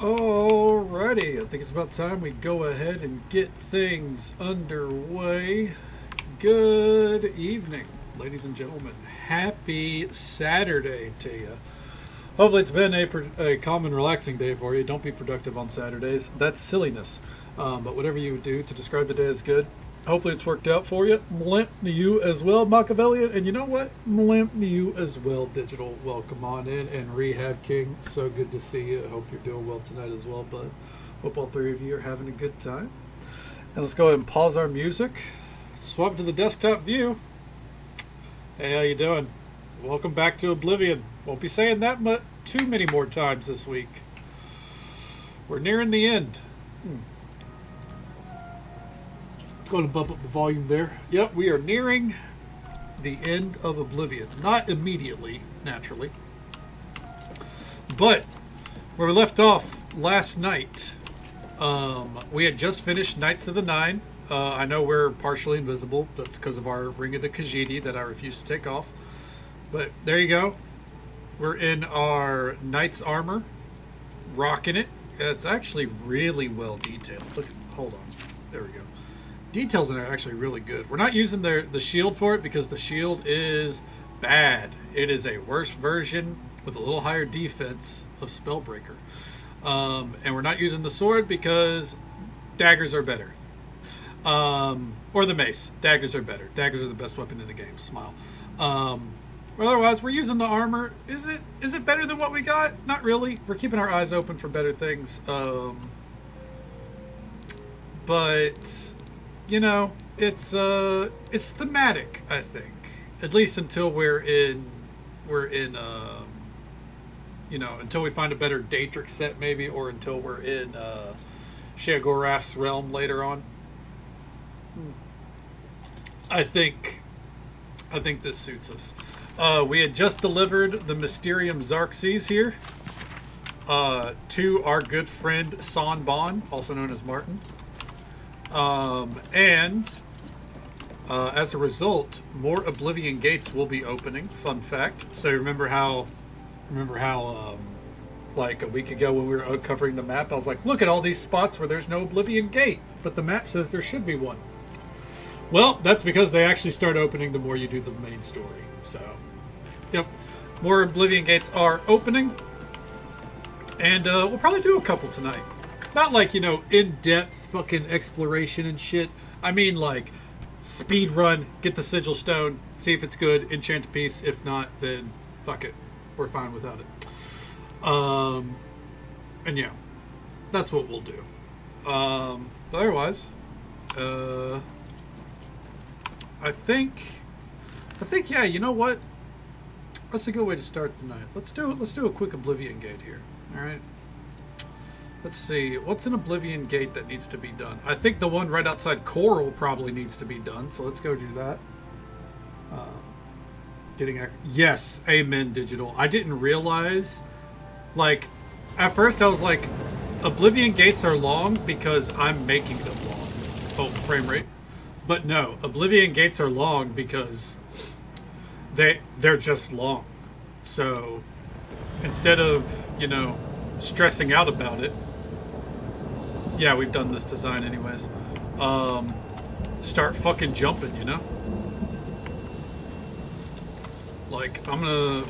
Alrighty, I think it's about time we go ahead and get things underway. Good evening, ladies and gentlemen. Happy Saturday to you. Hopefully it's been a calm and relaxing day for you. Don't be productive on Saturdays. That's silliness. But whatever you do to describe the day as good, hopefully it's worked out for you. Mlimp to you as well, Machiavellian. And you know what? Mlimp to you as well, Digital. Welcome on in. And Rehab King, so good to see you. I hope you're doing well tonight as well, bud. Hope all three of you are having a good time. And let's go ahead and pause our music. Swap to the desktop view. Hey, how you doing? Welcome back to Oblivion. Won't be saying that too many more times this week. We're nearing the end. Let's go ahead and bump up the volume there. Yep, we are nearing the end of Oblivion. Not immediately, naturally. But where we left off last night, we had just finished Knights of the Nine. I know we're partially invisible. That's because of our Ring of the Khajiit that I refuse to take off. But there you go. We're in our knight's armor, rocking it. It's actually really well detailed. Look, hold on. There we go. Details in it are actually really good. We're not using the shield for it because the shield is bad. It is a worse version with a little higher defense of Spellbreaker. And we're not using the sword because daggers are better. Or the mace. Daggers are better. Daggers are the best weapon in the game. Smile. Well, otherwise, we're using the armor. Is it better than what we got? Not really. We're keeping our eyes open for better things. But you know, it's thematic. I think, at least until we're in you know, until we find a better Daedric set, maybe, or until we're in Sheogorath's realm later on. I think this suits us. We had just delivered the Mysterium Xarxes here to our good friend San Bon, also known as Martin. And as a result, more Oblivion gates will be opening. Fun fact. So remember how like a week ago when we were covering the map, I was like, look at all these spots where there's no Oblivion gate, but the map says there should be one. Well, that's because they actually start opening the more you do the main story. So, yep, more Oblivion gates are opening, and we'll probably do a couple tonight. Not like, you know, in-depth fucking exploration and shit. I mean, like, speed run, get the sigil stone, see if it's good, enchant a piece. If not, then fuck it, we're fine without it. And yeah, that's what we'll do. But otherwise, I think, yeah, you know what? That's a good way to start the night. Let's do a quick Oblivion gate here. All right. Let's see. What's an Oblivion gate that needs to be done? I think the one right outside Coral probably needs to be done. So let's go do that. Yes, amen, Digital. I didn't realize, like, at first I was like, Oblivion gates are long because I'm making them long. Oh, frame rate. But no, Oblivion gates are long because they're just long. So instead of, you know, stressing out about it, yeah, we've done this design anyways. Start fucking jumping, you know? Like, I'm gonna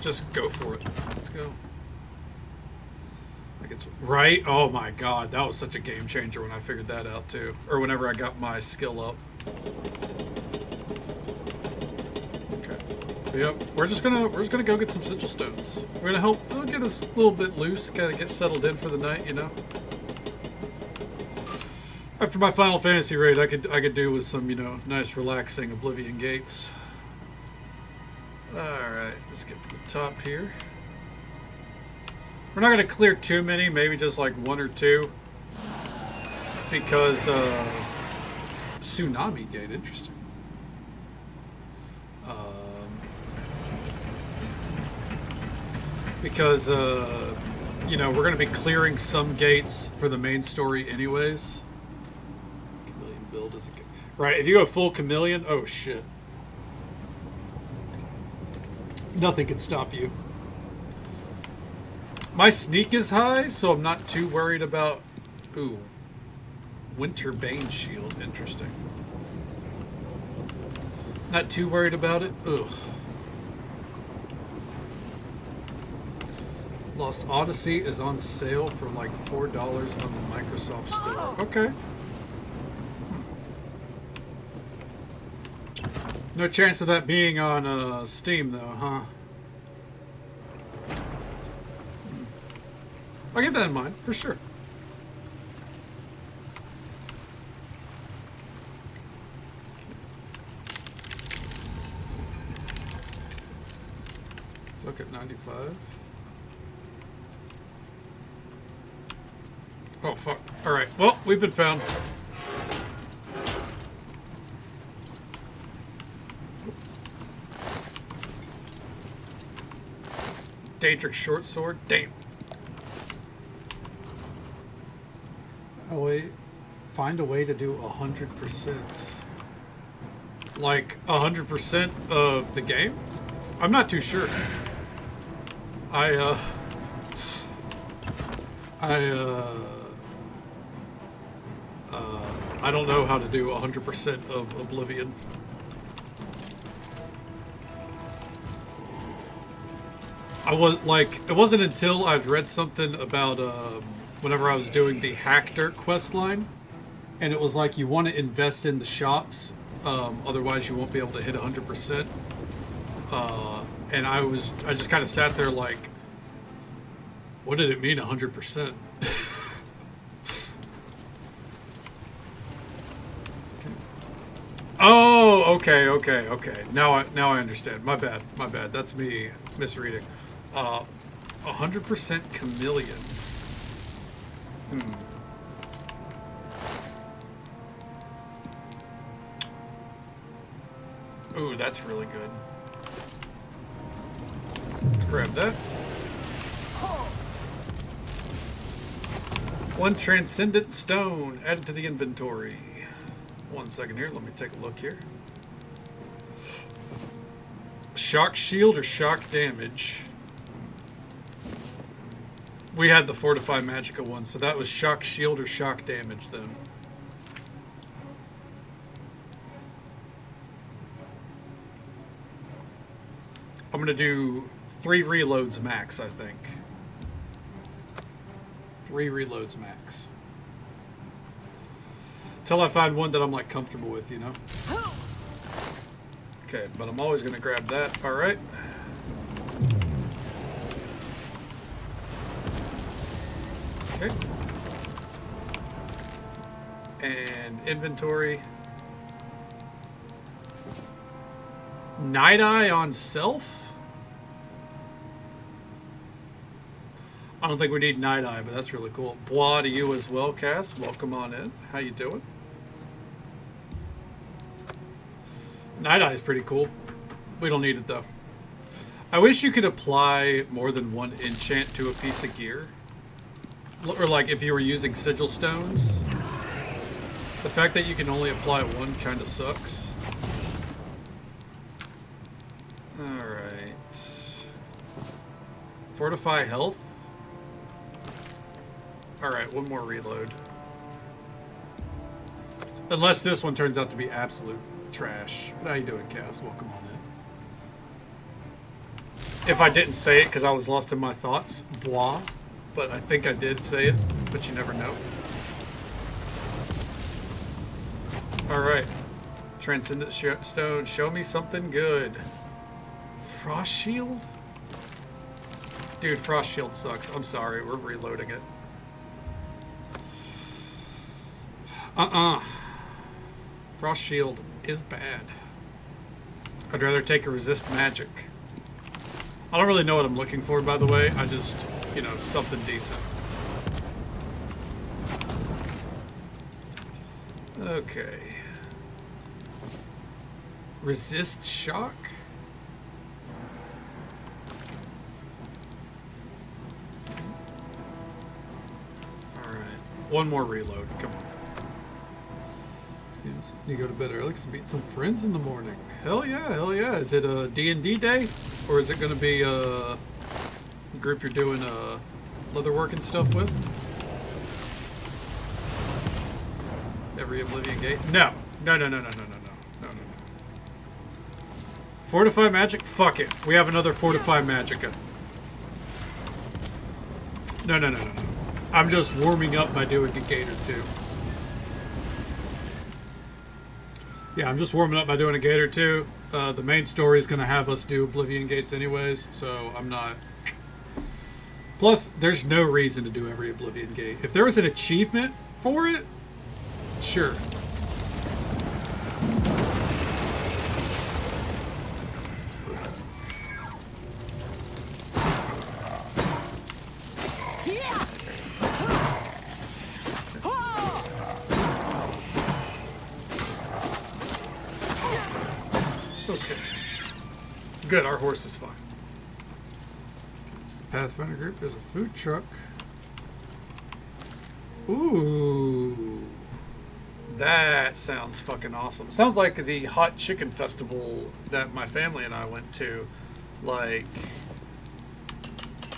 just go for it. Let's go. It's right. Oh my god, that was such a game changer when I figured that out too, or whenever I got my skill up. Okay. Yep. We're just gonna go get some sigil stones. We're gonna help get us a little bit loose, kind of get settled in for the night, you know. After my Final Fantasy raid, I could do with some, you know, nice relaxing Oblivion gates. All right, let's get to the top here. We're not going to clear too many, maybe just like one or two. Because, Tsunami Gate, interesting. Because, you know, we're going to be clearing some gates for the main story anyways. Chameleon build is a good... Right, if you go full Chameleon, oh shit. Nothing can stop you. My sneak is high, so I'm not too worried about... Ooh. Winter Bane Shield. Interesting. Not too worried about it. Ugh. Lost Odyssey is on sale for like $4 on the Microsoft Store. Okay. No chance of that being on Steam, though, huh? I'll keep that in mind, for sure. Look at 95. Oh, fuck. Alright, well, we've been found. Daedric short sword? Damn. Oh, wait. Find a way to do 100%. Like, 100% of the game? I'm not too sure. I don't know how to do 100% of Oblivion. It wasn't until I'd read something about, whenever I was doing the Hack Dirt quest line, and it was like, you want to invest in the shops, otherwise you won't be able to hit 100%. And I just kind of sat there like, what did it mean 100%? Oh, okay. Now I understand. My bad. That's me misreading. 100% chameleon. Ooh, that's really good. Let's grab that. One transcendent stone added to the inventory. 1 second here, let me take a look here. Shock shield or shock damage? We had the Fortify Magicka one, so that was shock shield or shock damage then. I'm gonna do 3 reloads max, I think. 3 reloads max. Till I find one that I'm like comfortable with, you know? Okay, but I'm always gonna grab that. Alright. Okay. And inventory. Night Eye on self? I don't think we need Night Eye, but that's really cool. Bois to you as well, Cass. Welcome on in. How you doing? Night Eye is pretty cool. We don't need it though. I wish you could apply more than one enchant to a piece of gear. Or like if you were using sigil stones. The fact that you can only apply one kind of sucks. Alright. Fortify health. Alright, one more reload. Unless this one turns out to be absolute trash. How you doing, Cass? Welcome on in. If I didn't say it because I was lost in my thoughts, Bois. But I think I did say it, but you never know. Alright. Transcendent Stone. Show me something good. Frost Shield? Dude, Frost Shield sucks. I'm sorry. We're reloading it. Frost Shield is bad. I'd rather take a resist magic. I don't really know what I'm looking for, by the way. I just, you know, something decent. Okay. Resist shock? Alright. One more reload. Come on. You go to bed early because meet some friends in the morning. Hell yeah, hell yeah. Is it a D&D day? Or is it going to be a group you're doing leatherworking stuff with. Every Oblivion gate. No. No. Fortify magic? Fuck it. We have another fortify magicka. No. I'm just warming up by doing a gate or two. Yeah, I'm just warming up by doing a gate or two. The main story is going to have us do Oblivion gates anyways, so I'm not... Plus, there's no reason to do every Oblivion gate. If there was an achievement for it, sure. Okay. Good, our horse is fine. It's the Pathfinder group. There's a food truck. Ooh. That sounds fucking awesome. Sounds like the hot chicken festival that my family and I went to, like,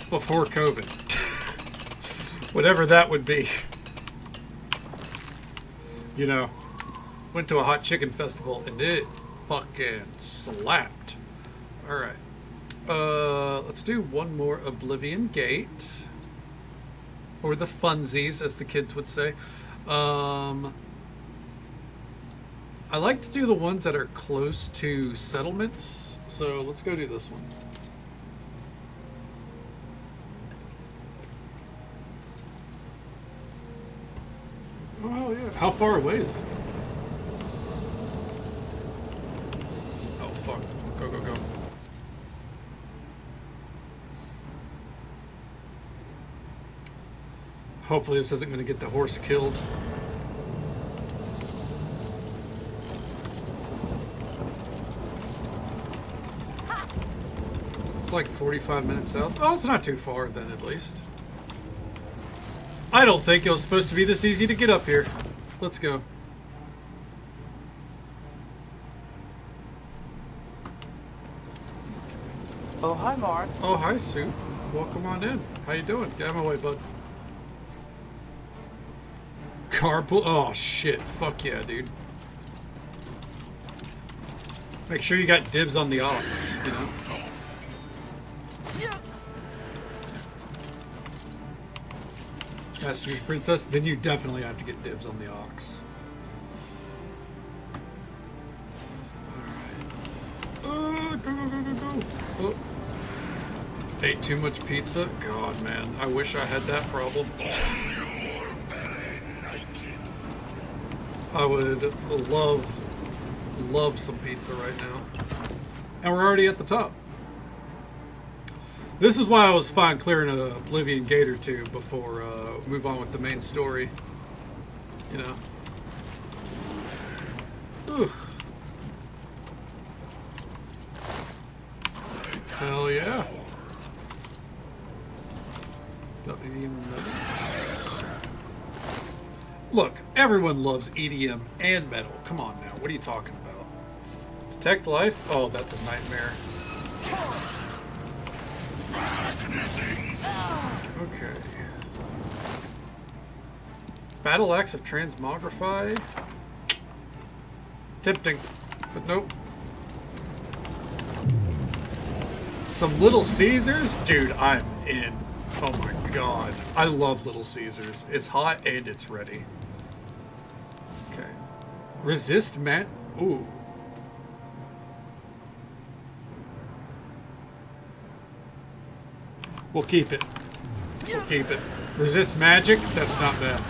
before COVID. Whatever that would be. You know, went to a hot chicken festival and it fucking slapped. Alright. Let's do one more Oblivion gate. Or the funsies, as the kids would say. I like to do the ones that are close to settlements. So let's go do this one. Oh, hell yeah. How far away is it? Oh, fuck. Go, go, go. Hopefully this isn't going to get the horse killed. It's like 45 minutes south. Oh, it's not too far then, at least. I don't think it was supposed to be this easy to get up here. Let's go. Oh, hi, Mark. Oh, hi, Sue. Welcome on in. How you doing? Get out of my way, bud. Carpool. Oh, shit. Fuck yeah, dude. Make sure you got dibs on the ox, you know? Master's Princess, then you definitely have to get dibs on the ox. Alright. Go, go, go, go, go. Oh. Ate too much pizza? God, man. I wish I had that problem. I would love some pizza right now. And we're already at the top. This is why I was fine clearing a Oblivion gate or two before move on with the main story. You know. Ooh. Hell yeah. Look, everyone loves EDM and metal. Come on now, what are you talking about? Detect life? Oh, that's a nightmare. Okay. Battle Axe of Transmogrify? Tempting, but nope. Some Little Caesars? Dude, I'm in. Oh my god. I love Little Caesars. It's hot and it's ready. Okay. Resist man. Ooh. We'll keep it. We'll keep it. Resist magic? That's not bad.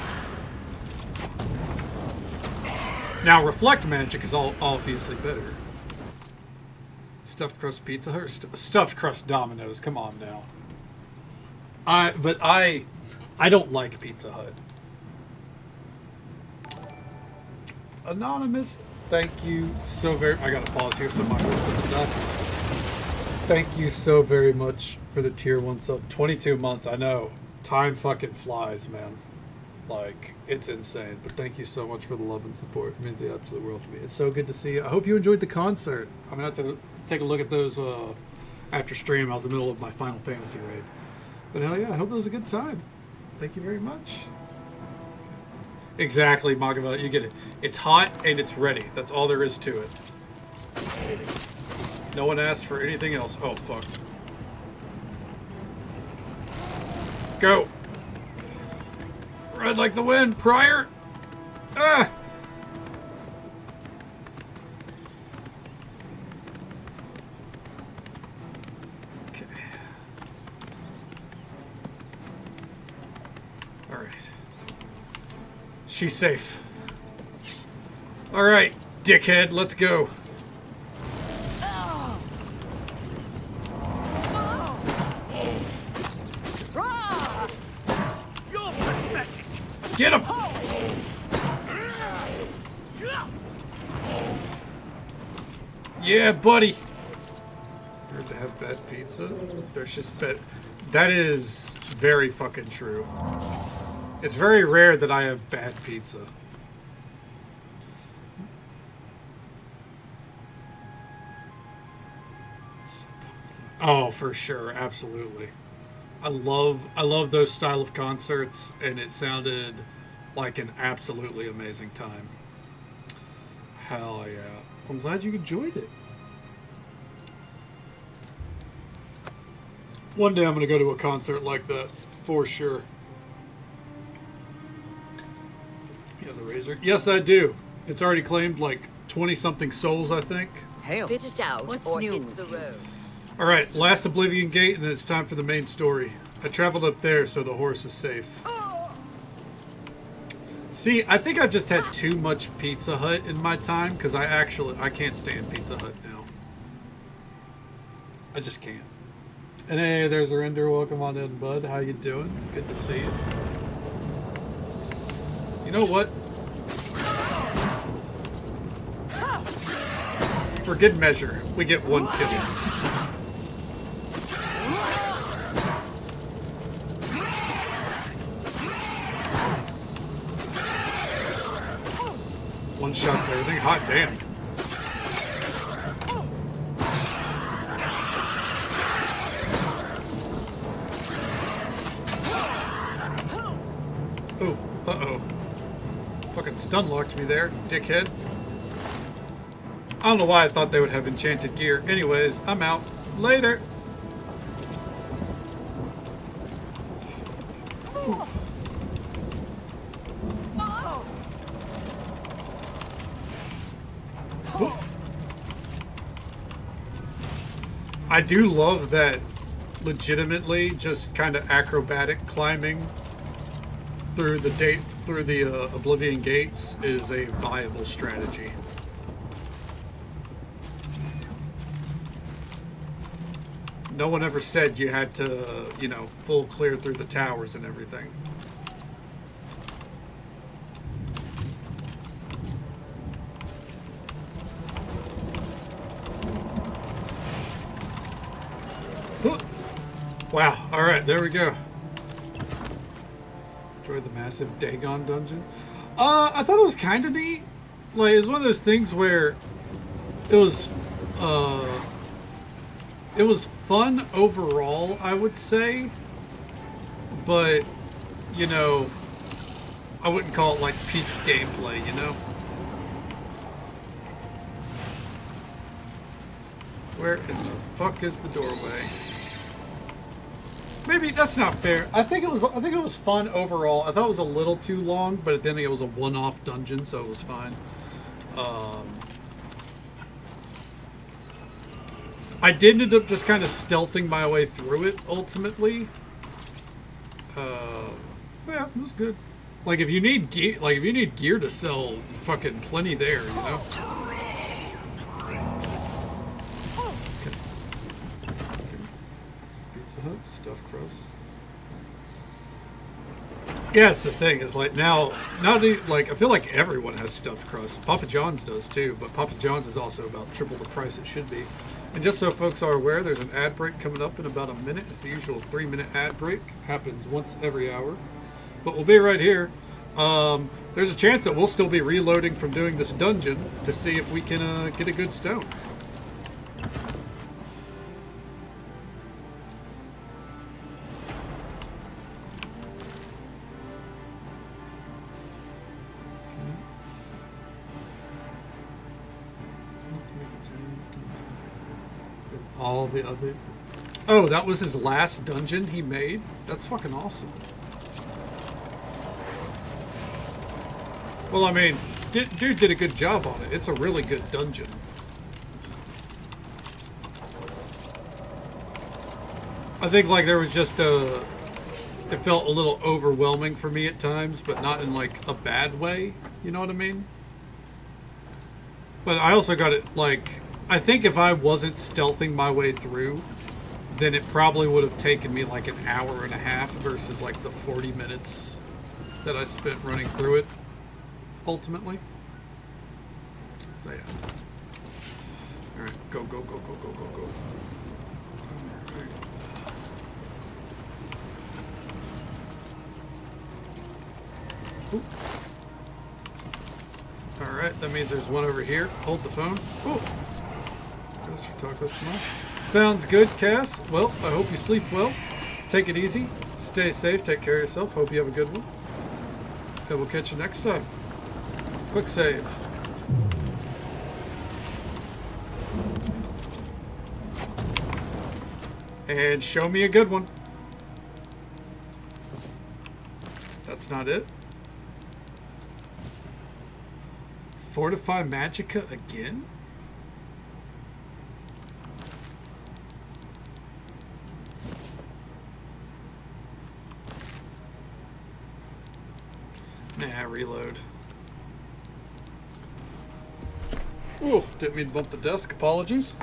Now, reflect magic is obviously better. Stuffed crust pizza? Or stuffed crust Domino's. Come on now. But I don't like Pizza Hut. Anonymous, thank you so very... I gotta pause here so my host doesn't die. Thank you so very much for the tier 1 sub. 22 months, I know. Time fucking flies, man. Like, it's insane. But thank you so much for the love and support. It means the absolute world to me. It's so good to see you. I hope you enjoyed the concert. I'm gonna have to take a look at those after stream. I was in the middle of my Final Fantasy raid. But hell yeah, I hope it was a good time. Thank you very much. Exactly, Magavell, you get it. It's hot and it's ready. That's all there is to it. No one asked for anything else. Oh, fuck. Go! Ride like the wind, Prior! Ah! Okay. Alright. She's safe. Alright, dickhead, let's go. Get him! Yeah, buddy. Weird to have bad pizza. There's just bad. That is very fucking true. It's very rare that I have bad pizza. Oh, for sure, absolutely. I love those style of concerts, and it sounded like an absolutely amazing time. Hell yeah. I'm glad you enjoyed it. One day I'm going to go to a concert like that, for sure. Yeah, the Razor. Yes, I do. It's already claimed like 20-something souls, I think. Hail. Spit it out. What's or new hit with the you? road. Alright, last Oblivion gate, and then it's time for the main story. I traveled up there, so the horse is safe. See, I think I've just had too much Pizza Hut in my time, because I can't stand Pizza Hut now. I just can't. And hey, there's Arinder. Welcome on in, bud. How you doing? Good to see you. You know what? For good measure, we get one kill. One shot for everything. Hot damn. Oh, uh-oh. Fucking stun locked me there, dickhead. I don't know why I thought they would have enchanted gear. Anyways, I'm out. Later. I do love that legitimately just kind of acrobatic climbing through the Oblivion gates is a viable strategy. No one ever said you had to, you know, full clear through the towers and everything. Wow, alright, there we go. Enjoy the massive Dagon dungeon. I thought it was kind of neat. Like, it was one of those things where it was fun overall, I would say. But, you know, I wouldn't call it like peak gameplay, you know? Where in the fuck is the doorway? Maybe that's not fair. I think it was fun overall. I thought it was a little too long, but then it was a one-off dungeon, so it was fine. I did end up just kind of stealthing my way through it ultimately. Yeah, it was good. Like if you need gear to sell, fucking plenty there, you know. Stuffed crust. Yeah, it's the thing. It's like now like I feel like everyone has stuffed crust. Papa John's does too, but Papa John's is also about triple the price it should be. And just so folks are aware, there's an ad break coming up in about a minute. It's the usual 3-minute ad break. Happens once every hour. But we'll be right here. There's a chance that we'll still be reloading from doing this dungeon to see if we can get a good stone. all the other... Oh, that was his last dungeon he made? That's fucking awesome. Well, I mean, dude did a good job on it. It's a really good dungeon. I think, like, there was just a... It felt a little overwhelming for me at times, but not in, like, a bad way. You know what I mean? But I also got it, like... I think if I wasn't stealthing my way through, then it probably would have taken me, like, an hour and a half versus, like, the 40 minutes that I spent running through it, ultimately. So, yeah. Alright, go, go, go, go, go, go, go. Alright. Ooh. Alright, that means there's one over here. Hold the phone. Ooh. Sounds good, Cass. Well, I hope you sleep well. Take it easy. Stay safe. Take care of yourself. Hope you have a good one. And we'll catch you next time. Quick save. And show me a good one. That's not it. Fortify Magica again? Nah, reload. Ooh, didn't mean to bump the desk. Apologies.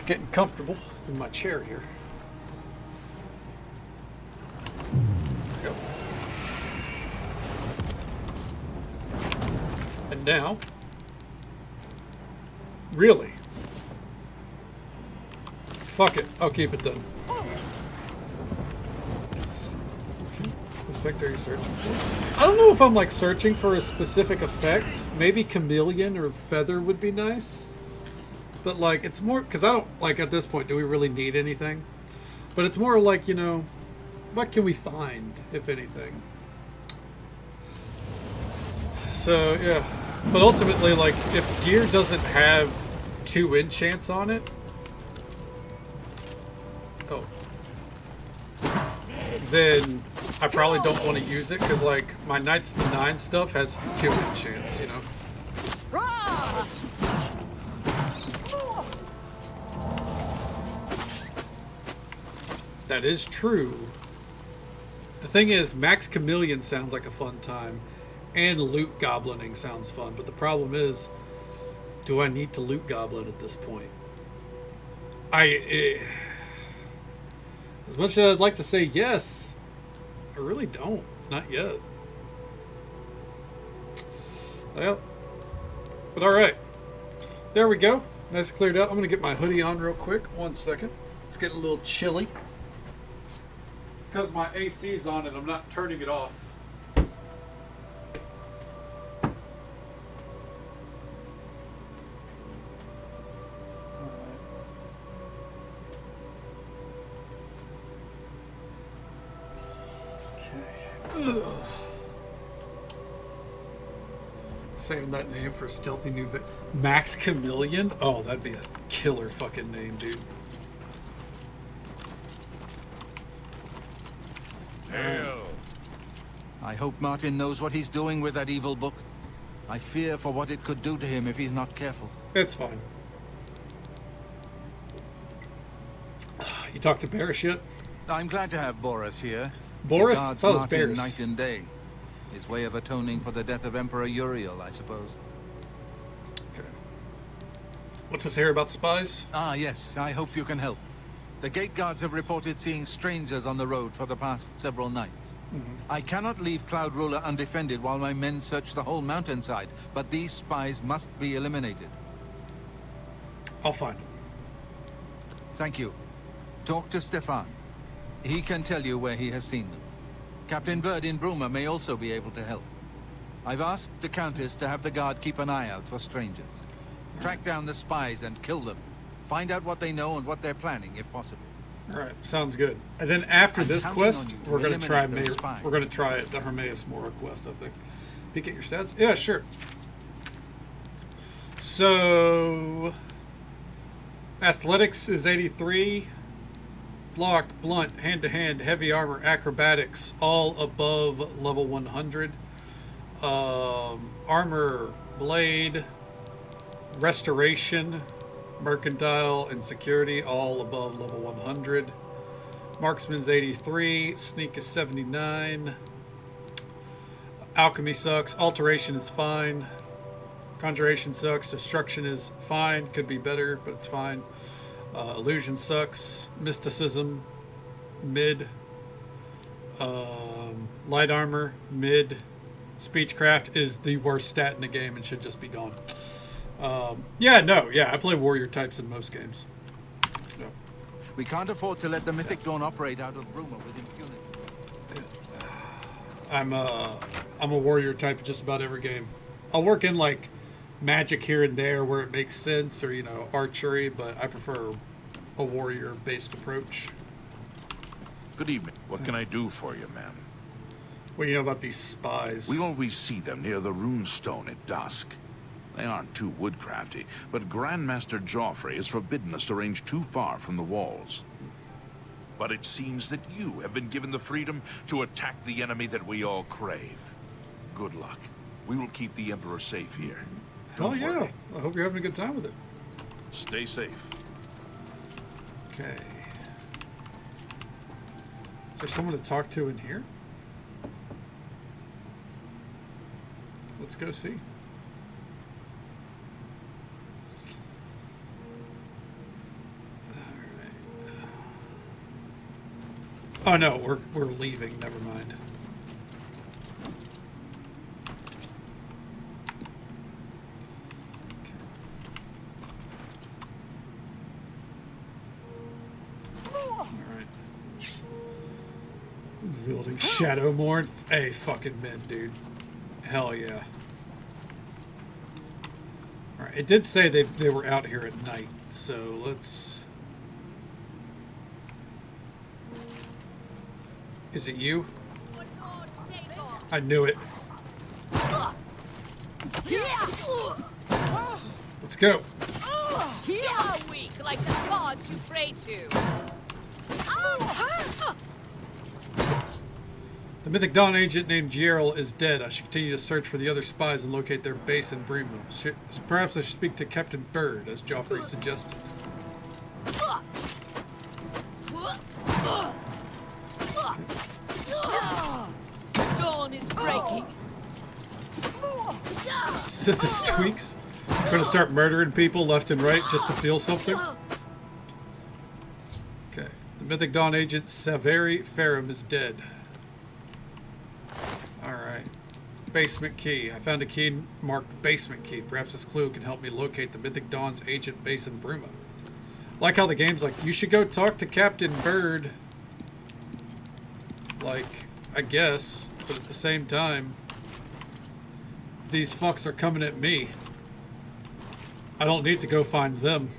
Getting comfortable in my chair here. There we go. And now... Really? Fuck it. I'll keep it then. Effect are you searching for? I don't know if I'm like searching for a specific effect. Maybe chameleon or feather would be nice. But like it's more because I don't like at this point do we really need anything? But it's more like, you know, what can we find if anything? So yeah. But ultimately like if gear doesn't have 2 enchants on it. Oh. Then I probably don't want to use it because, like, my Knights of the Nine stuff has 2 enchants, you know? That is true. The thing is, Max Chameleon sounds like a fun time, and loot goblining sounds fun, but the problem is, do I need to loot goblin at this point? As much as I'd like to say yes, I really don't. Not yet. Well, but alright. There we go. Nice cleared out. I'm going to get my hoodie on real quick. 1 second. It's getting a little chilly. Because my AC's on and I'm not turning it off. Saving that name for a stealthy new Max Chameleon? Oh, that'd be a killer fucking name, dude. Hell. I hope Martin knows what he's doing with that evil book. I fear for what it could do to him if he's not careful. It's fine. You talked to Barris yet? I'm glad to have Boris here. Boris? He guards Oh, Martin Barris. night and day. His way of atoning for the death of Emperor Uriel, I suppose. Okay. What's this here about spies? Ah, yes. I hope you can help. The gate guards have reported seeing strangers on the road for the past several nights. I cannot leave Cloud Ruler undefended while my men search the whole mountainside, but these spies must be eliminated. I'll find them. Thank you. Talk to Stefan. He can tell you where he has seen them. Captain Bird in Bruma may also be able to help. I've asked the Countess to have the guard keep an eye out for strangers. Track down the spies and kill them. Find out what they know and what they're planning, if possible. All right, sounds good. And then after this quest, we're going to try the Hermaeus Mora quest, I think. Peek at your stats? Yeah, sure. So Athletics is 83. Block, blunt, hand-to-hand, heavy armor, acrobatics, all above level 100. Armor, blade, restoration, mercantile, and security, all above level 100. Marksman's 83. Sneak is 79. Alchemy sucks. Alteration is fine. Conjuration sucks. Destruction is fine. Could be better, but it's fine. Illusion sucks. Mysticism, mid. Light armor, mid. Speechcraft is the worst stat in the game and should just be gone. I play warrior types in most games. No. We can't afford to let the Mythic Dawn operate out of Bruma with impunity. I'm a warrior type in just about every game. I'll work in like magic here and there where it makes sense, or archery, but I prefer a warrior based approach. Good evening. What can I do for you, ma'am? What do you know about these spies? We always see them near the runestone at dusk. They aren't too woodcrafty, but Grandmaster Joffrey has forbidden us to range too far from the walls. But it seems that you have been given the freedom to attack the enemy that we all crave. Good luck. We will keep the Emperor safe here. Hell yeah. I hope you're having a good time with it. Stay safe. Okay. Is there someone to talk to in here? Let's go see. Oh no, we're leaving. Never mind. All right. Wielding Shadowmourne. Hey, fucking men, dude. Hell yeah. All right. It did say they were out here at night, so let's. Is it you? I knew it. Let's go. You are weak like the gods you pray to. The Mythic Dawn agent named Geralt is dead. I should continue to search for the other spies and locate their base in Bruma. Perhaps I should speak to Captain Bird, as Joffrey suggested. Dawn is breaking. Sit the tweaks. Gonna start murdering people left and right just to feel something. Okay. The Mythic Dawn agent Saveri Ferrum is dead. Alright. Basement key. I found a key marked basement key. Perhaps this clue can help me locate the Mythic Dawn's agent base in Bruma. Like how the game's like, you should go talk to Captain Bird. Like, I guess, but at the same time, these fucks are coming at me. I don't need to go find them.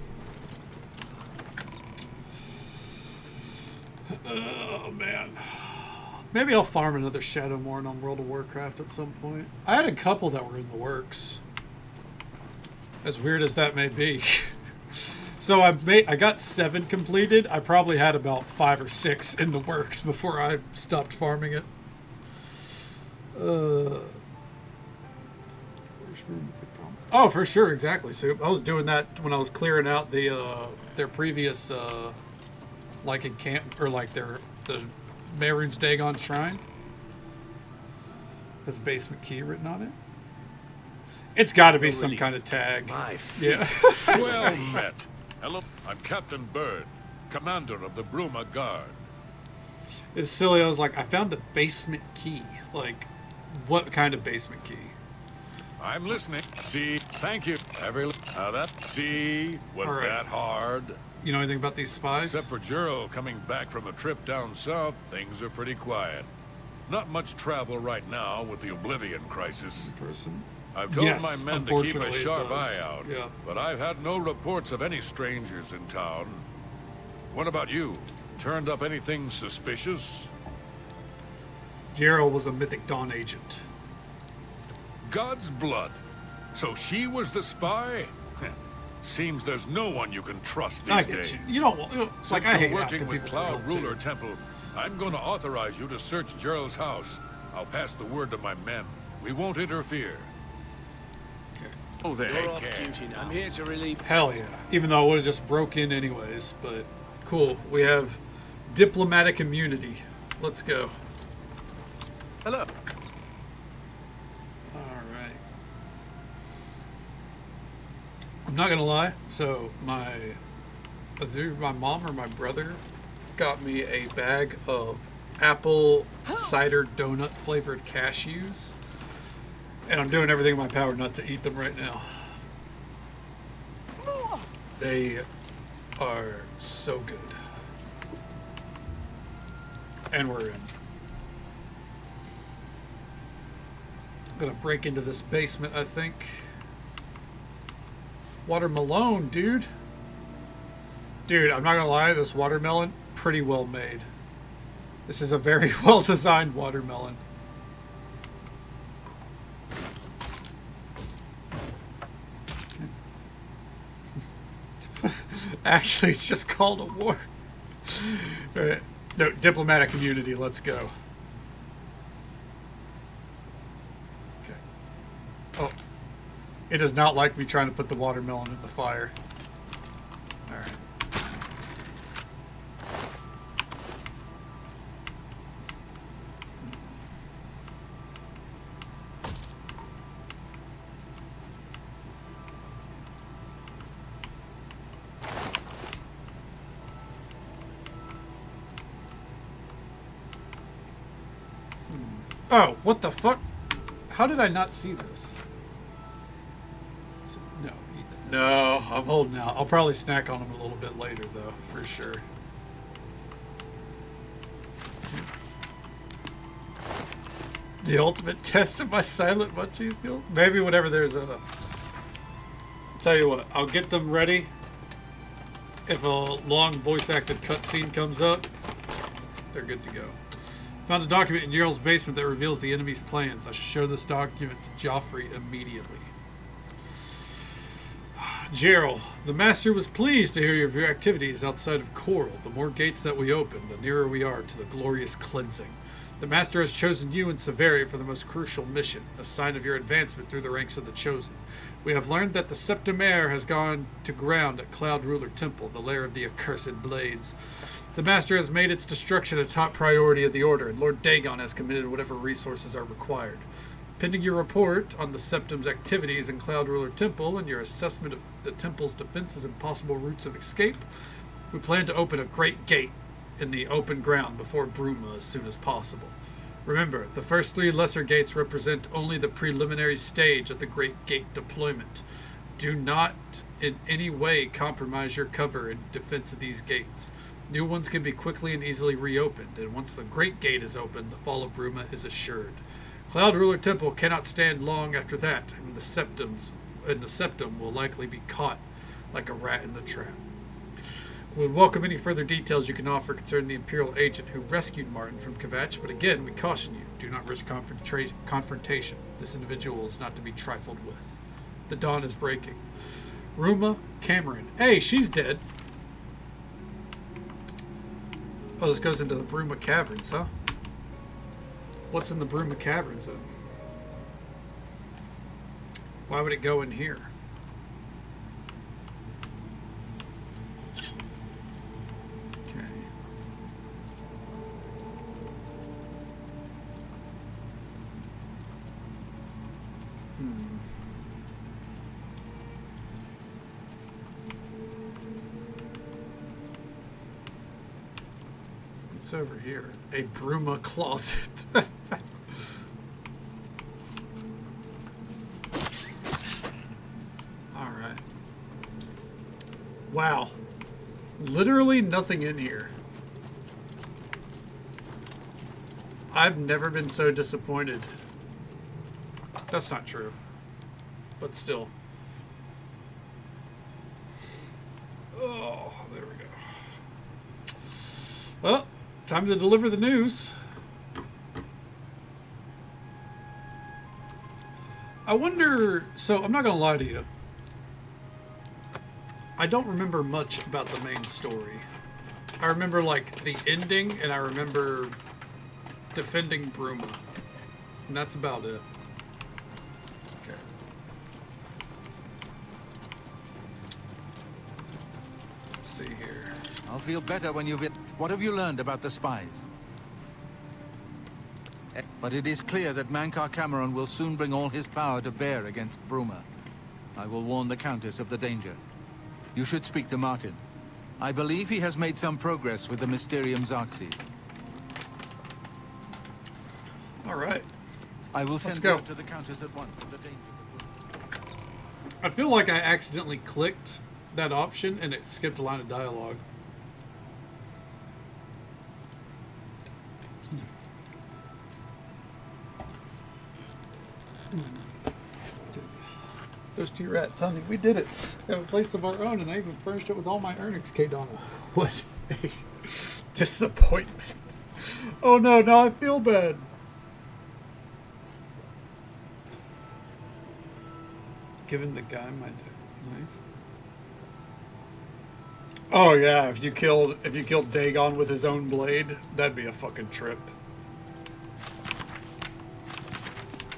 Oh, man. Maybe I'll farm another Shadowmourne on World of Warcraft at some point. I had a couple that were in the works. As weird as that may be. So I got 7 completed. I probably had about 5 or 6 in the works before I stopped farming it. Oh, for sure, exactly. So I was doing that when I was clearing out the their previous like encamp or like the Mehrunes Dagon shrine. Has a basement key written on it. It's got to be some kind of tag. My feet. Yeah. Well met. Hello, I'm Captain Bird, commander of the Bruma Guard. It's silly. I was like, I found a basement key. Like, what kind of basement key? I'm listening. See, thank you. Was All right. that hard? You know anything about these spies? Except for Geralt coming back from a trip down south, things are pretty quiet. Not much travel right now with the Oblivion crisis. Person. I've told Yes, my men to keep a unfortunately it sharp does. eye out, Yeah. but I've had no reports of any strangers in town. What about you? Turned up anything suspicious? Geralt was a Mythic Dawn agent. God's blood. So she was the spy? Seems there's no one you can trust I these get days. you. You don't want. It's like Since I you're hate working asking with people for Cloud help, Ruler too. Temple, I'm going to authorize you to search Gerald's house. I'll pass the word to my men. We won't interfere. Oh, there. Take You're off care. duty now. I'm here to relieve. Hell yeah. Even though I would have just broke in anyways, but cool. We have diplomatic immunity. Let's go. Hello. Alright. I'm not gonna lie, so either my mom or my brother got me a bag of apple cider donut flavored cashews. And I'm doing everything in my power not to eat them right now. They are so good. And we're in. I'm gonna break into this basement, I think. Watermelon, dude. Dude, I'm not gonna lie, this watermelon, pretty well made. This is a very well designed watermelon. Actually, it's just called a war. All right. No, diplomatic immunity, let's go. Okay. Oh. It does not like me trying to put the watermelon in the fire. Alright. Oh, what the fuck? How did I not see this? No, no, I'm holding out. I'll probably snack on them a little bit later, though, for sure. The ultimate test of my silent munchie skill? Maybe whenever there's a... Tell you what, I'll get them ready. If a long voice-acted cutscene comes up, they're good to go. Found a document in Gerald's basement that reveals the enemy's plans. I should show this document to Joffrey immediately. Gerald, the Master was pleased to hear of your activities outside of Coral. The more gates that we open, the nearer we are to the glorious cleansing. The Master has chosen you and Severia for the most crucial mission, a sign of your advancement through the ranks of the Chosen. We have learned that the Septimaire has gone to ground at Cloud Ruler Temple, the lair of the accursed blades. The Master has made its destruction a top priority of the Order, and Lord Dagon has committed whatever resources are required. Pending your report on the Septum's activities in Cloud Ruler Temple and your assessment of the Temple's defenses and possible routes of escape, we plan to open a great gate in the open ground before Bruma as soon as possible. Remember, the first 3 lesser gates represent only the preliminary stage of the Great Gate deployment. Do not in any way compromise your cover in defense of these gates. New ones can be quickly and easily reopened, and once the Great Gate is opened, the fall of Bruma is assured. Cloud Ruler Temple cannot stand long after that, and the Septum will likely be caught like a rat in the trap. We would welcome any further details you can offer concerning the Imperial agent who rescued Martin from Kvatch, but again, we caution you, do not risk confrontation. This individual is not to be trifled with. The dawn is breaking. Ruma Cameron. Hey, she's dead. Oh, this goes into the Bruma Caverns, huh? What's in the Bruma Caverns, then? Why would it go in here? Okay. What's over here? A Bruma closet. Alright. Wow. Literally nothing in here. I've never been so disappointed. That's not true. But still. Oh, there we go. Well, time to deliver the news. I wonder, so I'm not going to lie to you. I don't remember much about the main story. I remember, like, the ending, and I remember defending Bruma. And that's about it. Okay. Let's see here. I'll feel better when you've... What have you learned about the spies? But it is clear that Mankar Cameron will soon bring all his power to bear against Bruma. I will warn the Countess of the danger. You should speak to Martin. I believe he has made some progress with the Mysterium Xarxes. All right. I will send go. word to the Countess at once of the danger. I feel like I accidentally clicked that option and it skipped a line of dialogue. Those two rats, honey, we did it. We have a place of our own, and I even furnished it with all my earnings, K-Donna. What a disappointment. Oh no, now I feel bad. Giving the guy my knife. Oh yeah, if you killed Dagon with his own blade, that'd be a fucking trip.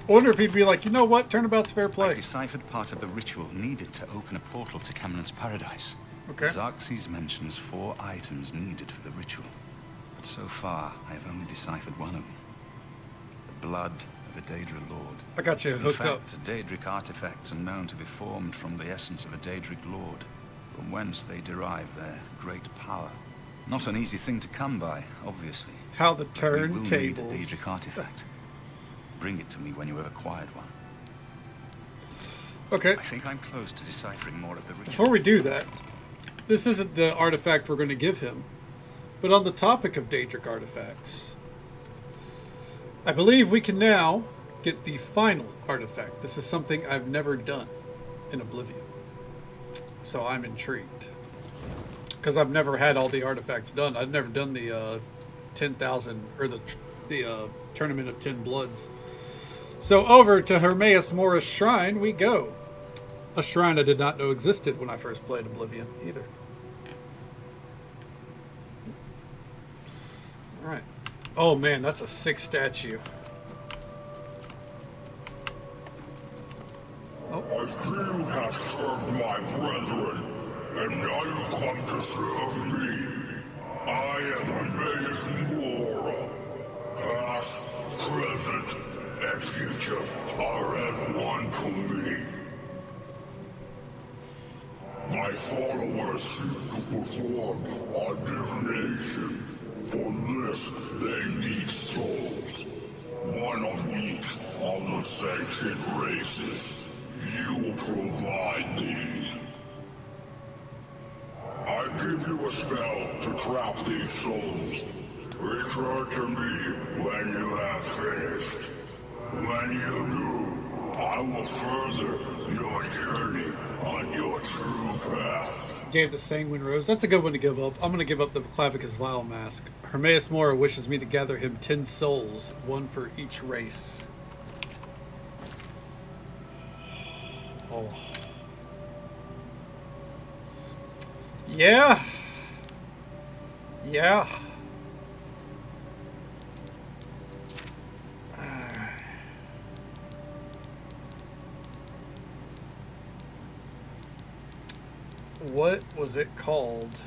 I wonder if he'd be like, you know what, turnabout's fair I play. deciphered part of the ritual needed to open a portal to Cameron's paradise. Okay. Xarxes mentions 4 items needed for the ritual, but so far I have only deciphered one of them. The blood of a Daedra Lord. I got you hooked up. In fact, Daedric artifacts are known to be formed from the essence of a Daedric Lord, from whence they derive their great power. Not an easy thing to come by, obviously. How the But we will need a turntables. Daedric artifact. Bring it to me when you have acquired one. Okay. I think I'm close to deciphering more of the ritual. Before we do that, this isn't the artifact we're going to give him. But on the topic of Daedric artifacts, I believe we can now get the final artifact. This is something I've never done in Oblivion. So I'm intrigued. Because I've never had all the artifacts done. I've never done the 10,000, or the Tournament of 10 Bloods. So over to Hermaeus Mora's shrine we go. A shrine I did not know existed when I first played Oblivion either. Alright. Oh man, that's a sick statue. I see you have served my brethren, and now you come to serve me. I am Hermaeus Mora. Past, present, and future are as one to me. My followers seek to perform a divination. For this, they need souls. One of each of the sanctioned races. You will provide these. I give you a spell to trap these souls. Return to me when you have finished. When you do, I will further your journey on your true path. Gave the Sanguine Rose. That's a good one to give up. I'm going to give up the Clavicus Vile Mask. Hermaeus Mora wishes me to gather him 10 souls, one for each race. Oh. Yeah. Yeah. What was it called?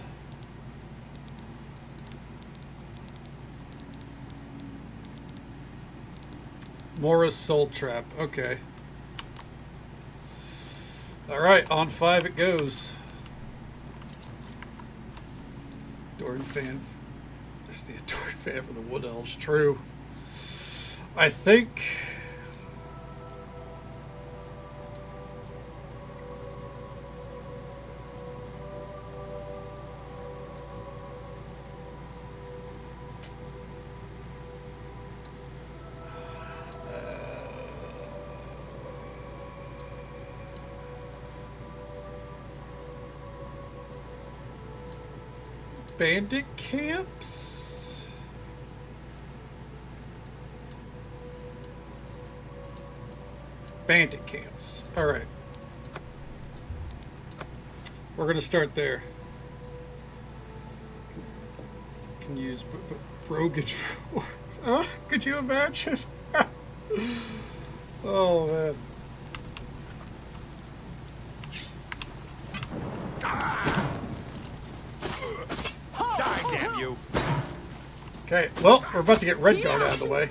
Mora's Soul Trap. Okay. Alright, on 5 it goes. Adored fan. There's the adored fan for the Wood Elves. True. I think... bandit camps? Bandit camps. Alright. We're gonna start there. Can use Brogan. Could you imagine? Oh man. Die, damn you! Okay, well, we're about to get Redguard out of the way.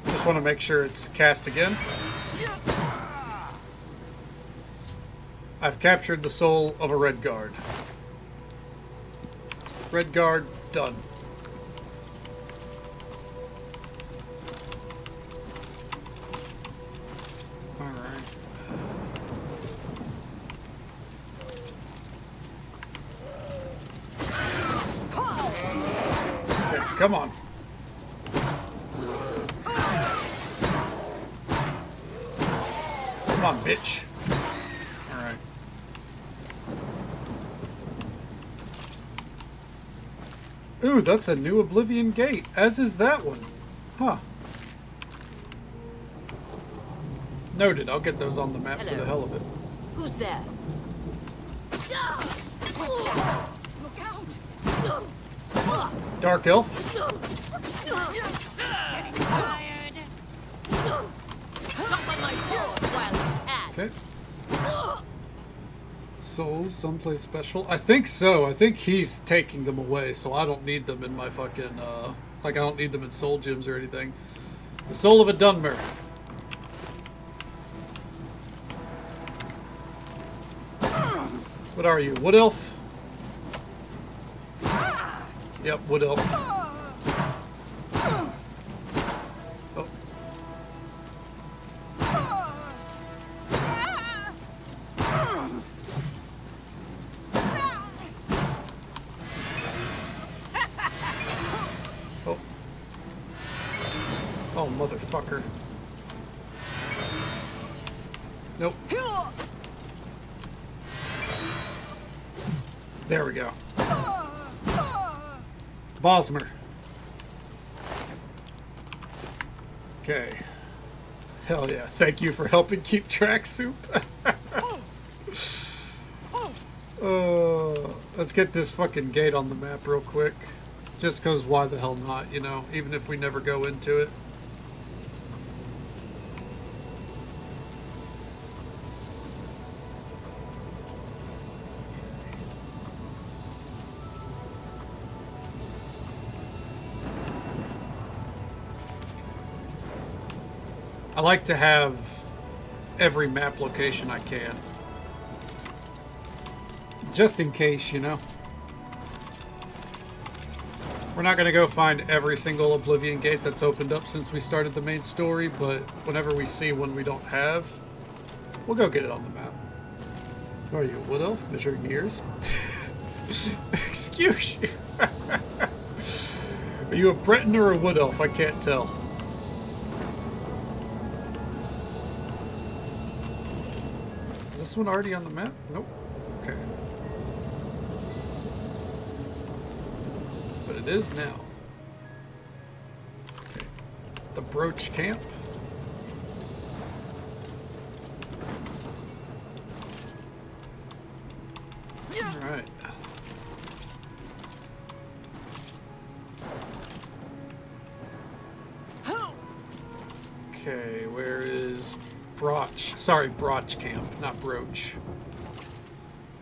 Just want to make sure it's cast again. I've captured the soul of a Redguard. Redguard done. Alright. Okay, come on. Come on, bitch. Alright. Ooh, that's a new Oblivion gate, as is that one. Huh. Noted, I'll get those on the map for the hell of it. Who's there? Look out! Dark Elf. Getting tired. Jump on my sword while you can. Okay. Souls, someplace special? I think so. I think he's taking them away, so I don't need them in my fucking, like I don't need them in soul gems or anything. The soul of a Dunmer. What are you, Wood Elf? Yep, Wood Elf. Oh. Oh. Oh, motherfucker. Nope. There we go. Bosmer. Okay. Hell yeah. Thank you for helping keep track, Soup. Let's get this fucking gate on the map real quick. Just because why the hell not, you know, even if we never go into it. I like to have every map location I can. Just in case, you know. We're not going to go find every single Oblivion gate that's opened up since we started the main story, but whenever we see one we don't have, we'll go get it on the map. Who are you, Wood Elf? Measuring years? Excuse you. Are you a Breton or a Wood Elf? I can't tell. Is this one already on the map? Nope. Okay. But it is now. Okay. The Brooch Camp. Alright. Okay, where is Brooch? Sorry, Brooch Camp, not Brooch.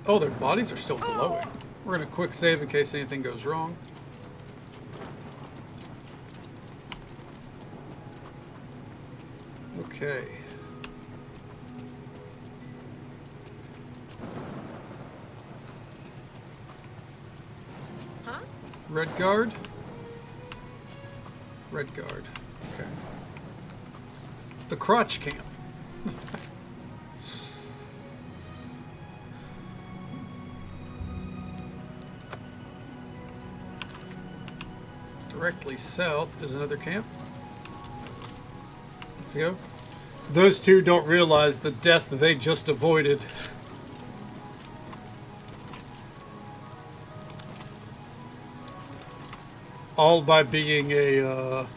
Oh, their bodies are still glowing. We're gonna quick save in case anything goes wrong. Okay. Huh? Redguard? Redguard. Okay. The Crotch Camp. Directly south is another camp. Let's go. Those two don't realize the death they just avoided. All by being a,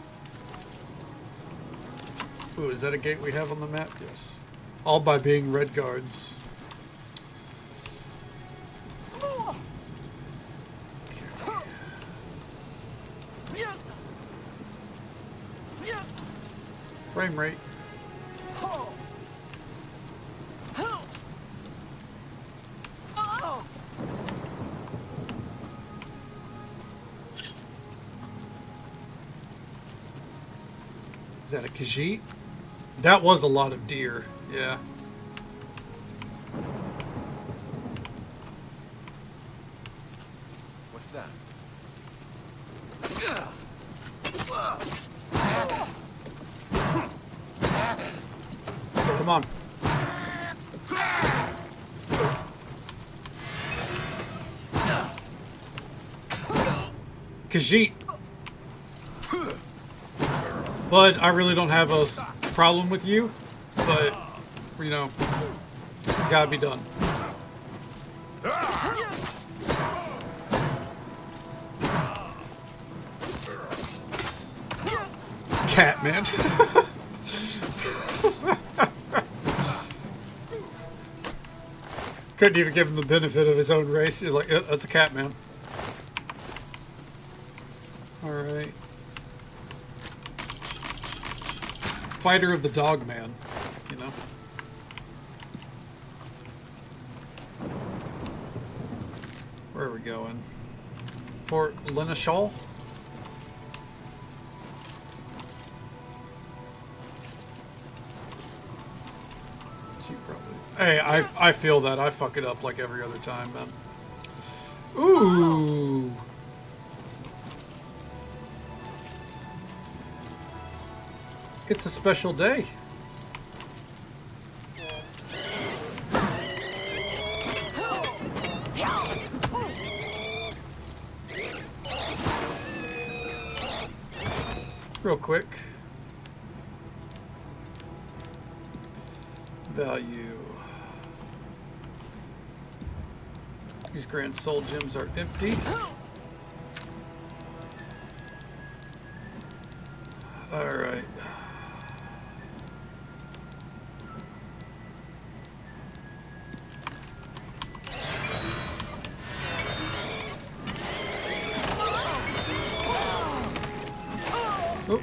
ooh, is that a gate we have on the map? Yes. All by being red guards. Frame rate. Is that a Khajiit? That was a lot of deer, yeah. What's that? Come on. Khajiit. But I really don't have a problem with you. But, you know, it's gotta be done. Cat, man. Couldn't even give him the benefit of his own race. You're like, yeah, that's a cat, man. Alright. Fighter of the dog man, you know. Where are we going? Fort Lenashal? Hey, I feel that. I fuck it up like every other time, man. Ooh. It's a special day. Real quick. Value. These grand soul gems are empty. All right. Oh.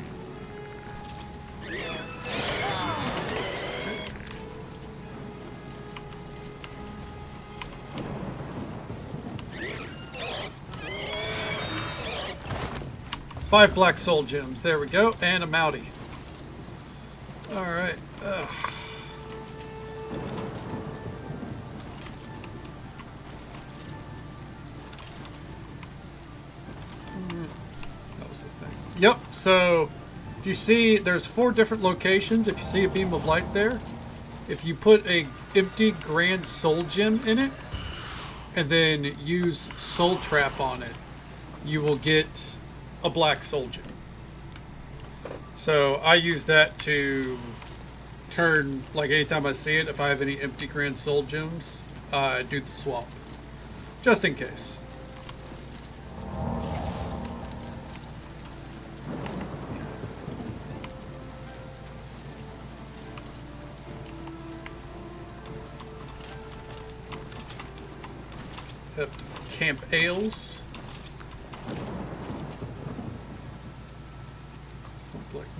5 black soul gems. There we go. And a Mountie. Alright. That was the thing. Yep. So, if you see, there's 4 different locations. If you see a beam of light there, if you put a empty grand soul gem in it, and then use soul trap on it, you will get a black soul gem. So I use that to turn, like anytime I see it, if I have any empty grand soul gems, I do the swap. Just in case. Up to Camp Ales.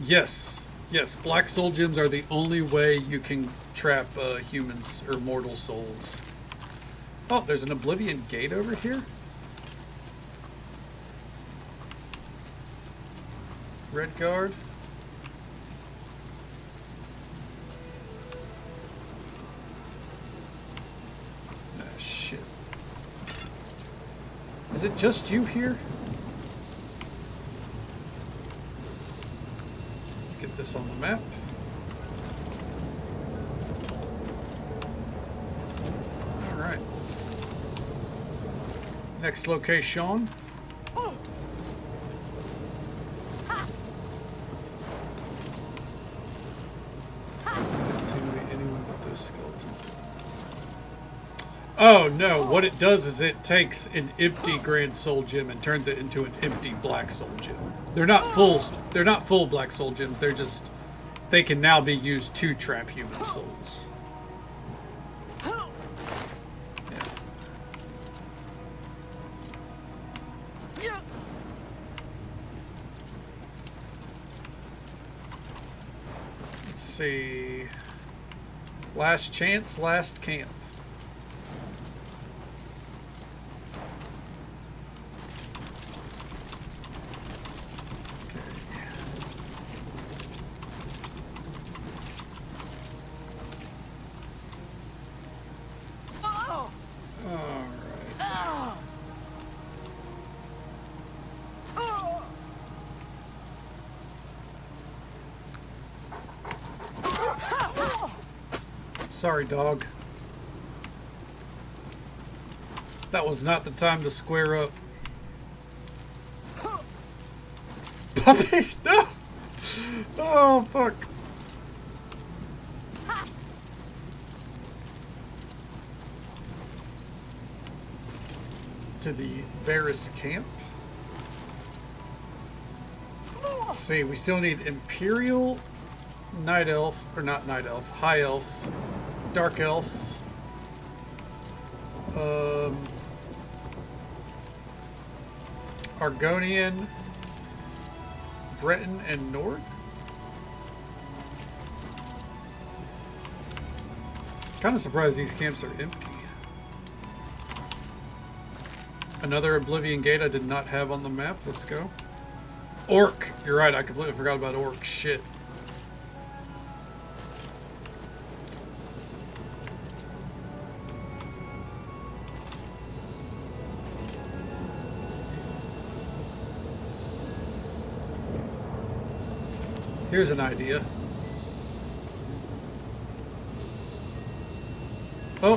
Yes, yes. Black soul gems are the only way you can trap humans or mortal souls. Oh, there's an Oblivion gate over here. Red guard. Ah, shit. Is it just you here? Get this on the map. All right. Next location. Doesn't seem to be anyone but those skeletons. Oh no, what it does is it takes an empty Grand Soul Gem and turns it into an empty Black Soul Gem. They're not full Black Soul Gems, they can now be used to trap human souls. Yeah. Let's see. Last chance, last camp. Sorry, dog. That was not the time to square up. Puppy, no! Oh, fuck. To the Varus camp. Let's see, we still need Imperial, Night Elf, or not Night Elf, High Elf, Dark Elf, Argonian, Breton, and Nord. Kind of surprised these camps are empty. Another Oblivion gate I did not have on the map. Let's go. Orc. You're right. I completely forgot about Orc. Shit. Here's an idea. Oh.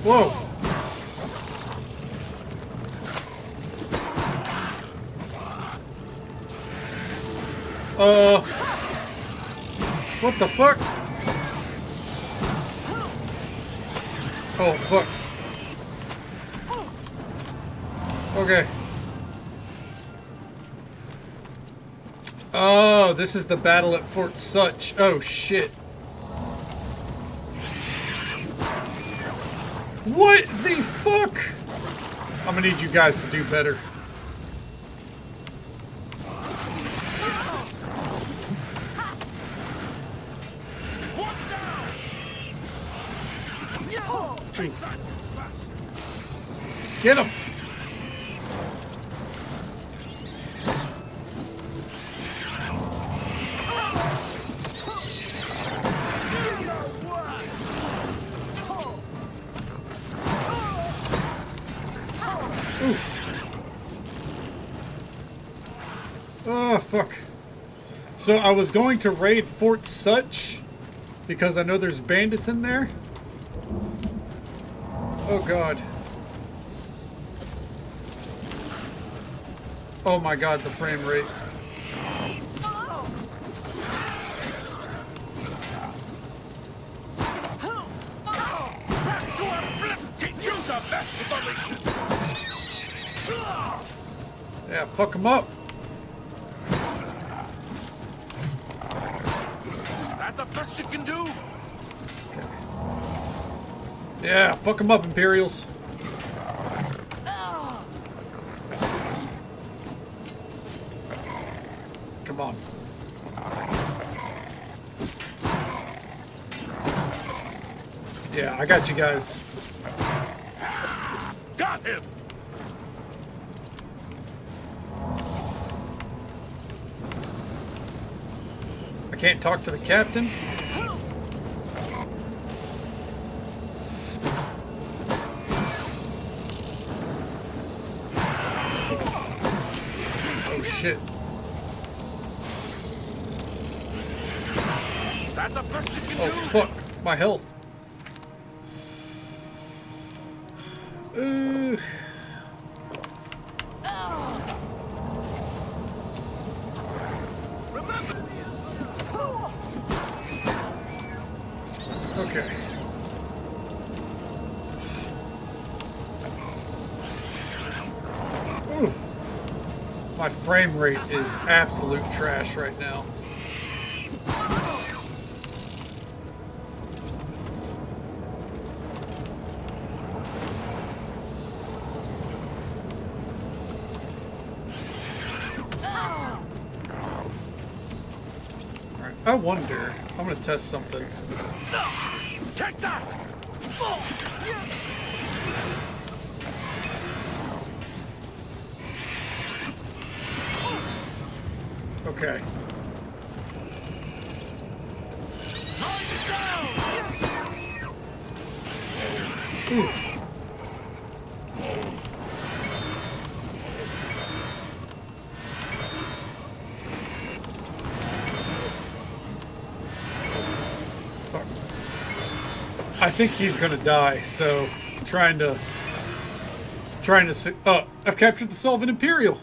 Whoa. What the fuck? Oh, fuck. Okay. Oh, this is the battle at Fort Such. Oh, shit. What the fuck? I'm gonna need you guys to do better. Get him! Oh, fuck. So I was going to raid Fort Such because I know there's bandits in there. Oh, God. Oh, my God, the frame rate. Yeah, fuck him up. That the best you can do? Okay. Yeah, fuck him up, Imperials. Come on. Yeah, I got you guys. Got him! I can't talk to the captain. Oh shit. That the best you can Oh do? fuck. My health. Okay. Ooh. My frame rate is absolute trash right now. Alright, I wonder. I'm gonna test something. Take that! Okay. Ooh. Fuck. I think he's gonna die, so trying to oh, I've captured the soul of an Imperial.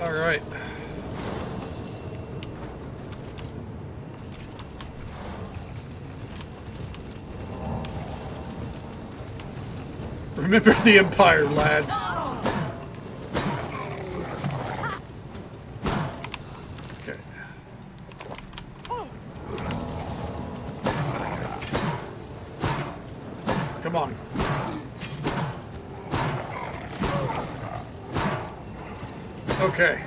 All right. Remember the Empire, lads. Okay. Come on. Okay.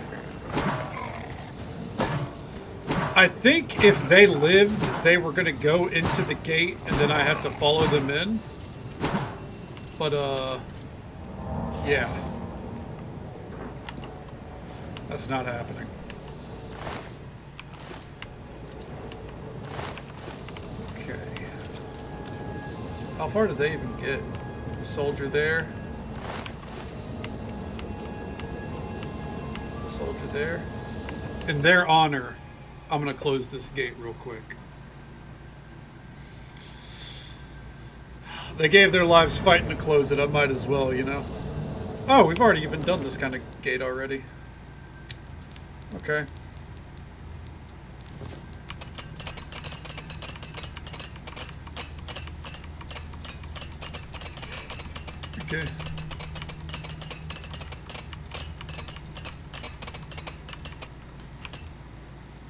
I think if they lived, they were going to go into the gate and then I have to follow them in. But, yeah. That's not happening. Okay. How far did they even get? A soldier there. Soldier there. In their honor, I'm going to close this gate real quick. They gave their lives fighting to close it. I might as well, you know. Oh, we've already even done this kind of gate already. Okay. Okay.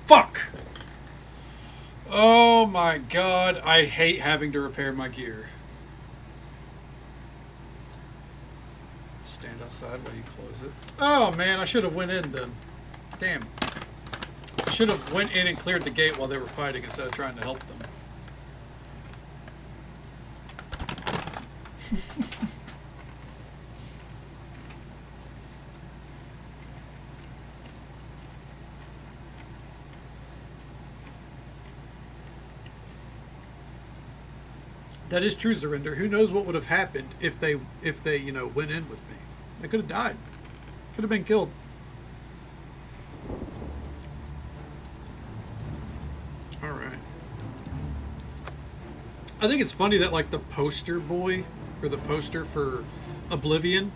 Fuck! Oh my god, I hate having to repair my gear. Stand outside while you close it. Oh man, I should have went in then. Damn. I should have went in and cleared the gate while they were fighting instead of trying to help them. That is true, Zarinder. Who knows what would have happened if they you know, went in with me. They could have died. Could have been killed. Alright. I think it's funny that, like, the poster boy, or the poster for Oblivion,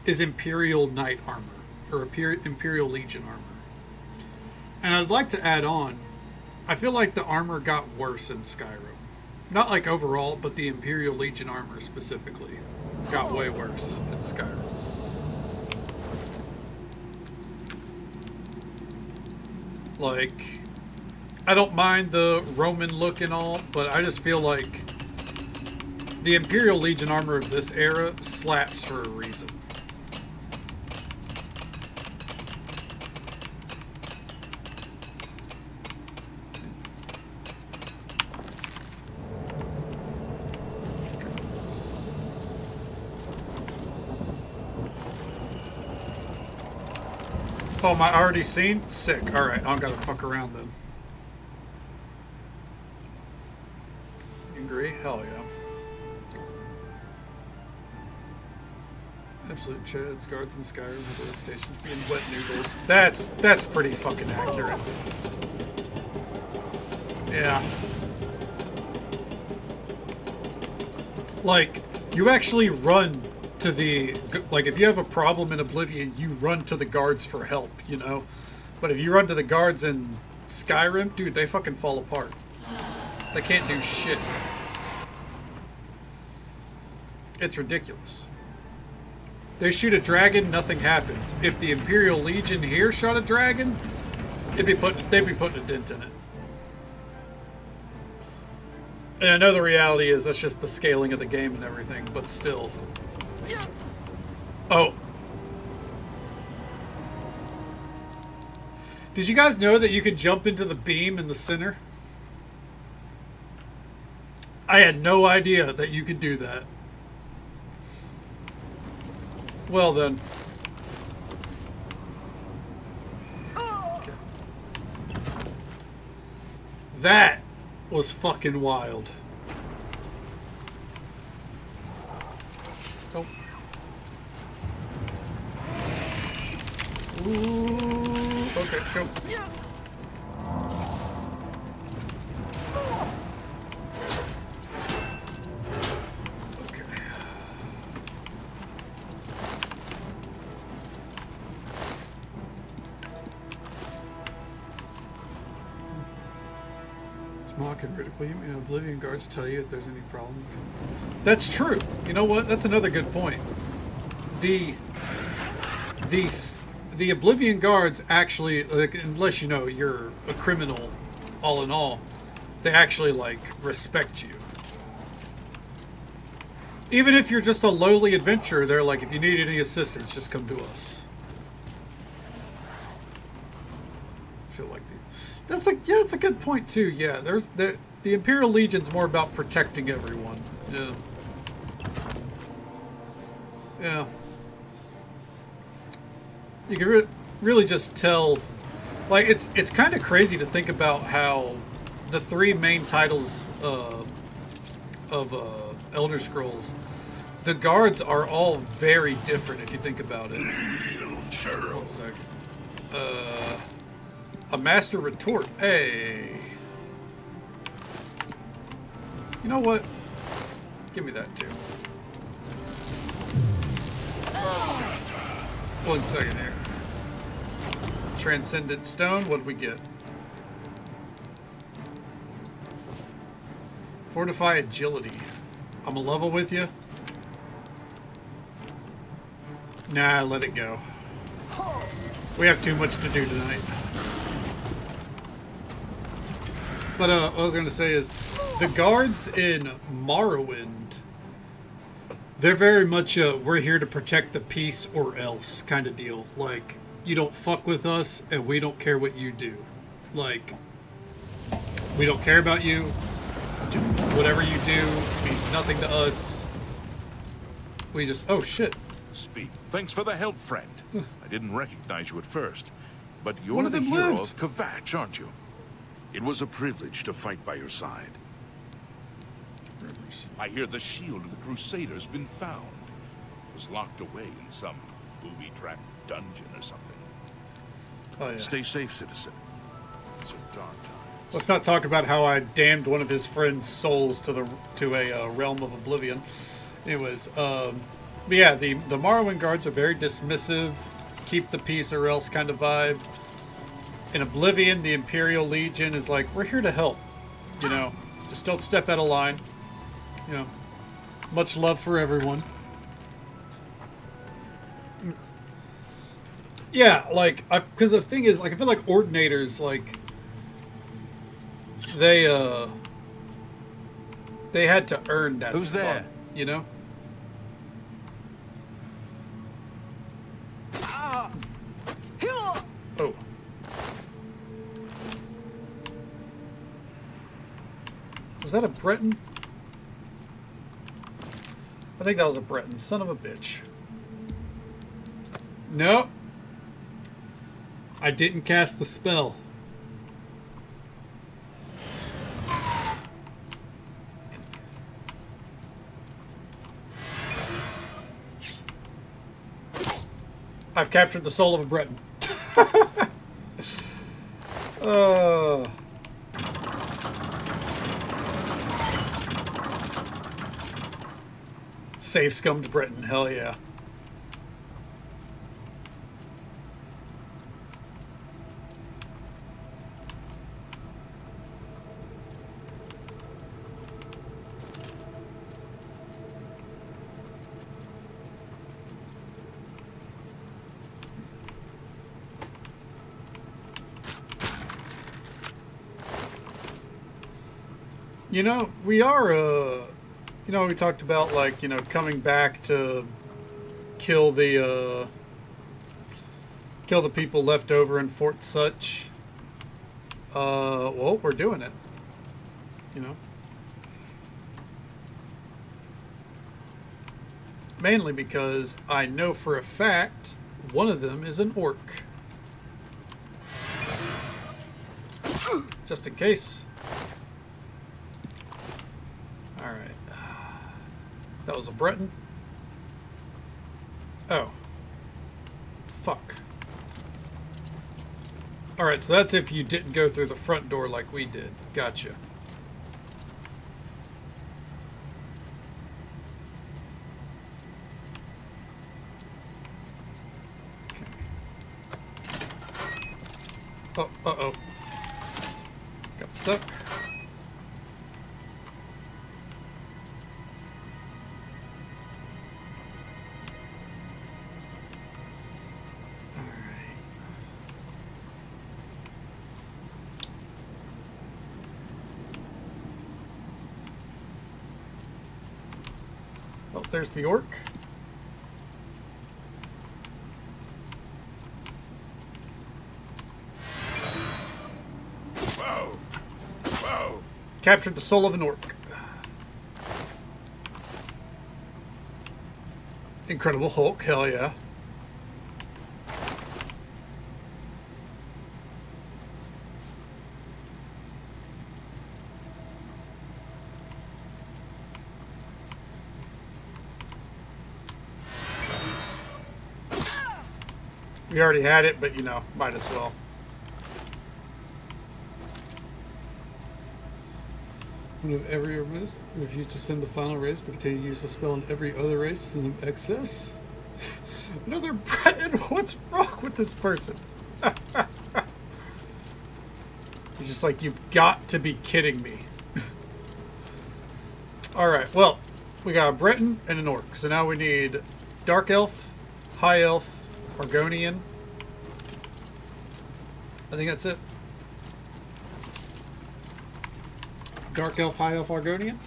is Imperial Knight armor, or Imperial Legion armor. And I'd like to add on, I feel like the armor got worse in Skyrim. Not like overall, but the Imperial Legion armor specifically got way worse in Skyrim. Like, I don't mind the Roman look and all, but I just feel like the Imperial Legion armor of this era slaps for a reason. Oh, am I already seen? Sick. Alright, I don't gotta fuck around then. You agree? Hell yeah. Absolute chads, guards in Skyrim have a reputation for being wet noodles. That's pretty fucking accurate. Yeah. Like, you actually run to the, like, if you have a problem in Oblivion, you run to the guards for help, you know? But if you run to the guards in Skyrim, dude, they fucking fall apart. They can't do shit. It's ridiculous. They shoot a dragon, nothing happens. If the Imperial Legion here shot a dragon, they'd be putting a dent in it. And I know the reality is that's just the scaling of the game and everything, but still. Oh. Did you guys know that you could jump into the beam in the center? I had no idea that you could do that. Well then. Okay. That was fucking wild. Oh. Ooh. Okay, go. Smock and Ridicule you, and Oblivion guards tell you if there's any problem. That's true. You know what? That's another good point. The Oblivion guards actually, like, unless you know you're a criminal, all in all, they actually like respect you. Even if you're just a lowly adventurer, they're like, if you need any assistance, just come to us. I feel like that's a good point too. Yeah, there's the Imperial Legion's more about protecting everyone. Yeah. Yeah. You can really just tell, like, it's kind of crazy to think about how the three main titles of Elder Scrolls, the guards are all very different if you think about it. 1 second. A master retort. Hey. You know what? Give me that too. 1 second here. Transcendent stone. What did we get? Fortify agility. I'm a level with you. Nah, let it go. We have too much to do tonight. But what I was going to say is, the guards in Morrowind, they're very much we're here to protect the peace or else kind of deal. Like, you don't fuck with us and we don't care what you do. Like, we don't care about you. Whatever you do means nothing to us. We just, oh shit. Speak. Thanks for the help, friend. I didn't recognize you at first, but One you're of the them hero lived. of Kvatch, aren't you? It was a privilege to fight by your side. I hear the shield of the Crusaders been found. It was locked away in some booby-trapped dungeon or something. Oh yeah. Stay safe, citizen. These are dark times. Let's not talk about how I damned one of his friend's souls to a realm of oblivion. Anyways, but yeah, the Morrowind guards are very dismissive, keep the peace or else kind of vibe. In Oblivion, the Imperial Legion is like, we're here to help. You know, just don't step out of line. You know, much love for everyone. Yeah, like, because the thing is, like, I feel like Ordinators, like, they had to earn that Who's spot, there? you know? Oh. Was that a Breton? I think that was a Breton. Son of a bitch. Nope. I didn't cast the spell. I've captured the soul of a Breton. Save scummed Britain, hell yeah. You know, we are, we talked about, like, coming back to kill the people left over in Fort Such. Well, we're doing it. Mainly because I know for a fact one of them is an orc. Just in case. Alright. That was a Breton? Oh. Fuck. Alright, so that's if you didn't go through the front door like we did. Gotcha. Oh, uh-oh. Got stuck. Alright. Oh, there's the orc. Captured the soul of an orc. Incredible Hulk, hell yeah. We already had it, but might as well. One of every race, refuse to send the final race, but continue to use the spell on every other race in excess. Another Breton? What's wrong with this person? He's just like, you've got to be kidding me. Alright, well, we got a Breton and an orc. So now we need Dark Elf, High Elf, Argonian. I think that's it. Dark Elf, High Elf, Argonian.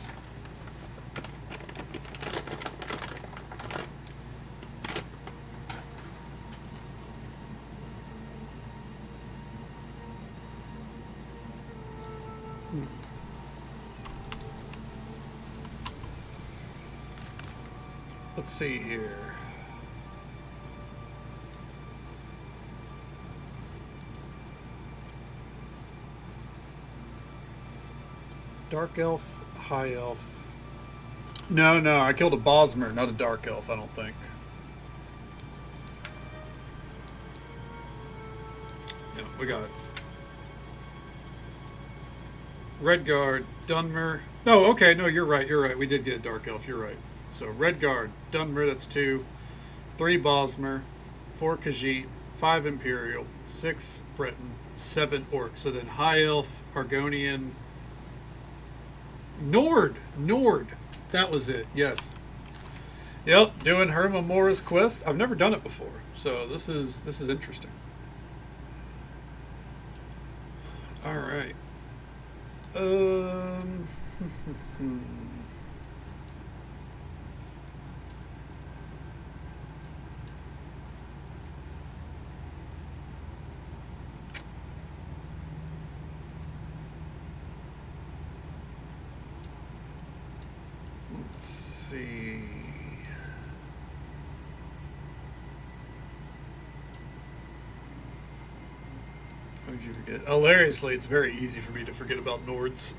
Let's see here. Dark Elf, High Elf. No, I killed a Bosmer, not a Dark Elf, I don't think. Yeah, we got it. Redguard, Dunmer. No, okay, no, you're right. We did get a Dark Elf, you're right. So Redguard, Dunmer, that's 2. 3 Bosmer, 4 Khajiit, 5 Imperial, 6 Breton, 7 Orc. So then High Elf, Argonian, Nord. That was it. Yes. Yep. Doing Herma Mora's quest. I've never done it before, so this is interesting. All right. Let's see. How did you forget? Hilariously, it's very easy for me to forget about Nords.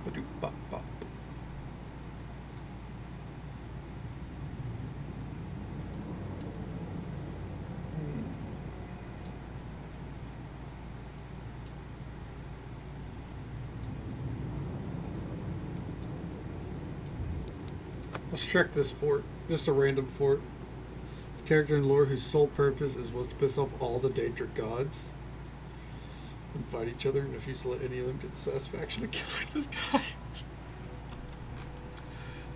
Ba-doop-bop-bop. Let's check this fort. Just a random fort. Character and lore whose sole purpose was to piss off all the Daedric gods and fight each other and refuse to let any of them get the satisfaction of killing the guy.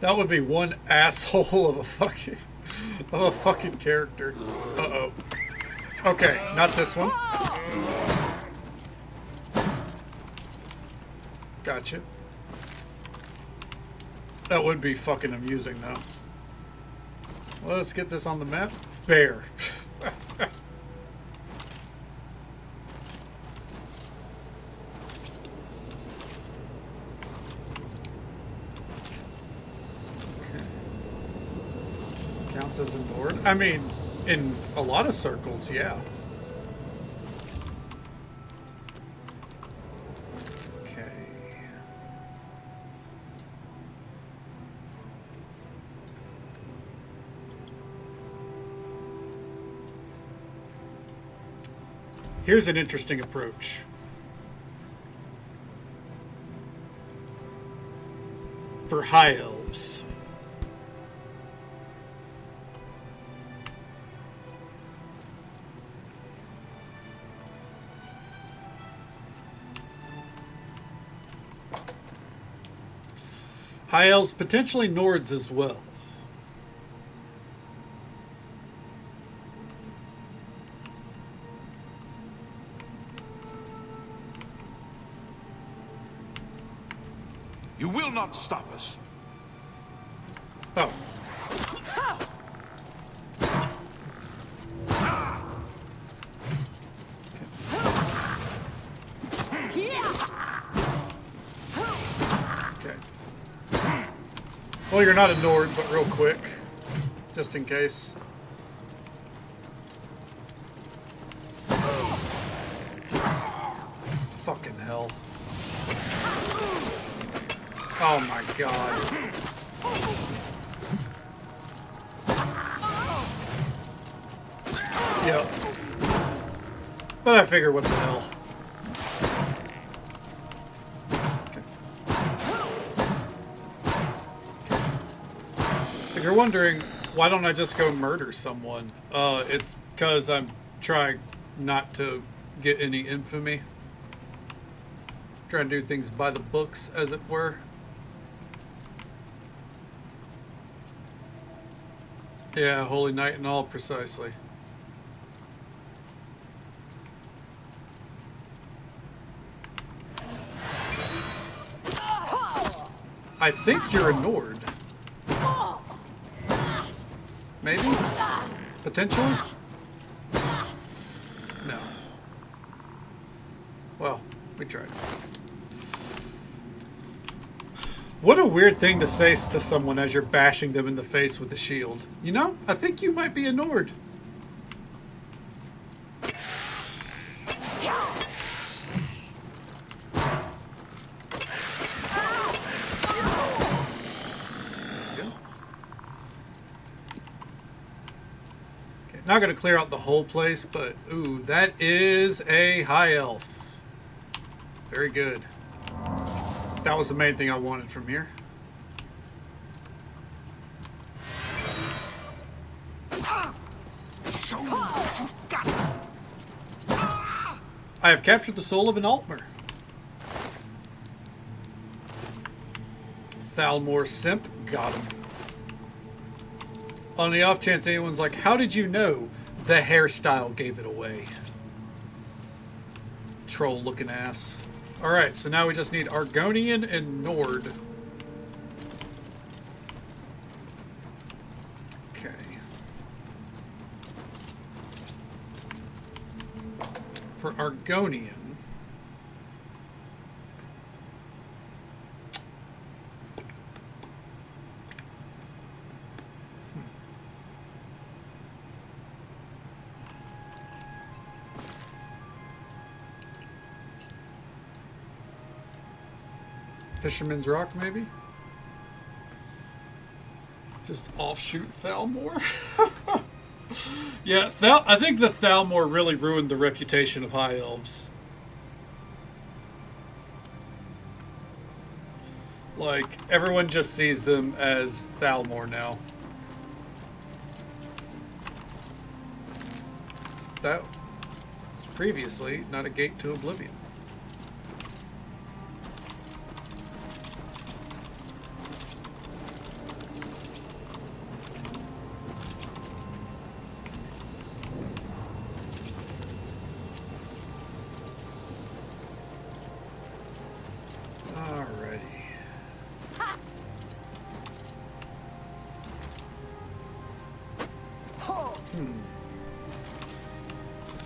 That would be one asshole of a fucking character. Uh-oh. Okay, not this one. Gotcha. That would be fucking amusing, though. Well, let's get this on the map. Bear. Counts as a Nord? I mean, in a lot of circles, yeah. Okay. Here's an interesting approach. For high elves. High elves, potentially Nords as well. You will not stop us. Oh. Okay. Well, you're not a Nord, but real quick, just in case. Fucking hell. Oh my god. Yep. But I figure what the hell. Okay. If you're wondering, why don't I just go murder someone? It's because I'm trying not to get any infamy. Trying to do things by the books, as it were. Yeah, Holy Knight and all, precisely. I think you're a Nord. Maybe? Potentially? No. Well, we tried. What a weird thing to say to someone as you're bashing them in the face with a shield. You know, I think you might be a Nord. Not going to clear out the whole place, but ooh, that is a high elf. Very good. That was the main thing I wanted from here. Show me what you've got. I have captured the soul of an Altmer. Thalmor Simp, got him. On the off chance anyone's like, how did you know? The hairstyle gave it away. Troll looking ass. Alright, so now we just need Argonian and Nord. Okay. For Argonian. Fisherman's Rock, maybe? Just offshoot Thalmor? Yeah, I think the Thalmor really ruined the reputation of High Elves. Like, everyone just sees them as Thalmor now. That was previously not a gate to Oblivion.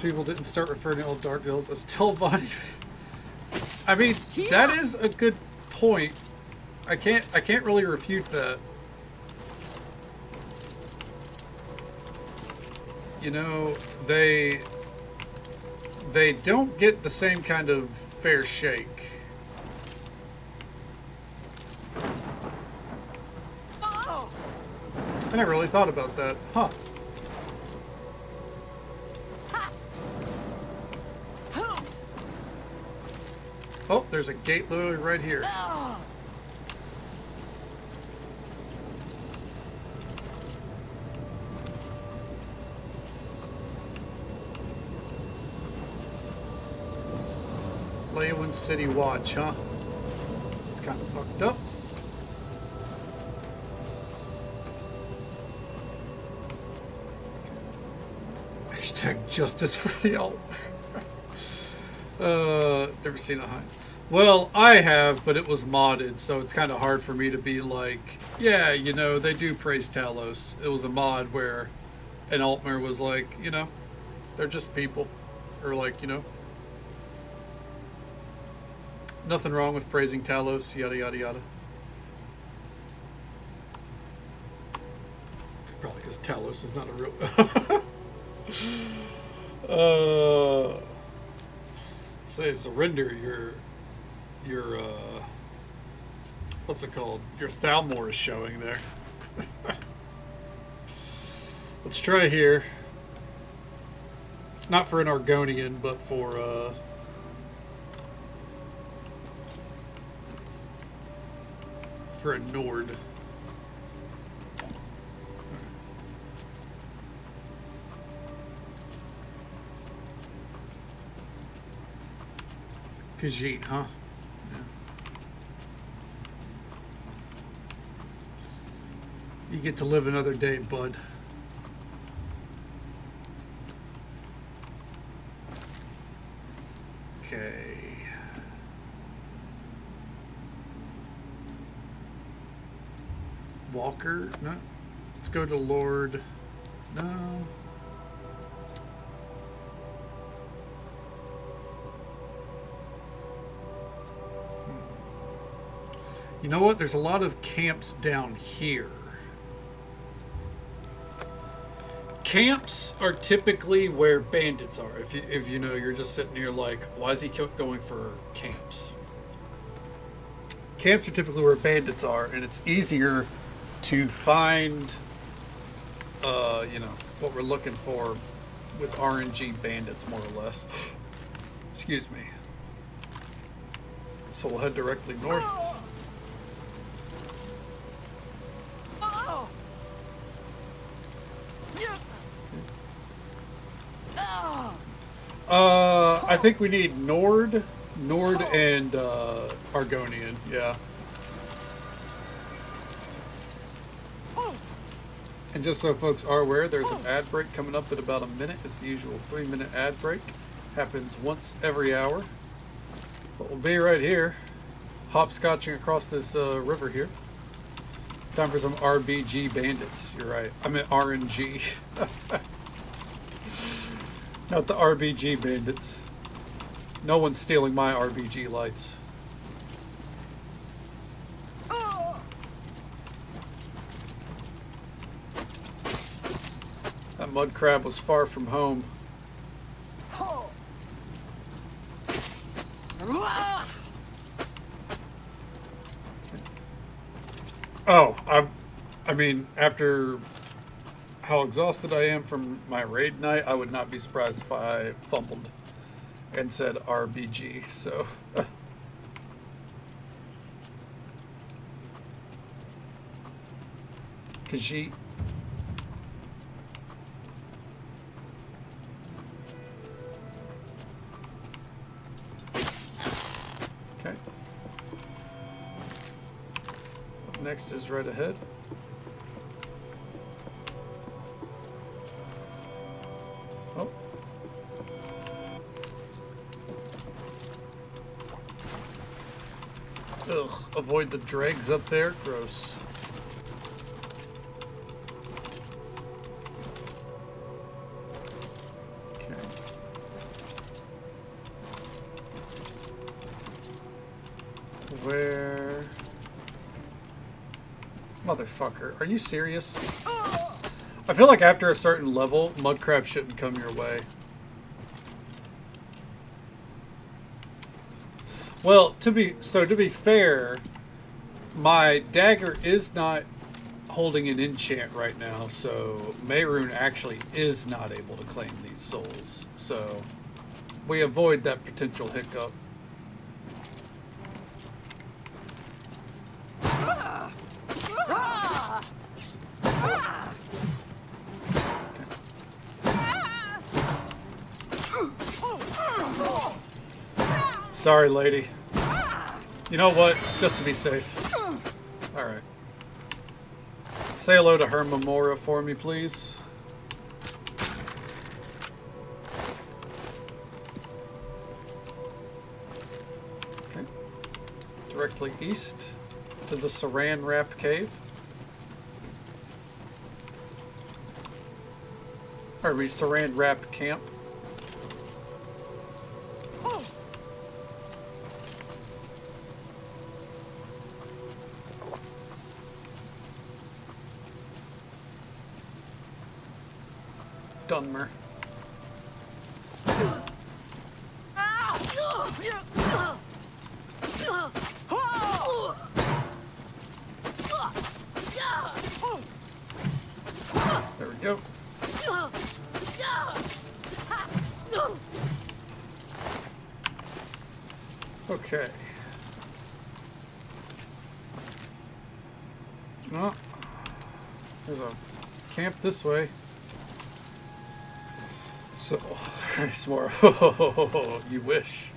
People didn't start referring to all Dark Hills as Telvanni. I mean, that is a good point. I can't really refute that. You know, they don't get the same kind of fair shake. I never really thought about that. Huh. Oh, there's a gate literally right here. Leyland City Watch, huh? It's kind of fucked up. Hashtag justice for the alt. Never seen a high. Well, I have, but it was modded, so it's kind of hard for me to be like, yeah, you know, they do praise Talos. It was a mod where an Altmer was like, you know, they're just people. Or like, you know, nothing wrong with praising Talos, yada, yada, yada. Probably because Talos is not a real... say surrender your what's it called? Your Thalmor is showing there. Let's try here. Not for an Argonian, but for a Nord. Khajiit, huh? Yeah. You get to live another day, bud. Okay. Walker? No. Let's go to Lord. No. You know what? There's a lot of camps down here. Camps are typically where bandits are. If you know, you're just sitting here like, why is he going for camps? Camps are typically where bandits are, and it's easier to find, you know, what we're looking for with RNG bandits, more or less. Excuse me. So we'll head directly north. I think we need Nord, and Argonian, yeah. And just so folks are aware, there's an ad break coming up in about a minute. It's the usual 3-minute ad break. Happens once every hour. But we'll be right here, hopscotching across this river here. Time for some RBG bandits. You're right. I meant RNG. Not the RBG bandits. No one's stealing my RBG lights. That mud crab was far from home. Oh, I mean, after how exhausted I am from my raid night, I would not be surprised if I fumbled and said RBG, so. Khajiit. Okay. Up next is right ahead. Oh. Ugh, avoid the dregs up there. Gross. Okay. Where? Motherfucker, are you serious? I feel like after a certain level, mud crab shouldn't come your way. Well, to be fair, my dagger is not holding an enchant right now, so Mehrunes actually is not able to claim these souls. So we avoid that potential hiccup. Sorry, lady. You know what? Just to be safe. Alright. Say hello to Hermamora for me, please. Okay. Directly east to the Saran Wrap Cave. Or Saran Wrap Camp. Dunmer. There we go. Okay. Oh, there's a camp this way. So, there's more. You wish.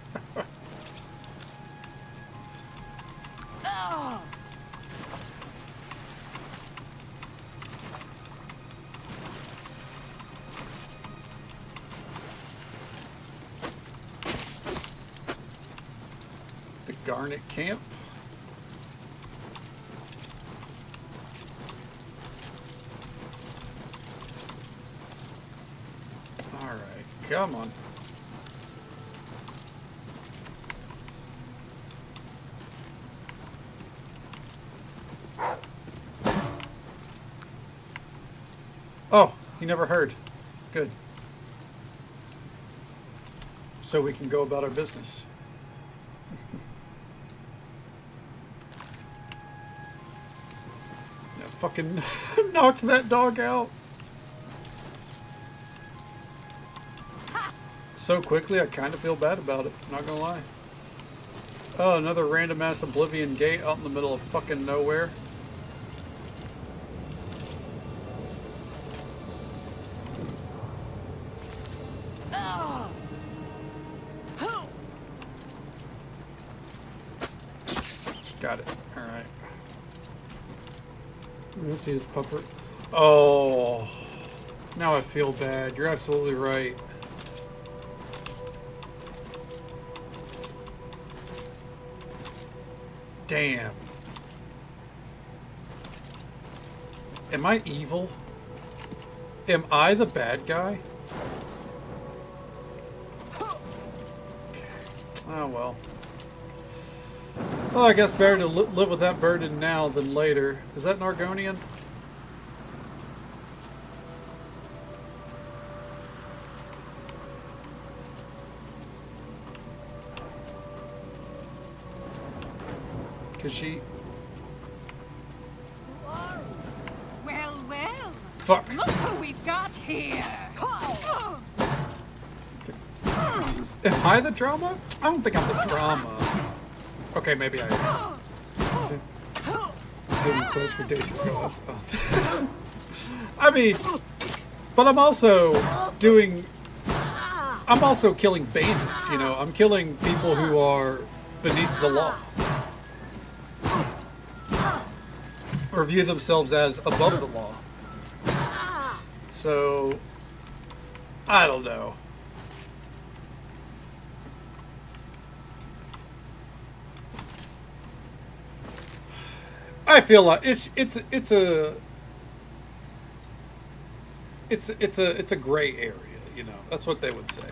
The Garnet Camp. Come on. Oh, he never heard. Good. So we can go about our business. Yeah, fucking knocked that dog out. So quickly, I kind of feel bad about it. Not gonna lie. Oh, another random ass Oblivion gate out in the middle of fucking nowhere. Got it. All right. I'm gonna see his pupper. Oh, now I feel bad. You're absolutely right. Damn. Am I evil? Am I the bad guy? Oh well. Well, I guess better to live with that burden now than later. Is that an Argonian? Khajiit. Well, well. Fuck. Look who we've got here. Am I the drama? I don't think I'm the drama. Okay, maybe I am. Okay. doing quests for Daedric gods. Oh. I mean, but I'm also killing bandits, you know. I'm killing people who are beneath the law. Or view themselves as above the law. So, I don't know. I feel like it's a gray area, you know. That's what they would say.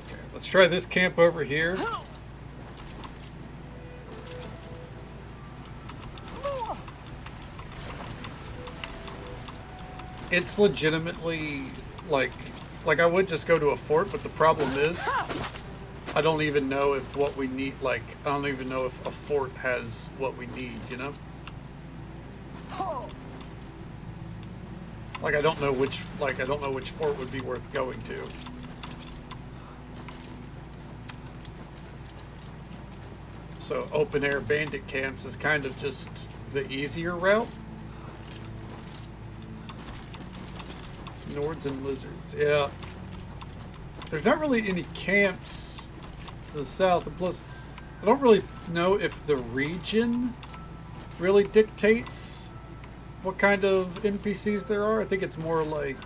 Okay, let's try this camp over here. It's legitimately like I would just go to a fort, but the problem is I don't even know if what we need, like, I don't even know if a fort has what we need, you know? Like, I don't know which fort would be worth going to. So open air bandit camps is kind of just the easier route. Nords and lizards, yeah. There's not really any camps to the south, and plus, I don't really know if the region really dictates what kind of NPCs there are. I think it's more like,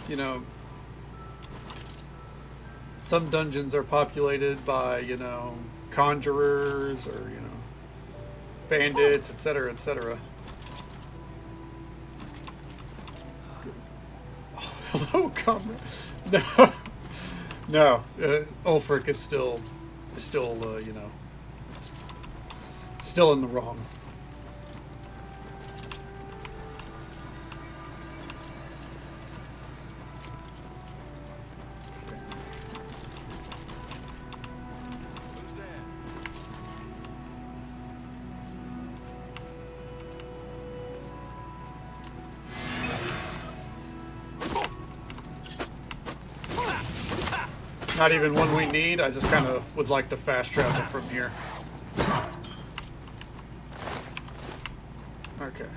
you know, some dungeons are populated by, you know, conjurers or, you know, bandits, etc., etc. Hello, comrade. No, no. Ulfric is still, you know, still in the wrong. Not even one we need. I just kind of would like to fast travel from here. Okay.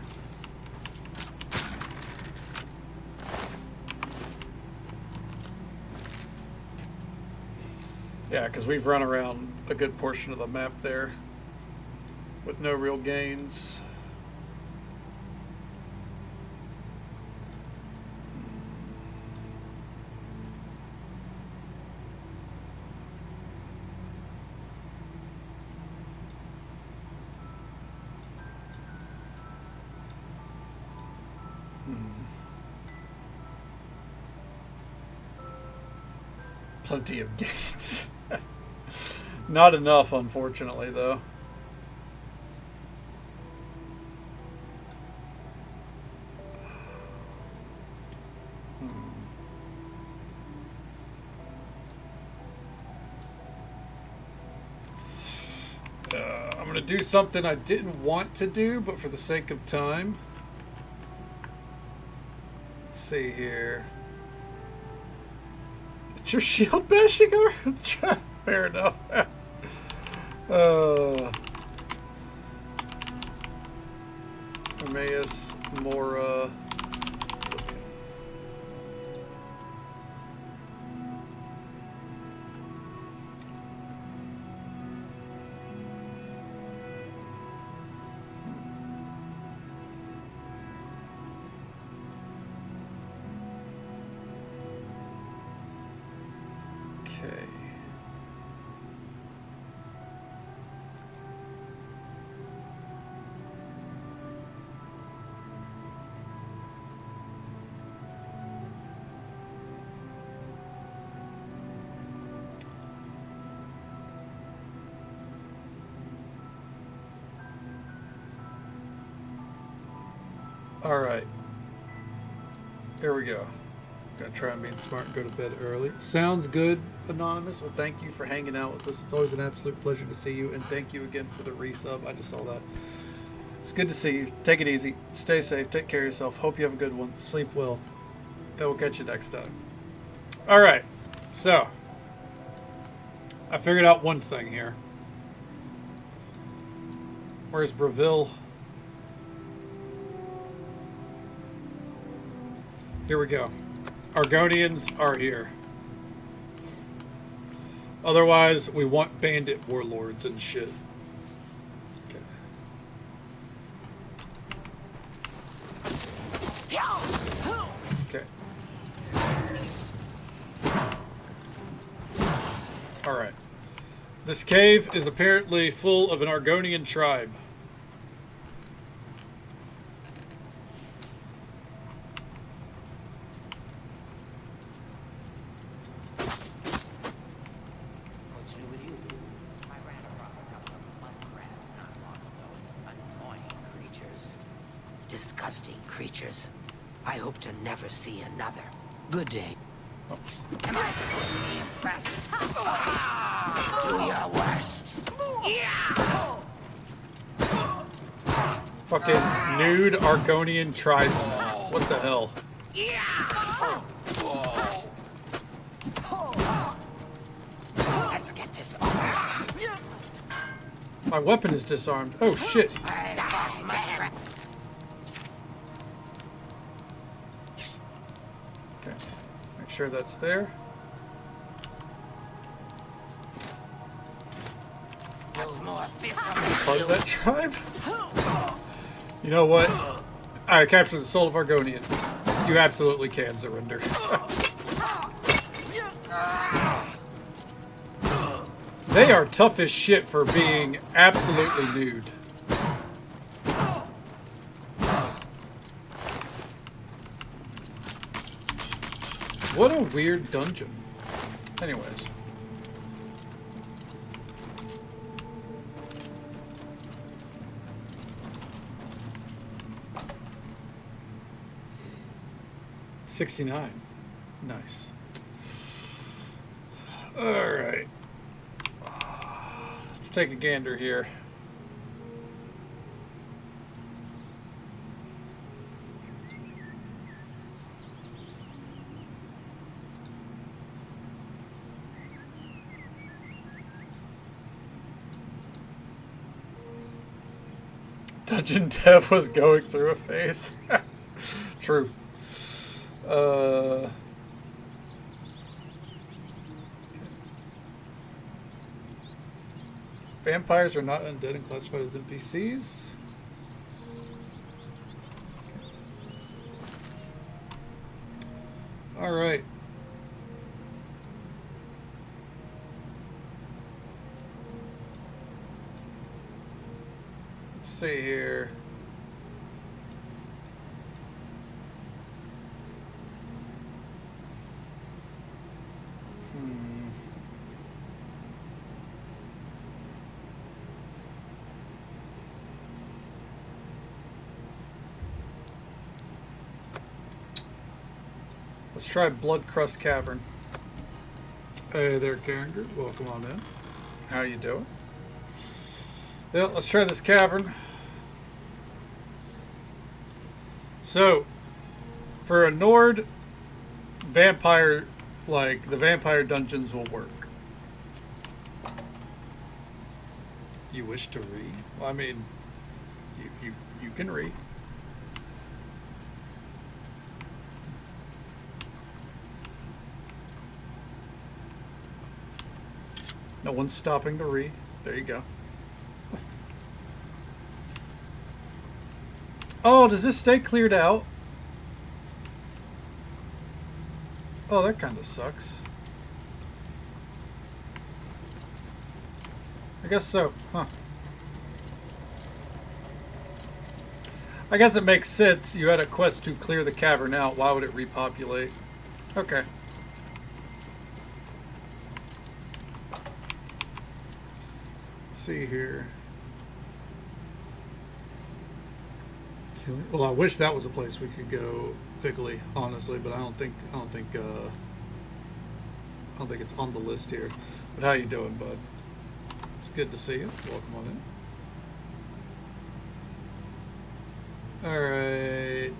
Yeah, because we've run around a good portion of the map there with no real gains. Plenty of gates. Not enough, unfortunately, though. I'm going to do something I didn't want to do, but for the sake of time. Let's see here. It's your shield bashing arm? Fair enough. Emmaus, Mora. Okay. All right. There we go. Gonna try and be smart and go to bed early. Sounds good, Anonymous. Well, thank you for hanging out with us. It's always an absolute pleasure to see you, and thank you again for the resub. I just saw that. It's good to see you. Take it easy. Stay safe. Take care of yourself. Hope you have a good one. Sleep well. And we'll catch you next time. All right. So, I figured out one thing here. Where's Breville? Here we go. Argonians are here. Otherwise, we want bandit warlords and shit. Okay. Alright. This cave is apparently full of an Argonian tribe. What's new with you? I ran across a couple of mud crabs not long ago. Annoying creatures. Disgusting creatures. I hope to never see another. Good day. Am I supposed to be impressed? Do your worst. Yeah! Fucking nude Argonian tribesmen. What the hell? Let's get this over. My weapon is disarmed. Oh shit. Okay. Make sure that's there. Part of that tribe? You know what? I captured the soul of Argonian. You absolutely can surrender. They are tough as shit for being absolutely nude. What a weird dungeon. Anyways. $69. Nice. Alright. Let's take a gander here. Dungeon Dev was going through a phase. True. Vampires are not undead and classified as NPCs. All right. Let's see here. Let's try Blood Crust Cavern. Hey there, Karinger. Welcome on in. How you doing? Yeah, let's try this cavern. So, for a Nord, vampire, like, the vampire dungeons will work. You wish to read? Well, I mean, you can read. No one's stopping the re. There you go. Oh, does this stay cleared out? Oh, that kind of sucks. I guess so, huh? I guess it makes sense. You had a quest to clear the cavern out. Why would it repopulate? Okay. See here. Well, I wish that was a place we could go Fickly, honestly, but I don't think it's on the list here. But how you doing, bud? It's good to see you. Welcome on in. All right.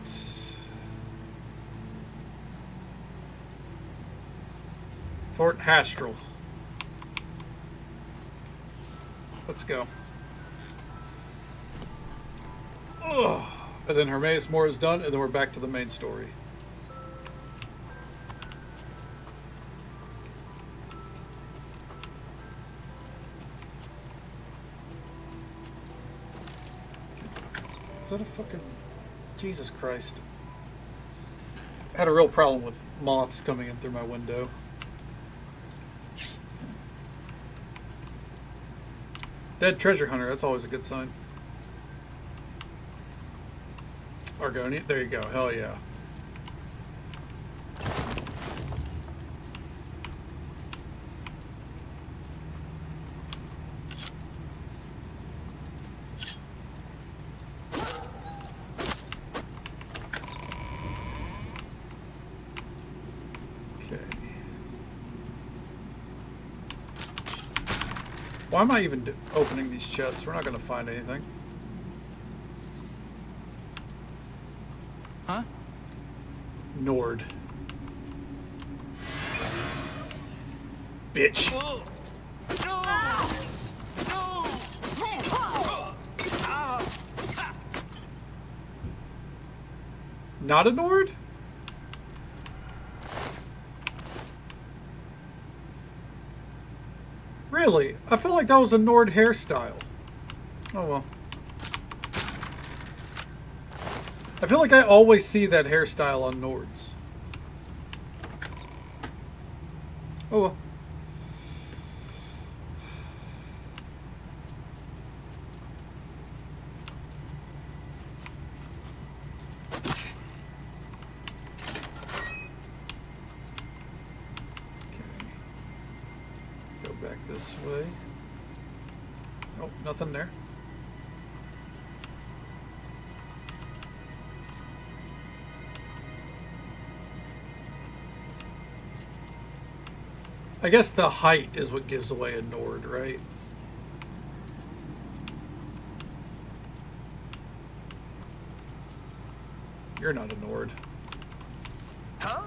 Fort Hastral. Let's go. Ugh. And then Hermaeus Mora is done, and then we're back to the main story. Is that a fucking... Jesus Christ. I had a real problem with moths coming in through my window. Dead treasure hunter, that's always a good sign. Argonian, there you go, hell yeah. Why am I even opening these chests? We're not going to find anything. Huh? Nord. Bitch. No! Not a Nord? Really? I feel like that was a Nord hairstyle. Oh well. I feel like I always see that hairstyle on Nords. Oh well. This way. Oh, nothing there. I guess the height is what gives away a Nord, right? You're not a Nord. Huh?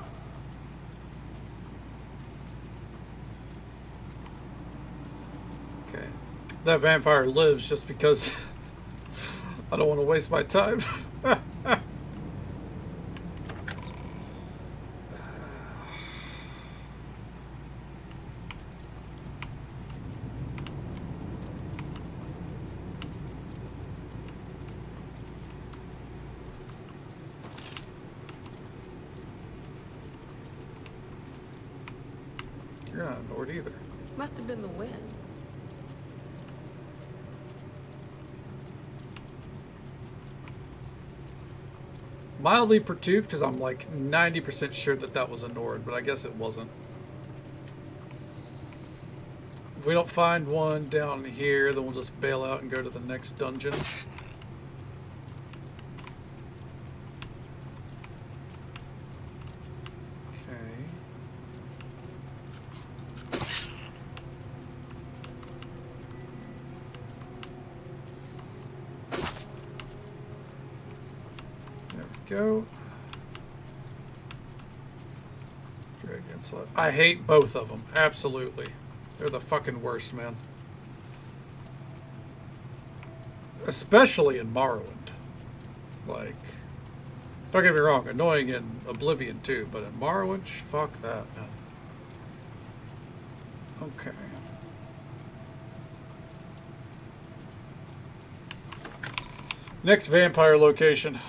Okay. That vampire lives just because I don't want to waste my time. You're not a Nord either. Must have been the wind. Mildly perturbed because I'm like 90% sure that that was a Nord, but I guess it wasn't. If we don't find one down here, then we'll just bail out and go to the next dungeon. Go. Dragon slot. I hate both of them. Absolutely. They're the fucking worst, man. Especially in Morrowind. Like, don't get me wrong, annoying in Oblivion too, but in Morrowind, fuck that, man. Okay. Next vampire location.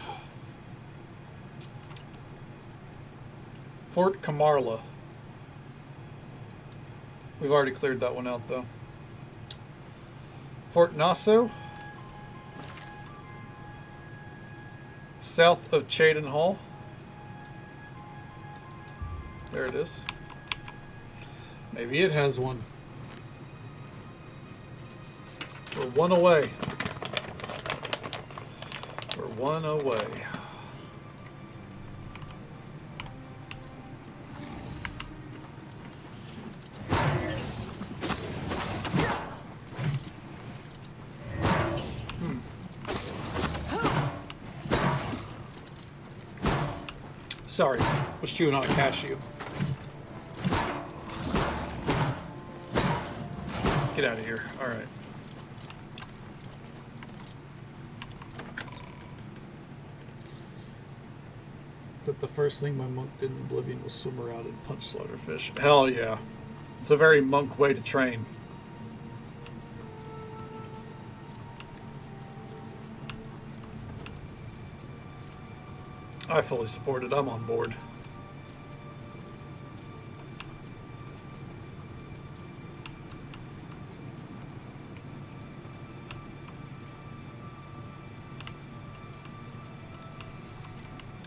Fort Camarlla. We've already cleared that one out, though. Fort Nassau. South of Chaden Hall. There it is. Maybe it has one. We're one away. We're one away. Sorry, was chewing on a cashew. Get out of here. All right. that the first thing my monk did in Oblivion was swim around and punch slaughterfish. Hell yeah. It's a very monk way to train. I fully support it. I'm on board.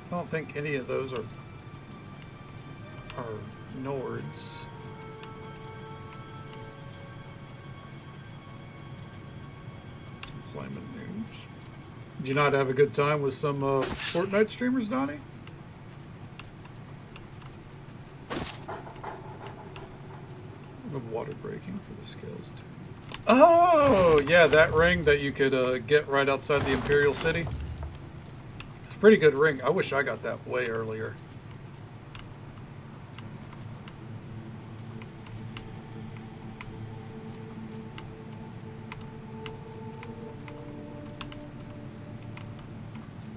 I don't think any of those are Nords. Flaming noobs. Did you not have a good time with some Fortnite streamers, Donnie? Of water breaking for the scales too. Oh, yeah, that ring that you could get right outside the Imperial City. It's a pretty good ring. I wish I got that way earlier.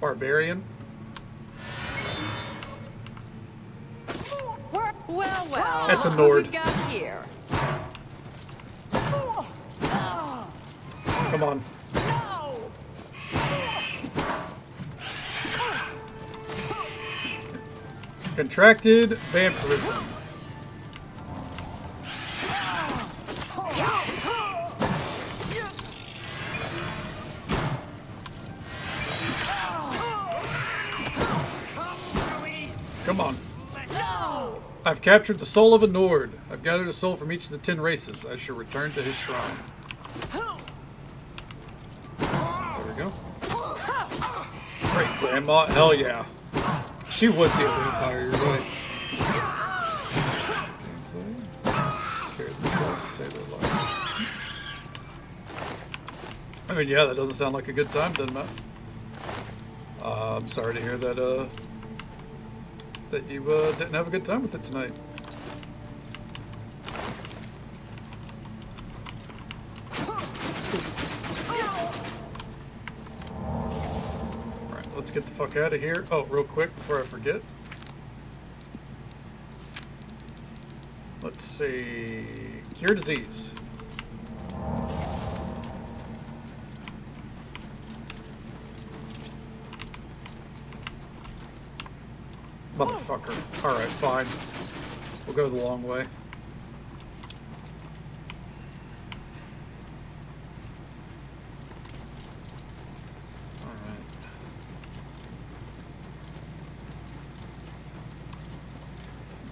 Barbarian. Well. That's a What Nord. we got here? Come on. Contracted vampirism. Come on. I've captured the soul of a Nord. I've gathered a soul from each of the 10 races. I shall return to his shrine. There we go. Great grandma. Hell yeah. She would be a vampire, you're right. I mean, yeah, that doesn't sound like a good time, doesn't it? I'm sorry to hear that, that you didn't have a good time with it tonight. Alright, let's get the fuck out of here. Oh, real quick before I forget. Let's see. Cure disease. Motherfucker. Alright, fine. We'll go the long way. Alright.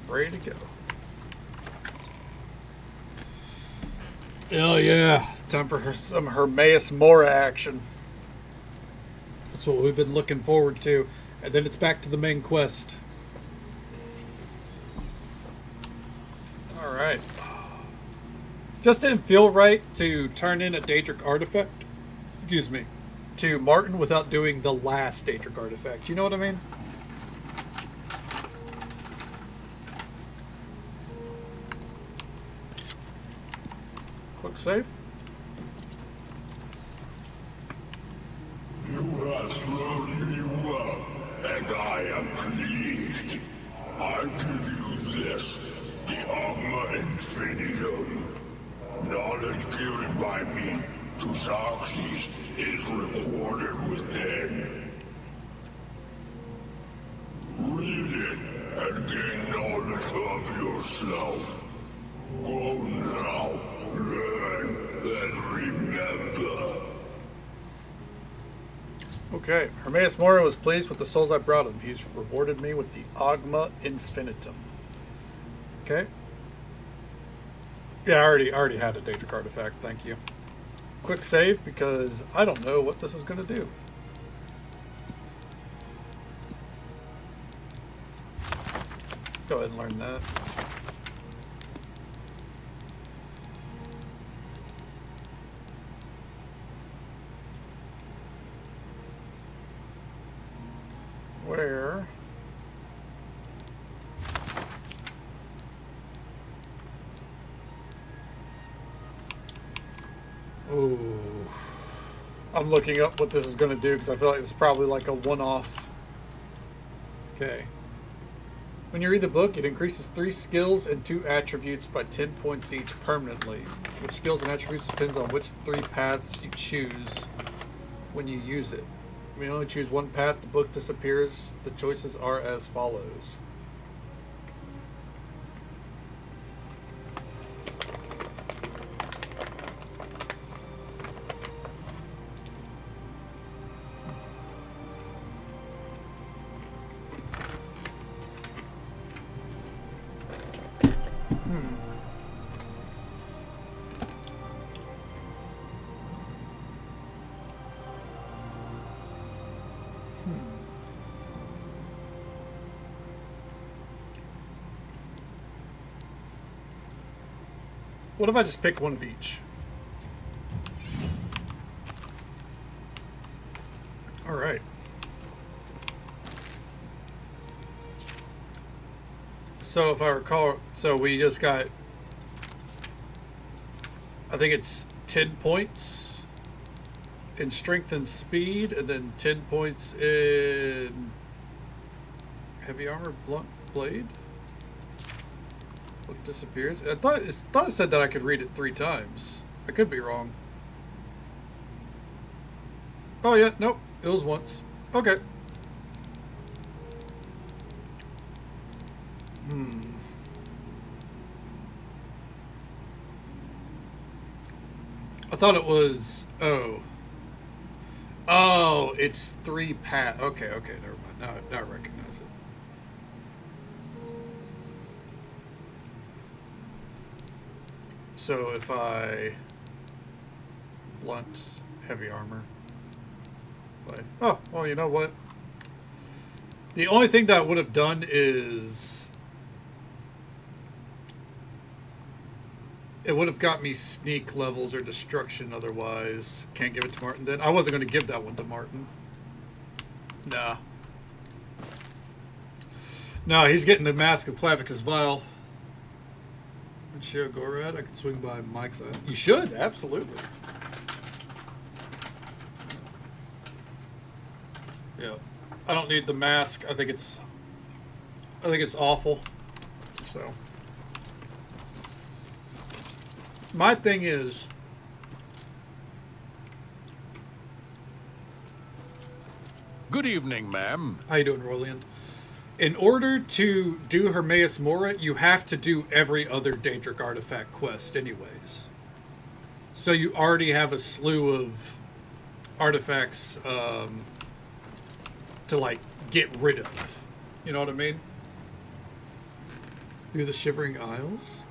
Ready to go. Hell yeah. Time for some Hermaeus Mora action. That's what we've been looking forward to. And then it's back to the main quest. Alright. Just didn't feel right to turn in a Daedric artifact, excuse me, to Martin without doing the last Daedric artifact. You know what I mean? Quick save. You have served me well, and I am pleased. I give you this, the Armor Infinitum. Knowledge given by me to Xerxes is recorded within. Read it and gain knowledge of yourself. Go now, learn, and remember. Okay. Hermaeus Mora was pleased with the souls I brought him. He's rewarded me with the Agma Infinitum. Okay. Yeah, I already had a Daedric artifact. Thank you. Quick save because I don't know what this is going to do. Let's go ahead and learn that. Where? Ooh. I'm looking up what this is going to do because I feel like it's probably like a one-off. Okay. When you read the book, it increases 3 skills and 2 attributes by 10 points each permanently. Which skills and attributes depends on which 3 paths you choose when you use it. When you only choose one path, the book disappears. The choices are as follows. What if I just pick one of each? All right. So if I recall, so we just got, I think it's 10 points in strength and speed, and then 10 points in heavy armor, blunt blade. Book disappears. I thought it said that I could read it 3 times. I could be wrong. Oh yeah, nope. It was once. Okay. I thought it was, oh, it's 3 paths. Okay, never mind. Now I recognize it. So if I blunt heavy armor, like, oh, well, you know what? The only thing that I would have done is it would have got me sneak levels or destruction otherwise. Can't give it to Martin then. I wasn't going to give that one to Martin. Nah. No, he's getting the Mask of Clavicus Vial. Would share Gorad? I could swing by Mike's. You should, absolutely. Yeah. I don't need the mask. I think it's awful. So my thing is, Good evening, ma'am. how you doing, Roland? In order to do Hermaeus Mora, you have to do every other Daedric artifact quest anyways. So you already have a slew of artifacts to, like, get rid of. You know what I mean? Do the Shivering Isles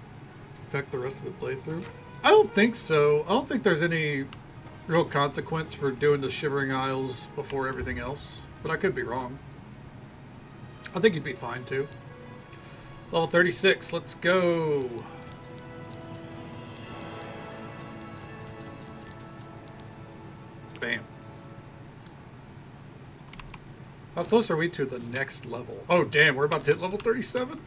affect the rest of the playthrough? I don't think so. I don't think there's any real consequence for doing the Shivering Isles before everything else. But I could be wrong. I think you'd be fine too. Level 36, let's go. Bam. How close are we to the next level? Oh damn, we're about to hit level 37?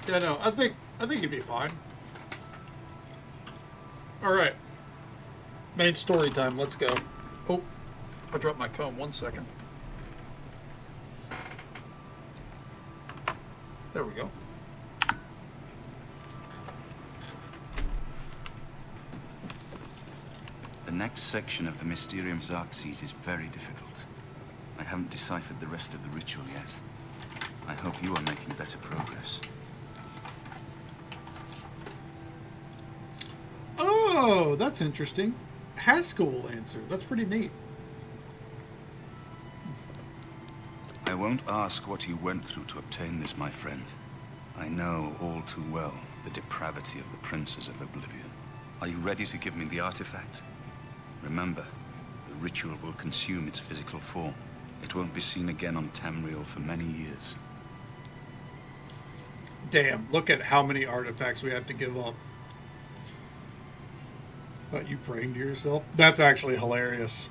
Yeah, no, I think you'd be fine. Alright. Main story time, let's go. Oh. I dropped my comb, 1 second. There we go. The next section of the Mysterium of Xerxes is very difficult. I haven't deciphered the rest of the ritual yet. I hope you are making better progress. Oh, that's interesting. Haskell will answer. That's pretty neat. I won't ask what you went through to obtain this, my friend. I know all too well the depravity of the princes of Oblivion. Are you ready to give me the artifact? Remember, the ritual will consume its physical form. It won't be seen again on Tamriel for many years. Damn, look at how many artifacts we have to give up. What, you praying to yourself? That's actually hilarious.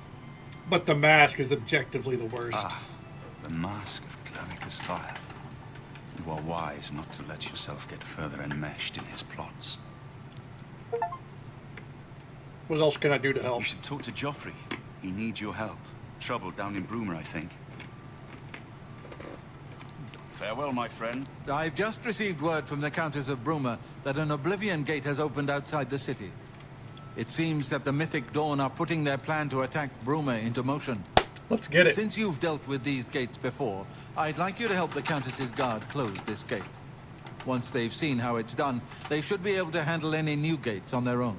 But the mask is objectively the worst. Ah, the Mask of Clavicus Vial. You are wise not to let yourself get further enmeshed in his plots. What else can I do to help? You should talk to Joffrey. He needs your help. Trouble down in Broomer, I think. Farewell, my friend. I've just received word from the Countess of Bruma that an Oblivion gate has opened outside the city. It seems that the Mythic Dawn are putting their plan to attack Bruma into motion. Let's get it. Since you've dealt with these gates before, I'd like you to help the Countess's guard close this gate. Once they've seen how it's done, they should be able to handle any new gates on their own.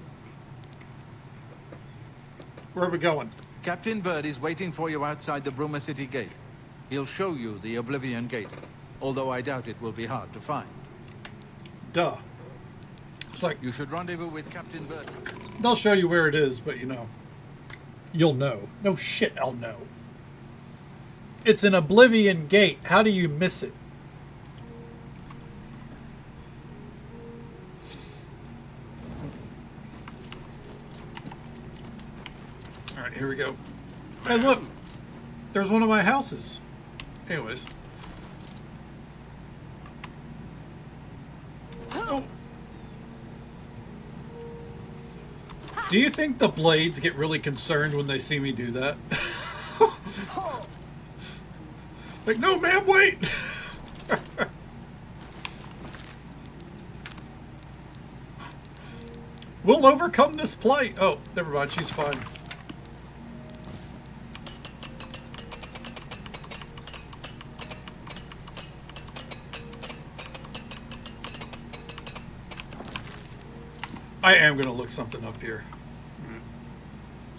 Where are we going? Captain Bird is waiting for you outside the Bruma City gate. He'll show you the Oblivion gate, although I doubt it will be hard to find. Duh. It's like, you should rendezvous with Captain Bird. They'll show you where it is, but you know, you'll know. No shit, I'll know. It's an Oblivion gate. How do you miss it? All right, here we go. Hey, look. There's one of my houses. Anyways. Oh. Do you think the blades get really concerned when they see me do that? Like, no, ma'am, wait! We'll overcome this plight. Oh, never mind, she's fine. I am going to look something up here.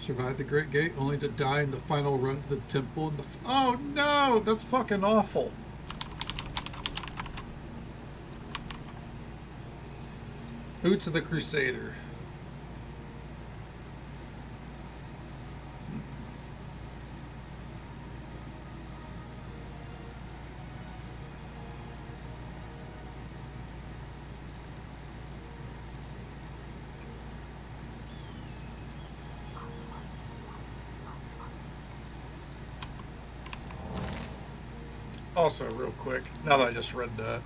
Survived the Great Gate only to die in the final run to the temple. Oh no, that's fucking awful. Boots of the Crusader. Also, real quick, now that I just read that,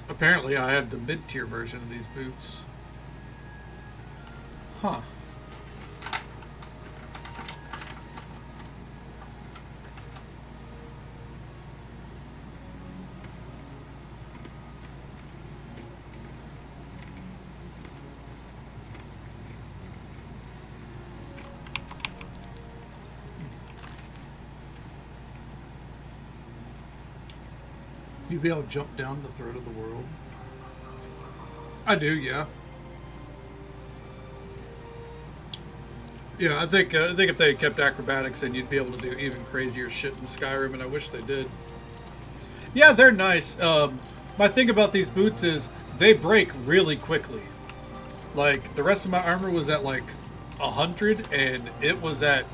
apparently I have the mid-tier version of these boots. Huh. You'd be able to jump down the throat of the world. I do, yeah. Yeah, I think if they had kept acrobatics, then you'd be able to do even crazier shit in Skyrim, and I wish they did. Yeah, they're nice. My thing about these boots is they break really quickly. Like, the rest of my armor was at like 100, and it was at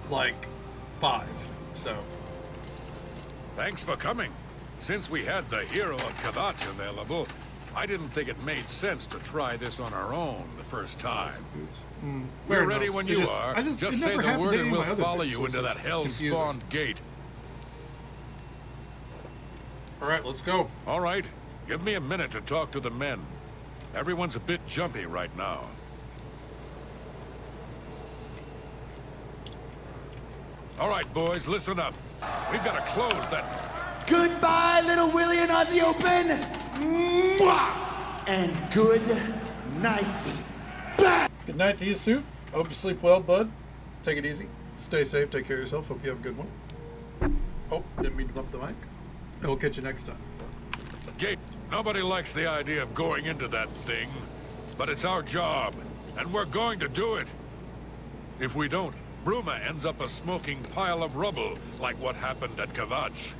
like 5. So. Thanks for coming. Since we had the hero of Kvatch available, I didn't think it made sense to try this on our own the first time. We're ready when you are. Just say the word and we'll follow you into that hell-spawned gate. All right, let's go. All right. Give me a minute to talk to the men. Everyone's a bit jumpy right now. All right, boys, listen up. We've got to close that... Goodbye, little Willie and Ozzy Open! Mwah! And good night. Bye! Good night to you, Soup. Hope you sleep well, bud. Take it easy. Stay safe. Take care of yourself. Hope you have a good one. Oh, didn't mean to bump the mic. And we'll catch you next time. Gate. Nobody likes the idea of going into that thing, but it's our job, and we're going to do it. If we don't, Bruma ends up a smoking pile of rubble, like what happened at Kvatch.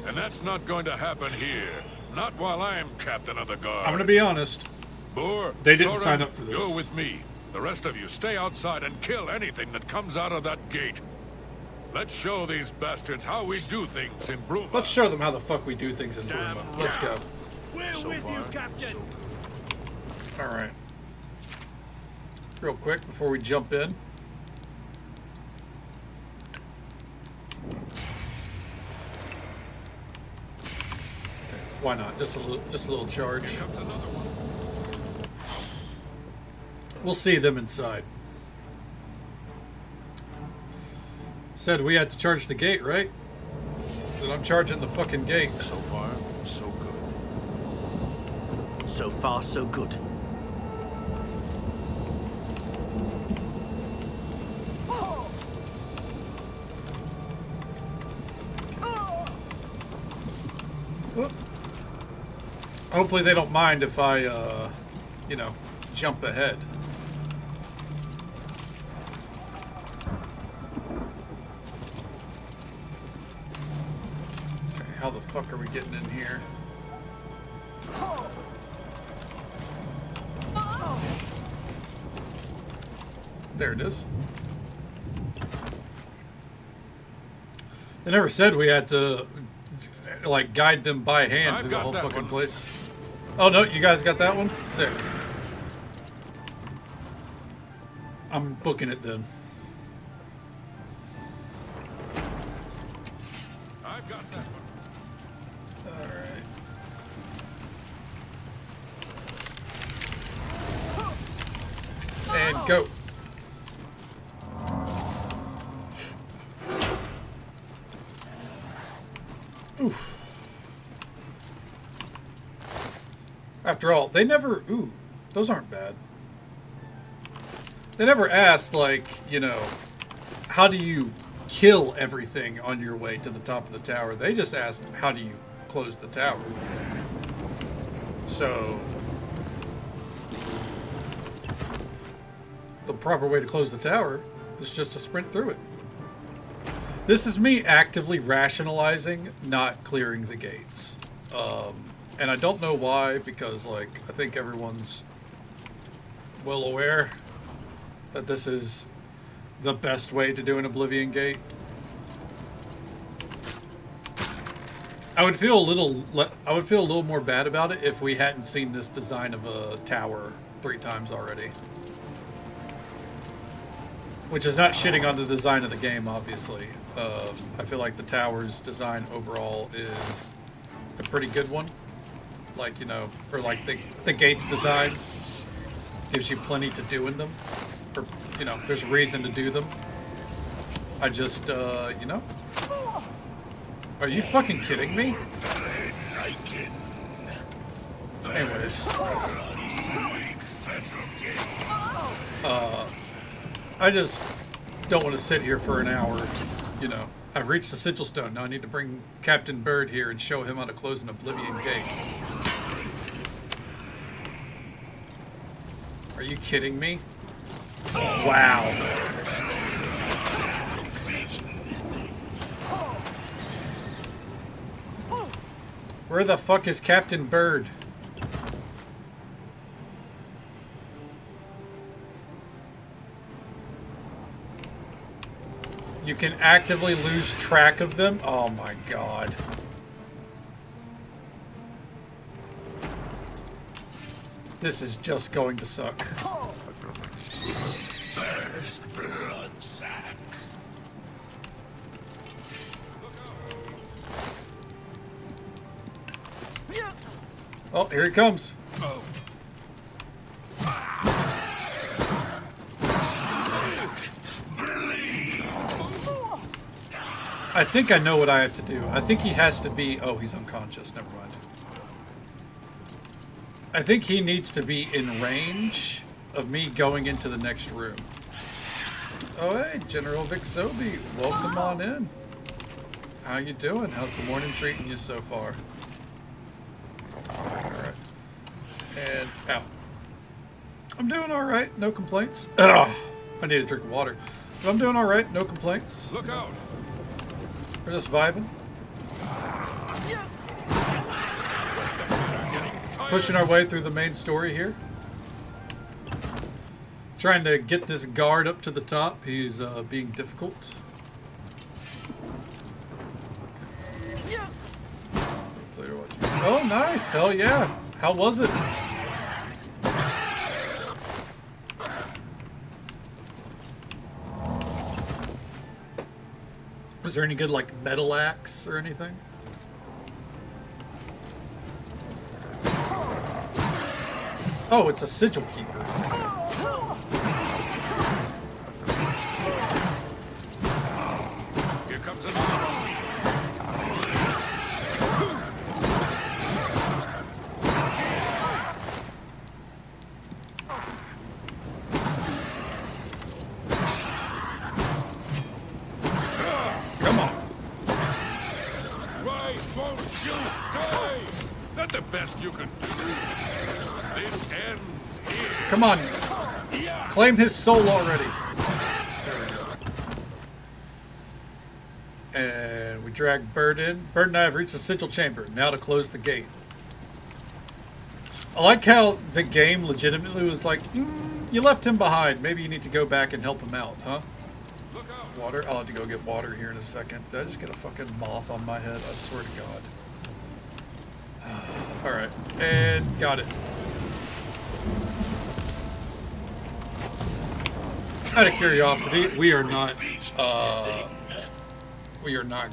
And that's not going to happen here. Not while I'm captain of the guard. I'm going to be honest. Boor, they didn't Soren, sign up for this. Go with me. The rest of you stay outside and kill anything that comes out of that gate. Let's show these bastards how we do things in Bruma. Let's show them how the fuck we do things in Bruma. Let's go. We're So with far, you, Captain. so good. All right. Real quick before we jump in. Why not? Just a little charge. Here comes another one. We'll see them inside. Said we had to charge the gate, right? Then I'm charging the fucking gate. So far, so good. So far, so good. Hopefully they don't mind if I, you know, jump ahead. Okay, how the fuck are we getting in here? There it is. They never said we had to, like, guide them by hand through the whole fucking place. Oh, no, you guys got that one? Sick. I'm booking it then. I've got that one. Alright. And go. Oof. After all, they never... Ooh, those aren't bad. They never asked, like, you know, how do you kill everything on your way to the top of the tower? They just asked, how do you close the tower? So, the proper way to close the tower is just to sprint through it. This is me actively rationalizing not clearing the gates. And I don't know why, because, like, I think everyone's well aware that this is the best way to do an Oblivion gate. I would feel a little more bad about it if we hadn't seen this design of a tower 3 times already. Which is not shitting on the design of the game, obviously. I feel like the tower's design overall is a pretty good one. Like, you know, or like the gates design gives you plenty to do in them. Or, you know, there's a reason to do them. I just, you know. Are you fucking kidding me? Anyways. I just don't want to sit here for an hour, you know. I've reached the sigil stone. Now I need to bring Captain Bird here and show him how to close an Oblivion gate. Are you kidding me? Wow. Where the fuck is Captain Bird? You can actively lose track of them? Oh my god. This is just going to suck. First blood sack. Oh, here he comes. Oh. I think I know what I have to do. I think he has to be... Oh, he's unconscious. Never mind. I think he needs to be in range of me going into the next room. Oh, hey, General Vixobi. Welcome on in. How you doing? How's the morning treating you so far? Alright. And out. I'm doing alright. No complaints. Ugh. I need a drink of water. But I'm doing alright. No complaints. Look out! We're just vibing. Pushing our way through the main story here. Trying to get this guard up to the top. He's being difficult. Oh, nice. Hell yeah. How was it? Was there any good, like, metal axe or anything? Oh, it's a sigil keeper. best you can do? This ends here. Come on. Claim his soul already. There we go. And we drag Bird in. Bird and I have reached the sigil chamber. Now to close the gate. I like how the game legitimately was like, you left him behind. Maybe you need to go back and help him out, huh? Water? I'll have to go get water here in a second. Did I just get a fucking moth on my head? I swear to God. Alright. And got it. Out of curiosity, we are not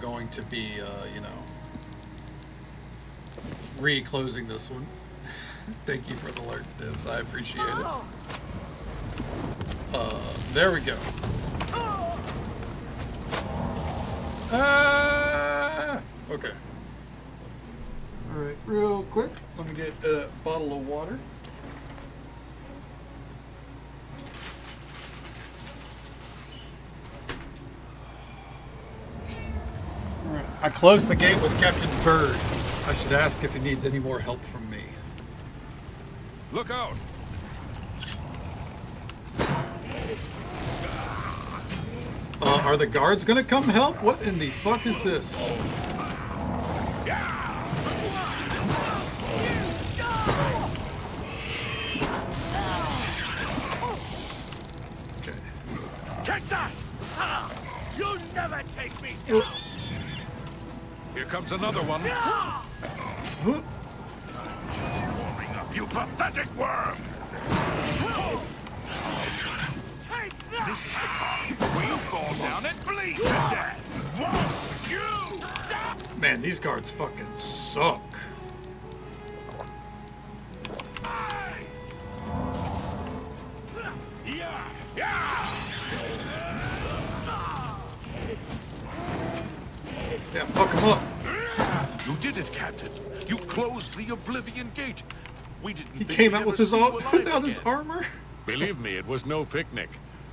going to be, you know, re-closing this one. Thank you for the alert, Divs. I appreciate it. There we go. Okay. Alright, real quick, let me get a bottle of water. Alright, I closed the gate with Captain Bird. I should ask if he needs any more help from me. Look out! Are the guards gonna come help? What in the fuck is this? Okay. Take that! You'll never take me down! Here comes another one. You pathetic worm! This is the part where you fall down and bleed to death! Whoa! You! Man, these guards fucking suck. Yeah, fuck him up. You did it, Captain. You closed the Oblivion gate. We didn't. He think came we'd out ever with his see you all alive without his again. armor. Believe me, it was no picnic.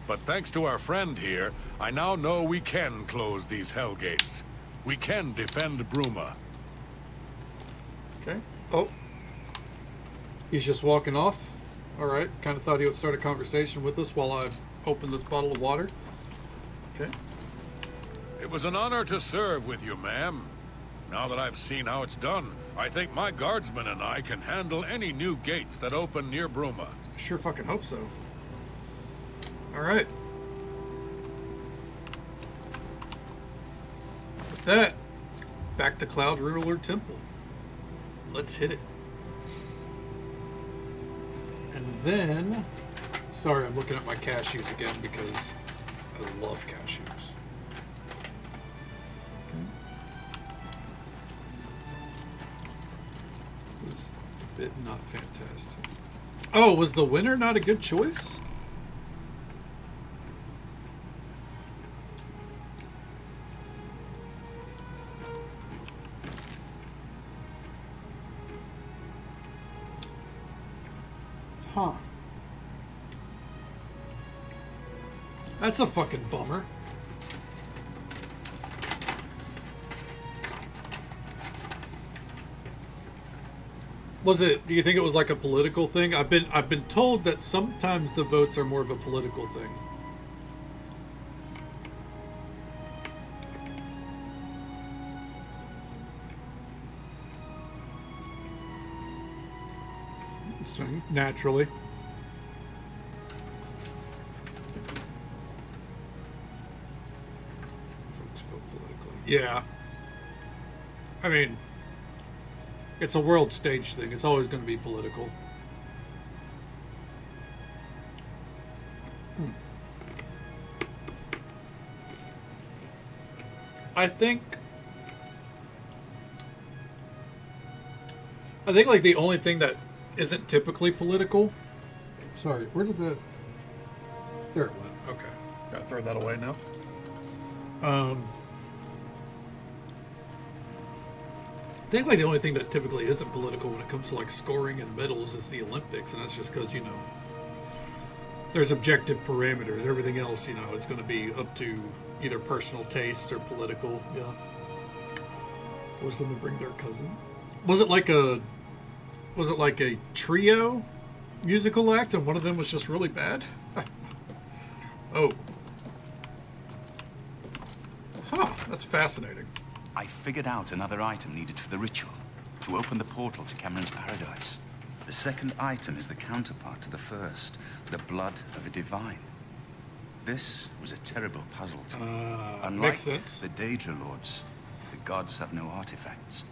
But thanks to our friend here, I now know we can close these hell gates. We can defend Bruma. Okay. Oh. He's just walking off. Alright. Kind of thought he would start a conversation with us while I open this bottle of water. Okay. It was an honor to serve with you, ma'am. Now that I've seen how it's done, I think my guardsmen and I can handle any new gates that open near Bruma. Sure fucking hope so. Alright. With that, back to Cloud Ruler Temple. Let's hit it. And then... Sorry, I'm looking at my cashews again because I love cashews. Okay. Was a bit not fantastic. Oh, was the winner not a good choice? Huh. That's a fucking bummer. Was it? Do you think it was like a political thing? I've been told that sometimes the votes are more of a political thing. So, naturally. Folks vote politically. Yeah. I mean, it's a world stage thing. It's always going to be political. I think like the only thing that isn't typically political. Sorry, where did the... There it went. Okay. Gotta throw that away now. I think like the only thing that typically isn't political when it comes to like scoring and medals is the Olympics, and that's just because, you know, there's objective parameters. Everything else, you know, it's going to be up to either personal taste or political. Yeah. Force them to bring their cousin. Was it like a Was it like a trio musical act and one of them was just really bad? Oh. Huh, that's fascinating. I figured out another item needed for the ritual, to open the portal to Cameron's paradise. The second item is the counterpart to the first, the blood of a divine. This was a terrible puzzle to me. Unlike makes sense. the Daedra Lords, the gods have no artifacts,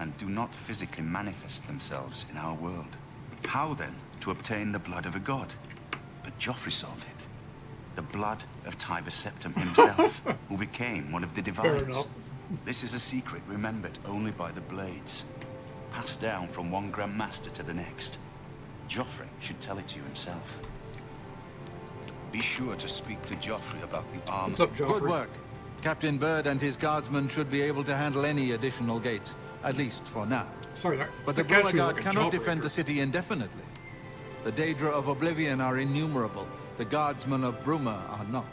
and do not physically manifest themselves in our world. How then to obtain the blood of a god? But Joffrey solved it. The blood of Tiber Septim himself, who became one of the divines. Fair enough. This is a secret remembered only by the Blades, passed down from one Grand Master to the next. Joffrey should tell it to you himself. Be sure to speak to Joffrey about the armor. What's up, Joffrey? Good work. Captain Byrd and his guardsmen should be able to handle any additional gates, at least for now. Sorry, But the Bruma Guard cannot defend the city indefinitely. The Daedra of Oblivion are innumerable. The guardsmen of Bruma are not.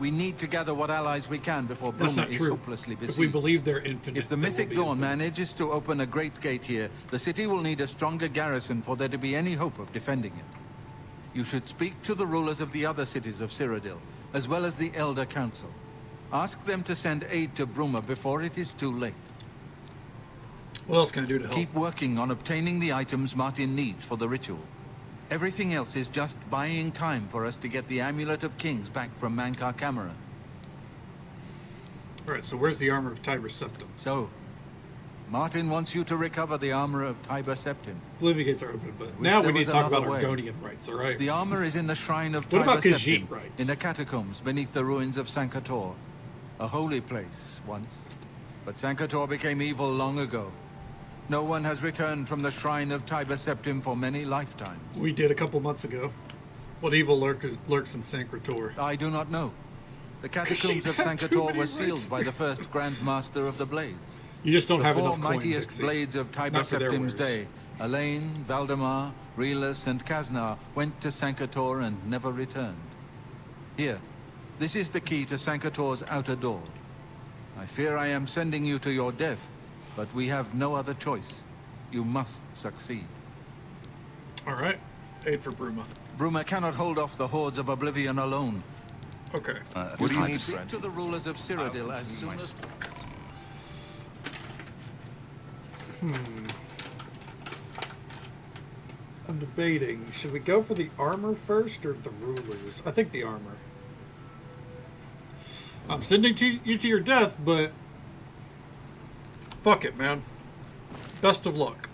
We need to gather what allies we can before That's Bruma not is true. hopelessly besieged. If we believe they're infinite, If the they will Mythic be Dawn infinite. manages to open a great gate here, the city will need a stronger garrison for there to be any hope of defending it. You should speak to the rulers of the other cities of Cyrodiil, as well as the Elder Council. Ask them to send aid to Bruma before it is too late. What else can I do to help? Keep working on obtaining the items Martin needs for the ritual. Everything else is just buying time for us to get the Amulet of Kings back from Mankar Cameron. Alright, so where's the armor of Tiber Septim? So, Martin wants you to recover the armor of Tiber Septim. Oblivion gates are open, but Wish now we there need was to talk about another way. Argonian rights, alright? The armor is in the shrine of What Tiber about Khajiit Septim, rights? in the catacombs beneath the ruins of Sankator. A holy place, once. But Sankator became evil long ago. No one has returned from the shrine of Tiber Septim for many lifetimes. We did a couple months ago. What evil lurks in Sankrator? I do not know. The catacombs of have too Sankator many were rights. sealed by the first Grand Master of the Blades. You just don't The have four enough coin, mightiest Dixie. blades of Tiber Not for their Septim's wares. day, Elaine, Valdemar, Relis, and Kaznar, went to Sankator and never returned. Here, this is the key to Sankator's outer door. I fear I am sending you to your death, but we have no other choice. You must succeed. Alright. Aid for Bruma. Bruma cannot hold off the hordes of Oblivion alone. Okay. What do you need, Speak friend? to the rulers of Cyrodiil as soon as... I'm debating. Should we go for the armor first or the rulers? I think the armor. I'm sending you to your death, but fuck it, man. Best of luck.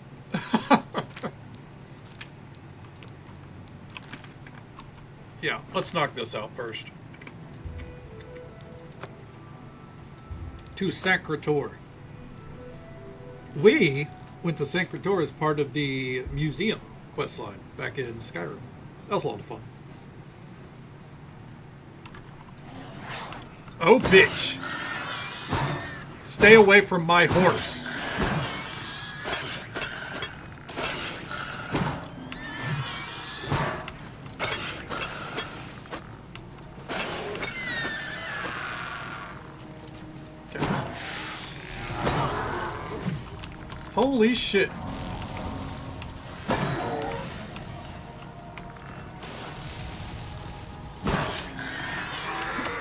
Yeah, let's knock this out first. To Sankrator. We went to Sankrator as part of the museum questline back in Skyrim. That was a lot of fun. Oh, bitch. Stay away from my horse. Okay. Holy shit.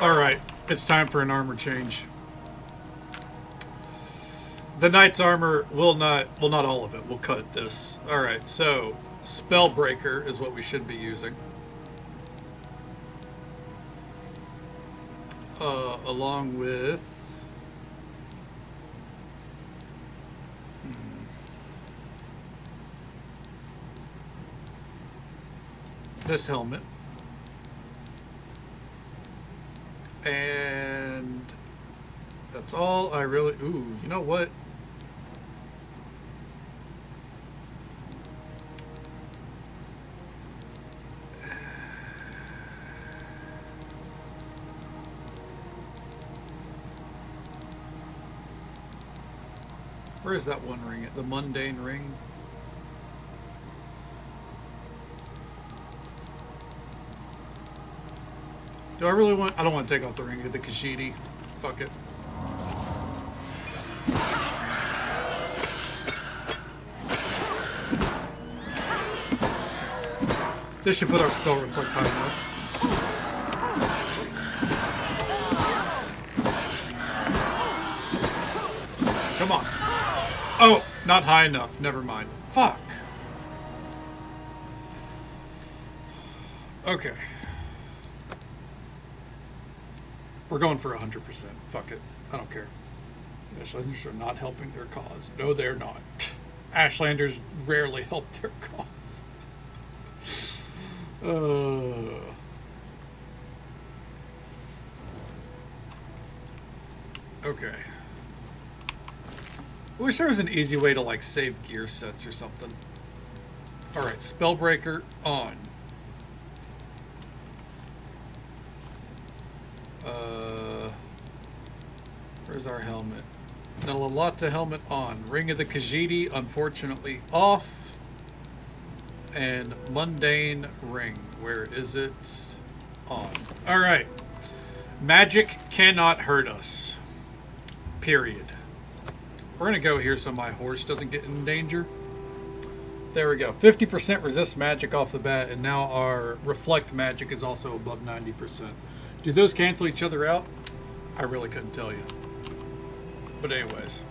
Alright, it's time for an armor change. The knight's armor will not all of it. We'll cut this. Alright, so Spellbreaker is what we should be using. Along with this helmet. And that's all I really... Ooh, you know what? Where is that one ring? The mundane ring? Do I really want... I don't want to take off the ring of the Khajiit. Fuck it. This should put our spell reflect high enough. Come on. Oh, not high enough. Never mind. Fuck. Okay. We're going for 100%. Fuck it. I don't care. Ashlanders are not helping their cause. No, they're not. Ashlanders rarely help their cause. Okay. I wish there was an easy way to, like, save gear sets or something. Alright, Spellbreaker on. Where's our helmet? Nalalata helmet on. Ring of the Khajiit, unfortunately, off. And Mundane Ring. Where is it? On. Alright. Magic cannot hurt us. Period. We're going to go here so my horse doesn't get in danger. There we go. 50% resist magic off the bat, and now our reflect magic is also above 90%. Do those cancel each other out? I really couldn't tell you. But anyways.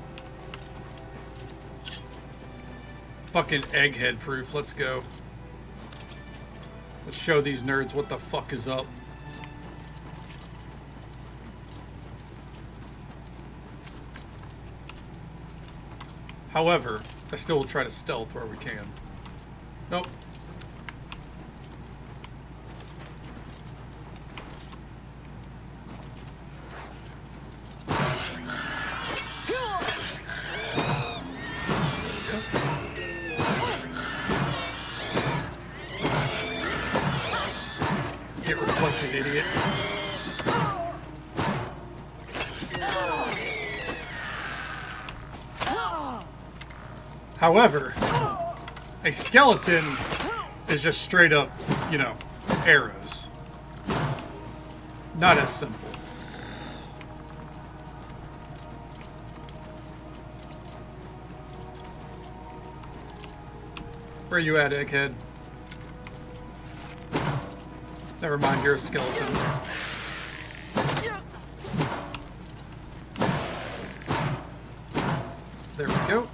Fucking egghead proof. Let's go. Let's show these nerds what the fuck is up. However, I still will try to stealth where we can. Nope. Get reflected, idiot. However, a skeleton is just straight up, you know, arrows. Not as simple. Where you at, egghead? Never mind, you're a skeleton. There we go.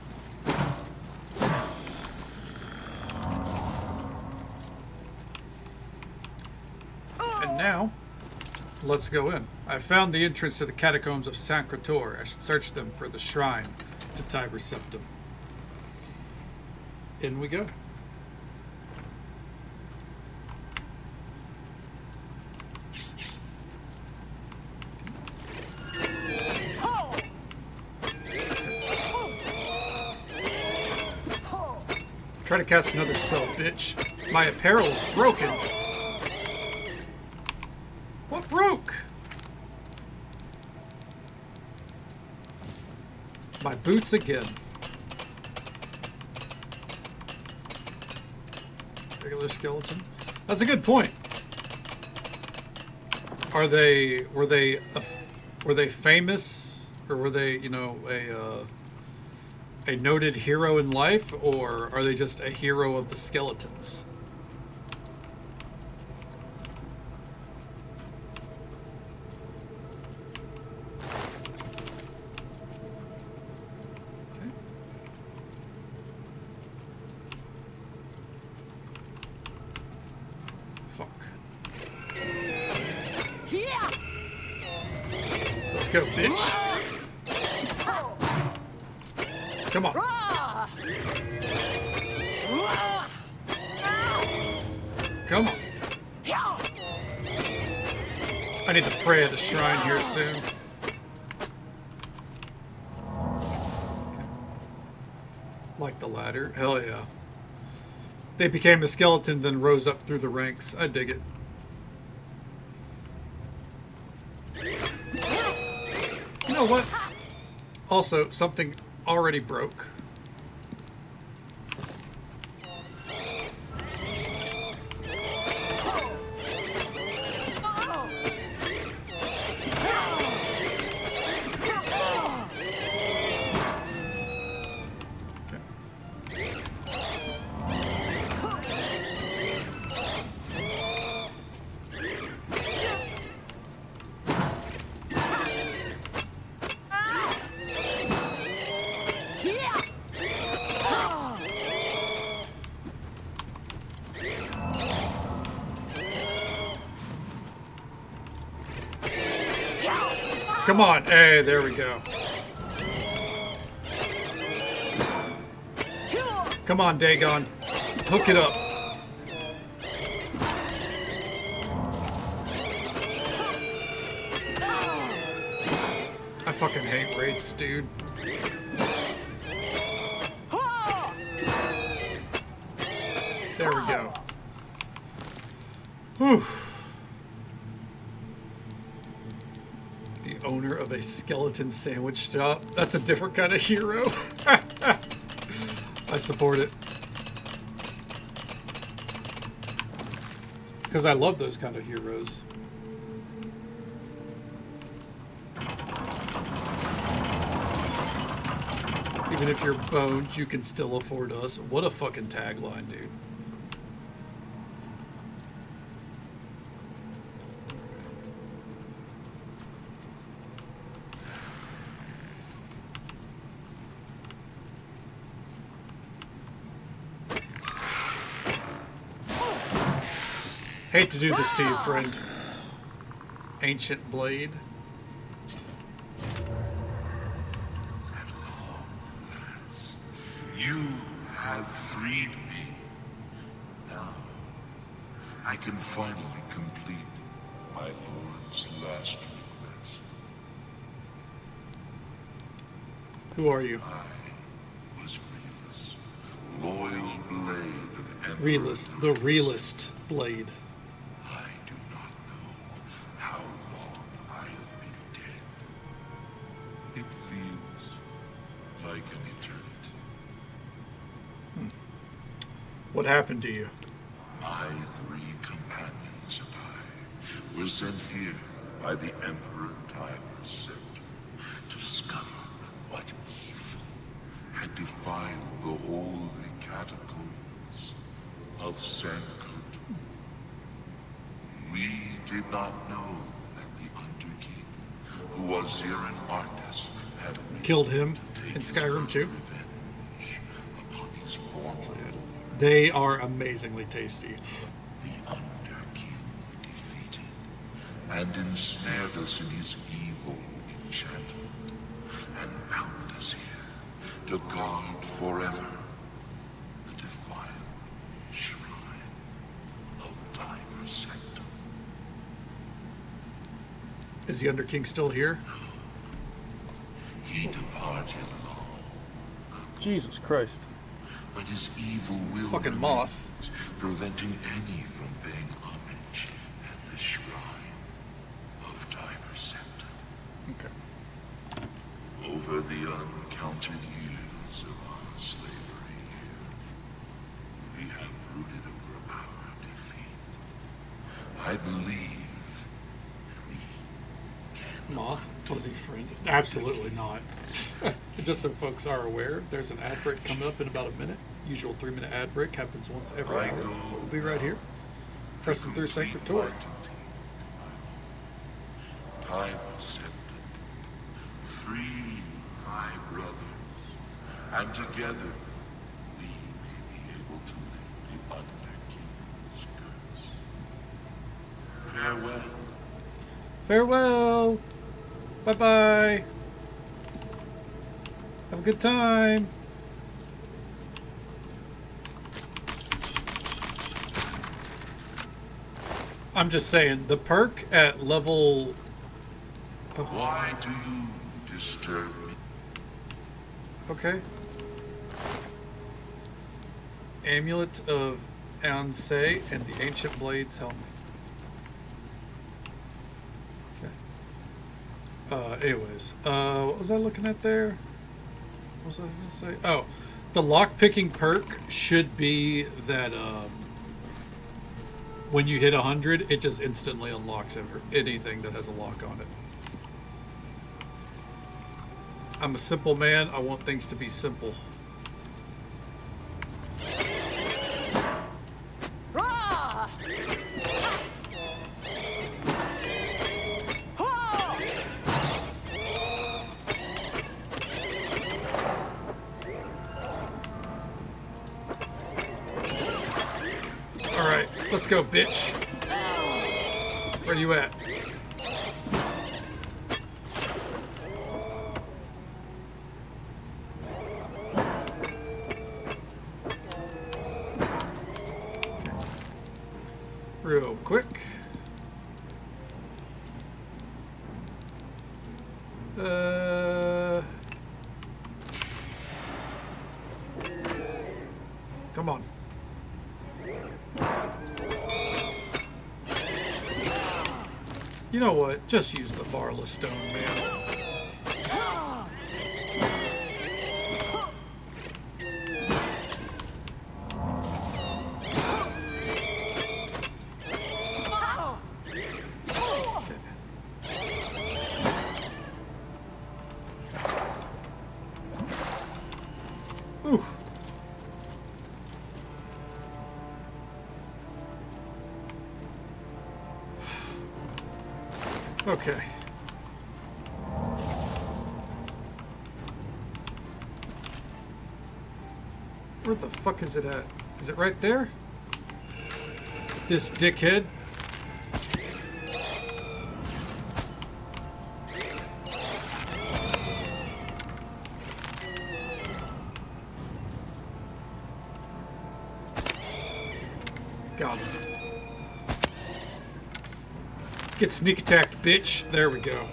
And now, let's go in. I found the entrance to the catacombs of Sancrator. I should search them for the shrine to Tiber Septim. In we go. Try to cast another spell, bitch. My apparel is broken. What broke? My boots again. Regular skeleton. That's a good point. Were they famous, or were they, you know, a noted hero in life, or are they just a hero of the skeletons? Okay. Fuck. Let's go, bitch. Come on. Come on. I need to pray at a shrine here soon. Okay. Like the ladder. Hell yeah. They became a skeleton, then rose up through the ranks. I dig it. You know what? Also, something already broke. Come on. Hey, there we go. Come on, Dagon. Hook it up. I fucking hate wraiths, dude. There we go. Whew. The owner of a skeleton sandwich shop. That's a different kind of hero. I support it. Because I love those kind of heroes. Even if you're boned, you can still afford us. What a fucking tagline, dude. Hate to do this to you, friend. Ancient blade. At long last, you have freed me. Now, I can finally complete my lord's last request. Who are you? I was Realus, loyal blade of Emperor Realist, the realist blade. I do not know how long I have been dead. It feels like an eternity. What happened to you? My 3 companions and I were sent here by the Emperor Tiber's scepter to discover what evil had defiled the holy catacombs of Sankot. We did not know that the Underking, who was here in Artis, had Killed him to take in his Skyrim first too. revenge upon his former lord. They are amazingly tasty. The Underking defeated and ensnared us in his evil enchantment and bound us here to guard forever the defiled shrine of Tiber's Sanctum. Is the Underking still here? He departed long, Jesus Christ. but his evil will Fucking remains, moth. preventing any from paying homage at the shrine of Tiber's Sanctum. Okay. Over the uncounted years of our slavery here, we have brooded over our defeat. I believe that we can Moth, fuzzy friend. Absolutely not. Just so folks are aware, there's an ad break coming up in about a minute. Usual 3-minute ad break happens once every hour. We'll be right here. Pressing through Sacred complete my Tour. duty to my Lord. Tiber's Sanctum. Free my brothers, and together we may be able to lift the Underking's curse. Farewell. Farewell. Bye-bye. Have a good time. I'm just saying, the perk at level... Why do you disturb me? Okay. Amulet of Ansei and the Ancient Blades helmet. Okay. Anyways, what was I looking at there? What was I going to say? Oh, the lock-picking perk should be that when you hit 100, it just instantly unlocks anything that has a lock on it. I'm a simple man. I want things to be simple. Rah! All right, let's go, bitch. Where you at? real quick. Come on. You know what? Just use the Varla Stone, man. Ooh. Okay. Where the fuck is it at? Is it right there? This dickhead. Got him. Get sneak attacked, bitch. There we go.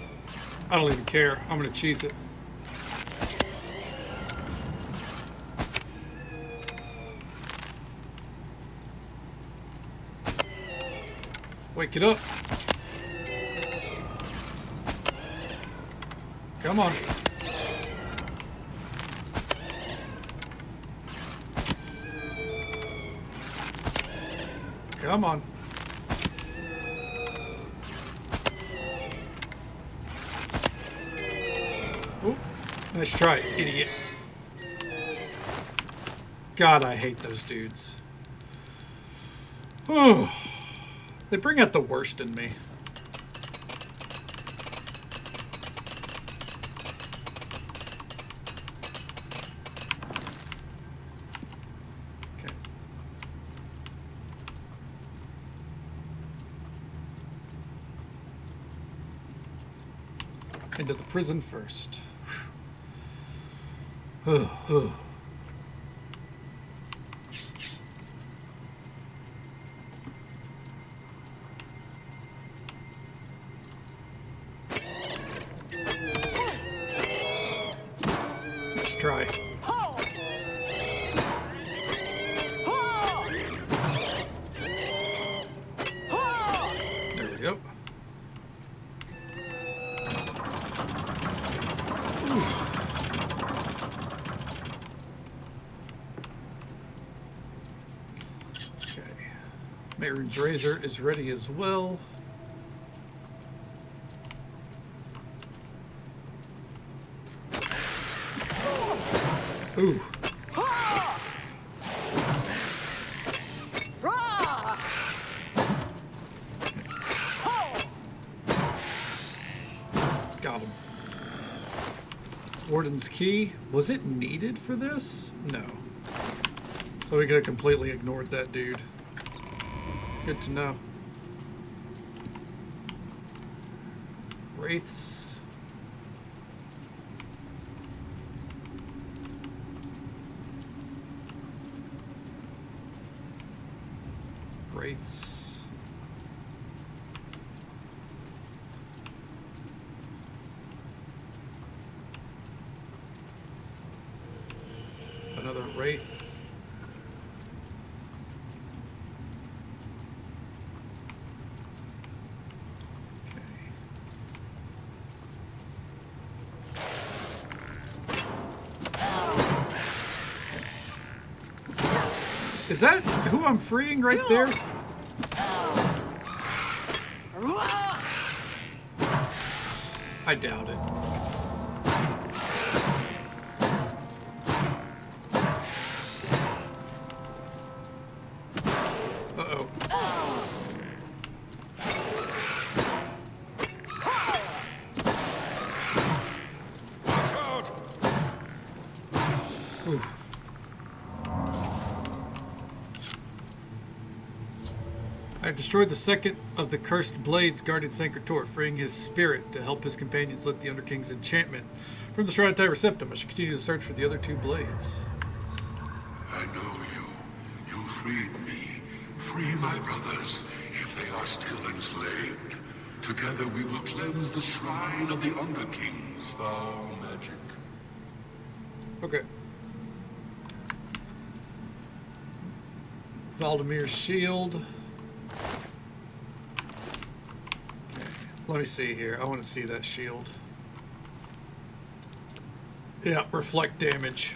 I don't even care. I'm gonna cheese it. Wake it up. Come on. Come on. Ooh, nice try, idiot. God, I hate those dudes. Oh, they bring out the worst in me. Okay. Into the prison first. Let's try. There we go. Mayron's razor is ready as well. Ooh. Got him. Warden's key. Was it needed for this? No. So we could have completely ignored that dude. Good to know. Wraiths. Wraiths. Another wraith. Is that who I'm freeing right there? I doubt it. Uh-oh. Watch out! Oof. I have destroyed the second of the cursed blades guarding Sanctor, freeing his spirit to help his companions lift the Underking's enchantment from the Shrine of Tyre Septum. I should continue to search for the other two blades. I know you. You freed me. Free my brothers. If us till enslaved. Together we will cleanse the shrine of the Underking's foul magic. Okay. Valdemir's shield. Okay. Let me see here. I want to see that shield. Yeah, reflect damage.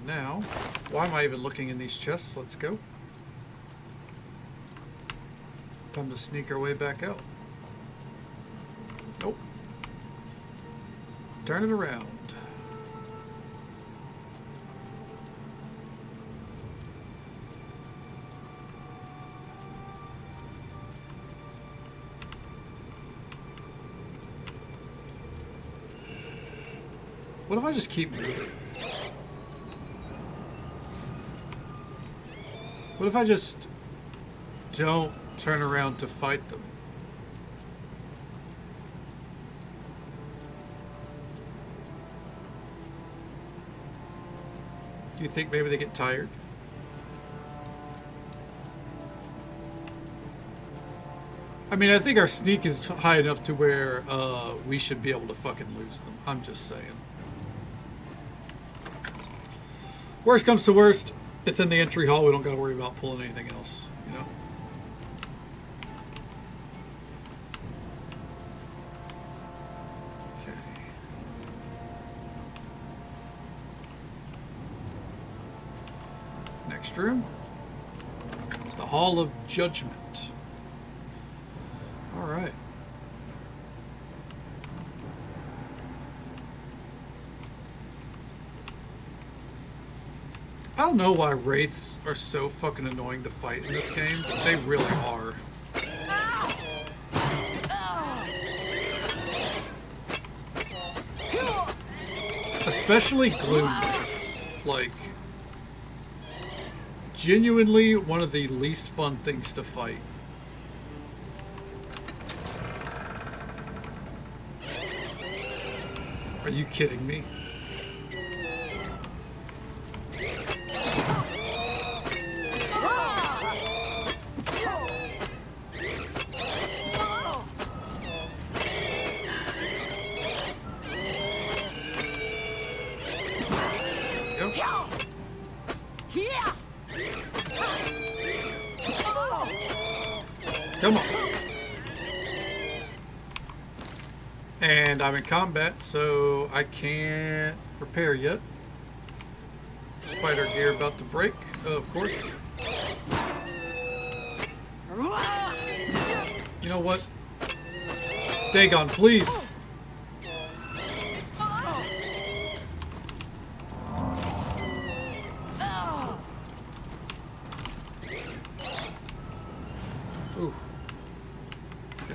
Now, why am I even looking in these chests? Let's go. Time to sneak our way back out. Nope. Turn it around. What if I just keep moving? What if I just don't turn around to fight them? Do you think maybe they get tired? I mean, I think our sneak is high enough to where we should be able to fucking lose them. I'm just saying. Worst comes to worst, it's in the entry hall. We don't got to worry about pulling anything else, you know? Okay. Next room. The Hall of Judgment. All right. I don't know why wraiths are so fucking annoying to fight in this game, but they really are. Especially gloom wraiths. Like, genuinely one of the least fun things to fight. Are you kidding me? Come on. And I'm in combat, so I can't repair yet. Spider gear about to break, of course. You know what? Dagon, please. Ooh. Okay.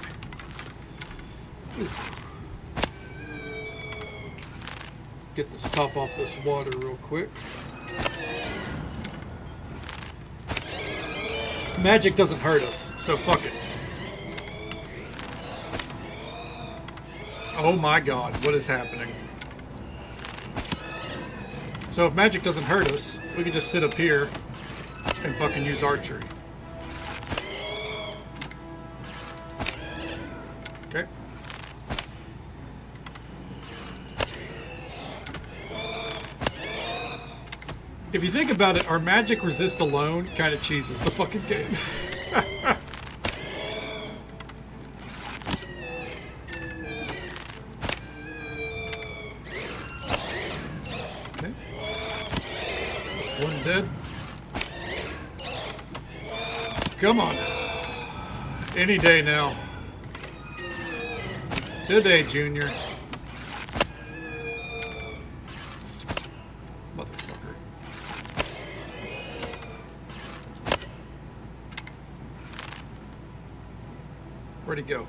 Ooh. Get this top off this water real quick. Magic doesn't hurt us, so fuck it. Oh my god, what is happening? So if magic doesn't hurt us, we can just sit up here and fucking use archery. Okay. If you think about it, our magic resist alone kind of cheeses the fucking game. Okay. That's one dead. Come on. Any day now. Today, Junior. Motherfucker. Where'd he go?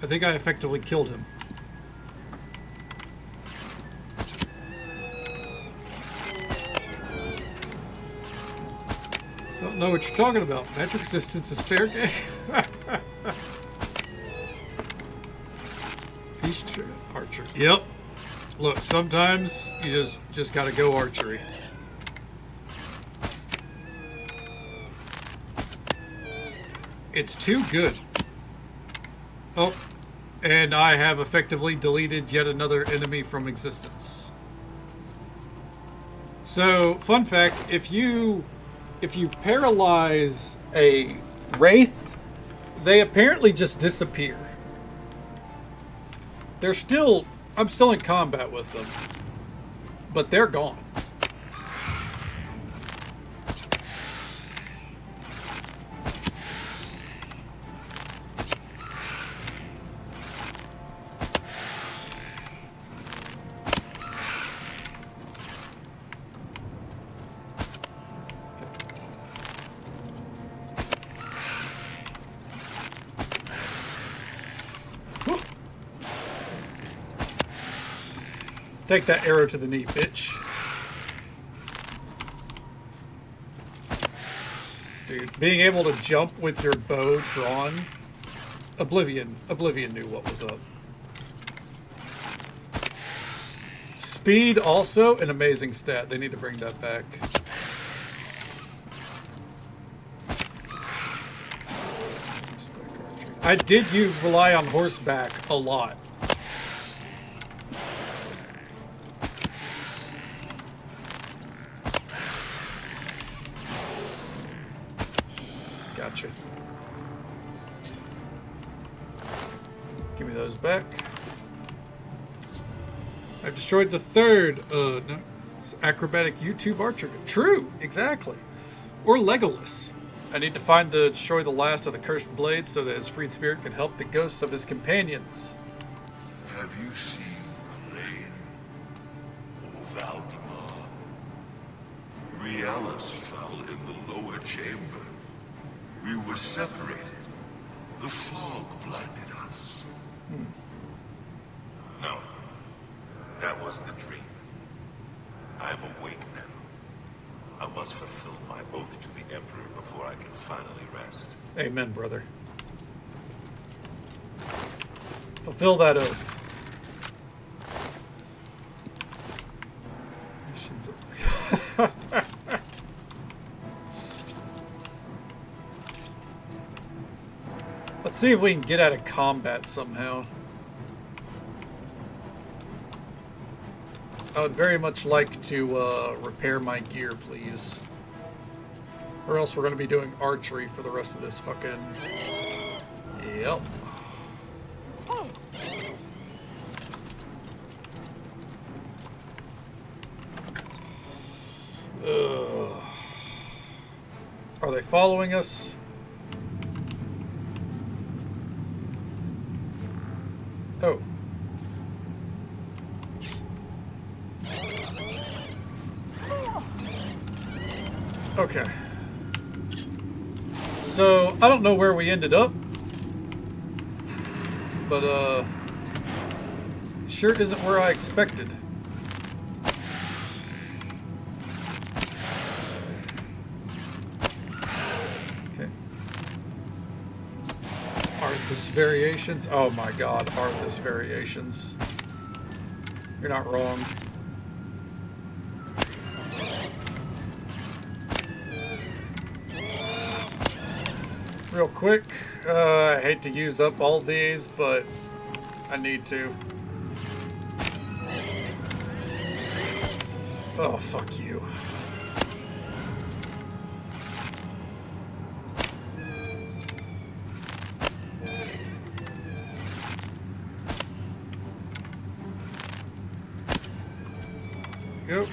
I think I effectively killed him. Don't know what you're talking about. Magic resistance is fair game. Peace archer. Yep. Look, sometimes you just gotta go archery. It's too good. Oh, and I have effectively deleted yet another enemy from existence. So, fun fact, if you paralyze a wraith, they apparently just disappear. They're still, I'm still in combat with them, but they're gone. Take that arrow to the knee, bitch. Dude, being able to jump with your bow drawn, Oblivion knew what was up. Speed also an amazing stat. They need to bring that back. I did rely on horseback a lot. Gotcha. Give me those back. I've destroyed the third, no, it's acrobatic YouTube archer. True, exactly. Or Legolas. I need to destroy the last of the cursed blades so that his freed spirit can help the ghosts of his companions. Have you seen Rain or Valdemar? Rielus fell in the lower chamber. We were separated. The fog blinded us. No, that was the dream. I am awake now. I must fulfill my oath to the Emperor before I can finally rest. Amen, brother. Fulfill that oath. Let's see if we can get out of combat somehow. I would very much like to repair my gear, please. Or else we're going to be doing archery for the rest of this fucking... Yep. Ugh. Are they following us? Oh. Okay. So, I don't know where we ended up. But, sure isn't where I expected. Okay. Arthas variations. Oh my god, Arthas variations. You're not wrong. Real quick, I hate to use up all these, but I need to. Oh, fuck you. There we go.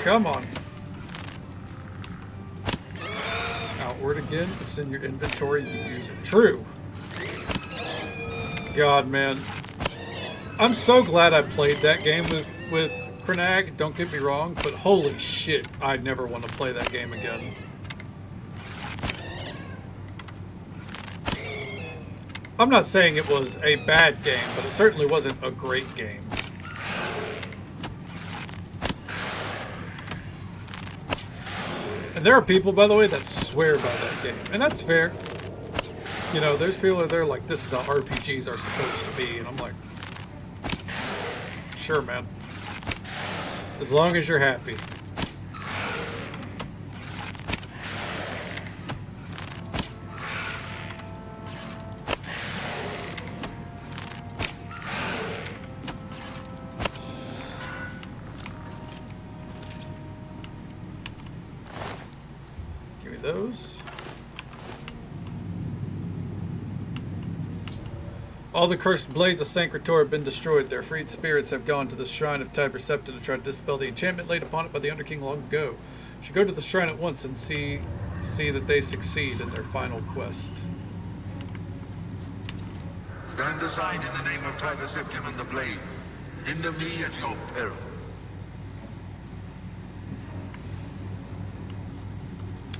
Come on. Outward again. If it's in your inventory, you use it. True. God, man. I'm so glad I played that game with Krenag. Don't get me wrong, but holy shit, I never want to play that game again. I'm not saying it was a bad game, but it certainly wasn't a great game. And there are people, by the way, that swear by that game. And that's fair. You know, there's people that are like, this is how RPGs are supposed to be. And I'm like, sure, man. As long as you're happy. Give me those. All the cursed blades of Sancretor have been destroyed. Their freed spirits have gone to the shrine of Tiber Septa to try to dispel the enchantment laid upon it by the Underking long ago. You should go to the shrine at once and see that they succeed in their final quest. Stand aside in the name of Tiber Septim and the Blades. Hinder me at your peril.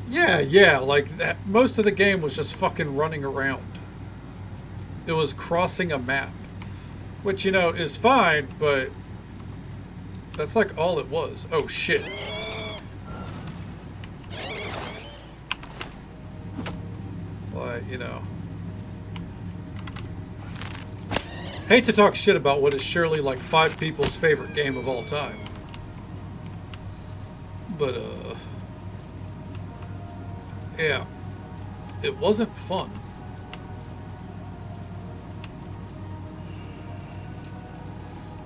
Yeah, like that. Most of the game was just fucking running around. It was crossing a map, which, you know, is fine, but that's like all it was. Oh shit. But, you know, hate to talk shit about what is surely like 5 people's favorite game of all time. But, yeah, it wasn't fun.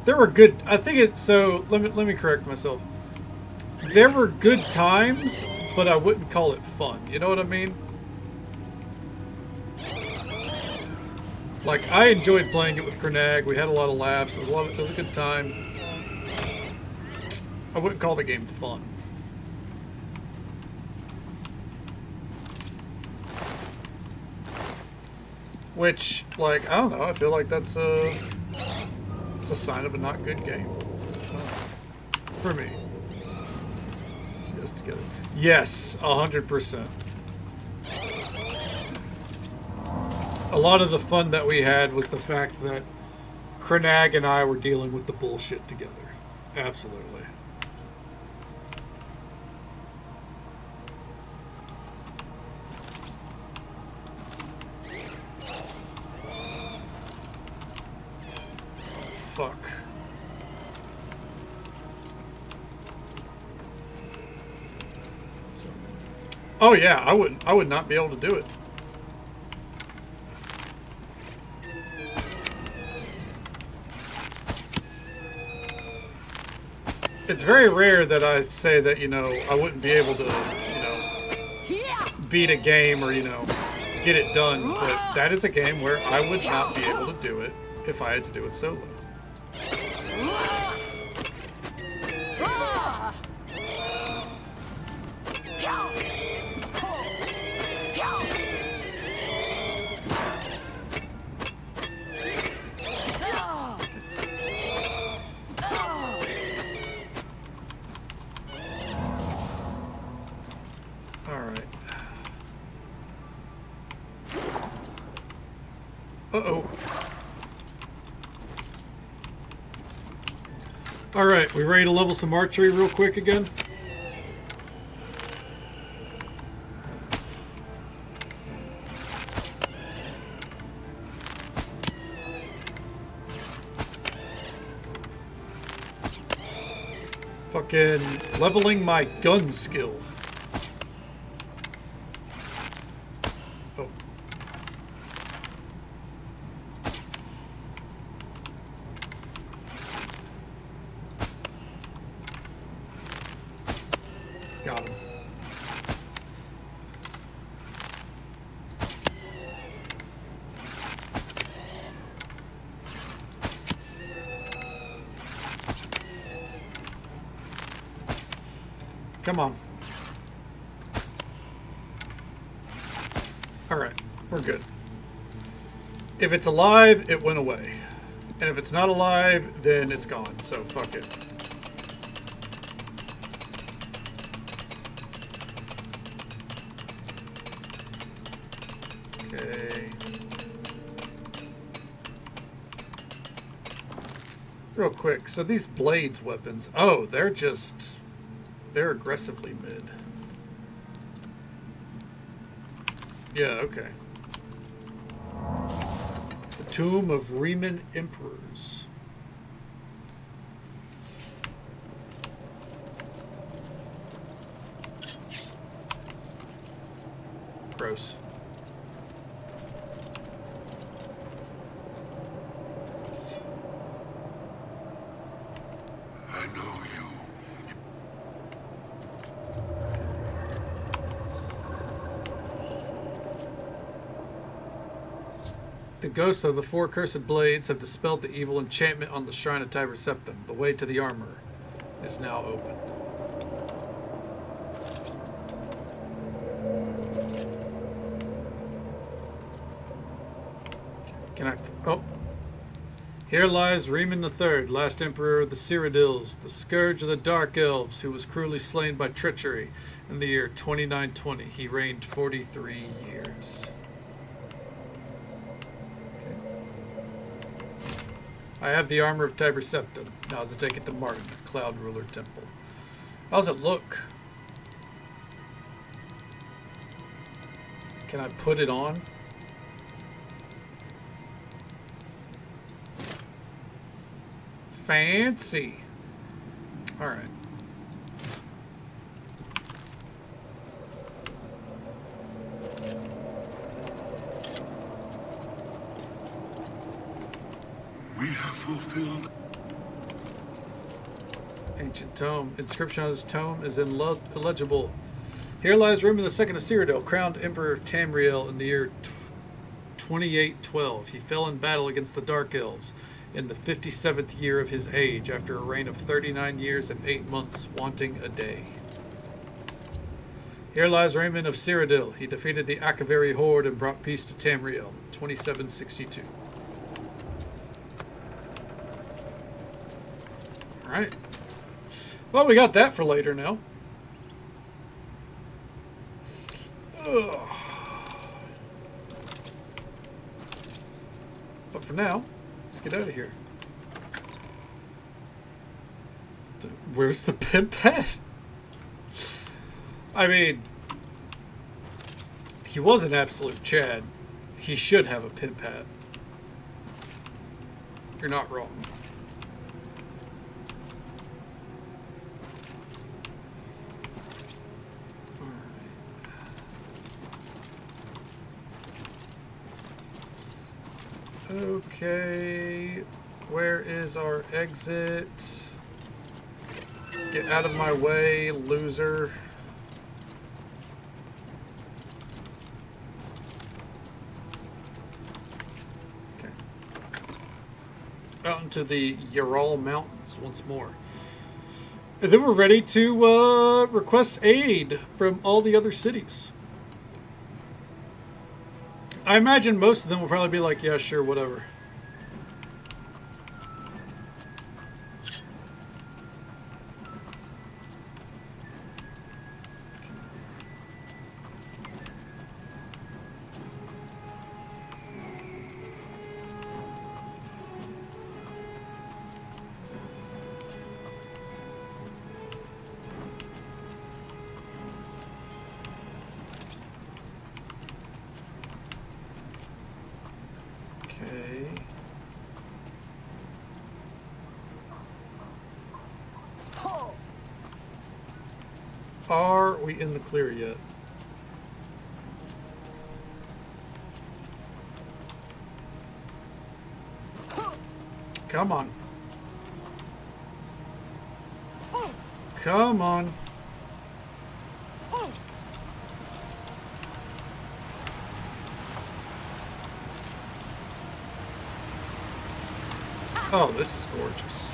There were good, I think it's, so, let me correct myself. There were good times, but I wouldn't call it fun. You know what I mean? Like, I enjoyed playing it with Krenag. We had a lot of laughs. It was a good time. I wouldn't call the game fun. Which, like, I don't know. I feel like that's it's a sign of a not good game. For me. Just to get it. Yes, 100%. A lot of the fun that we had was the fact that Krenag and I were dealing with the bullshit together. Absolutely. Fuck. Oh yeah, I would not be able to do it. It's very rare that I say that, you know, I wouldn't be able to, you know, beat a game or, you know, get it done, but that is a game where I would not be able to do it if I had to do it solo. Uh-oh. Alright, we ready to level some archery real quick again? Fucking leveling my gun skill. Oh. Got him. Come on. Alright, we're good. If it's alive, it went away. And if it's not alive, then it's gone. So fuck it. Okay. Real quick, so these blades weapons, oh, they're aggressively mid. Yeah, okay. The Tomb of Riemann Emperors. Gross. I know you. The ghosts of the four cursed blades have dispelled the evil enchantment on the shrine of Tiber Septim. The way to the armor is now open. Can I... Oh. Here lies Riemann III, last emperor of the Cyrodiils, the scourge of the Dark Elves, who was cruelly slain by treachery in the year 2920. He reigned 43 years. I have the armor of Tiber Septim. Now to take it to Martin, the Cloud Ruler Temple. How's it look? Can I put it on? Fancy. All right. We have fulfilled. Ancient tome. Inscription on this tome is illegible. Here lies Riemann II of Cyrodiil, crowned Emperor of Tamriel in the year 2812. He fell in battle against the Dark Elves in the 57th year of his age, after a reign of 39 years and 8 months, wanting a day. Here lies Riemann of Cyrodiil. He defeated the Akavari horde and brought peace to Tamriel, 2762. Alright. Well, we got that for later now. Ugh. But for now, let's get out of here. Where's the pimp hat? I mean, he was an absolute Chad. He should have a pimp hat. You're not wrong. Okay, where is our exit? Get out of my way, loser. Okay. Out into the Ural Mountains once more. And then we're ready to request aid from all the other cities. I imagine most of them will probably be like, yeah, sure, whatever. Are we in the clear yet? Come on. Come on. Oh, this is gorgeous.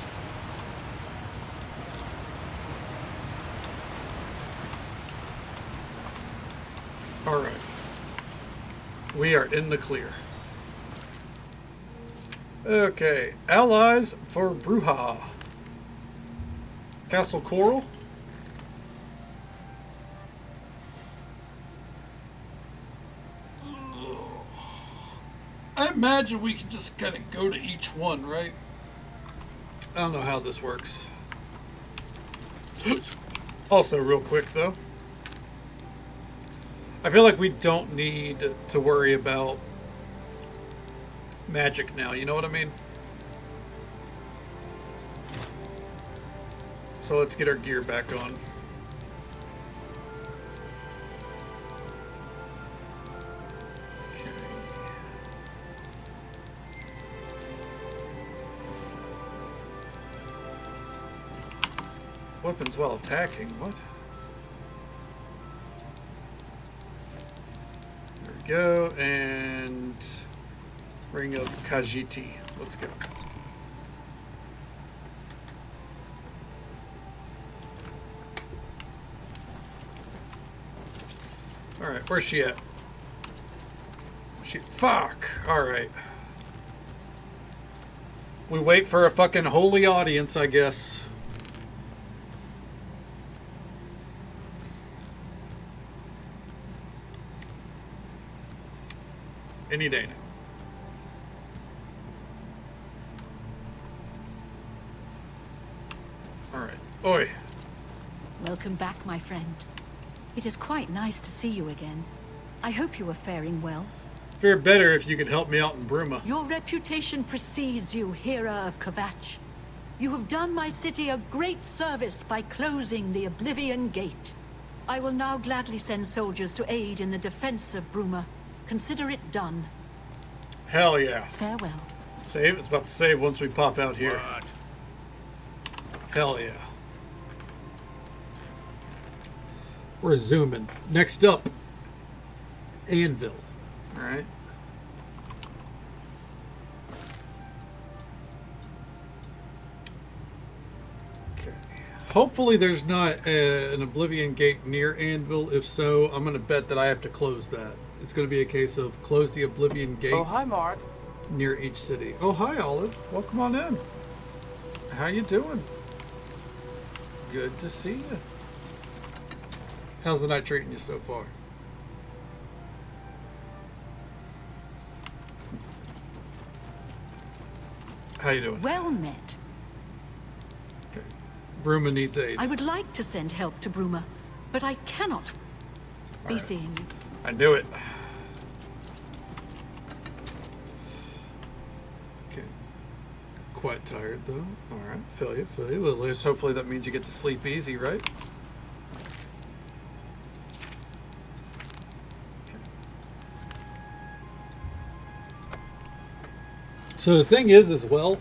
All right. We are in the clear. Okay. Allies for Bruja. Castle Coral. I imagine we can just kind of go to each one, right? I don't know how this works. Also, real quick though, I feel like we don't need to worry about magic now, you know what I mean? So let's get our gear back on. Okay. Weapons while attacking, what? There we go, and Ring of Khajiit. Let's go. Alright, where's she at? Fuck! Alright. We wait for a fucking holy audience, I guess. Any day now. Alright. Oi! Welcome back, my friend. It is quite nice to see you again. I hope you are faring well. Fare better if you could help me out in Bruma. Your reputation precedes you, Hera of Kvatch. You have done my city a great service by closing the Oblivion Gate. I will now gladly send soldiers to aid in the defense of Bruma. Consider it done. Hell yeah. Farewell. Save? It's about to save once we pop out here. What? Hell yeah. We're zooming. Next up, Anvil. Alright. Okay. Hopefully there's not an Oblivion Gate near Anvil. If so, I'm going to bet that I have to close that. It's going to be a case of close the Oblivion Gate. Oh, hi, Mark. Near each city. Oh, hi, Olive. Welcome on in. How you doing? Good to see you. How's the night treating you so far? How you doing? Well met. Okay. Bruma needs aid. I would like to send help to Bruma, but I cannot be seeing you. I knew it. Okay. Quite tired though. Alright, feel you. Well, at least hopefully that means you get to sleep easy, right? So the thing is as well,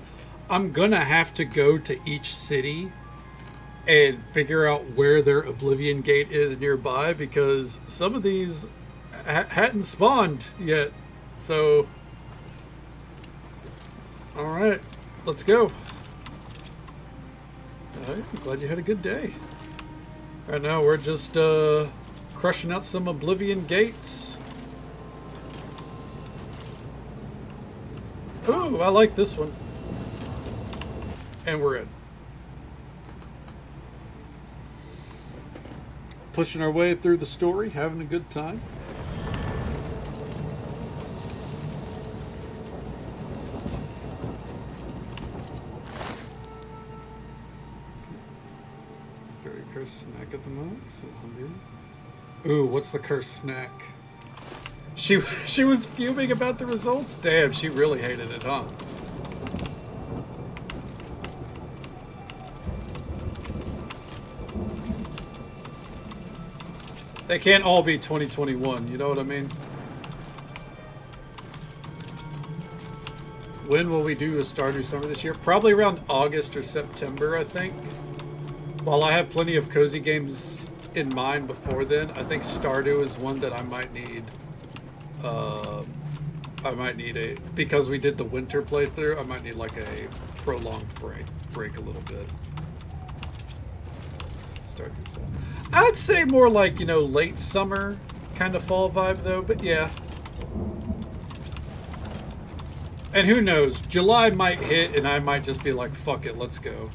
I'm gonna have to go to each city and figure out where their Oblivion Gate is nearby, because some of these hadn't spawned yet. So, all right, let's go. All right, I'm glad you had a good day. Right now we're just crushing out some Oblivion Gates. Ooh, I like this one. And we're in. Pushing our way through the story, having a good time. Very cursed snack at the moment. So hungry. Ooh, what's the cursed snack? She was fuming about the results? Damn, she really hated it, huh? They can't all be 2021, you know what I mean? When will we do a Stardew Summer this year? Probably around August or September, I think. While I have plenty of cozy games in mind before then, I think Stardew is one that I might need. Because we did the winter playthrough, I might need like a prolonged break a little bit. Stardew fall. I'd say more like, you know, late summer kind of fall vibe though, but yeah. And who knows, July might hit and I might just be like, fuck it, let's go.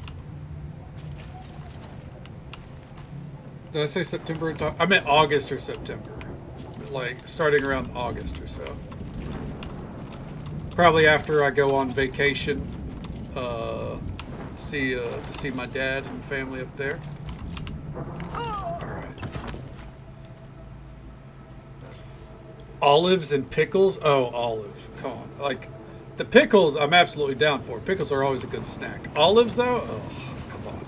Did I say September? I meant August or September. Like, starting around August or so. Probably after I go on vacation to see my dad and family up there. All right. Olives and pickles. Oh, olive. Come on. Like, the pickles, I'm absolutely down for. Pickles are always a good snack. Olives, though? Oh, come on.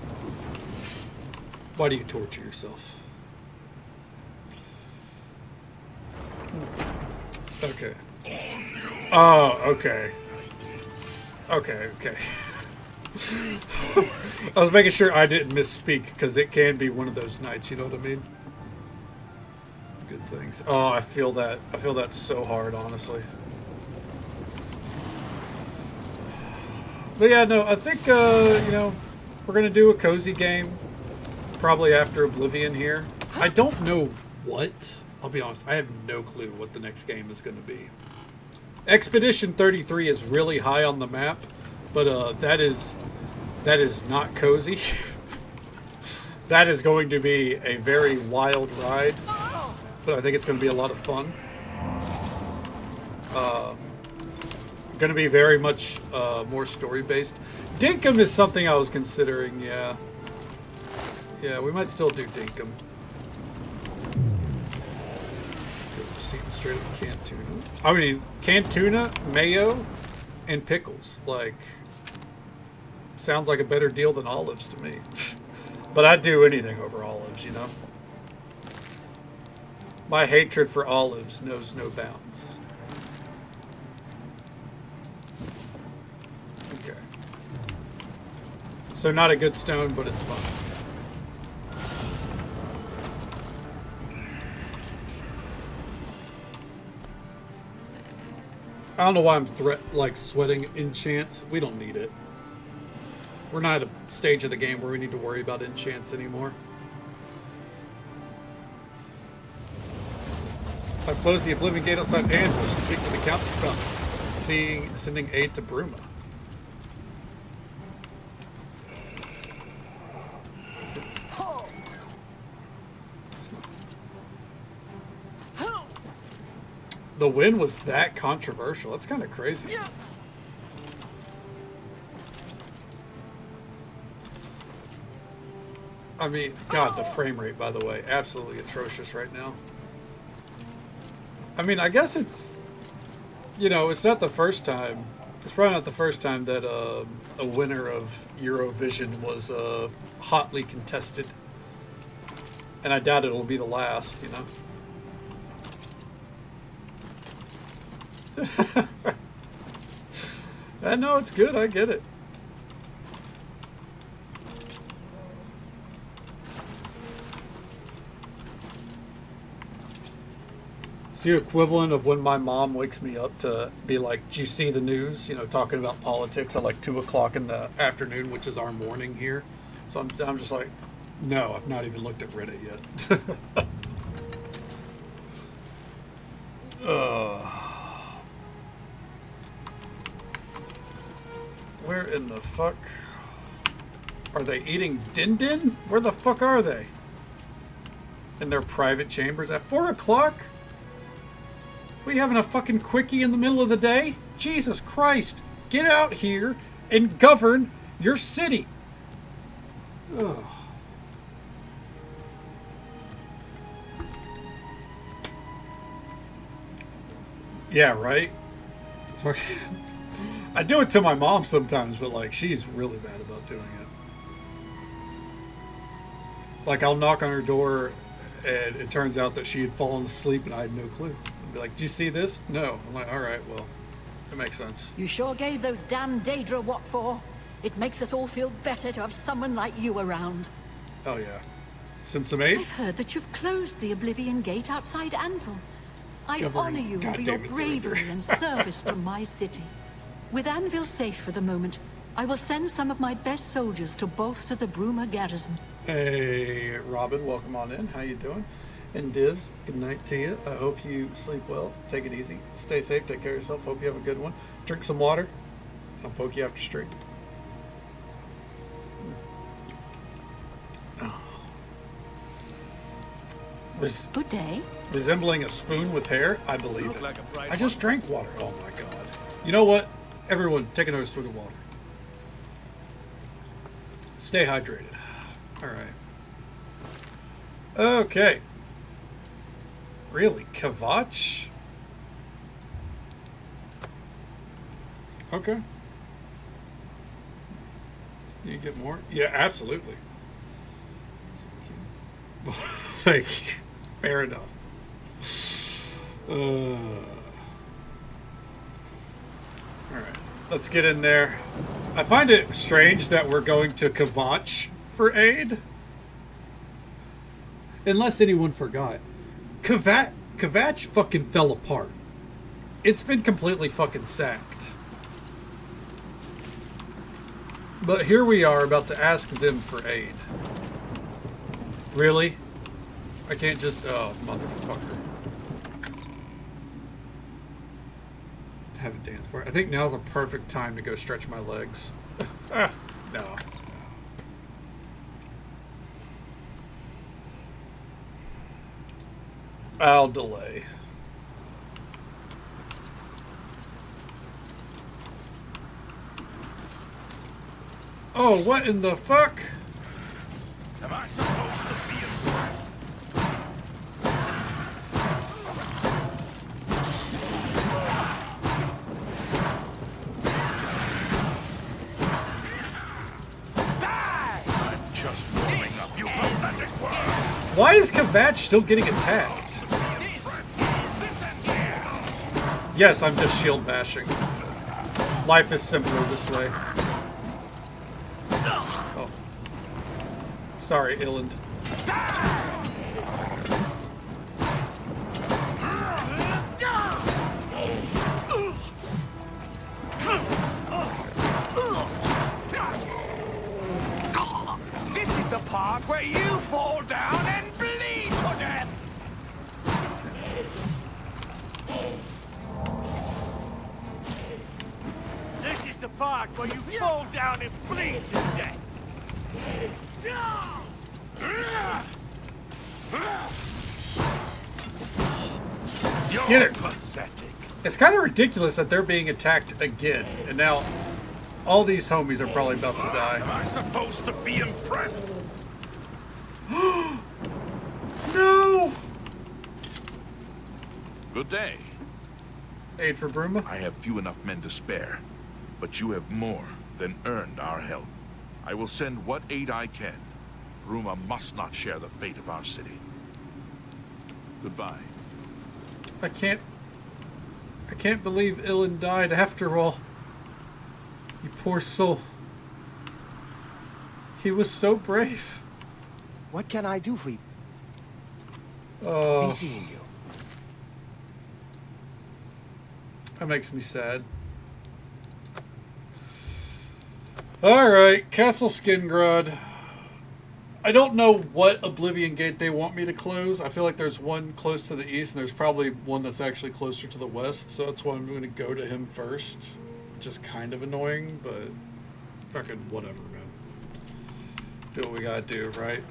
Why do you torture yourself? Okay. Oh, okay. Okay, okay. I was making sure I didn't misspeak, because it can be one of those nights, you know what I mean? Good things. Oh, I feel that. I feel that so hard, honestly. But yeah, no, I think, you know, we're going to do a cozy game. Probably after Oblivion here. I don't know what. I'll be honest, I have no clue what the next game is going to be. Expedition 33 is really high on the map, but that is not cozy. That is going to be a very wild ride, but I think it's going to be a lot of fun. Going to be very much more story-based. Dinkum is something I was considering, yeah. Yeah, we might still do Dinkum. Straight up canned tuna. I mean, canned tuna, mayo, and pickles. Like, sounds like a better deal than olives to me. But I'd do anything over olives, you know? My hatred for olives knows no bounds. Okay. So not a good stone, but it's fun. I don't know why I'm sweating enchants. We don't need it. We're not at a stage of the game where we need to worry about enchants anymore. I've closed the Oblivion gate outside Panbush to speak to the Countess about sending aid to Bruma. The win was that controversial. That's kind of crazy. I mean, God, the frame rate, by the way, absolutely atrocious right now. I mean, I guess it's, you know, it's not the first time. It's probably not the first time that a winner of Eurovision was hotly contested. And I doubt it'll be the last, you know. I know it's good, I get it. It's the equivalent of when my mom wakes me up to be like, do you see the news? You know, talking about politics at like 2 o'clock in the afternoon, which is our morning here. So I'm just like, no, I've not even looked at Reddit yet. Where in the fuck are they eating din din? Where the fuck are they? In their private chambers at 4 o'clock? We having a fucking quickie in the middle of the day? Jesus Christ! Get out here and govern your city. Ugh. Yeah, right? I do it to my mom sometimes, but like she's really bad about doing it. Like I'll knock on her door and it turns out that she had fallen asleep and I had no clue. I'd be like, do you see this? No. I'm like, alright, well, that makes sense. You sure gave those damn Daedra what for? It makes us all feel better to have someone like you around. Oh yeah. Send some aid? I've heard that you've closed the Oblivion gate outside Anvil. I honor you for your bravery and service to my city. With Anvil safe for the moment, I will send some of my best soldiers to bolster the Bruma garrison. Hey, Robin, welcome on in. How you doing? And Divs, good night to you. I hope you sleep well. Take it easy. Stay safe. Take care of yourself. Hope you have a good one. Drink some water. I'll poke you after stream. Good day. Resembling a spoon with hair? I believe it. I just drank water. Oh my god. You know what? Everyone, take another swig of water. Stay hydrated. All right. Okay. Really? Kvatch? Okay. You get more? Yeah, absolutely. Thank you. Fair enough. Alright. Let's get in there. I find it strange that we're going to Kvatch for aid. Unless anyone forgot. Kvatch fucking fell apart. It's been completely fucking sacked. But here we are about to ask them for aid. Really? I can't just... Oh, motherfucker. Have a dance party. I think now's a perfect time to go stretch my legs. No. I'll delay. Oh, what in the fuck? Am I supposed to be impressed? I'm just warming up, you pathetic world. Why is Kvatch still getting attacked? Yes, I'm just shield bashing. Life is simpler this way. Oh. Sorry, Illand. This is the part where you fall down and bleed to death. This is the part where you fall down and bleed to death. You're Get it. pathetic. It's kind of ridiculous that they're being attacked again, and now all these homies are probably about to Am die. I supposed to be impressed? No! Good day. Aid for Bruma? I have few enough men to spare, but you have more than earned our help. I will send what aid I can. Bruma must not share the fate of our city. Goodbye. I can't believe Illand died after all. You poor soul. He was so brave. What can I do for you? Be Oh, seeing you. that makes me sad. Alright, Castle Skingrad. I don't know what Oblivion Gate they want me to close. I feel like there's one close to the east, and there's probably one that's actually closer to the west, so that's why I'm going to go to him first. Which is kind of annoying, but fucking whatever, man. Do what we gotta do, right?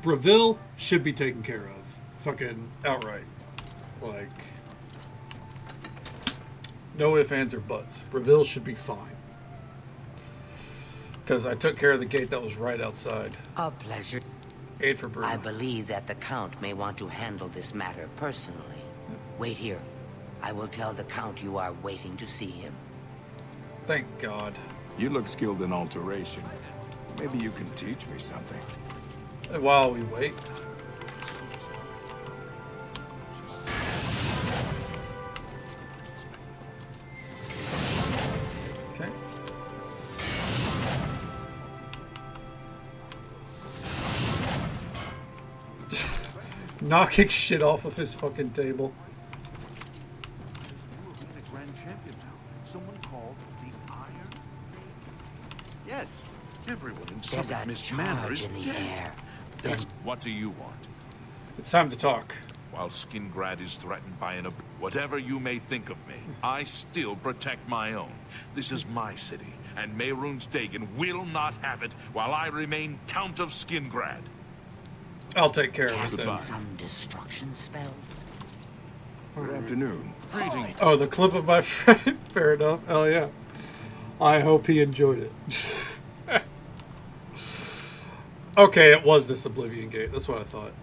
Breville should be taken care of. Fucking outright. Like, no ifs, ands, or buts. Breville should be fine. Because I took care of the gate that was right outside. A pleasure. Aid for Bruma. I believe that the Count may want to handle this matter personally. Wait here. I will tell the Count you are waiting to see him. Thank God. You look skilled in alteration. Maybe you can teach me something. And while we wait. Okay. Knocking shit off of his fucking table. Yes. Everyone in There's Summit a Mist Manor is charge in the dead. air. What do you want? It's time to talk. While Skingrad is threatened by whatever you may think of me, I still protect my own. This is my city, and Mehrunes Dagon will not have it while I remain Count of Skingrad. I'll take care of it Casting then. some destruction spells. Good afternoon. Greetings. Oh, the clip of my friend. Fair enough. Oh yeah. I hope he enjoyed it. Okay, it was this Oblivion Gate. That's what I thought.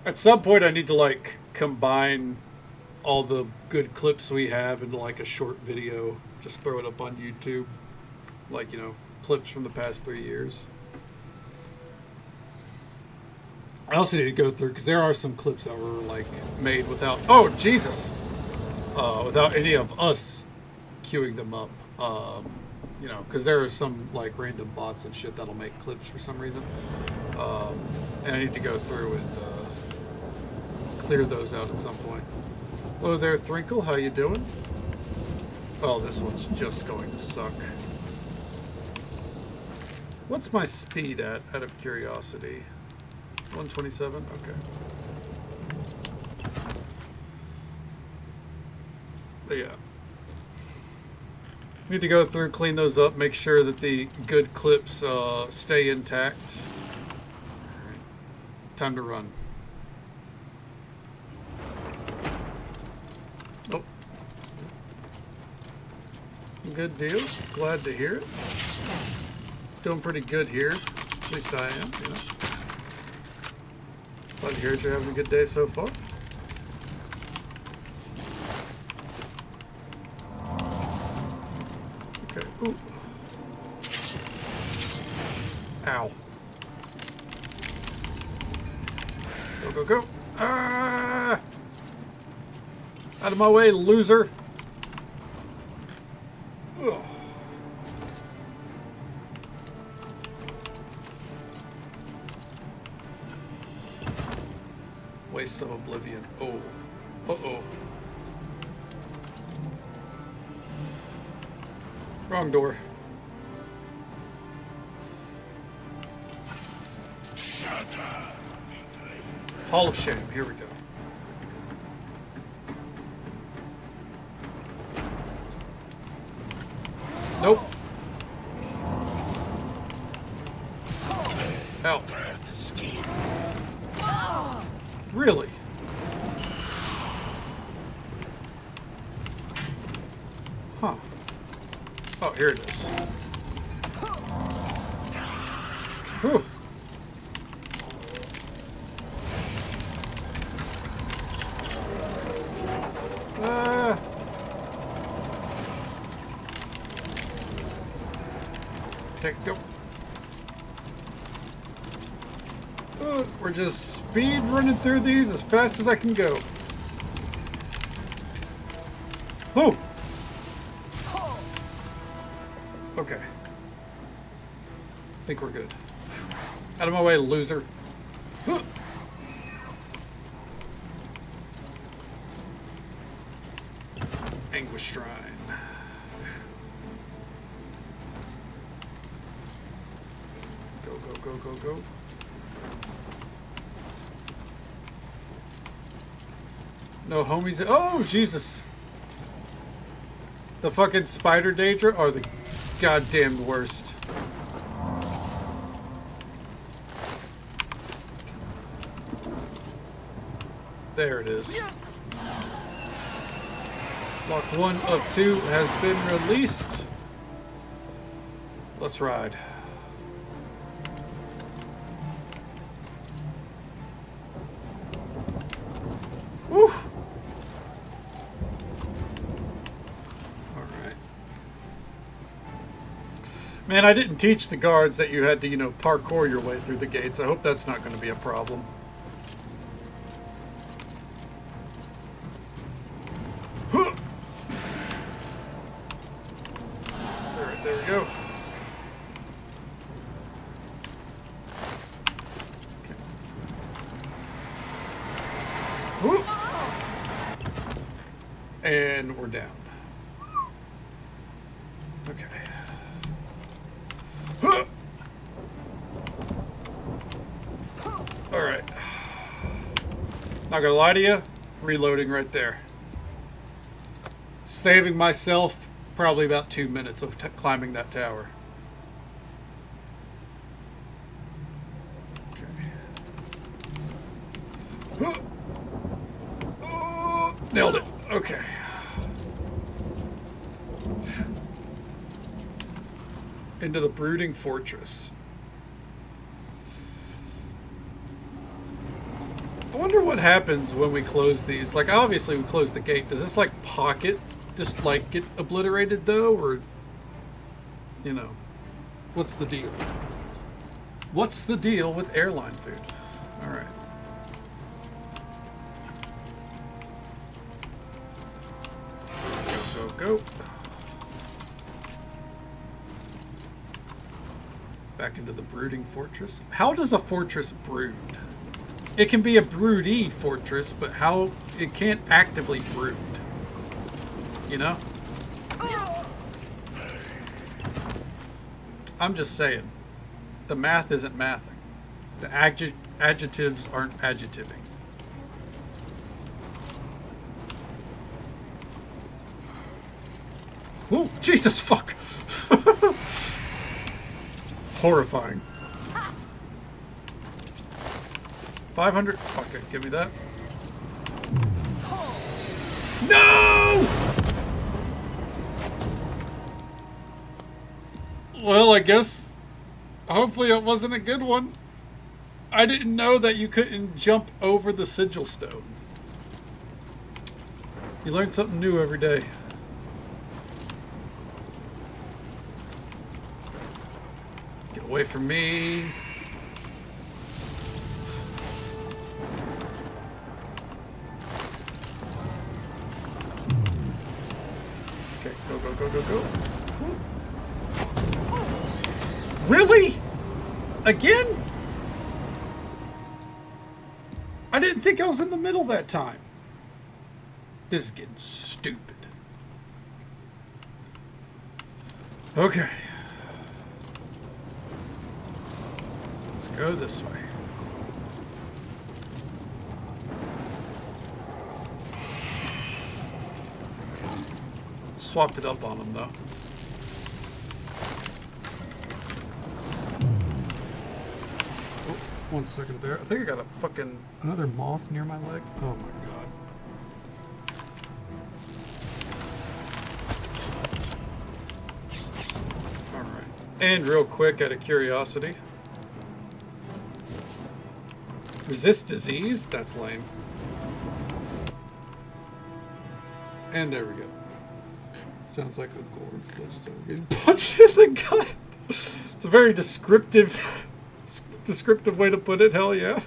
At some point, I need to, like, combine all the good clips we have into, like, a short video. Just throw it up on YouTube. Like, you know, clips from the past 3 years. I also need to go through, because there are some clips that were, like, made without... Oh, Jesus! Without any of us queuing them up. You know, because there are some, like, random bots and shit that'll make clips for some reason. And I need to go through and clear those out at some point. Hello there, Thrinkle. How you doing? Oh, this one's just going to suck. What's my speed at, out of curiosity? 127? Okay. But yeah. Need to go through, clean those up, make sure that the good clips stay intact. Alright. Time to run. Oh. Good deal. Glad to hear it. Doing pretty good here. At least I am, you know. Glad to hear that you're having a good day so far. Okay. Ooh. Ow. Go, go, go. Ah! Out of my way, loser. Ugh. Waste of Oblivion. Oh. Uh-oh. Wrong door. Hall of Shame. Here we go. Nope. Help. Really? Huh. Oh, here it is. Whew. Go. We're just speed running through these as fast as I can go. Whoa! Okay. I think we're good. Out of my way, loser. Anguish Shrine. Go, go, go, go, go. No homies. Oh, Jesus. The fucking spider Daedra are the goddamn worst. There it is. Lock 1 of 2 has been released. Let's ride. Woo! Alright. Man, I didn't teach the guards that you had to, you know, parkour your way through the gates. I hope that's not going to be a problem. There we go. Whoop. And we're down. Okay. Alright. Not gonna lie to you, reloading right there. Saving myself probably about 2 minutes of climbing that tower. Okay. Nailed it. Okay. into the brooding fortress. I wonder what happens when we close these. Like, obviously we close the gate. Does this, like, pocket just, like, get obliterated, though? Or, you know, what's the deal? What's the deal with airline food? All right. Go, go, go. Back into the brooding fortress. How does a fortress brood? It can be a broody fortress, but how it can't actively brood. You know? I'm just saying. The math isn't mathing. The adjectives aren't adjectiving. Oh, Jesus fuck! Horrifying. 500. Fuck it. Give me that. No! Well, I guess. Hopefully it wasn't a good one. I didn't know that you couldn't jump over the sigil stone. You learn something new every day. Get away from me. Okay, go, go, go, go, go. Really? Again? I didn't think I was in the middle that time. This is getting stupid. Okay. Let's go this way. Swapped it up on him, though. Oh, 1 second there. I think I got a fucking... another moth near my leg. Oh my god. Alright. And real quick, out of curiosity. Resist disease? That's lame. And there we go. Sounds like a gore getting punched in the gut. It's a very descriptive way to put it. Hell yeah.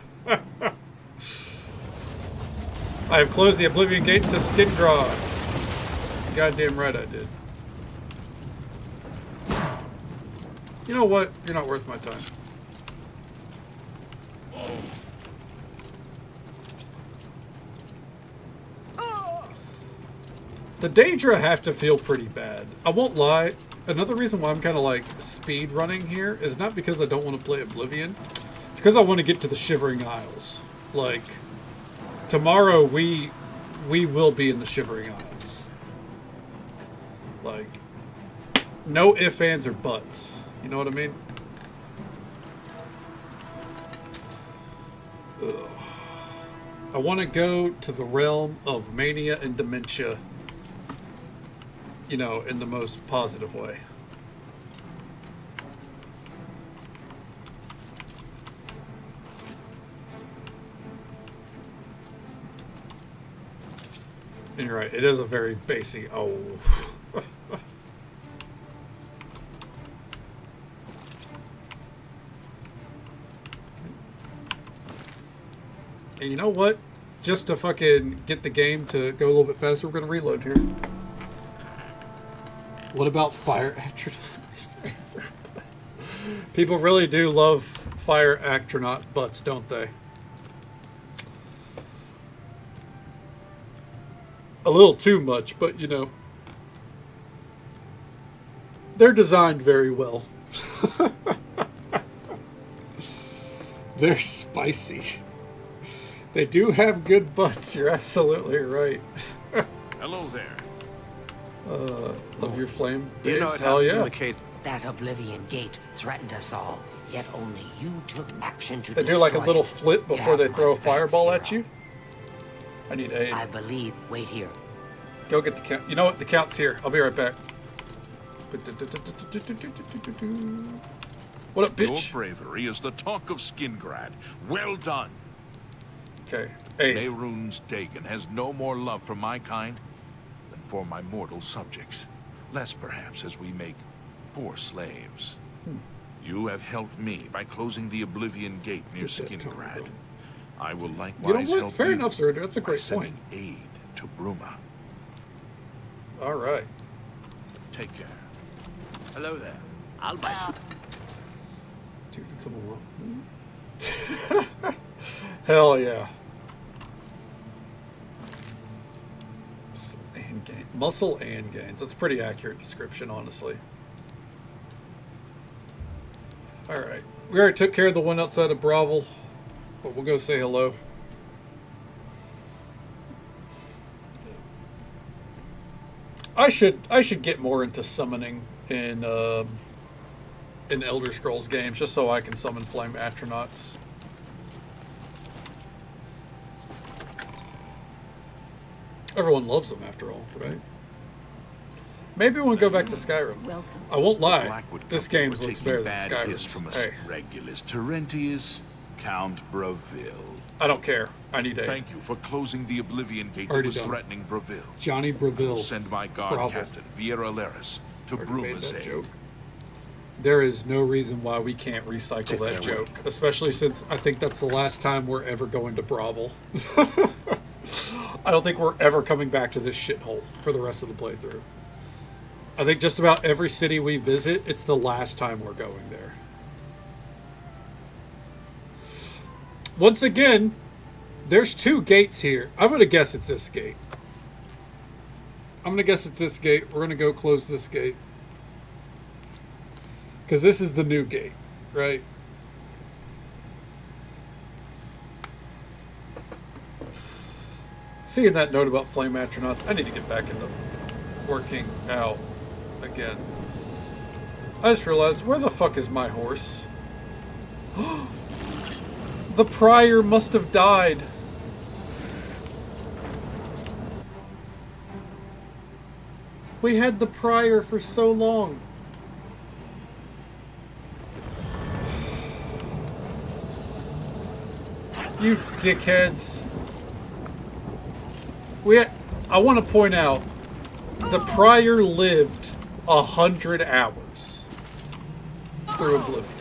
I have closed the Oblivion gate to Skidgrog. Goddamn right I did. You know what? You're not worth my time. The Daedra have to feel pretty bad. I won't lie. Another reason why I'm kind of like speed running here is not because I don't want to play Oblivion. It's because I want to get to the Shivering Isles. Like, tomorrow we will be in the Shivering Isles. Like, no ifs, ands, or buts. You know what I mean? Ugh. I want to go to the realm of mania and dementia. You know, in the most positive way. And you're right, it is a very basic. Oh. And you know what? Just to fucking get the game to go a little bit faster, we're going to reload here. What about fire astronaut butts? People really do love fire astronaut butts, don't they? A little too much, but you know. They're designed very well. They're spicy. They do have good butts, you're absolutely right. Hello there. Love your flame, You know babes. it Hell happened yeah. That Oblivion gate threatened us all, yet only you took action to They destroy do like a little it. flip You before they have throw a my thanks, fireball at hero. you. I need aid. I believe. Wait here. Go get the count. You know what? The count's here. I'll be right back. What up, Your bitch? bravery is the talk of Skingrad. Well done. Okay. Hey. Mehrunes Dagon has no more love for my kind than for my mortal subjects. Less, perhaps, as we make poor slaves. You have helped me by closing the Oblivion Gate near Skingrad. I will likewise help Fair you enough, sir. That's a by great point. sending aid to Bruma. All right. Take care. Hello there. I'll buy some. Dude, come on. Hell yeah. Muscle and gains. That's a pretty accurate description, honestly. Alright. We already took care of the one outside of Bravel, but we'll go say hello. I should get more into summoning in Elder Scrolls games, just so I can summon flame astronauts. Everyone loves them after all, right? Maybe we'll go back to Skyrim. Welcome. I won't lie, Blackwood this Company game were looks taking better than bad hits from Skyrim's. a Hey, Regulus Terentius, Count Bravil. I don't care. I need aid. Thank you for closing the Oblivion Gate Already that was done. threatening Bravil. Johnny Bravil. Send my guard Bravo. captain, Viera Laris, to Already made Bruma's that aid. joke. There is no reason why we can't recycle that joke, especially since I think that's the last time we're ever going to Bravel. I don't think we're ever coming back to this shithole for the rest of the playthrough. I think just about every city we visit, it's the last time we're going there. Once again, there's 2 gates here. I'm going to guess it's this gate. I'm going to guess it's this gate. We're going to go close this gate. Because this is the new gate, right? Seeing that note about flame astronauts, I need to get back into working out again. I just realized, where the fuck is my horse? The prior must have died. We had the prior for so long. You dickheads. I want to point out, the prior lived 100 hours through Oblivion.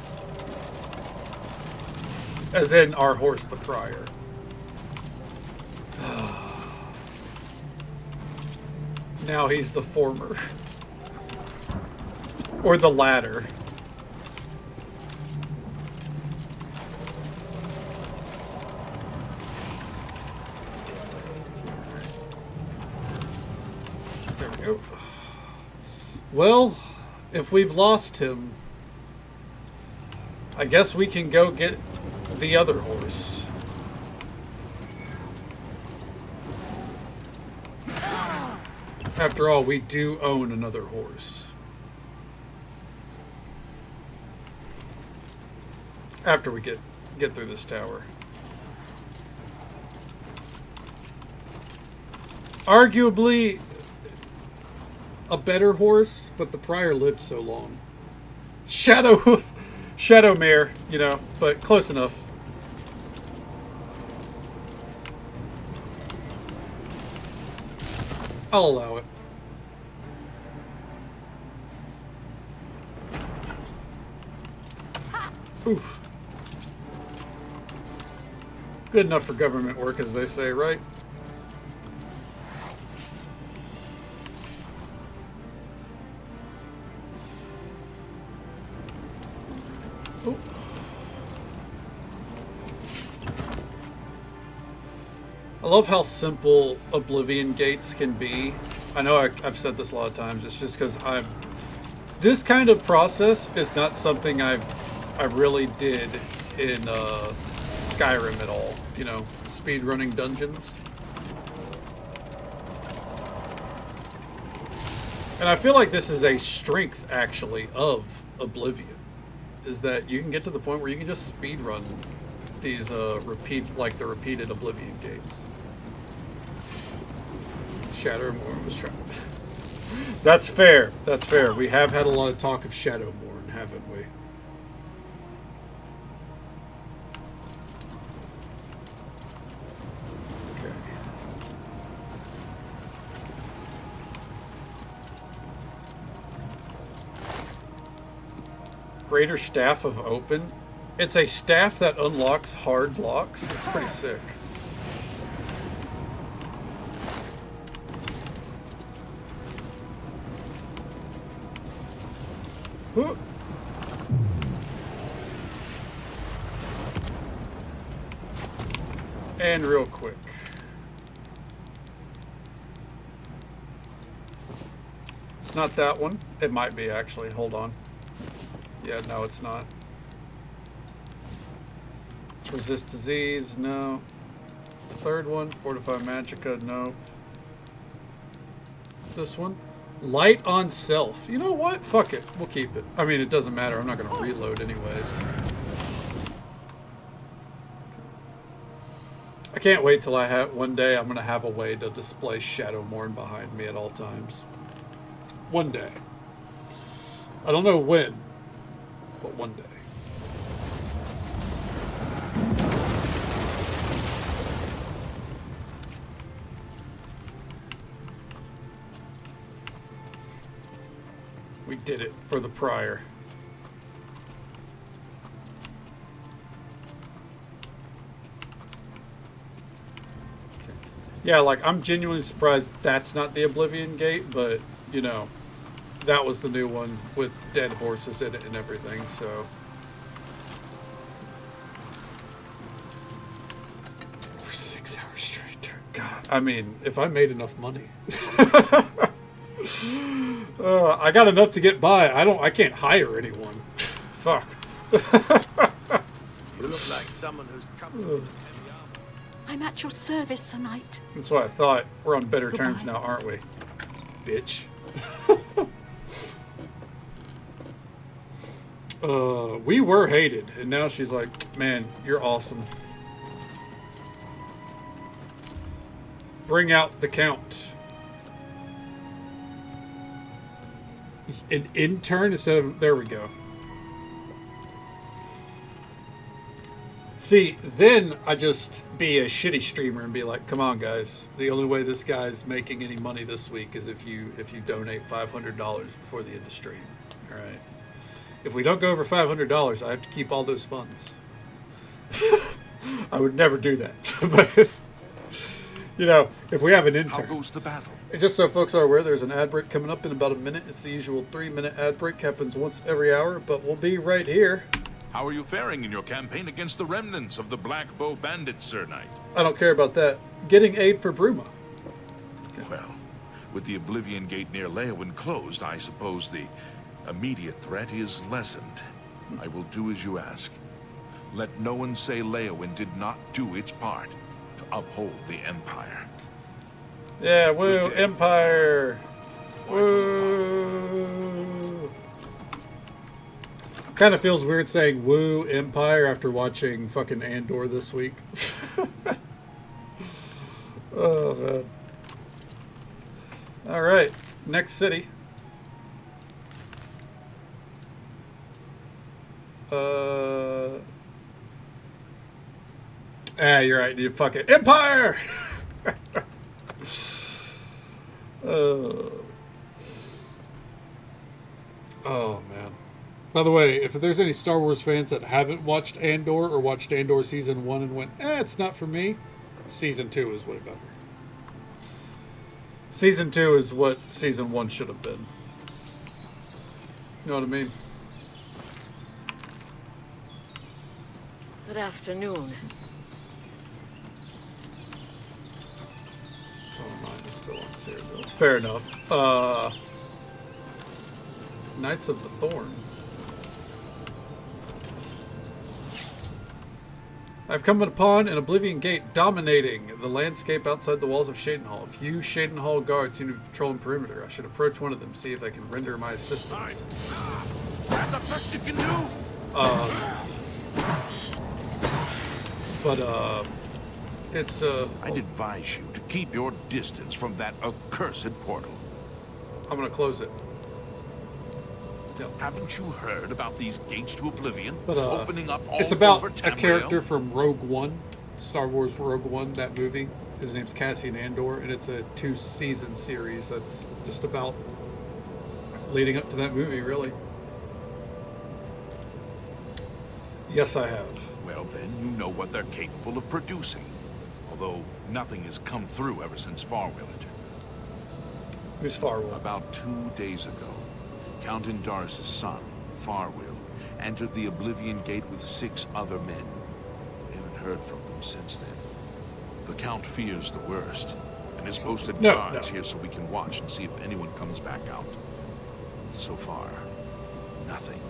As in our horse, the prior. Now he's the former. Or the latter. There we go. Well, if we've lost him, I guess we can go get the other horse. After all, we do own another horse. After we get through this tower. Arguably a better horse, but the prior lived so long. Shadowmare, you know, but close enough. I'll allow it. Oof. Good enough for government work, as they say, right? Oh. I love how simple Oblivion gates can be. I know I've said this a lot of times. It's just because this kind of process is not something I really did in Skyrim at all. You know, speedrunning dungeons. And I feel like this is a strength, actually, of Oblivion. Is that you can get to the point where you can just speedrun these the repeated Oblivion gates. Shadowmore was trying. That's fair. That's fair. We have had a lot of talk of Shadowmourne, haven't we? Okay. Greater Staff of Open. It's a staff that unlocks hard locks. It's pretty sick. Whoop. And real quick. It's not that one. It might be actually. Hold on. Yeah, no, it's not. Resist disease, no. The third one, Fortify Magicka, no. This one, Light on Self. You know what? Fuck it. We'll keep it. I mean, it doesn't matter. I'm not going to reload anyways. I can't wait till I have one day. I'm going to have a way to display Shadowmourne behind me at all times. One day. I don't know when, but one day. We did it for the prior. Okay. Yeah, like, I'm genuinely surprised that's not the Oblivion Gate, but, you know, that was the new one with dead horses in it and everything, so. For 6 hours straight. God, I mean, if I made enough money. I got enough to get by. I can't hire anyone. Fuck. You look like someone who's come. I'm at your service, Sir Knight. That's what I thought. We're on better Goodbye. terms now, aren't we? Bitch. We were hated, and now she's like, man, you're awesome. Bring out the Count. An intern instead of... There we go. See, then I just be a shitty streamer and be like, come on, guys. The only way this guy's making any money this week is if you donate $500 before the end of stream. All right. If we don't go over $500, I have to keep all those funds. I would never do that. But, you know, if we have an intern. How goes the battle? And just so folks are aware, there's an ad break coming up in about a minute. It's the usual 3-minute ad break. Happens once every hour, but we'll be right here. How are you faring in your campaign against the remnants of the Black Bow Bandits, Sir Knight? I don't care about that. Getting aid for Bruma. Okay. Well, with the Oblivion Gate near Leowyn closed, I suppose the immediate threat is lessened. I will do as you ask. Let no one say Leowyn did not do its part to uphold the Empire. Yeah, woo, Empire. Woo. Kind of feels weird saying woo, Empire after watching fucking Andor this week. Oh, man. All right, next city. You're right. You fucking Empire. Oh man. By the way, if there's any Star Wars fans that haven't watched Andor or watched Andor season 1 and went, it's not for me, season 2 is way better. Season 2 is what season 1 should have been. You know what I mean? Good afternoon. Oh, mine is still on Cyrodiil. Fair enough. Knights of the Thorn. I've come upon an Oblivion Gate dominating the landscape outside the walls of Shadenhall. A few Shadenhall guards seem to be patrolling perimeter. I should approach one of them, see if they can render my assistance. Grab the best you can do. It's I'd advise you to keep your distance from that accursed portal. I'm gonna close it. Haven't you heard about these gates to Oblivion But opening up all it's about over a Tamriel? character from Rogue One, Star Wars Rogue One, that movie. His name's Cassian Andor, and it's a 2-season series that's just about leading up to that movie, really. Yes, I have. Well, then you know what they're capable of producing. Although nothing has come through ever since Farwell entered. Who's Farwell? About 2 days ago, Count Indaris' son, Farwell, entered the Oblivion Gate with 6 other men. We haven't heard from them since then. The Count fears the worst, and has posted guards here so we can watch and see if anyone comes back out. So far, nothing.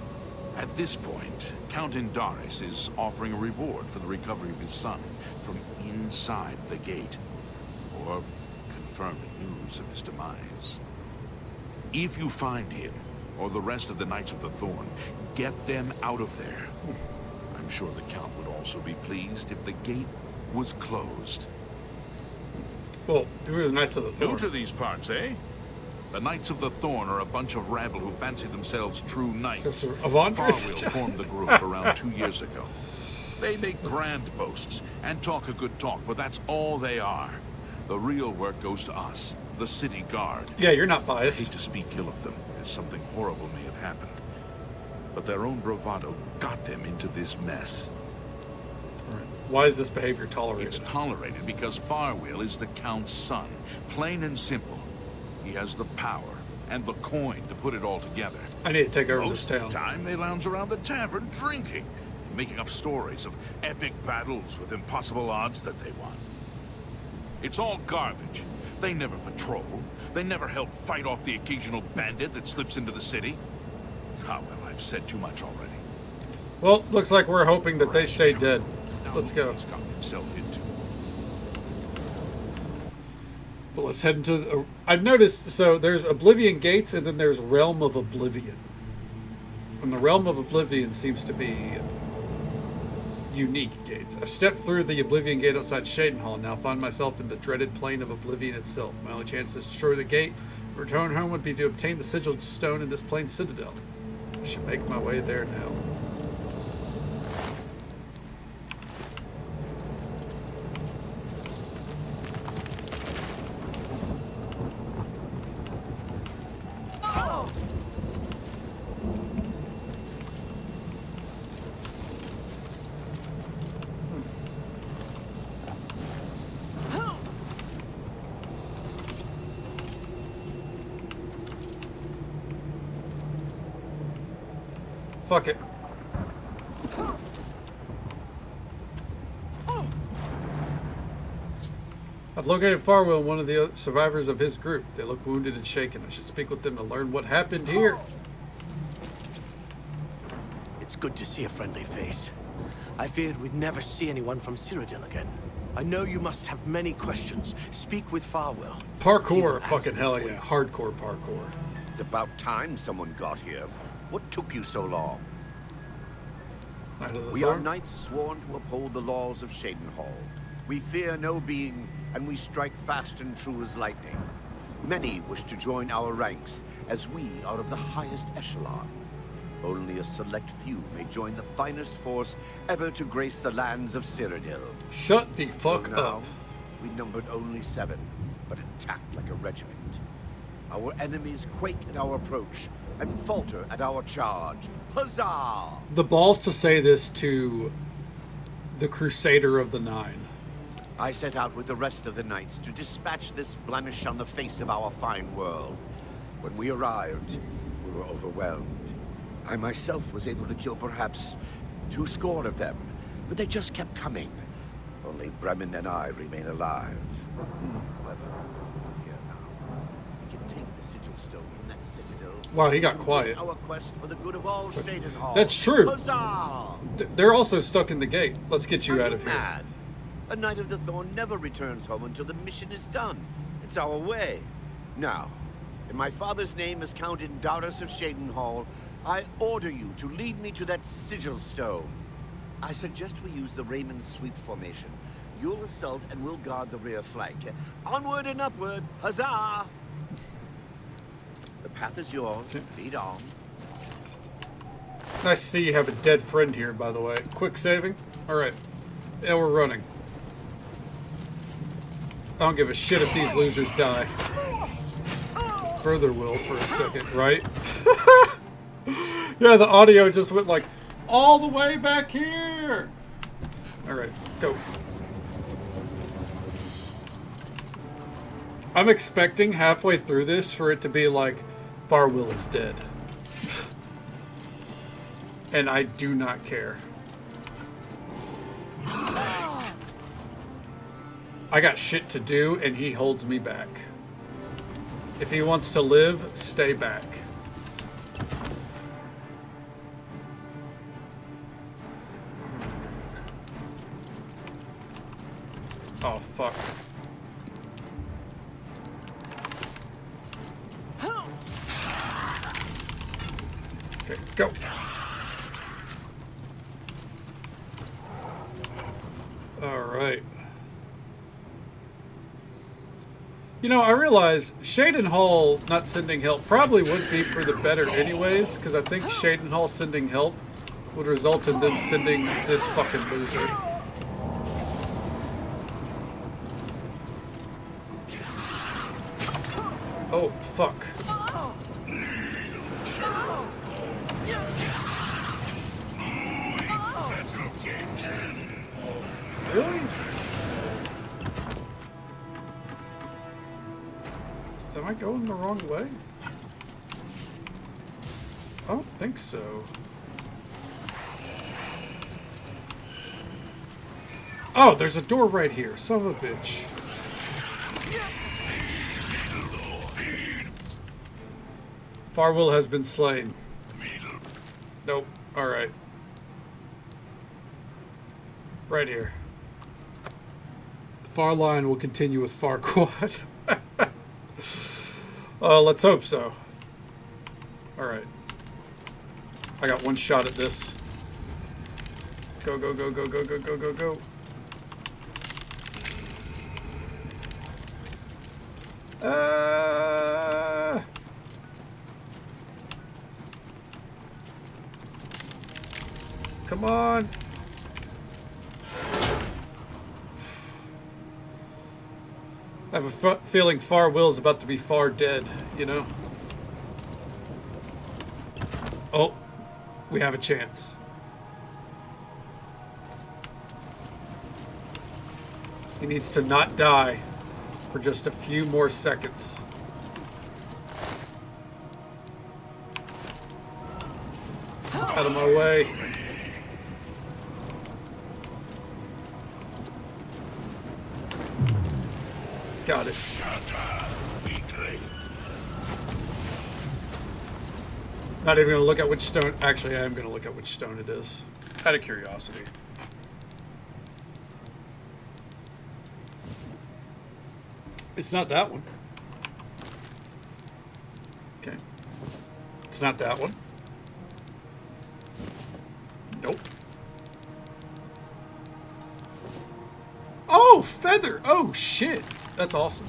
At this point, Count Indaris is offering a reward for the recovery of his son from inside the gate, or confirmed news of his demise. If you find him, or the rest of the Knights of the Thorn, get them out of there. I'm sure the Count would also be pleased if the gate was closed. Well, who are the Knights of the Thorn? New to these parts, eh? The Knights of the Thorn are a bunch of rabble who fancy themselves true knights. Farwell formed the group around 2 years ago. They make grand boasts and talk a good talk, but that's all they are. The real work goes to us, the city guard. Yeah, you're not biased. I hate to speak ill of them, as something horrible may have happened. But their own bravado got them into this mess. Why is this behavior tolerated? It's tolerated because Farwell is the Count's son. Plain and simple. He has the power and the coin to put it all together. I need to take over Most this town. of the time, they lounge around the tavern drinking, making up stories of epic battles with impossible odds that they won. It's all garbage. They never patrol. They never help fight off the occasional bandit that slips into the city. Ah, well, I've said too much already. Well, looks like we're hoping that they stay dead. Let's go. He's gotten himself into. But let's head into the, I've noticed, so there's Oblivion Gates and then there's Realm of Oblivion. And the Realm of Oblivion seems to be unique gates. I've stepped through the Oblivion Gate outside Shadenhall, now find myself in the dreaded plane of Oblivion itself. My only chance to destroy the gate, return home would be to obtain the sigil stone in this plane's citadel. I should make my way there now. Fuck it. I've located Farwell, one of the survivors of his group. They look wounded and shaken. I should speak with them to learn what happened here. It's good to see a friendly face. I feared we'd never see anyone from Cyrodiil again. I know you must have many questions. Speak with Farwell. Parkour, fucking hell yeah. Hardcore parkour. It's about time someone got here. What took you so long? We are knights sworn to uphold the laws of Shadenhall. We fear no being, and we strike fast and true as lightning. Many wish to join our ranks, as we are of the highest echelon. Only a select few may join the finest force ever to grace the lands of Cyrodiil. Shut the fuck up. We numbered only 7, but attacked like a regiment. Our enemies quake at our approach and falter at our charge. Huzzah! The balls to say this to the Crusader of the Nine. I set out with the rest of the knights to dispatch this blemish on the face of our fine world. When we arrived, we were overwhelmed. I myself was able to kill perhaps 200 of them, but they just kept coming. Only Bremen and I remain alive. However, here now, we can take the sigil stone from that citadel. Wow, he got quiet. Our quest for the good of all Shadenhall. That's true. Huzzah! They're also stuck in the gate. Let's get you out of here. Mad. A Knight of the Thorn never returns home until the mission is done. It's our way. Now, in my father's name as Count Indaris of Shadenhall, I order you to lead me to that sigil stone. I suggest we use the Raymond sweep formation. You'll assault and we'll guard the rear flank. Onward and upward, huzzah! The path is yours. Lead on. Nice to see you have a dead friend here, by the way. Quick saving. All right. Yeah, we're running. I don't give a shit if these losers die. Further will for a second, right? Yeah, the audio just went like, all the way back here. All right, go. I'm expecting halfway through this for it to be like, Farwill is dead. And I do not care. I got shit to do, and he holds me back. If he wants to live, stay back. Oh, fuck. Okay, go. All right. You know, I realize Shadenhall not sending help probably would be for the better anyways, because I think Shadenhall sending help would result in them sending this fucking loser. Oh, fuck. Really? Am I going the wrong way? I don't think so. Oh, there's a door right here. Son of a bitch. Farwill has been slain. Nope. Alright. Right here. The far line will continue with Farquaad. Let's hope so. Alright. I got one shot at this. Go, go, go, go, go, go, go, go, go. Come on. I have a feeling Farwill's about to be far dead, you know? Oh, we have a chance. He needs to not die for just a few more seconds. Out of my way. Got it. Not even going to look at which stone. Actually, I am going to look at which stone it is. Out of curiosity. It's not that one. Okay. It's not that one. Nope. Oh, feather! Oh, shit. That's awesome.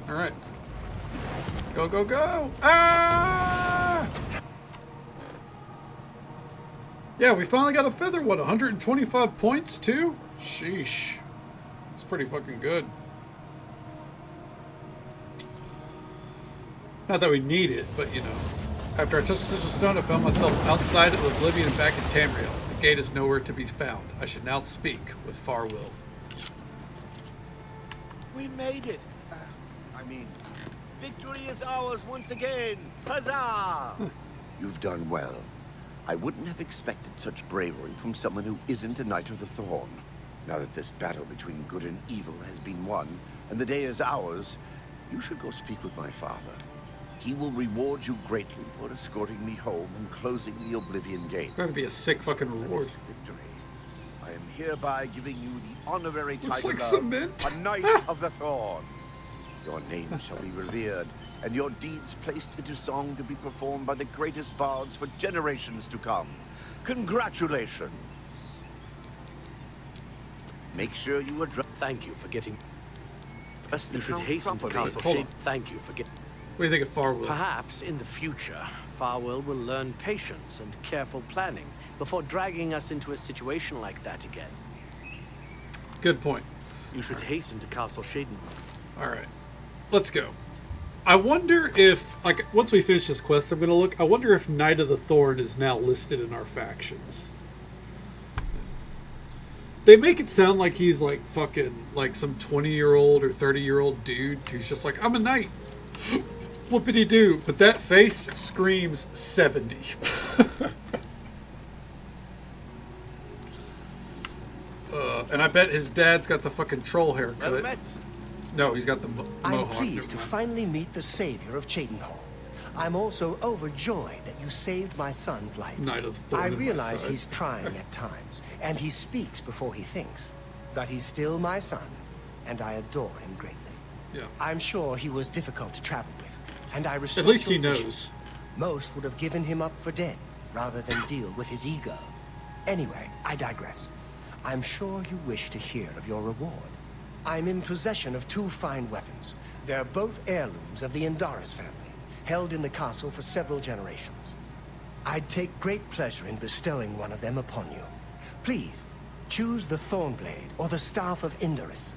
Alright. Go, go, go! Ah! Yeah, we finally got a feather. What, 125 points, too? Sheesh. That's pretty fucking good. Not that we need it, but, you know. After I touched the Sigil Stone, I found myself outside of Oblivion and back in Tamriel. The gate is nowhere to be found. I should now speak with Farwill. We made it. I mean, victory is ours once again. Huzzah! You've done well. I wouldn't have expected such bravery from someone who isn't a Knight of the Thorn. Now that this battle between good and evil has been won, and the day is ours, you should go speak with my father. He will reward you greatly for escorting me home and closing the Oblivion Gate. That'd be a sick fucking reward. Victory. I am hereby giving you the honorary Looks title like of cement. a Knight of the Thorn. Your name shall be revered, and your deeds placed into song to be performed by the greatest bards for generations to come. Congratulations. Make sure you address... Thank you for getting... the You should Count hasten to properly. Castle Hold Shade. on. Thank you for getting... What do you think of Farwell? Perhaps in the future, Farwell will learn patience and careful planning before dragging us into a situation like that again. Good point. You should hasten to Castle Shaden. All right, let's go. I wonder if, like, once we finish this quest, I'm gonna look. I wonder if Knight of the Thorn is now listed in our factions. They make it sound like he's like fucking like some 20-year-old or 30-year-old dude who's just like, I'm a knight. Whoopity doo. But that face screams 70. And I bet his dad's got the fucking troll haircut. Well met. No, he's got the I'm mohawk. pleased to finally meet the savior of Cheydinhal. I'm also overjoyed that you saved my son's life. Knight of Thorn I in my realize side. he's trying at times, and he speaks before he thinks. But he's still my son, and I adore him greatly. Yeah. I'm sure he was difficult to travel with, and I respect At least he your knows. patience. Most would have given him up for dead, rather than deal with his ego. Anyway, I digress. I'm sure you wish to hear of your reward. I'm in possession of 2 fine weapons. They're both heirlooms of the Indaris family, held in the castle for several generations. I'd take great pleasure in bestowing one of them upon you. Please, choose the Thornblade or the Staff of Indaris.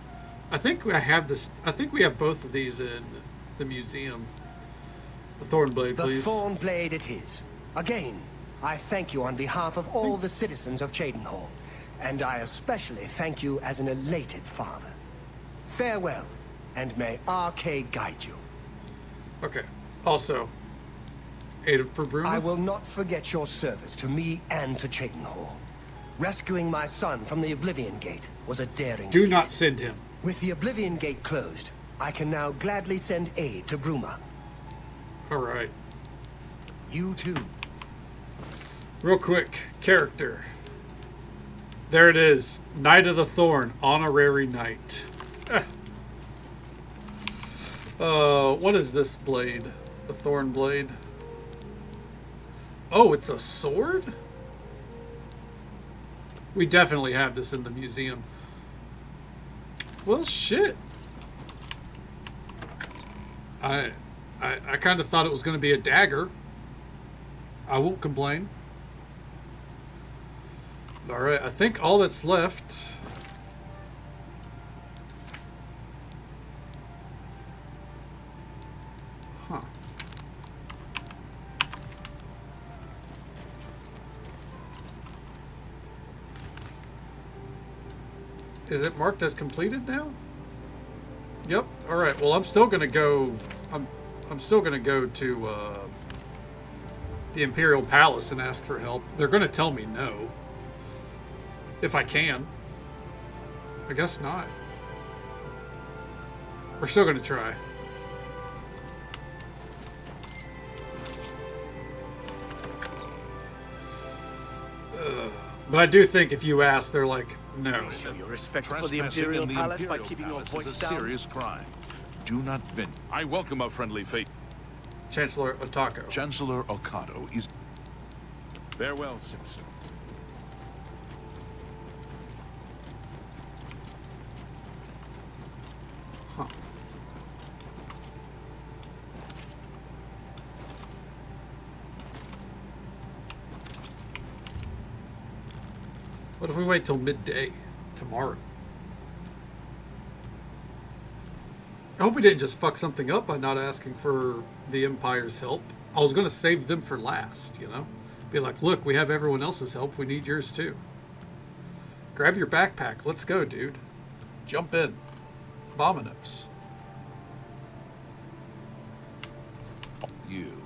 I think I have this. I think we have both of these in the museum. The Thornblade, please. The Thornblade it is. Again, I thank you on behalf of all the citizens of Cheydinhal, and I especially thank you as an elated father. Farewell, and may RK guide you. Okay. Also, aid for Bruma. I will not forget your service to me and to Cheydinhal. Rescuing my son from the Oblivion Gate was a daring Do feat. not send him. With the Oblivion Gate closed, I can now gladly send aid to Bruma. All right. You too. Real quick, character. There it is. Knight of the Thorn, honorary knight. What is this blade? The Thorn blade. Oh, it's a sword? We definitely have this in the museum. Well, shit. I kind of thought it was going to be a dagger. I won't complain. All right, I think all that's left. Huh. Is it marked as completed now? Yep. All right. Well, I'm still gonna go. I'm still gonna go to the Imperial Palace and ask for help. They're gonna tell me no. If I can. I guess not. We're still gonna try. But I do think if you ask, they're like, no. Show your respect for the Trespassing Imperial in the Palace by Imperial keeping your Palace voice is a down. serious crime. Do not vent. I welcome a friendly fate. Chancellor Otako. Chancellor Okado is... Farewell, citizen. Huh. What if we wait till midday tomorrow? I hope we didn't just fuck something up by not asking for the Empire's help. I was going to save them for last, you know? Be like, look, we have everyone else's help. We need yours too. Grab your backpack. Let's go, dude. Jump in. Vominos. You.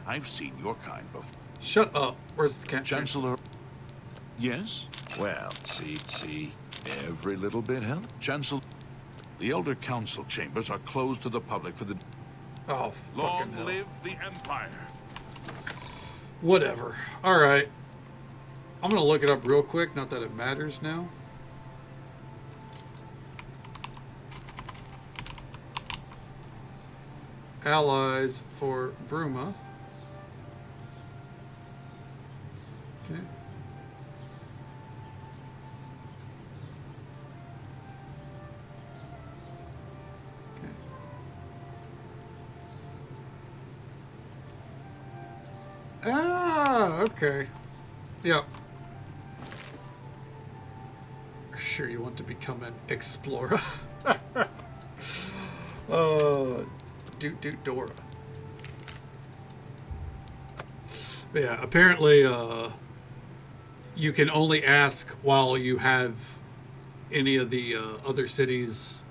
I've seen your kind before. Shut up. Where's the Chancellor? Yes? Well, see, every little bit helps. Chancellor, the Elder Council chambers are closed to the public for the... Oh, fucking hell. Long live the Empire. Whatever. Alright. I'm going to look it up real quick. Not that it matters now. Allies for Bruma. Okay. Ah, okay. Yep. Sure you want to become an explorer? Doot Dora. But yeah, apparently you can only ask while you have any of the other cities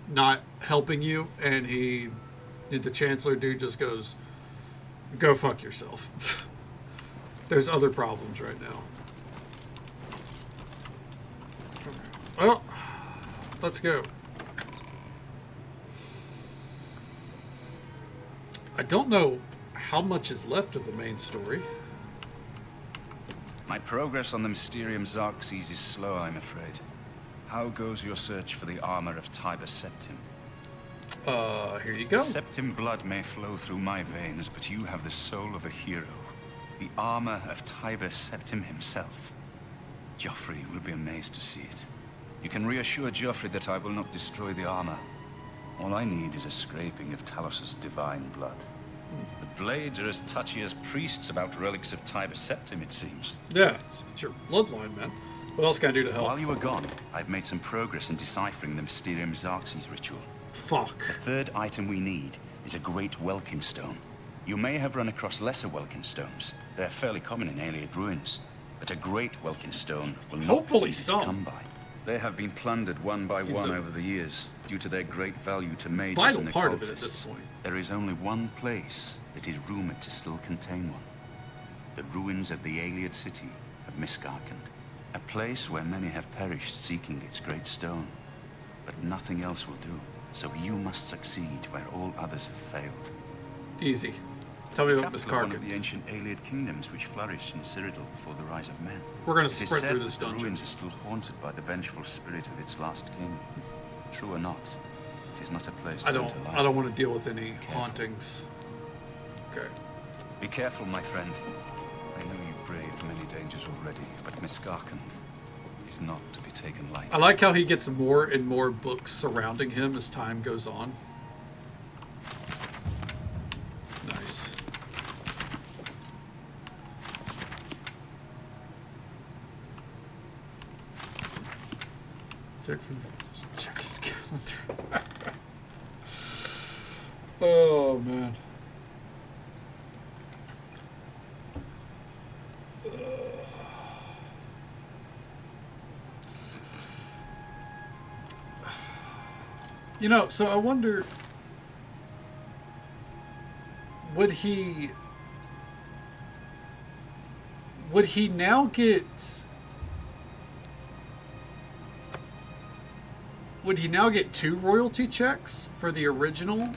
not helping you, and the Chancellor dude just goes, go fuck yourself. There's other problems right now. Well, let's go. I don't know how much is left of the main story. My progress on the Mysterium Xerxes is slow, I'm afraid. How goes your search for the armor of Tiber Septim? Here you go. Septim blood may flow through my veins, but you have the soul of a hero. The armor of Tiber Septim himself. Joffrey will be amazed to see it. You can reassure Joffrey that I will not destroy the armor. All I need is a scraping of Talos's divine blood. The blades are as touchy as priests about relics of Tiber Septim, it seems. Yeah, it's your bloodline, man. What else can I do to help? While you were gone, I've made some progress in deciphering the Mysterium Xerxes ritual. Fuck. The third item we need is a great Welkin stone. You may have run across lesser Welkin stones. They're fairly common in Ayleid ruins. But a great Welkin stone will not Hopefully be easy some. to come by. They have been plundered one by one over the years, due to their great value to mages Vital and part occultists. of it at this point. There is only one place that is rumored to still contain one. The ruins of the Ayleid city of Miskarkand. A place where many have perished seeking its great stone. But nothing else will do, so you must succeed where all others have failed. Easy. Tell me about Capital of one of Miskarkand. the ancient Ayleid kingdoms which flourished in Cyrodiil before the rise of men. We're gonna It is sprint said through this that the dungeon. ruins are still haunted by the vengeful spirit of its last king. True or not, it is not a place to I don't enter want to deal with any hauntings. Okay. Be careful, my friend. I know you've braved many dangers already, but Miskarkand is not to be taken lightly. I like how he gets more and more books surrounding him as time goes on. Nice. Check his calendar. Oh man. You know, so I wonder, would he now get, two royalty checks for the original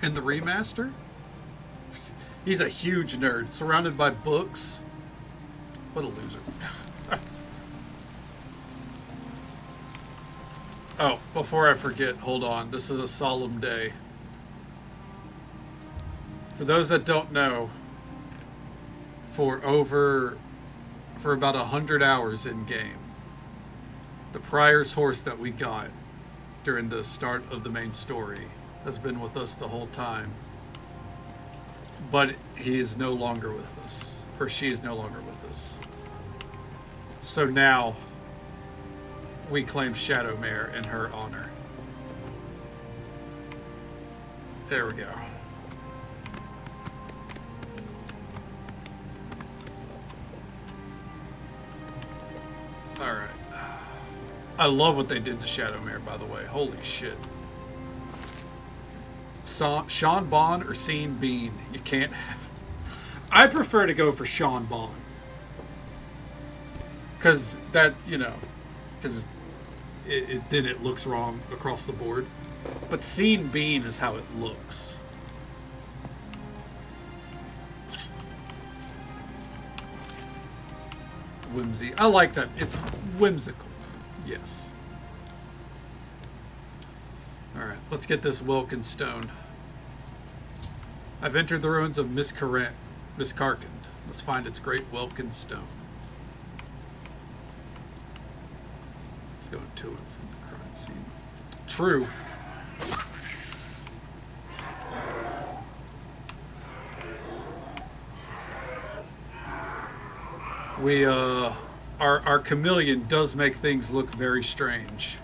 and the remaster? He's a huge nerd, surrounded by books. What a loser. Oh, before I forget, hold on. This is a solemn day. For those that don't know, for about 100 hours in game, the Prior's horse that we got during the start of the main story has been with us the whole time. But he is no longer with us, or she is no longer with us. So now we claim Shadowmare in her honor. There we go. Alright. I love what they did to Shadowmare, by the way. Holy shit. Sean Bond or Sean Bean. You can't have... I prefer to go for Sean Bond. Because that, you know... Because then it looks wrong across the board. But Sean Bean is how it looks. Whimsy. I like that. It's whimsical. Yes. Alright, let's get this Welkin stone. I've entered the ruins of Miskarkand. Let's find its great Welkin stone. Let's go into it from the crime scene. True. We, our chameleon does make things look very strange.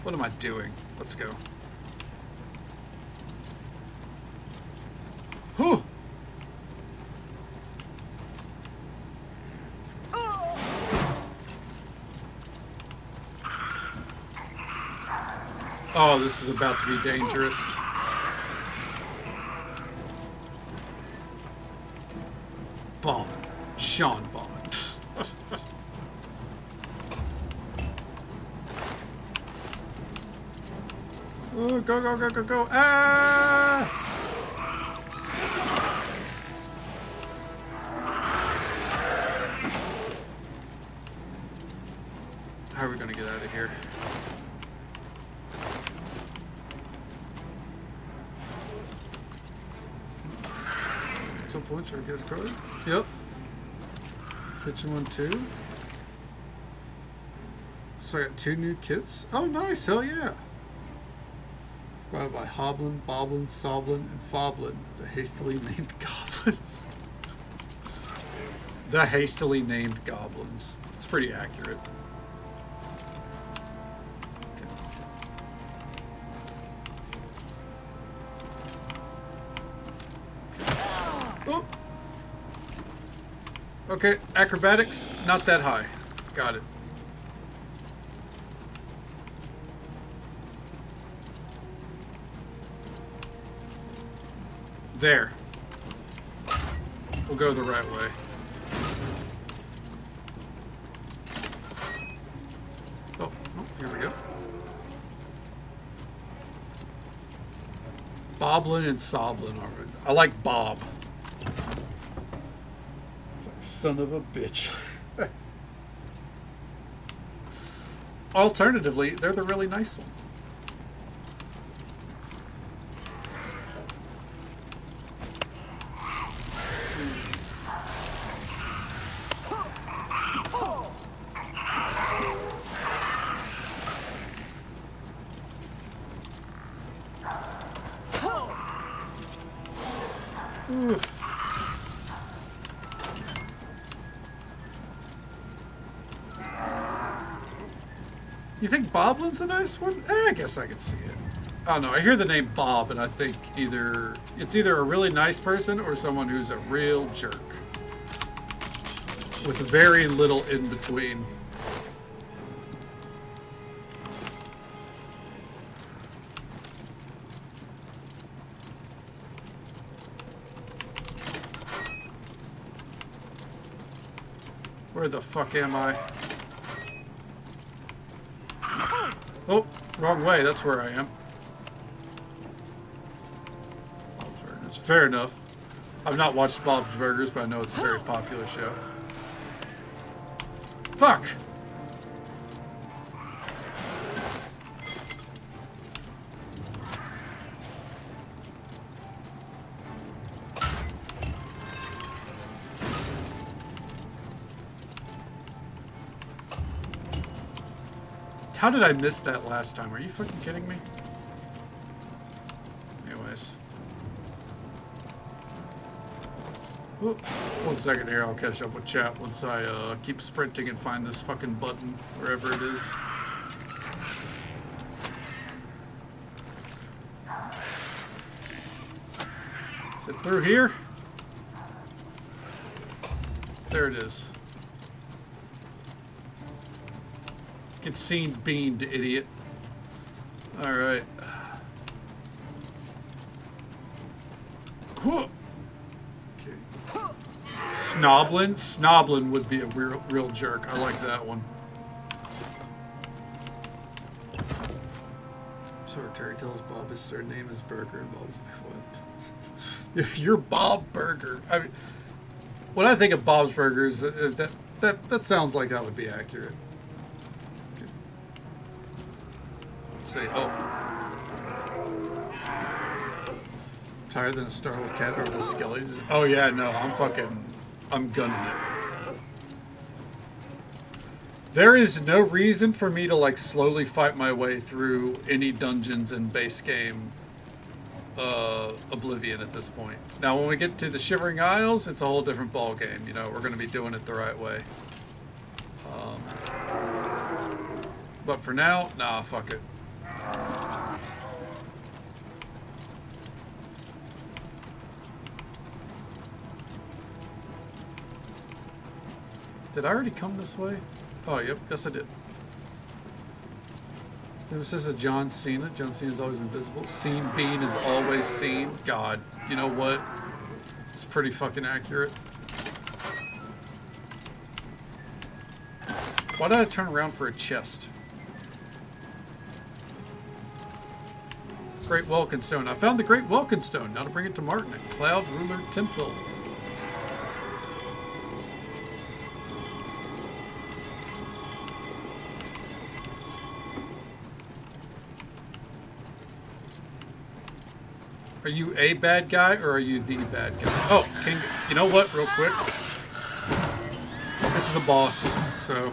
What am I doing? Let's go. Whew. Oh, this is about to be dangerous. Bond. Sean Bond. Oh, go, go, go, go, go. Ah! How are we going to get out of here? Some points for a gift card. Yep. Kitchen 1, 2. So I got 2 new kits. Oh, nice. Hell yeah. Brought by Hoblin, Boblin, Soblin, and Foblin, the hastily named goblins. The hastily named goblins. It's pretty accurate. Oh. Okay, acrobatics, not that high. Got it. There. We'll go the right way. Oh, here we go. Boblin and Soblin are. I like Bob. Son of a bitch. Alternatively, they're the really nice one. You think Boblin's a nice one? I guess I could see it. I don't know. I hear the name Bob, and I think it's either a really nice person or someone who's a real jerk. With very little in between. Where the fuck am I? Oh, wrong way. That's where I am. Bob's Burgers. Fair enough. I've not watched Bob's Burgers, but I know it's a very popular show. Fuck! How did I miss that last time? Are you fucking kidding me? Anyways. Whoop. 1 second here, I'll catch up with chat once I keep sprinting and find this fucking button, wherever it is. Is it through here? There it is. Get seen beamed, idiot. Alright. Okay. Snoblin? Snoblin would be a real jerk. I like that one. Secretary tells Bob his surname is Burger, and Bob's like, what? You're Bob Burger. I mean, when I think of Bob's Burgers, that sounds like that would be accurate. Say, oh. Tired than a startled cat over the skellies. Oh yeah, no, I'm gunning it. There is no reason for me to like slowly fight my way through any dungeons in base game Oblivion at this point. Now, when we get to the Shivering Isles, it's a whole different ball game. You know, we're going to be doing it the right way. But for now, nah, fuck it. Did I already come this way? Oh, yep. Yes, I did. This is a John Cena. John Cena is always invisible. Seen Bean is always seen. God, you know what? It's pretty fucking accurate. Why did I turn around for a chest? Great Welkin Stone. I found the Great Welkin Stone. Now to bring it to Martin at Cloud Ruler Temple. Are you a bad guy or are you the bad guy? Oh, King. You know what? Real quick. This is the boss, so.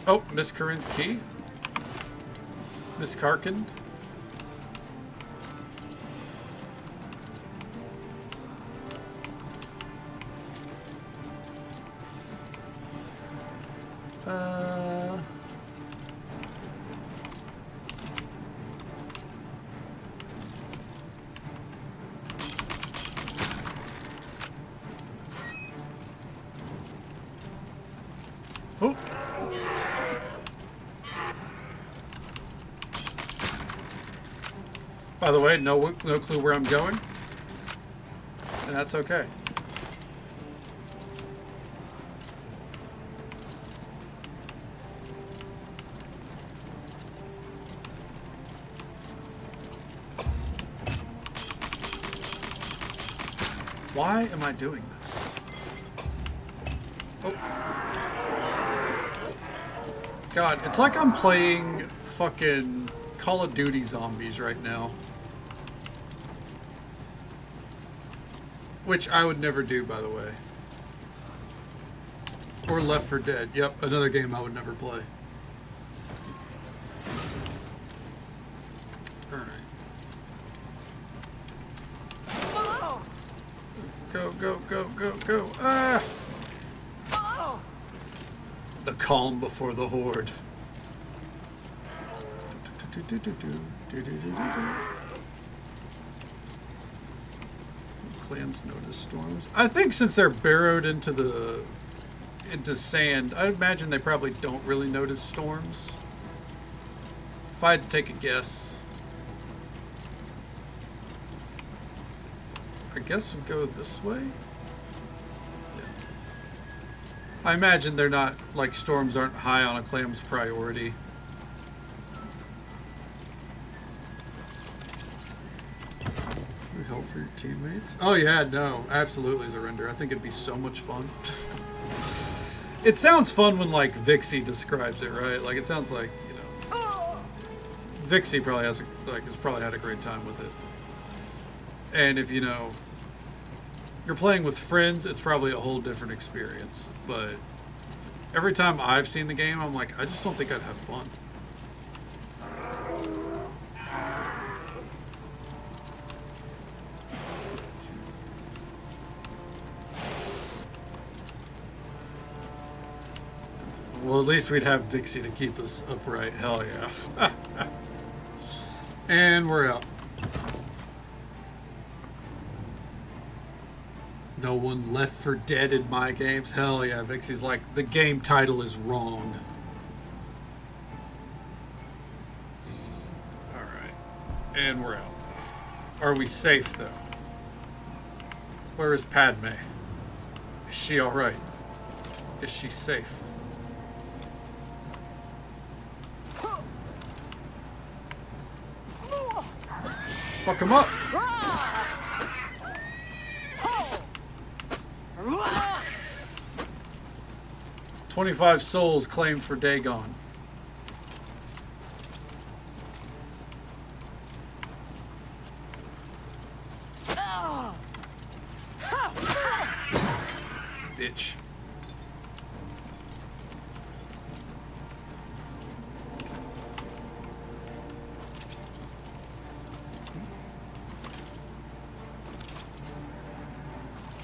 Oh, Miss Corinne Key. Miss Karkind. Oh. By the way, no clue where I'm going, and that's okay. Why am I doing this? Oh. God, it's like I'm playing fucking Call of Duty Zombies right now. Which I would never do, by the way. Or Left 4 Dead. Yep, another game I would never play. Alright. Go, go, go, go, go. Ah! The calm before the horde. Clams notice storms. I think since they're burrowed into sand, I imagine they probably don't really notice storms. If I had to take a guess, I guess we'd go this way. Yeah. I imagine they're not, like, storms aren't high on a clam's priority. Help for your teammates. Oh yeah, no, absolutely surrender. I think it'd be so much fun. It sounds fun when like Vixie describes it, right? Like it sounds like, you know, Vixie probably has probably had a great time with it. And if you know you're playing with friends, it's probably a whole different experience. But every time I've seen the game, I'm like, I just don't think I'd have fun. Well, at least we'd have Vixie to keep us upright. Hell yeah. And we're out. No one Left 4 Dead in my games. Hell yeah. Vixie's like, the game title is wrong. Alright. And we're out. Are we safe, though? Where is Padme? Is she alright? Is she safe? Fuck him up! 25 souls claimed for Dagon. bitch.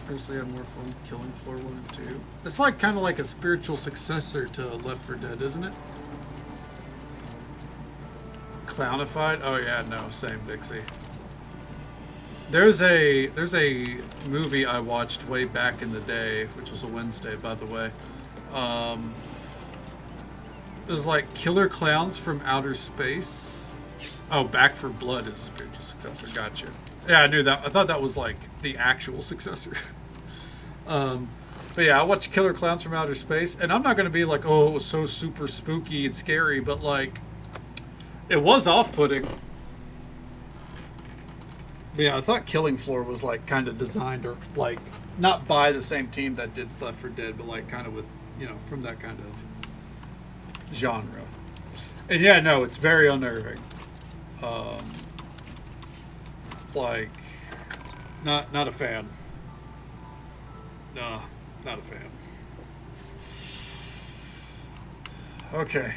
Personally, I had more fun killing floor 1 and 2. It's like kind of like a spiritual successor to Left 4 Dead, isn't it? Clownified? Oh yeah, no, same, Vixie. There's a movie I watched way back in the day, which was a Wednesday, by the way. It was like Killer Clowns from Outer Space. Oh, Back for Blood is a spiritual successor. Gotcha. Yeah, I knew that. I thought that was like the actual successor. But yeah, I watched Killer Clowns from Outer Space, and I'm not going to be like, oh, it was so super spooky and scary, but like, it was off-putting. But yeah, I thought Killing Floor was like kind of designed, or like, not by the same team that did Left 4 Dead, but like kind of with, you know, from that kind of genre. And yeah, no, it's very unnerving. Like, not a fan. No, not a fan. Okay,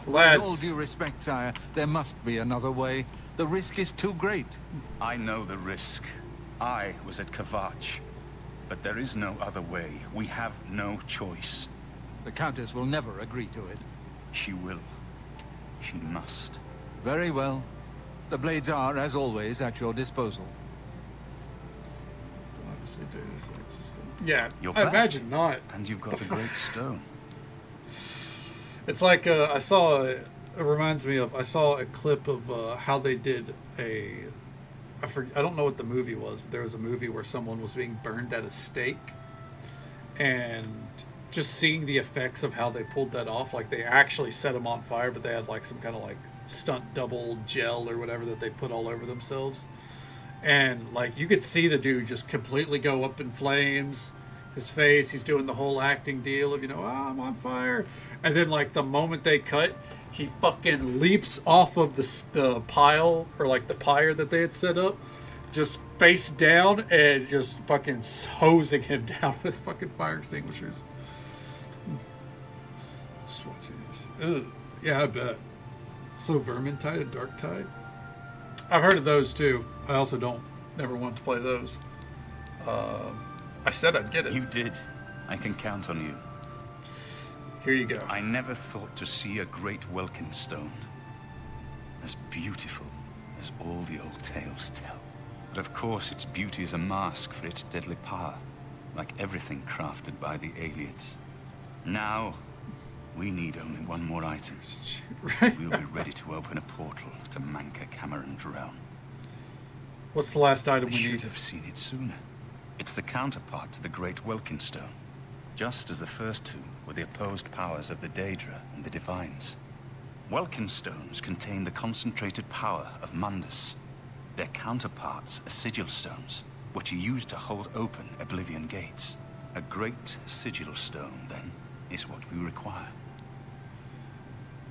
lads. With all due respect, sire, there must be another way. The risk is too great. I know the risk. I was at Kvatch. But there is no other way. We have no choice. The Countess will never agree to it. She will. She must. Very well. The blades are, as always, at your disposal. So obviously, data effects are still... Yeah, You're I back. imagine not. And you've got the great stone. It's like I saw. It reminds me of, I saw a clip of how they did a. I don't know what the movie was, but there was a movie where someone was being burned at a stake, and just seeing the effects of how they pulled that off. Like they actually set them on fire, but they had like some kind of like stunt double gel or whatever that they put all over themselves, and like you could see the dude just completely go up in flames. His face, he's doing the whole acting deal of, you know, oh, I'm on fire. And then, like, the moment they cut, he fucking leaps off of the pile, or, like, the pyre that they had set up, just face down and just fucking hosing him down with fucking fire extinguishers. Switches. Ugh. Yeah, I bet. So, Vermintide and Darktide? I've heard of those, too. I also never want to play those. I said I'd get it. You did. I can count on you. Here you go. I never thought to see a great Welkin stone. As beautiful as all the old tales tell. But of course its beauty is a mask for its deadly power. Like everything crafted by the aliens. Now, we need only one more item. Right. We'll be ready to open a portal to Manka Cameron's realm. What's the last item we should need? have seen it sooner. It's the counterpart to the Great Welkin Stone. Just as the first two were the opposed powers of the Daedra and the Divines. Welkin stones contain the concentrated power of Mundus. Their counterparts are sigil stones, which are used to hold open Oblivion gates. A great sigil stone, then, is what we require.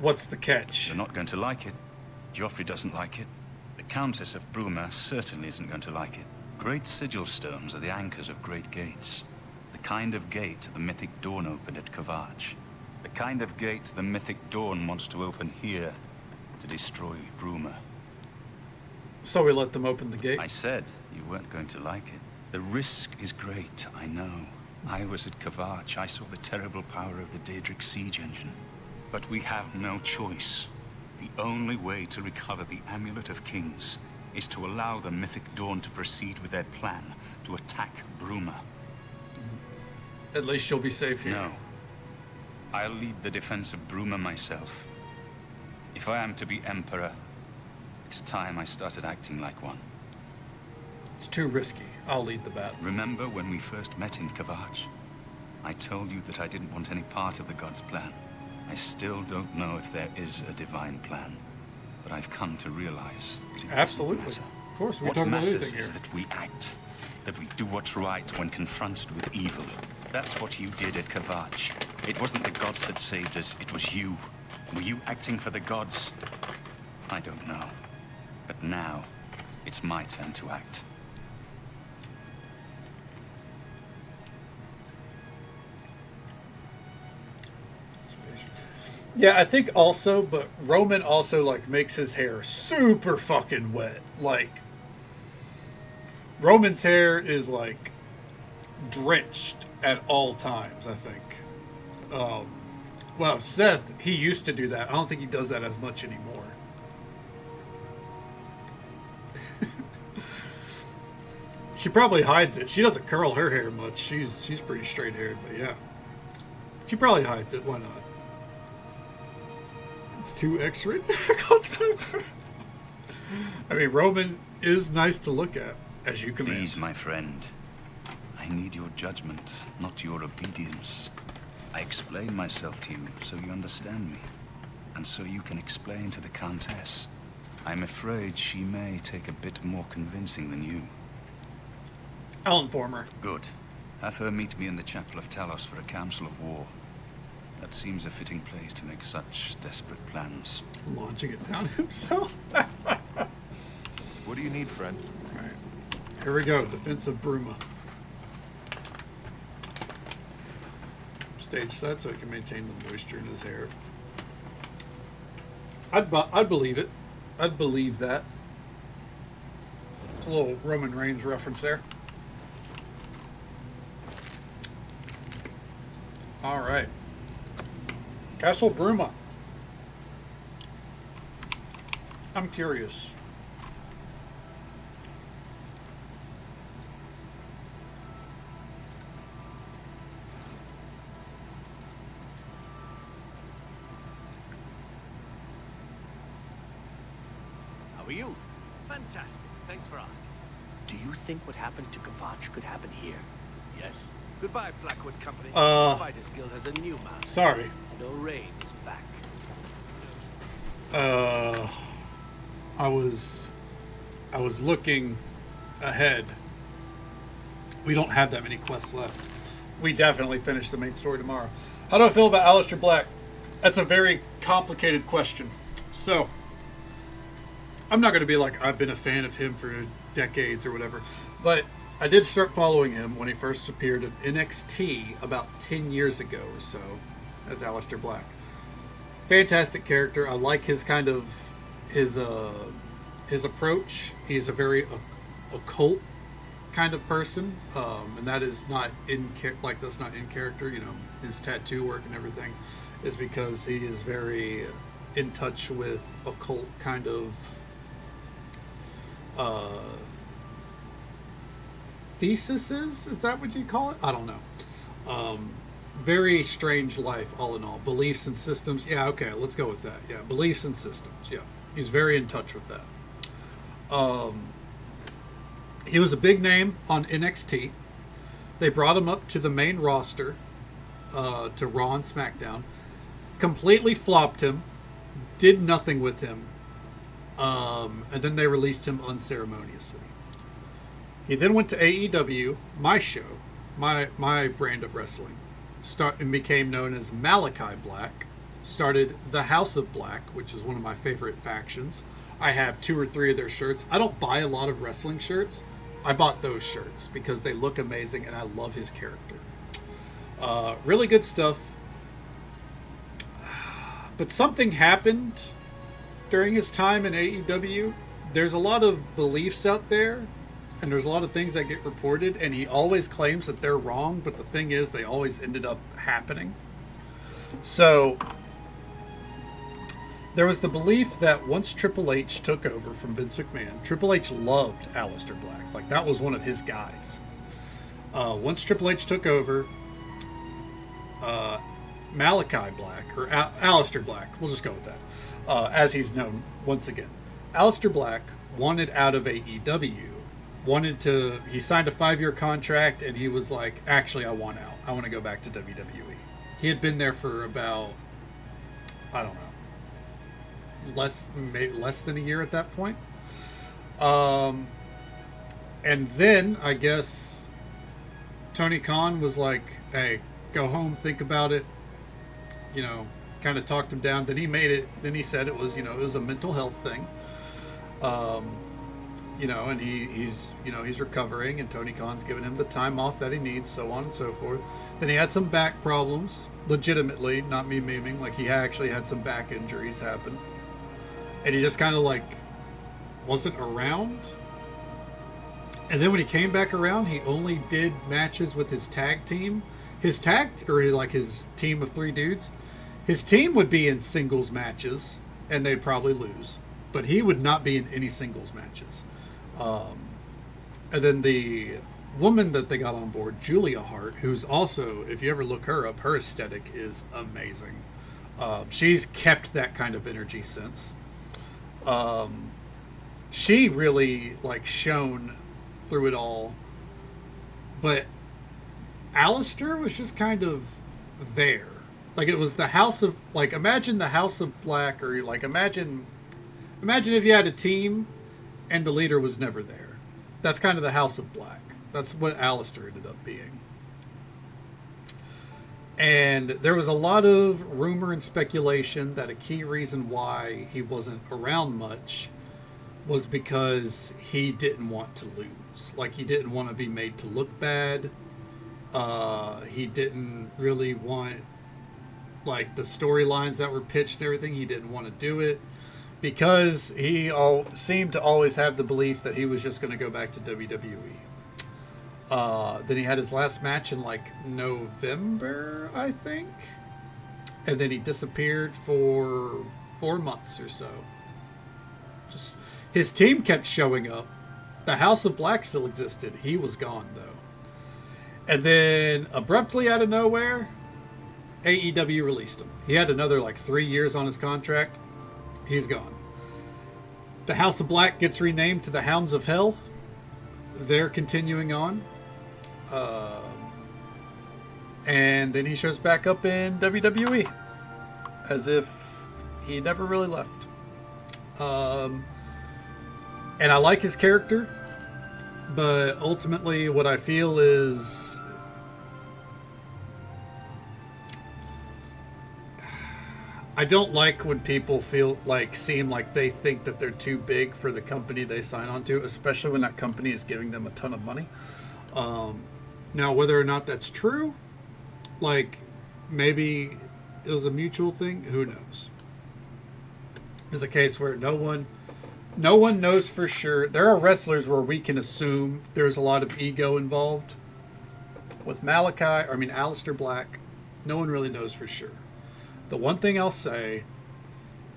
What's the catch? You're not going to like it. Joffrey doesn't like it. The Countess of Bruma certainly isn't going to like it. Great sigil stones are the anchors of great gates. The kind of gate the mythic Dawn opened at Kvatch. The kind of gate the mythic Dawn wants to open here to destroy Bruma. So we let them open the gate? I said you weren't going to like it. The risk is great, I know. I was at Kvatch. I saw the terrible power of the Daedric siege engine. But we have no choice. The only way to recover the Amulet of Kings is to allow the mythic Dawn to proceed with their plan to attack Bruma. At least she'll be safe here. No. I'll lead the defense of Bruma myself. If I am to be Emperor, it's time I started acting like one. It's too risky. I'll lead the battle. Remember when we first met in Kvatch? I told you that I didn't want any part of the God's plan. I still don't know if there is a divine plan. But I've come to realize that it Absolutely. doesn't matter. Of course, we what talk about matters anything is here. that we act. That we do what's right when confronted with evil. That's what you did at Kvatch. It wasn't the gods that saved us, it was you. Were you acting for the gods? I don't know. But now, it's my turn to act. Yeah, I think also, but Roman also like makes his hair super fucking wet. Like Roman's hair is like drenched at all times, I think. Um, well, Seth, he used to do that. I don't think he does that as much anymore. She probably hides it. She doesn't curl her hair much. She's pretty straight haired, but yeah. She probably hides it. Why not? It's too X-rated. I mean, Roman is nice to look at, as you command. Please, my friend. I need your judgment, not your obedience. I explain myself to you so you understand me, and so you can explain to the Countess. I'm afraid she may take a bit more convincing than you. I'll inform her. Good. Have her meet me in the Chapel of Talos for a council of war. That seems a fitting place to make such desperate plans. Launching it down himself? What do you need, friend? Alright. Here we go. Defense of Bruma. Stage set so he can maintain the moisture in his hair. I'd believe it. I'd believe that. It's a little Roman Reigns reference there. Alright. Castle Bruma. I'm curious. How are you? Fantastic. Thanks for asking. Do you think what happened to Kvatch could happen here? Yes. Goodbye, Blackwood Company. The Fighters Guild has a new master. Sorry. No Rain is back. I was looking ahead. We don't have that many quests left. We definitely finish the main story tomorrow. How do I feel about Aleister Black? That's a very complicated question. So, I'm not going to be like, I've been a fan of him for decades or whatever. But I did start following him when he first appeared in NXT about 10 years ago or so as Aleister Black. Fantastic character. I like his kind of, his approach. He's a very occult kind of person, and that is not that's not in character. You know, his tattoo work and everything is because he is very in touch with occult kind of theses. Is that what you call it? I don't know. Very strange life, all in all. Beliefs and systems. Yeah, okay, let's go with that. Yeah, beliefs and systems. Yeah, he's very in touch with that. He was a big name on NXT. They brought him up to the main roster, to Raw and SmackDown. Completely flopped him. Did nothing with him. And then they released him unceremoniously. He then went to AEW, my show, my brand of wrestling, and became known as Malachi Black. Started the House of Black, which is one of my favorite factions. I have 2 or 3 of their shirts. I don't buy a lot of wrestling shirts. I bought those shirts because they look amazing and I love his character. Really good stuff. But something happened during his time in AEW. There's a lot of beliefs out there and there's a lot of things that get reported, and he always claims that they're wrong, but the thing is they always ended up happening. So there was the belief that once Triple H took over from Vince McMahon, Triple H loved Aleister Black. Like, that was one of his guys. Once Triple H took over, Malachi Black, or Aleister Black, we'll just go with that, as he's known once again. Aleister Black wanted out of AEW. He signed a 5-year contract, and he was like, actually, I want out. I want to go back to WWE. He had been there for about, I don't know, maybe less than a year at that point. And then, I guess, Tony Khan was like, hey, go home, think about it, you know, kind of talked him down. Then he said it was, you know, it was a mental health thing. you know, and he's recovering, and Tony Khan's giving him the time off that he needs, so on and so forth. Then he had some back problems, legitimately, not me memeing, like he actually had some back injuries happen. And he just kind of like wasn't around. And then when he came back around, he only did matches with his tag team. His team of 3 dudes. His team would be in singles matches, and they'd probably lose. But he would not be in any singles matches. And then the woman that they got on board, Julia Hart, who's also, if you ever look her up, her aesthetic is amazing. She's kept that kind of energy since. She really like shone through it all. But Alistair was just kind of there. Like it was the House of, like imagine the House of Black, or like imagine if you had a team and the leader was never there. That's kind of the House of Black. That's what Alistair ended up being. And there was a lot of rumor and speculation that a key reason why he wasn't around much was because he didn't want to lose. Like he didn't want to be made to look bad. He didn't really want like the storylines that were pitched and everything. He didn't want to do it. Because he seemed to always have the belief that he was just going to go back to WWE. Then he had his last match in like November, I think. And then he disappeared for 4 months or so. Just his team kept showing up. The House of Black still existed. He was gone though. And then abruptly out of nowhere, AEW released him. He had another like 3 years on his contract. He's gone. The House of Black gets renamed to the Hounds of Hell. They're continuing on. And then he shows back up in WWE. As if he never really left. And I like his character. But ultimately what I feel is... I don't like when people seem like they think that they're too big for the company they sign on to, especially when that company is giving them a ton of money. Now, whether or not that's true, like maybe it was a mutual thing, who knows? There's a case where no one knows for sure. There are wrestlers where we can assume there's a lot of ego involved. With Aleister Black, no one really knows for sure. The one thing I'll say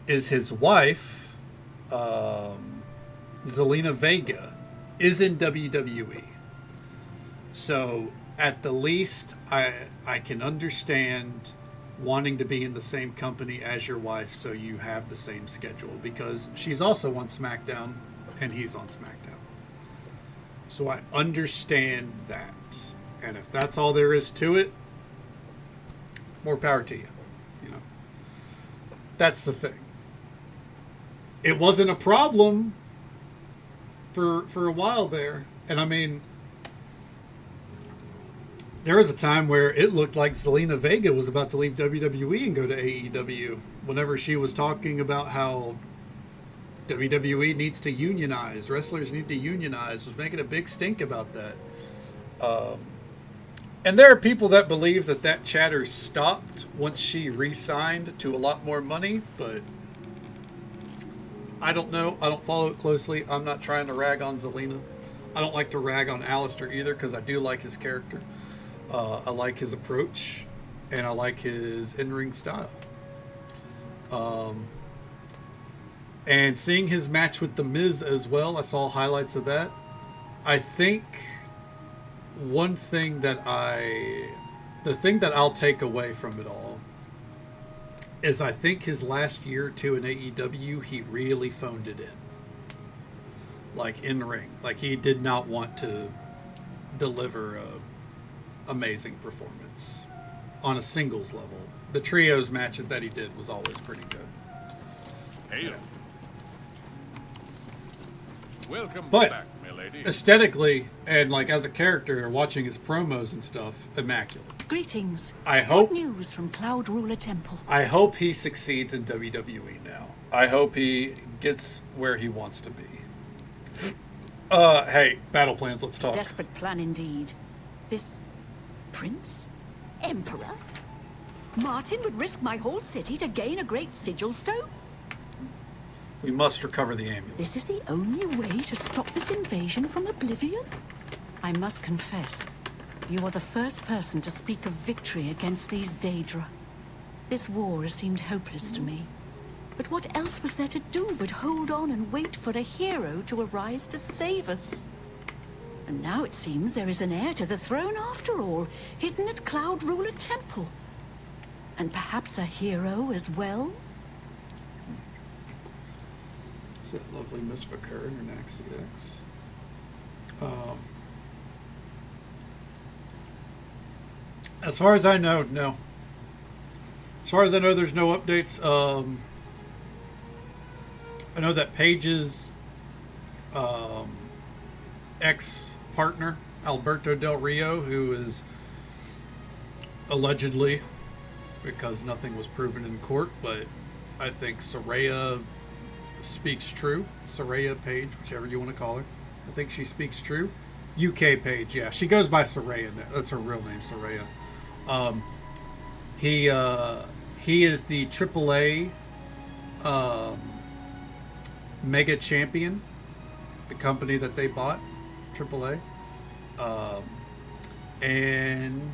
is his wife, Zelina Vega, is in WWE. So at the least, I can understand wanting to be in the same company as your wife so you have the same schedule, because she's also on SmackDown and he's on SmackDown. So I understand that. And if that's all there is to it, more power to you. That's the thing. It wasn't a problem for a while there. And I mean, there was a time where it looked like Zelina Vega was about to leave WWE and go to AEW. Whenever she was talking about how WWE needs to unionize, wrestlers need to unionize, was making a big stink about that. And there are people that believe that chatter stopped once she re-signed to a lot more money, but I don't know. I don't follow it closely. I'm not trying to rag on Zelina. I don't like to rag on Alistair either, because I do like his character. I like his approach, and I like his in-ring style. And seeing his match with The Miz as well, I saw highlights of that. I think... the thing that I'll take away from it all is I think his last year or two in AEW, he really phoned it in. Like in ring. Like he did not want to deliver a amazing performance on a singles level. The trios matches that he did was always pretty good. Hey, yeah. Welcome But back, milady. Aesthetically and like as a character, watching his promos and stuff, immaculate. Greetings. What news from Cloud Ruler Temple? I hope he succeeds in WWE now. I hope he gets where he wants to be. Hey, battle plans, let's talk. Desperate plan indeed. This prince? Emperor? Martin would risk my whole city to gain a great sigil stone? We must recover the amulet. This is the only way to stop this invasion from Oblivion? I must confess, you are the first person to speak of victory against these Daedra. This war has seemed hopeless to me. But what else was there to do but hold on and wait for a hero to arise to save us? And now it seems there is an heir to the throne after all, hidden at Cloud Ruler Temple. And perhaps a hero as well? Is that lovely Miss Vakir and her Naxi-X? As far as I know, no. As far as I know, there's no updates. I know that Paige's ex-partner, Alberto Del Rio, who is allegedly, because nothing was proven in court, but I think Soraya speaks true. Soraya Page, whichever you want to call her. I think she speaks true. UK Page, yeah. She goes by Soraya. That's her real name, Soraya. He is the AAA Mega Champion, the company that they bought, AAA. And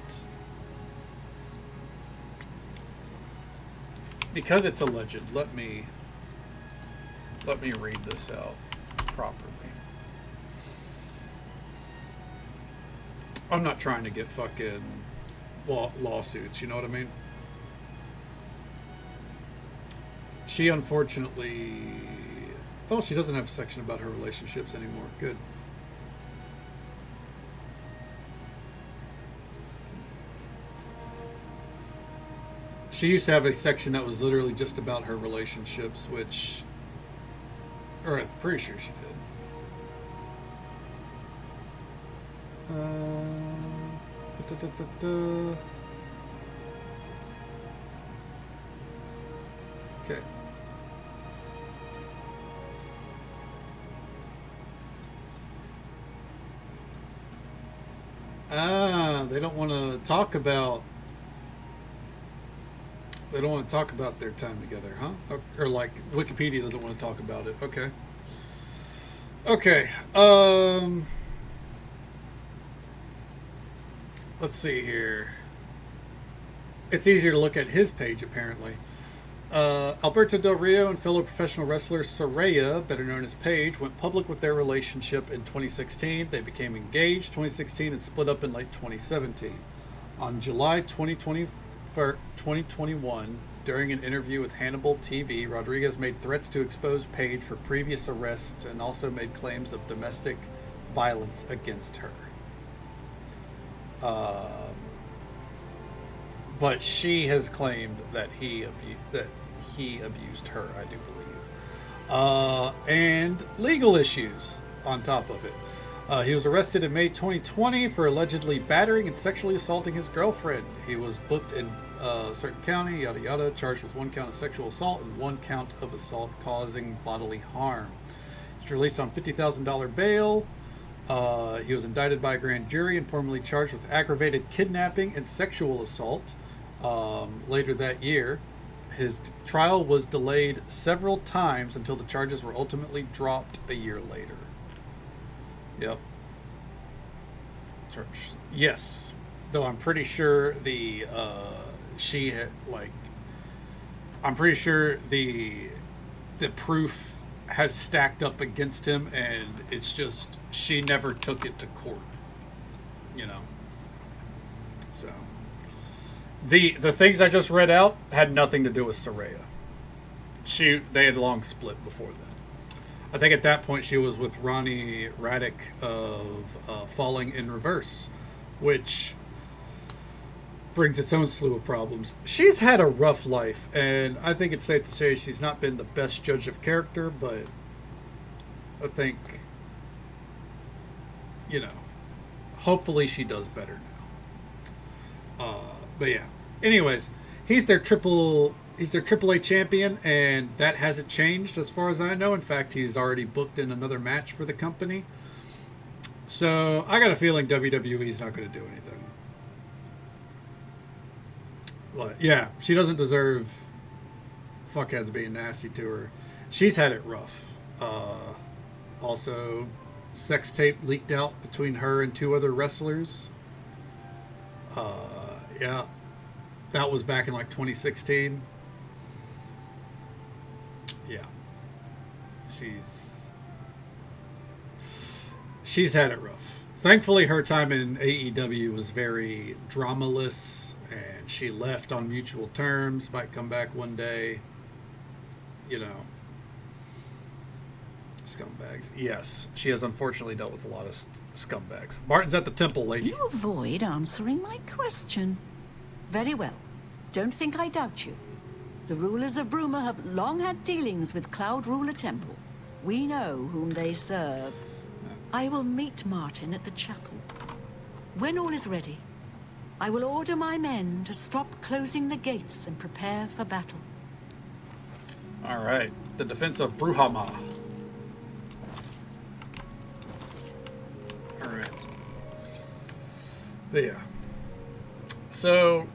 because it's alleged, let me read this out properly. I'm not trying to get fucking lawsuits, you know what I mean? She unfortunately... Oh, she doesn't have a section about her relationships anymore. Good. She used to have a section that was literally just about her relationships, which... Or I'm pretty sure she did. Okay. They don't want to talk about. They don't want to talk about their time together, huh? Or like Wikipedia doesn't want to talk about it. Okay. Okay. Let's see here. It's easier to look at his page, apparently. Alberto Del Rio and fellow professional wrestler Soraya, better known as Paige, went public with their relationship in 2016. They became engaged 2016 and split up in late 2017. On July 2021, during an interview with Hannibal TV, Rodriguez made threats to expose Paige for previous arrests and also made claims of domestic violence against her. But she has claimed that he abused her, I do believe. And legal issues on top of it. He was arrested in May 2020 for allegedly battering and sexually assaulting his girlfriend. He was booked in a certain county, yada yada, charged with 1 count of sexual assault and 1 count of assault causing bodily harm. He's released on $50,000 bail. He was indicted by a grand jury and formally charged with aggravated kidnapping and sexual assault later that year. His trial was delayed several times until the charges were ultimately dropped a year later. Yep. Yes. Though I'm pretty sure I'm pretty sure the proof has stacked up against him, and it's just she never took it to court. You know. So the things I just read out had nothing to do with Soraya. They had long split before then. I think at that point she was with Ronnie Raddick of Falling in Reverse, which brings its own slew of problems. She's had a rough life, and I think it's safe to say she's not been the best judge of character, but I think, hopefully she does better now. But yeah. Anyways, he's their AAA champion, and that hasn't changed as far as I know. In fact, he's already booked in another match for the company. So I got a feeling WWE's not going to do anything. Yeah, she doesn't deserve fuckheads being nasty to her. She's had it rough. Also, sex tape leaked out between her and 2 other wrestlers. Yeah, that was back in like 2016. Yeah, she's had it rough. Thankfully, her time in AEW was very dramaless, and she left on mutual terms. Might come back one day. You know, scumbags. Yes, she has unfortunately dealt with a lot of scumbags. Martin's at the temple, lady. You avoid answering my question. Very well. Don't think I doubt you. The rulers of Bruma have long had dealings with Cloud Ruler Temple. We know whom they serve. I will meet Martin at the chapel. When all is ready, I will order my men to stop closing the gates and prepare for battle. All right, the defense of Bruhama. All right. But yeah. So,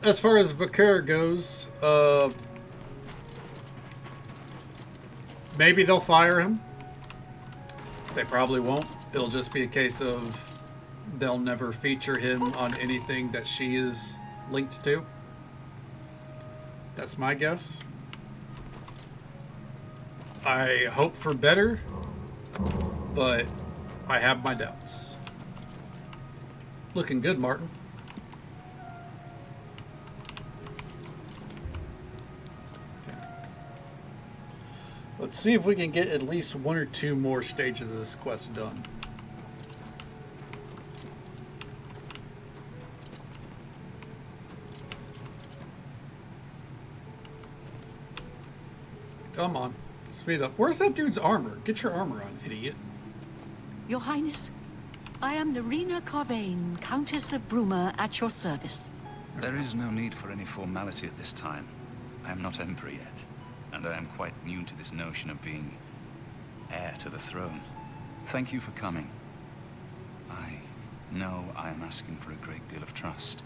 as far as Vakir goes, maybe they'll fire him. They probably won't. It'll just be a case of they'll never feature him on anything that she is linked to. That's my guess. I hope for better, but I have my doubts. Looking good, Martin. Okay. Let's see if we can get at least 1 or 2 more stages of this quest done. Come on. Speed up. Where's that dude's armor? Get your armor on, idiot. Your Highness, I am Narina Carvain, Countess of Bruma, at your service. There is no need for any formality at this time. I am not Emperor yet, and I am quite new to this notion of being heir to the throne. Thank you for coming. I know I am asking for a great deal of trust,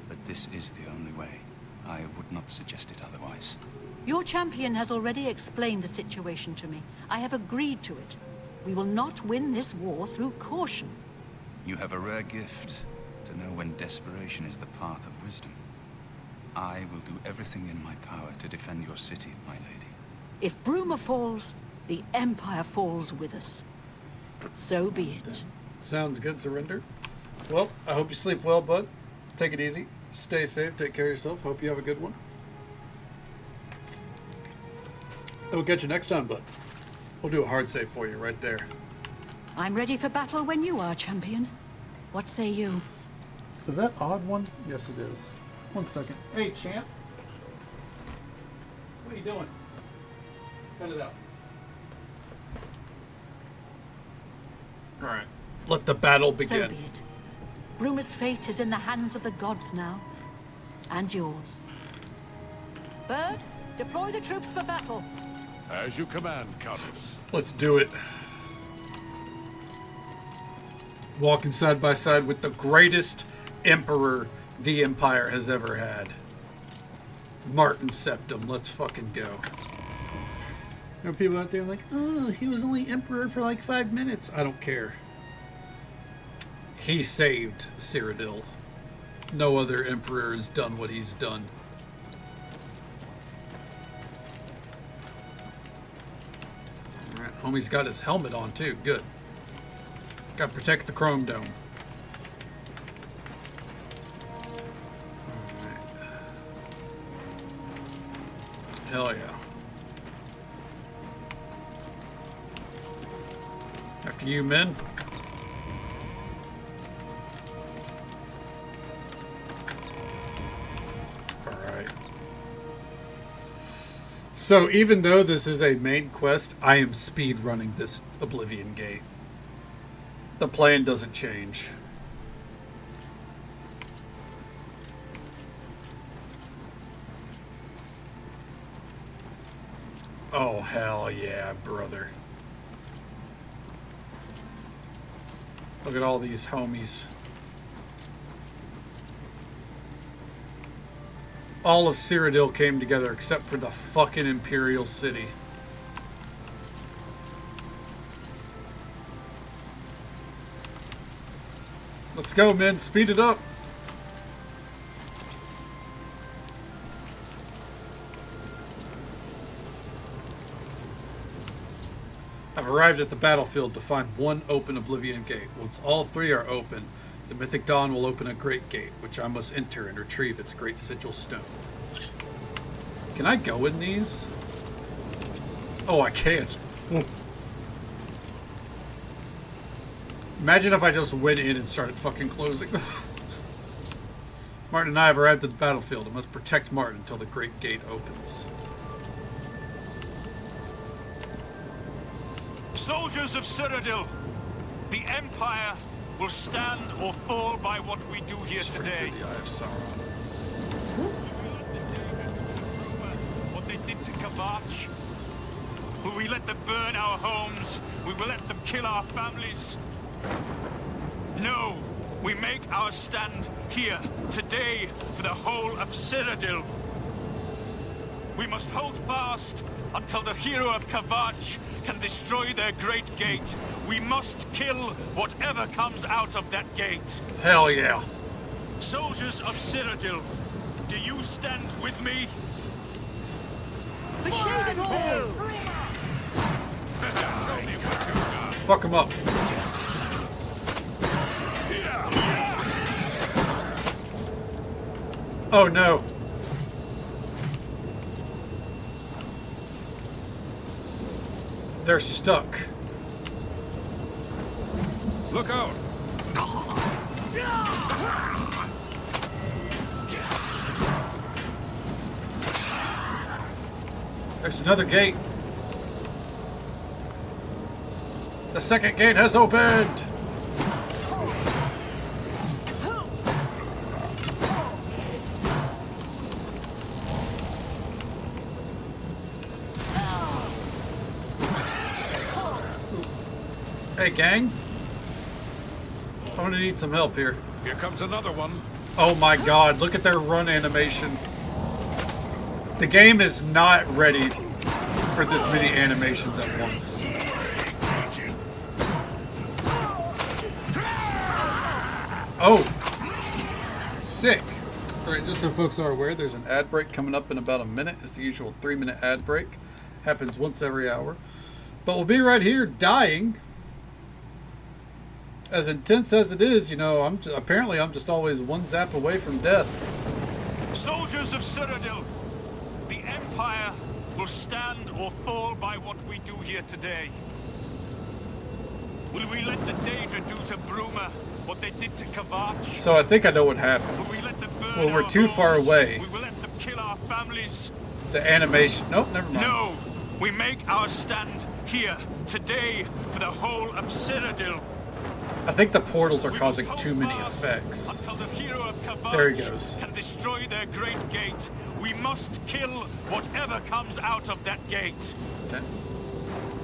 but this is the only way. I would not suggest it otherwise. Your champion has already explained the situation to me. I have agreed to it. We will not win this war through caution. You have a rare gift to know when desperation is the path of wisdom. I will do everything in my power to defend your city, my lady. If Bruma falls, the Empire falls with us. So be it. Sounds good, Surrender. Well, I hope you sleep well, bud. Take it easy. Stay safe. Take care of yourself. Hope you have a good one. We'll get you next time, bud. We'll do a hard save for you right there. I'm ready for battle when you are, champion. What say you? Is that odd one? Yes, it is. 1 second. Hey, champ. What are you doing? Cut it out. All right. Let the battle begin. So be it. Bruma's fate is in the hands of the gods now. And yours. Bird, deploy the troops for battle. As you command, Countess. Let's do it. Walking side by side with the greatest emperor the Empire has ever had. Martin Septim. Let's fucking go. There are people out there like, oh, he was only emperor for like 5 minutes. I don't care. He saved Cyrodiil. No other emperor has done what he's done. Alright, homie's got his helmet on too. Good. Gotta protect the Chrome Dome. Alright. Hell yeah. After you, men. So even though this is a main quest, I am speed running this Oblivion Gate. The plan doesn't change. Oh, hell yeah, brother. Look at all these homies. All of Cyrodiil came together except for the fucking Imperial City. Let's go, men. Speed it up. I've arrived at the battlefield to find one open Oblivion gate. Once all three are open, the Mythic Dawn will open a great gate, which I must enter and retrieve its great sigil stone. Can I go in these? Oh, I can't. Imagine if I just went in and started fucking closing. Martin and I have arrived at the battlefield and must protect Martin until the great gate opens. Soldiers of Cyrodiil, the Empire will stand or fall by what we do here today. The Eye of Sauron. What they did to Kavach. Will we let them burn our homes? We will let them kill our families? No, we make our stand here today for the whole of Cyrodiil. We must hold fast until the hero of Kavach can destroy their great gate. We must kill whatever comes out of that gate. Hell yeah. Soldiers of Cyrodiil, do you stand with me? For Shade Hall! Fuck him up. Oh no. They're stuck. Look out! There's another gate. The second gate has opened. Hey, gang. I'm gonna need some help here. Here comes another one. Oh my god, look at their run animation. The game is not ready for this many animations at once. Oh! Sick. Alright, just so folks are aware, there's an ad break coming up in about a minute. It's the usual 3-minute ad break. Happens once every hour. But we'll be right here dying. As intense as it is, you know, apparently I'm just always one zap away from death. Soldiers of Cyrodiil, the Empire will stand or fall by what we do here today. Will we let the Daedra do to Bruma what they did to Kavach? So I think I know what happens. Will we let them burn When we're our too homes? far away, We will let them kill our families. the animation... Nope, never mind. No, we make our stand here today for the whole of Cyrodiil. I think the portals are causing too many effects. Until the hero of Kavach There he goes. can destroy their great gate. We must kill whatever comes out of that gate. Okay.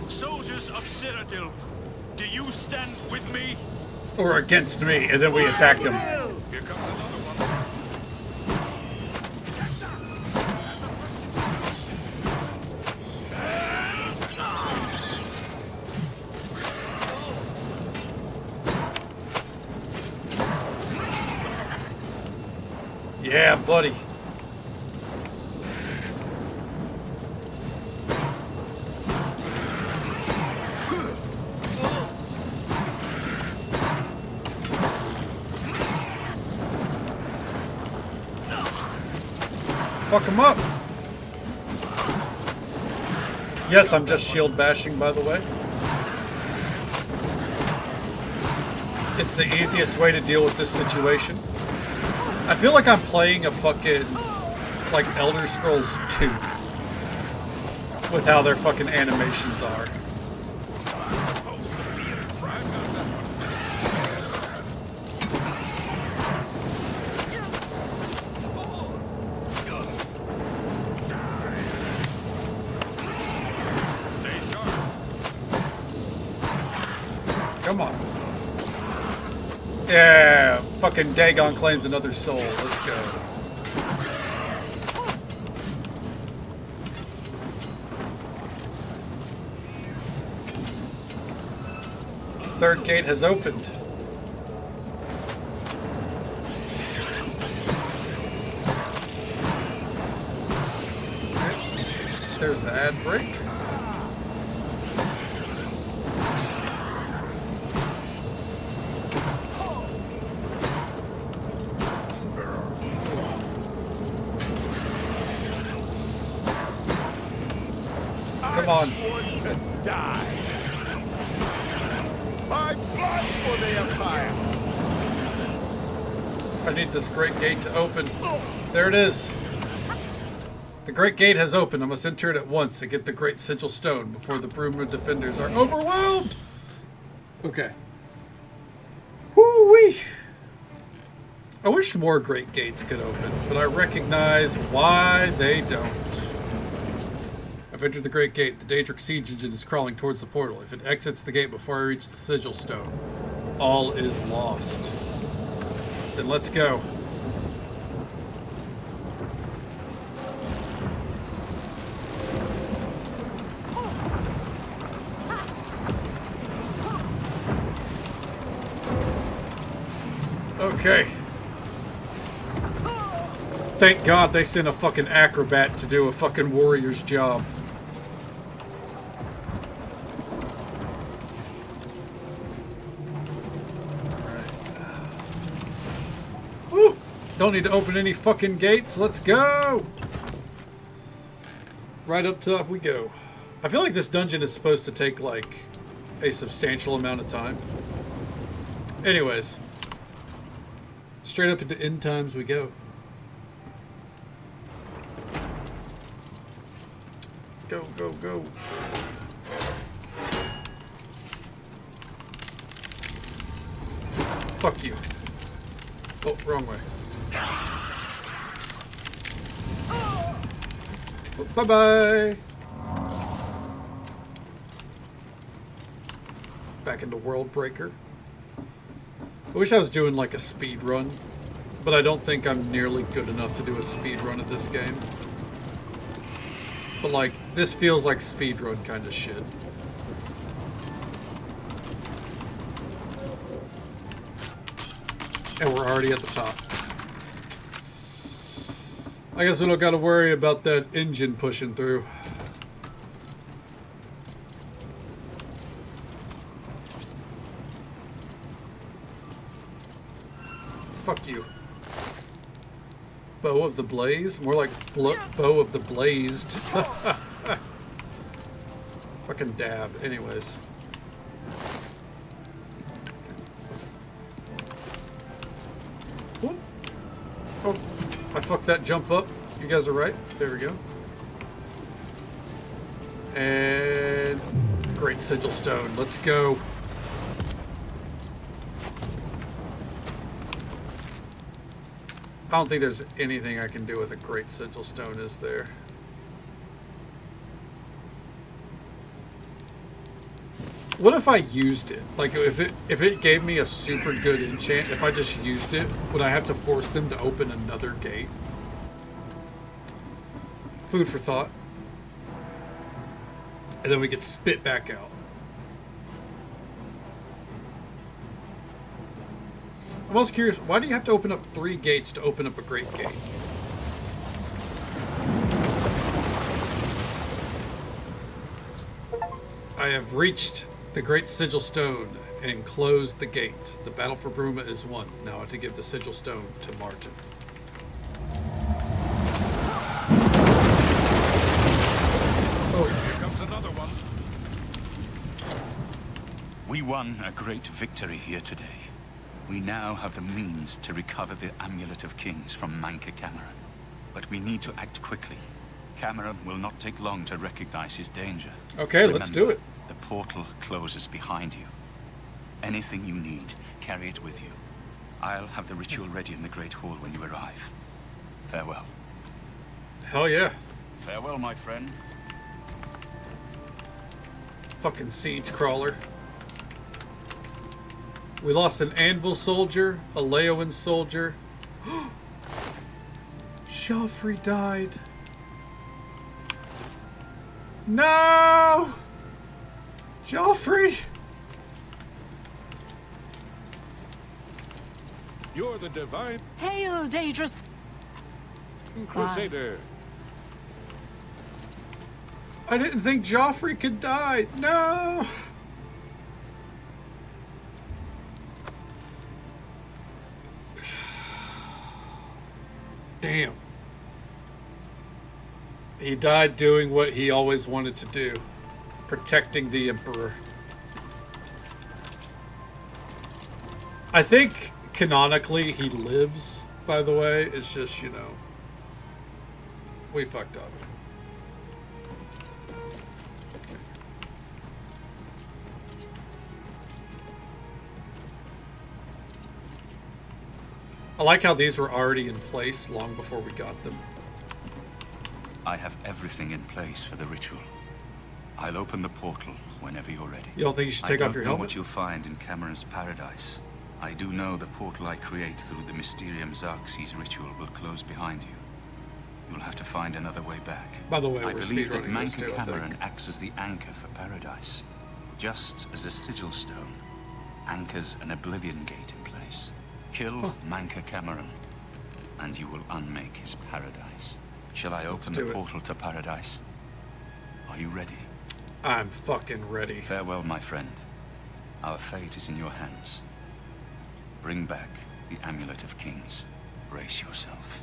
Soldiers of Cyrodiil, do you stand with me? Or against me, and then we attack them. Here comes another one. Yeah, buddy. Fuck him up. Yes, I'm just shield bashing, by the way. It's the easiest way to deal with this situation. I feel like I'm playing a fucking, like, Elder Scrolls 2 with how their fucking animations are. Come on. fucking Dagon claims another soul. Let's go. Third gate has opened. There's the ad break. Come on. To die. My blood for the Empire. I need this great gate to open. There it is. The great gate has opened. I must enter it at once and get the great sigil stone before the Bruma defenders are overwhelmed. Okay. Woo-wee. I wish more great gates could open, but I recognize why they don't. I've entered the great gate. The Daedric siege engine is crawling towards the portal. If it exits the gate before I reach the sigil stone, all is lost. Then let's go. Okay. Thank God they sent a fucking acrobat to do a fucking warrior's job. Woo! Don't need to open any fucking gates. Let's go! Right up top we go. I feel like this dungeon is supposed to take like a substantial amount of time. Anyways. Straight up into end times we go. Go, go, go. Fuck you. Oh, wrong way. Oh, bye-bye. Back into World Breaker. I wish I was doing like a speed run, but I don't think I'm nearly good enough to do a speed run of this game. But like, this feels like speed run kind of shit. And we're already at the top. I guess we don't gotta worry about that engine pushing through. Fuck you. Bow of the Blaze? More like Bow of the Blazed. Fucking dab. Anyways. Whoop. Oh, I fucked that jump up. You guys are right. There we go. And great sigil stone. Let's go. I don't think there's anything I can do with a great sigil stone, is there? What if I used it? Like, if it gave me a super good enchant, if I just used it, would I have to force them to open another gate? Food for thought. And then we get spit back out. I'm also curious, why do you have to open up 3 gates to open up a great gate? I have reached the great sigil stone and closed the gate. The battle for Bruma is won. Now I have to give the sigil stone to Martin. Oh, here comes another one. We won a great victory here today. We now have the means to recover the Amulet of Kings from Manca Cameron. But we need to act quickly. Cameron will not take long to recognize his danger. Okay, let's do it. The portal closes behind you. Anything you need, carry it with you. I'll have the ritual ready in the Great Hall when you arrive. Farewell. Hell yeah. Farewell, my friend. Fucking siege crawler. We lost an Anvil soldier, a Leowen soldier. Joffrey died. No! Joffrey! You're the divine Hail, Daedrus! Crusader. I didn't think Joffrey could die. No! Damn. He died doing what he always wanted to do. Protecting the Emperor. I think canonically he lives, by the way. It's just, you know, we fucked up. I like how these were already in place long before we got them. I have everything in place for the ritual. I'll open the portal whenever you're ready. You don't think you should take off your I don't know helmet? what you'll find in Cameron's paradise. I do know the portal I create through the Mysterium Xarxes ritual will close behind you. You'll have to find another way back. By the way, I we're believe that speedrunning this Manca too, I Cameron think. acts as the anchor for paradise. Just as a sigil stone anchors an Oblivion gate in place. Kill Manca Cameron, and you will unmake his paradise. Shall I open the portal to paradise? Are you ready? I'm fucking ready. Farewell, my friend. Our fate is in your hands. Bring back the Amulet of Kings. Brace yourself.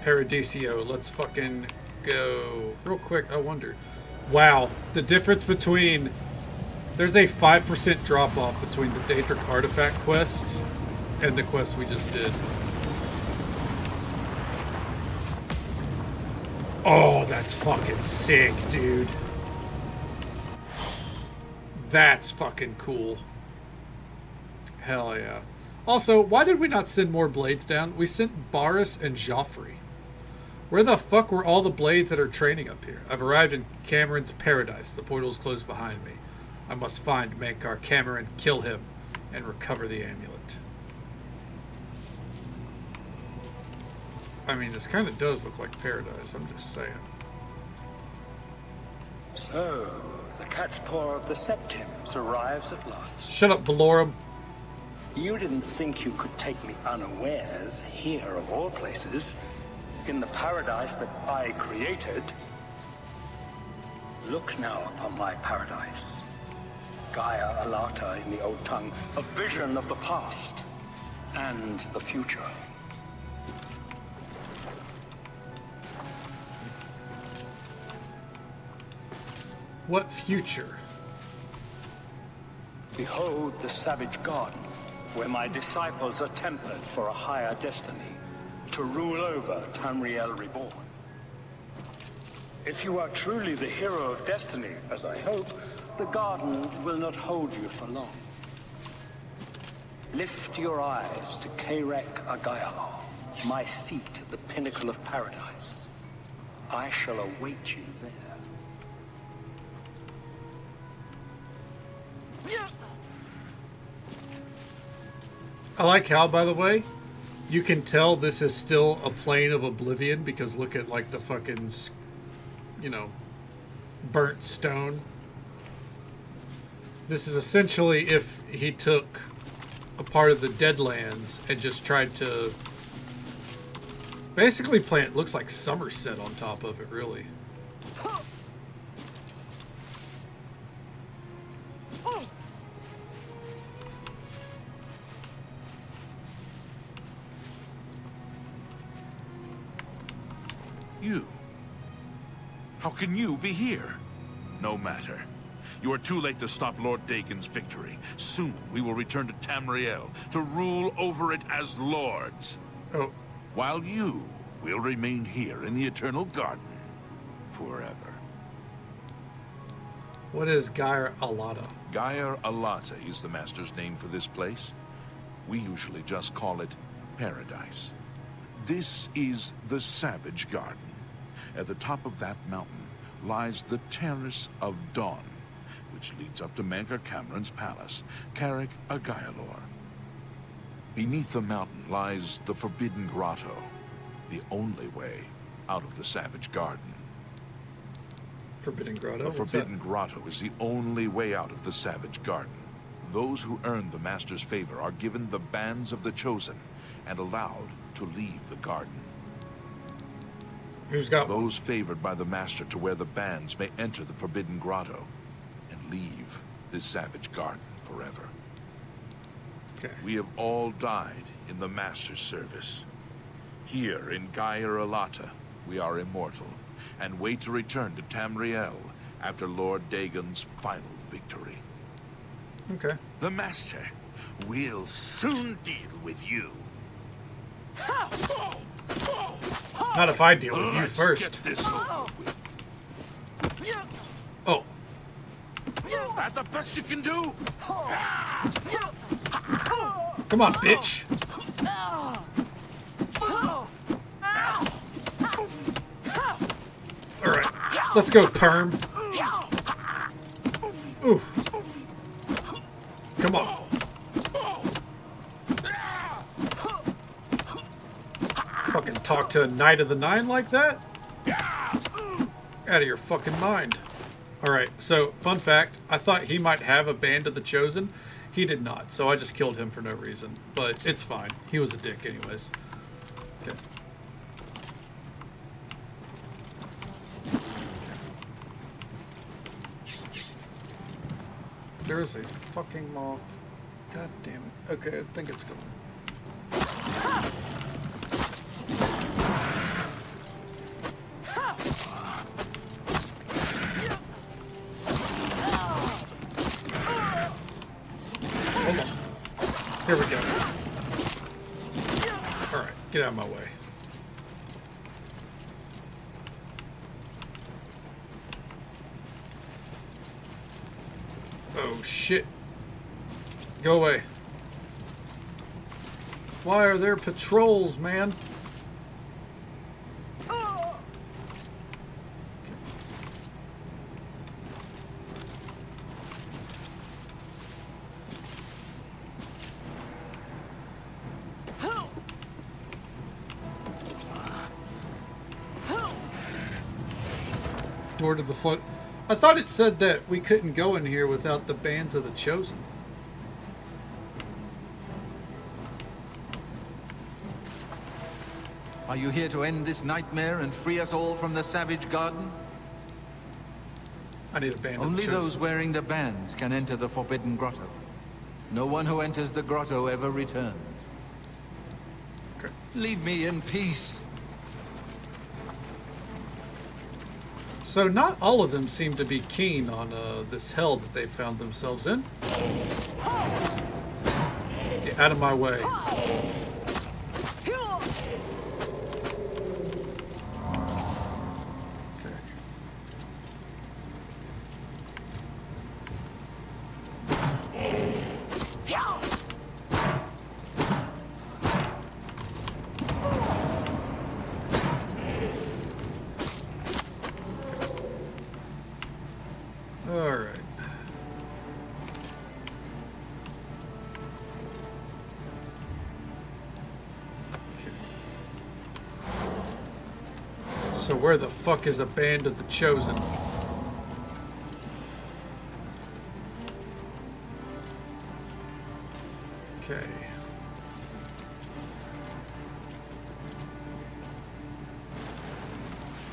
Paradiso, let's fucking go. Real quick, I wonder. Wow, the difference between... There's a 5% drop-off between the Daedric Artifact quest and the quest we just did. Oh, that's fucking sick, dude. That's fucking cool. Hell yeah. Also, why did we not send more blades down? We sent Barris and Joffrey. Where the fuck were all the blades that are training up here? I've arrived in Cameron's paradise. The portal is closed behind me. I must find Mankar Cameron, kill him, and recover the amulet. I mean, this kind of does look like paradise, I'm just saying. So, the cat's paw of the Septims arrives at last. Shut up, Valorum. You didn't think you could take me unawares, here of all places, in the paradise that I created. Look now upon my paradise. Gaia Alata in the old tongue, a vision of the past and the future. What future? Behold the savage garden, where my disciples are tempered for a higher destiny, to rule over Tamriel Reborn. If you are truly the hero of destiny, as I hope, the garden will not hold you for long. Lift your eyes to Kaerek Agaialar, my seat at the pinnacle of paradise. I shall await you there. I like how, by the way, you can tell this is still a plane of Oblivion because look at, like, the fucking, you know, burnt stone. This is essentially if he took a part of the Deadlands and just tried to basically plant, looks like Somerset on top of it, really. You? How can you be here? No matter. You are too late to stop Lord Dagon's victory. Soon we will return to Tamriel to rule over it as lords. Oh. While you will remain here in the Eternal Garden forever. What is Gaia Alata? Gaia Alata is the Master's name for this place. We usually just call it Paradise. This is the Savage Garden. At the top of that mountain lies the Terrace of Dawn, which leads up to Mankar Cameron's palace, Carrick Agaialor. Beneath the mountain lies the Forbidden Grotto, the only way out of the Savage Garden. Forbidden Grotto? The Forbidden Grotto is the only way out of the Savage Garden. Those who earn the Master's favor are given the bands of the Chosen and allowed to leave the garden. Who's got those favored by the Master to wear the bands may enter the Forbidden Grotto and leave this Savage Garden forever. Okay. We have all died in the Master's service. Here in Gaia Alata, we are immortal and wait to return to Tamriel after Lord Dagon's final victory. Okay. The Master will soon deal with you. Not if I deal with you Let's first. Get this over with. Oh. That the best you can do? Come on, bitch. Alright. Let's go, Perm. Ooh. Come on. Fucking talk to a Knight of the Nine like that? Out of your fucking mind. Alright, so, fun fact, I thought he might have a Band of the Chosen. He did not, so I just killed him for no reason. But it's fine. He was a dick anyways. Okay. There is a fucking moth. God damn it. Okay, I think it's gone. Hold on. Here we go. Alright, get out of my way. Oh shit. Go away. Why are there patrols, man? Door to the flood. I thought it said that we couldn't go in here without the bands of the Chosen. Are you here to end this nightmare and free us all from the Savage Garden? I need a band of the Only Chosen. those wearing the bands can enter the Forbidden Grotto. No one who enters the grotto ever returns. Okay. Leave me in peace. So not all of them seem to be keen on this hell that they found themselves in. Get out of my way. Alright. So where the fuck is a band of the Chosen? Okay.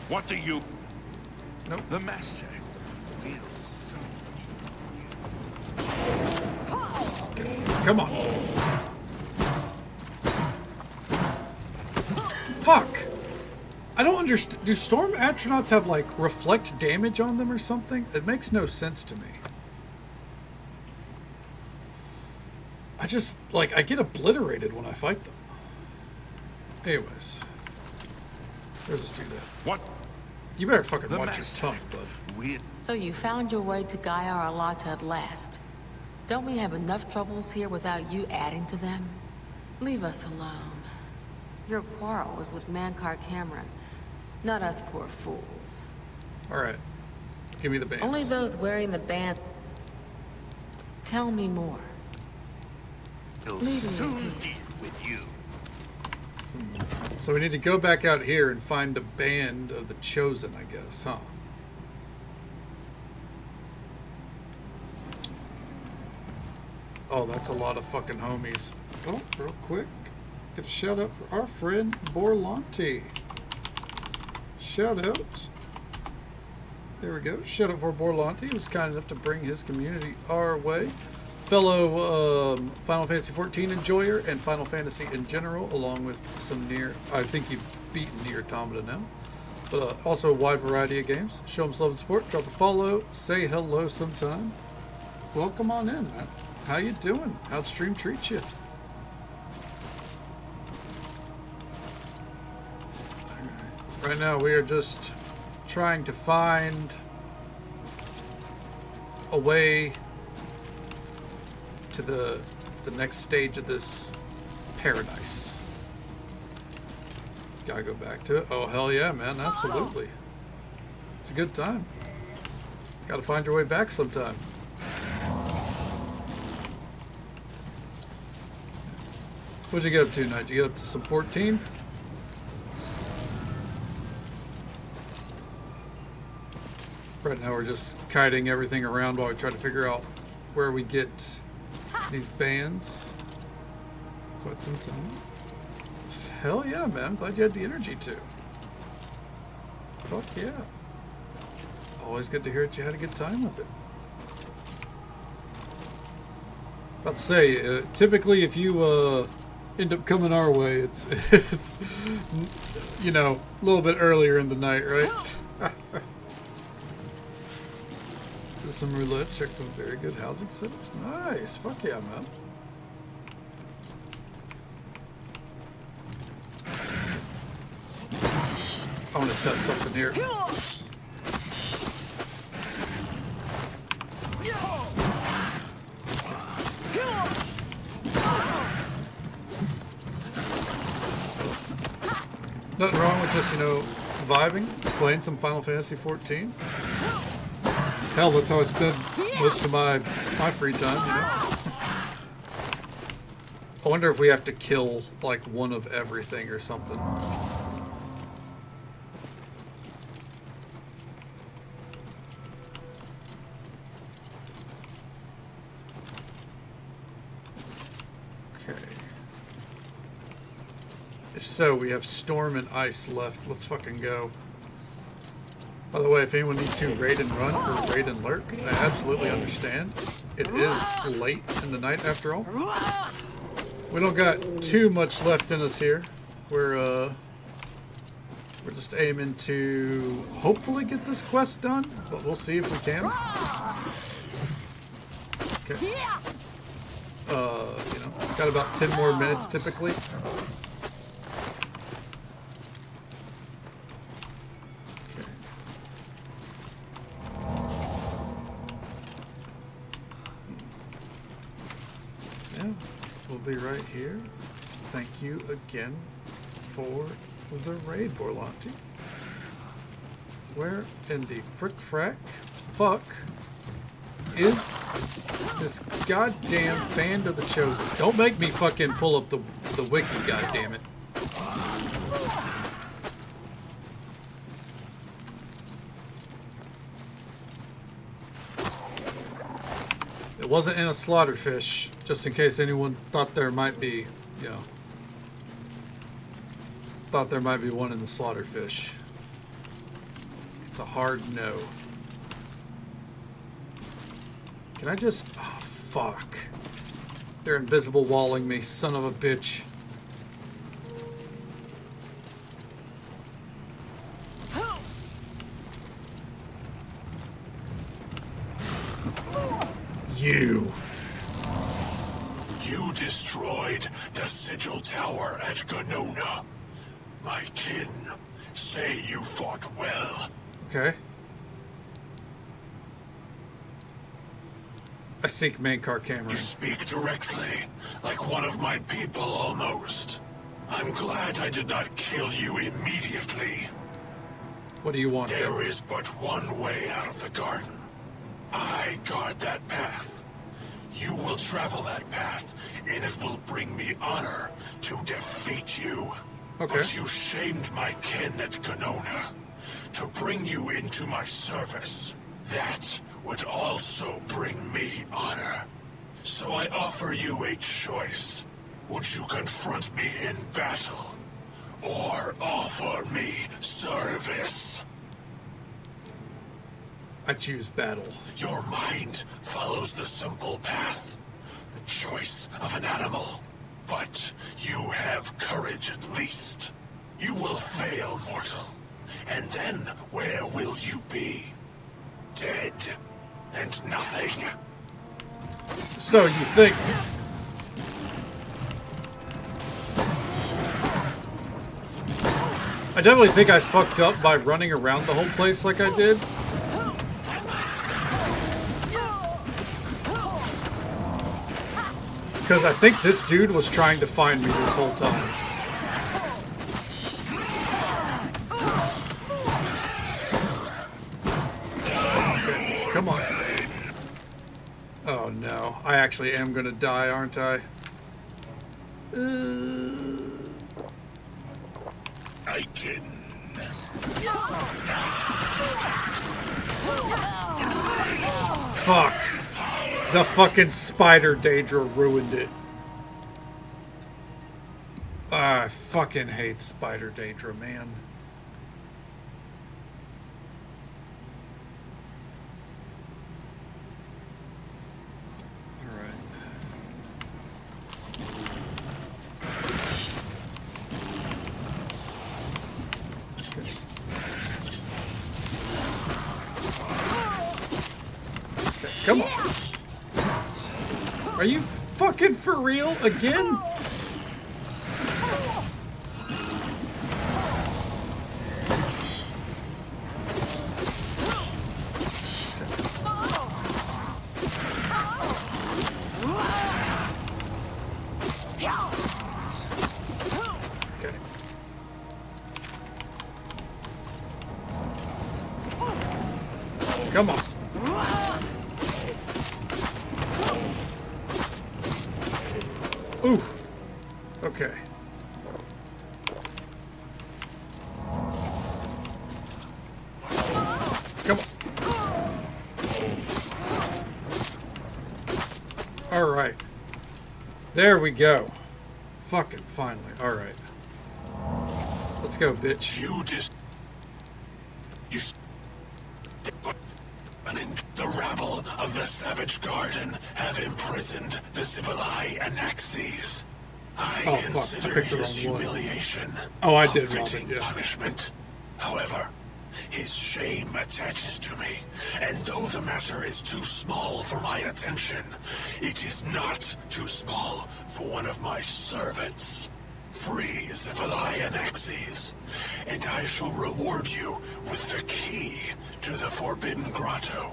What do you... Nope. The Master will soon. Come on. Fuck. I don't understand. Do storm astronauts have like reflect damage on them or something? It makes no sense to me. I just like I get obliterated when I fight them. Anyways, let's just do that. What? You better fucking The watch your Master. tongue, bud. So you found your way to Gaia Arlata at last. Don't we have enough troubles here without you adding to them? Leave us alone. Your quarrel was with Mankar Cameron, not us poor fools. All right, give me the bands. Only those wearing the band... Tell me more. He'll Leave me in soon peace. deal with you. So we need to go back out here and find a band of the Chosen, I guess, huh? Oh, that's a lot of fucking homies. Oh, real quick. Get a shout out for our friend Borlanti. Shout out. There we go. Shout out for Borlanti, who was kind enough to bring his community our way. Fellow Final Fantasy XIV enjoyer and Final Fantasy in general, along with some Nier. I think you've beaten Nier Automata now. But also a wide variety of games. Show him some love and support. Drop a follow. Say hello sometime. Welcome on in, man. How you doing? How'd stream treat you? Right now we are just trying to find a way to the next stage of this paradise. Gotta go back to it. Oh, hell yeah, man. Absolutely. It's a good time. Gotta find your way back sometime. What'd you get up to tonight? Did you get up to some 14? Right now we're just kiting everything around while we try to figure out where we get these bands. Quite some time. Hell yeah, man. I'm glad you had the energy to. Fuck yeah. Always good to hear that you had a good time with it. About to say, typically if you end up coming our way, it's you know, a little bit earlier in the night, right? Do some roulette, check some very good housing setups. Nice, fuck yeah, man. I want to test something here. Nothing wrong with just, you know, vibing, playing some Final Fantasy XIV. Hell, that's how I spend most of my free time, you know. I wonder if we have to kill, like, one of everything or something. Okay. If so, we have Storm and Ice left. Let's fucking go. By the way, if anyone needs to raid and run or raid and lurk, I absolutely understand. It is late in the night after all. We don't got too much left in us here. We're just aiming to hopefully get this quest done, but we'll see if we can. Okay. You know, got about 10 more minutes typically. Be right here. Thank you again for the raid, Borlanti. Where in the frick fuck is this goddamn band of the Chosen? Don't make me fucking pull up the wiki, goddammit. It wasn't in a slaughterfish, just in case anyone thought there might be, you know, thought there might be one in the slaughterfish. It's a hard no. Can I just, oh fuck. They're invisible walling me, son of a bitch. You destroyed the Sigil Tower at Ganona. My kin say you fought well. Okay. I seek Mankar Cameron. You speak directly, like one of my people almost. I'm glad I did not kill you immediately. What do you want? There is but one way out of the garden. I guard that path. You will travel that path, and it will bring me honor to defeat you. Okay. But you shamed my kin at Ganona. To bring you into my service, that would also bring me honor. So I offer you a choice. Would you confront me in battle, or offer me service? I choose battle. Your mind follows the simple path, the choice of an animal. But you have courage at least. You will fail, mortal. And then where will you be? Dead and nothing. So you think... I definitely think I fucked up by running around the whole place like I did. Because I think this dude was trying to find me this whole time. Okay, come on. Oh no, I actually am gonna die, aren't I? I can... Fuck. The fucking spider Daedra ruined it. I fucking hate spider Daedra, man. Alright. Okay, come on. Are you fucking for real again? Okay. Come on. Ooh. Okay. Come on. All right. There we go. Fucking finally. All right. Let's go, bitch. You just... You... The rabble of the Savage Garden have imprisoned the Civilai Anaxes. I consider his humiliation I a did wrong, fitting punishment. However, his shame attaches to me, and though the matter is too small for my attention, it is not too small for one of my servants. Free Civilai Anaxes, and I shall reward you with the key to the Forbidden Grotto.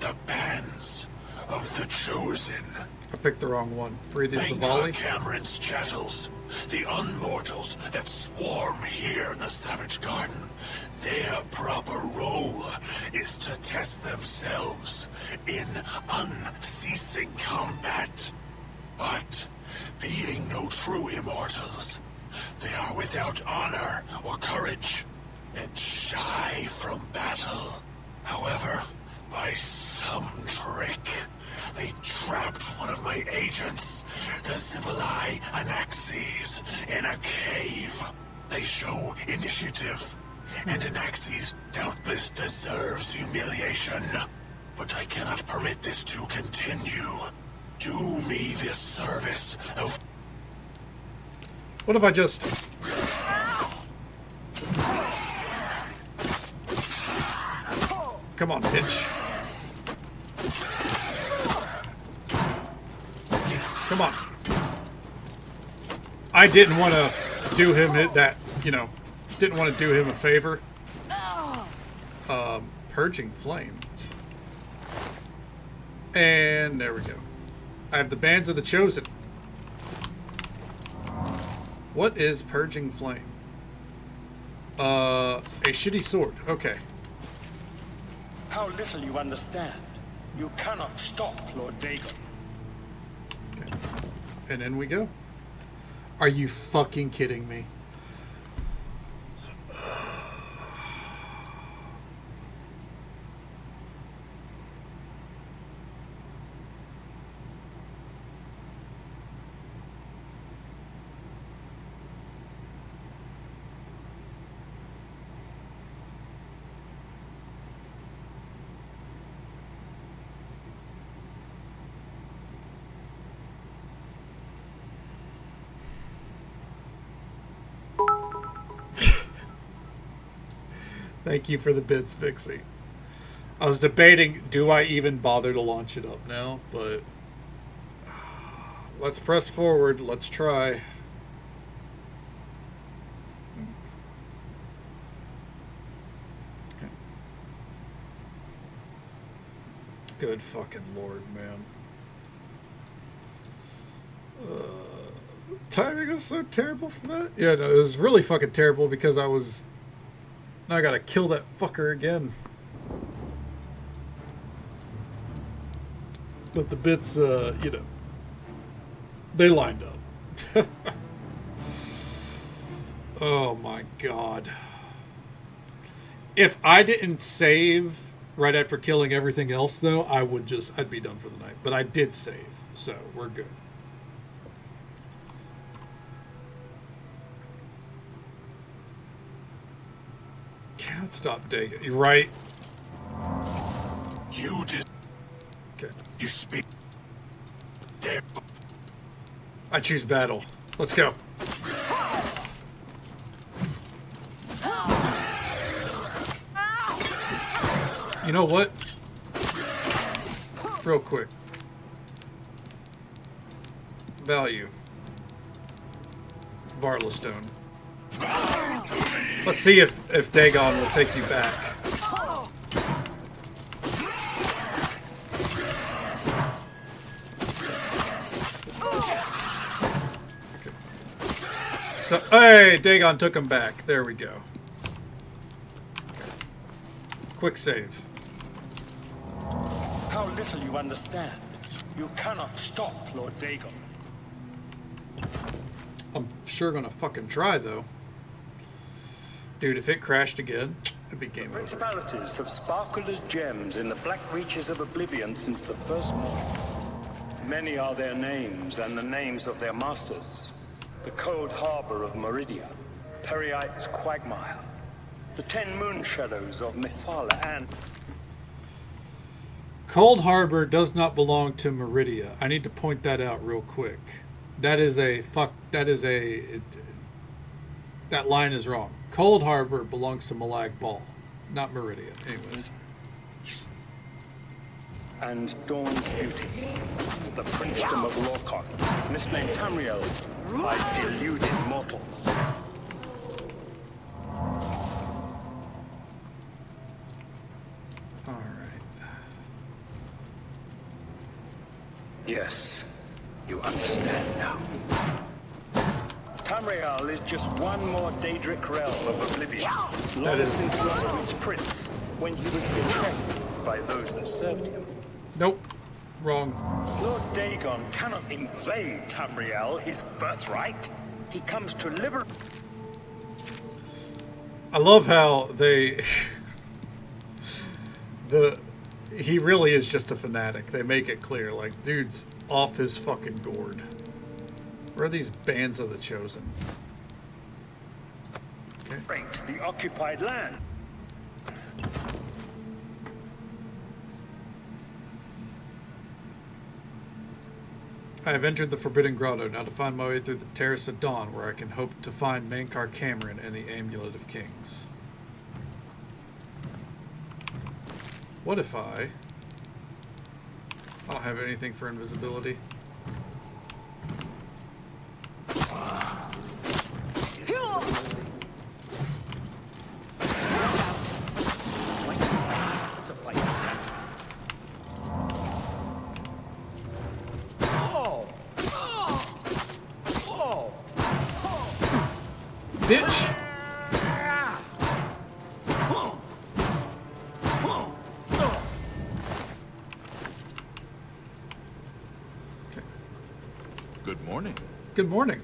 The bands of the Chosen. I picked the wrong one. Free the Menka Zavali. Cameron's chattels, the unmortals that swarm here in the Savage Garden. Their proper role is to test themselves in unceasing combat. But, being no true immortals, they are without honor or courage, and shy from battle. However, by some trick, they trapped one of my agents, the Civilai Anaxes, in a cave. They show initiative, and Anaxes doubtless deserves humiliation. But I cannot permit this to continue. Do me this service of... What if I just... Come on, bitch. Come on. I didn't want to do him that, you know, didn't want to do him a favor. Purging Flame. And there we go. I have the Bands of the Chosen. What is Purging Flame? A shitty sword. Okay. How little you understand. You cannot stop Lord Dagon. And in we go. Are you fucking kidding me? Thank you for the bits, Vixie. I was debating, do I even bother to launch it up now? But let's press forward. Let's try. Okay. Good fucking Lord, man. Timing was so terrible for that. Yeah, no, it was really fucking terrible because I gotta kill that fucker again. But the bits, you know, they lined up. Oh my god. If I didn't save right after killing everything else, though, I'd be done for the night. But I did save, so we're good. Cannot stop digging. You're right. You just... Okay. You speak... I choose battle. Let's go. You know what? Real quick. Value. Varla Stone. Let's see if Dagon will take you back. Okay. So, hey, Dagon took him back. There we go. Quick save. How little you understand. You cannot stop Lord Dagon. I'm sure gonna fucking try, though. Dude, if it crashed again, it'd be game over. Principalities have sparkled as gems in the black reaches of Oblivion since the first morning. Many are their names and the names of their masters. The cold harbor of Meridia, Periite's quagmire, the 10 moon shadows of Mythala, and... Cold Harbor does not belong to Meridia. I need to point that out real quick. That line is wrong. Cold Harbor belongs to Malag Bal, not Meridia. Anyways. And Dawn's beauty, the princedom of Lorcon, misnamed Tamriel by deluded mortals. Yes, you understand now. Tamriel is just one more Daedric realm of Oblivion, long since lost to its prince, when he was betrayed by those that served him. Nope. Wrong. Lord Dagon cannot invade Tamriel, his birthright. He comes to liberate... I love how they... He really is just a fanatic. They make it clear, like, dude's off his fucking gourd. Where are these bands of the Chosen? Okay. The occupied land. I have entered the Forbidden Grotto, now to find my way through the Terrace of Dawn, where I can hope to find Mankar Cameron and the Amulet of Kings. What if I don't have anything for invisibility? Bitch! Good morning. Good morning.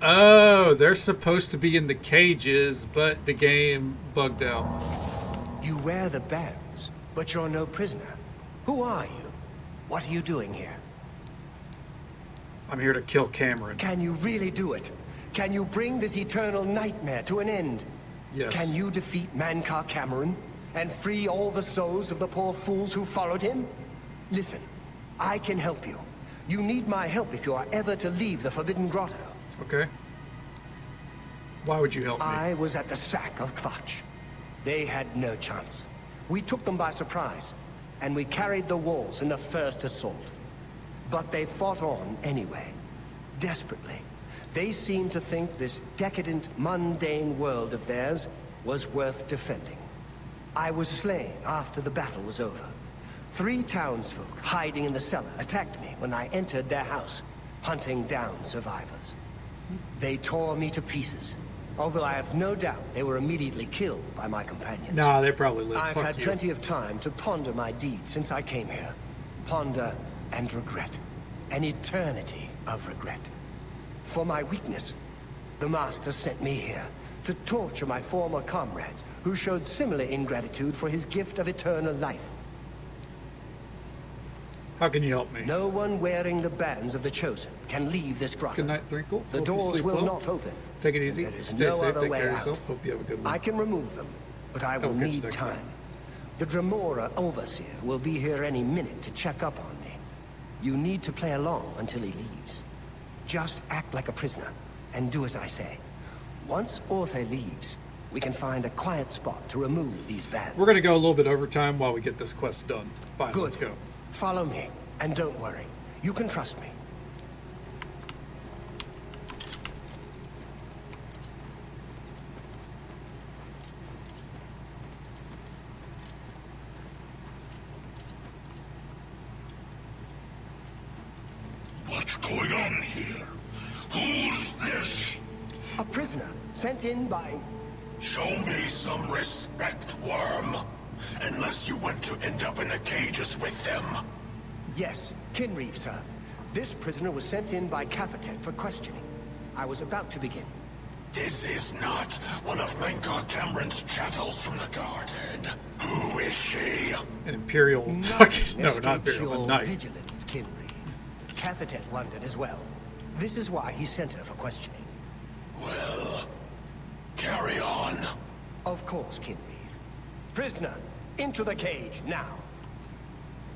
Oh, they're supposed to be in the cages, but the game bugged out. You wear the bands, but you're no prisoner. Who are you? What are you doing here? I'm here to kill Cameron. Can you really do it? Can you bring this eternal nightmare to an end? Yes. Can you defeat Mankar Cameron and free all the souls of the poor fools who followed him? Listen, I can help you. You need my help if you are ever to leave the Forbidden Grotto. Okay. Why would you help me? I was at the sack of Kvatch. They had no chance. We took them by surprise, and we carried the walls in the first assault. But they fought on anyway, desperately. They seemed to think this decadent, mundane world of theirs was worth defending. I was slain after the battle was over. 3 townsfolk hiding in the cellar attacked me when I entered their house, hunting down survivors. They tore me to pieces, although I have no doubt they were immediately killed by my companions. Nah, they probably lived. I've Fuck had you. plenty of time to ponder my deeds since I came here. Ponder and regret. An eternity of regret. For my weakness, the Master sent me here to torture my former comrades who showed similar ingratitude for his gift of eternal life. How can you help me? No one wearing the bands of the Chosen can leave this grotto. Good night, Thrinkle. The Hope you doors sleep will well. not open. Take it easy. There is Stay no safe. other Take way care of out. yourself. Hope you have a good one. I can remove them, but I will I'll catch you need next time. time. The Dremora Overseer will be here any minute to check up on me. You need to play along until he leaves. Just act like a prisoner, and do as I say. Once Orthe leaves, we can find a quiet spot to remove these bands. We're going to go a little bit overtime while we get this quest done. Fine, Good. let's go. Follow me, and don't worry. You can trust me. What's going on here? Who's this? A prisoner, sent in by... Show me some respect, worm. Unless you want to end up in the cages with them. Yes, Kinreeve, sir. This prisoner was sent in by Cathatet for questioning. I was about to begin. This is not one of Mankar Cameron's chattels from the garden. Who is she? An Imperial... Nothing no, not escapes Imperial. A your knight. vigilance, Kinreeve. Cathatet wondered as well. This is why he sent her for questioning. Well, carry on. Of course, Kinreeve. Prisoner, into the cage, now.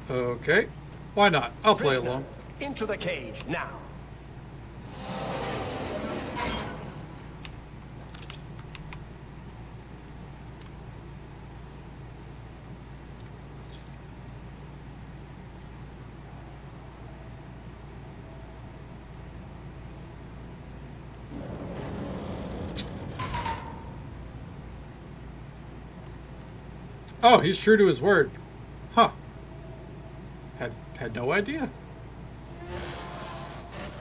Okay. Why not? I'll play Prisoner, along. into the cage, now. Oh, he's true to his word. Huh. Had no idea.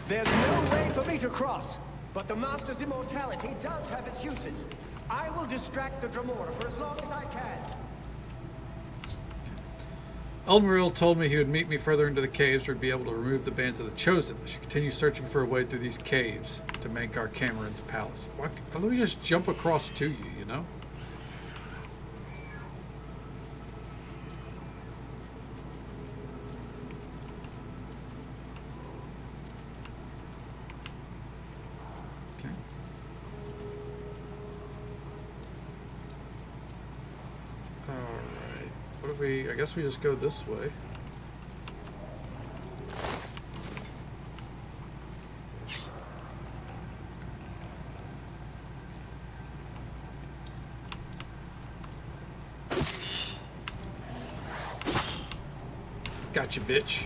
There's no way for me to cross, but the Master's immortality does have its uses. I will distract the Dremora for as long as I can. Elmaril told me he would meet me further into the caves or be able to remove the bands of the Chosen. I should continue searching for a way through these caves to Mankar Cameron's palace. Why don't we just jump across to you, you know? I guess we just go this way. Gotcha, bitch.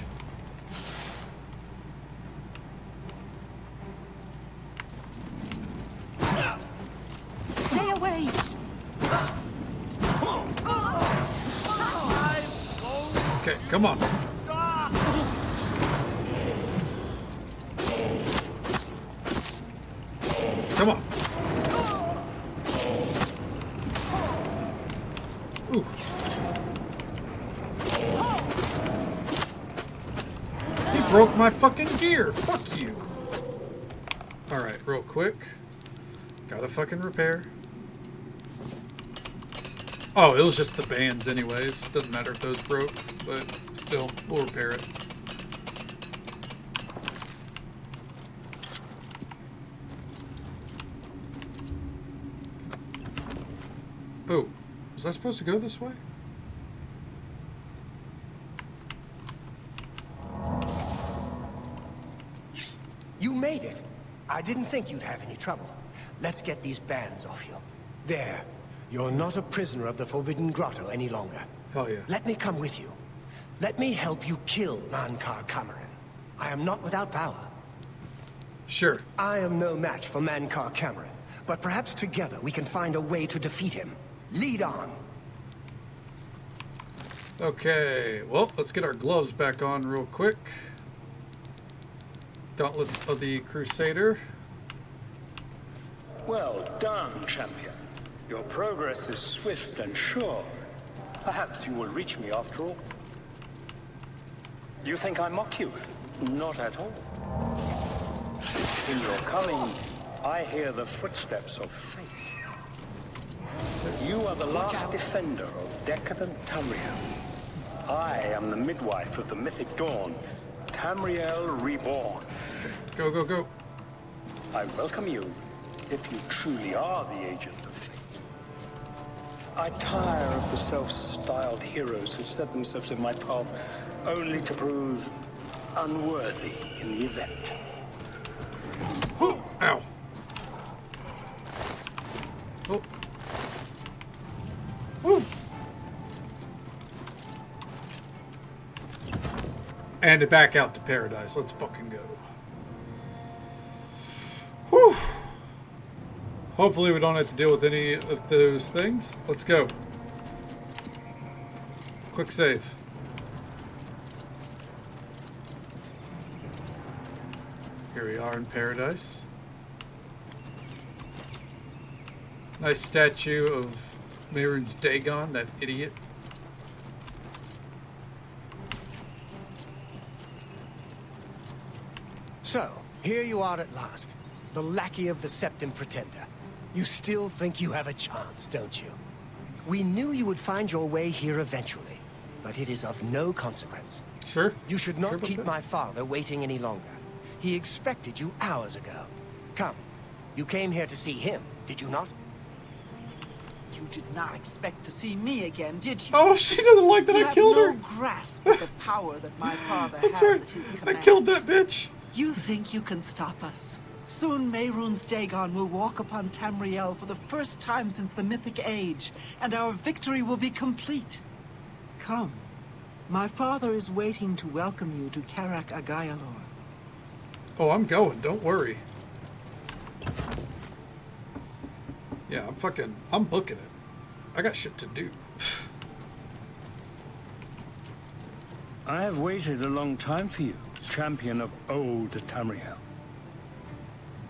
Stay away! Okay, come on. Come on. Ooh. broke my fucking gear. Fuck you. Alright, real quick. Gotta fucking repair. Oh, it was just the bands anyways. Doesn't matter if those broke, but still, we'll repair it. Oh, was I supposed to go this way? You made it. I didn't think you'd have any trouble. Let's get these bands off you. There. You're not a prisoner of the Forbidden Grotto any longer. Hell yeah. Let me come with you. Let me help you kill Mankar Cameron. I am not without power. Sure. I am no match for Mankar Cameron, but perhaps together we can find a way to defeat him. Lead on. Okay, well, let's get our gloves back on real quick. Gauntlets of the Crusader. Well done, champion. Your progress is swift and sure. Perhaps you will reach me after all. You think I mock you? Not at all. In your coming, I hear the footsteps of fate. But you are the last defender of decadent Tamriel. I am the midwife of the mythic dawn, Tamriel Reborn. Go, go, go. I welcome you, if you truly are the agent of fate. I tire of the self-styled heroes who set themselves in my path only to prove unworthy in the event. Oh, ow. Oh. Woo. And to back out to paradise. Let's fucking go. Whew. Hopefully we don't have to deal with any of those things. Let's go. Quick save. Here we are in paradise. Nice statue of Mehrunes Dagon, that idiot. So, here you are at last. The lackey of the Septim Pretender. You still think you have a chance, don't you? We knew you would find your way here eventually, but it is of no consequence. Sure. You should not keep my father waiting any longer. He expected you hours ago. Come, you came here to see him, did you not? You did not expect to see me again, did you? Oh, she doesn't like that I killed her. You have no grasp of the power that my father has at his command. I killed that bitch. You think you can stop us? Soon Mehrunes Dagon will walk upon Tamriel for the first time since the Mythic Age, and our victory will be complete. Come. My father is waiting to welcome you to Karak Agayalor. Oh, I'm going. Don't worry. Yeah, I'm booking it. I got shit to do. I have waited a long time for you, champion of old Tamriel.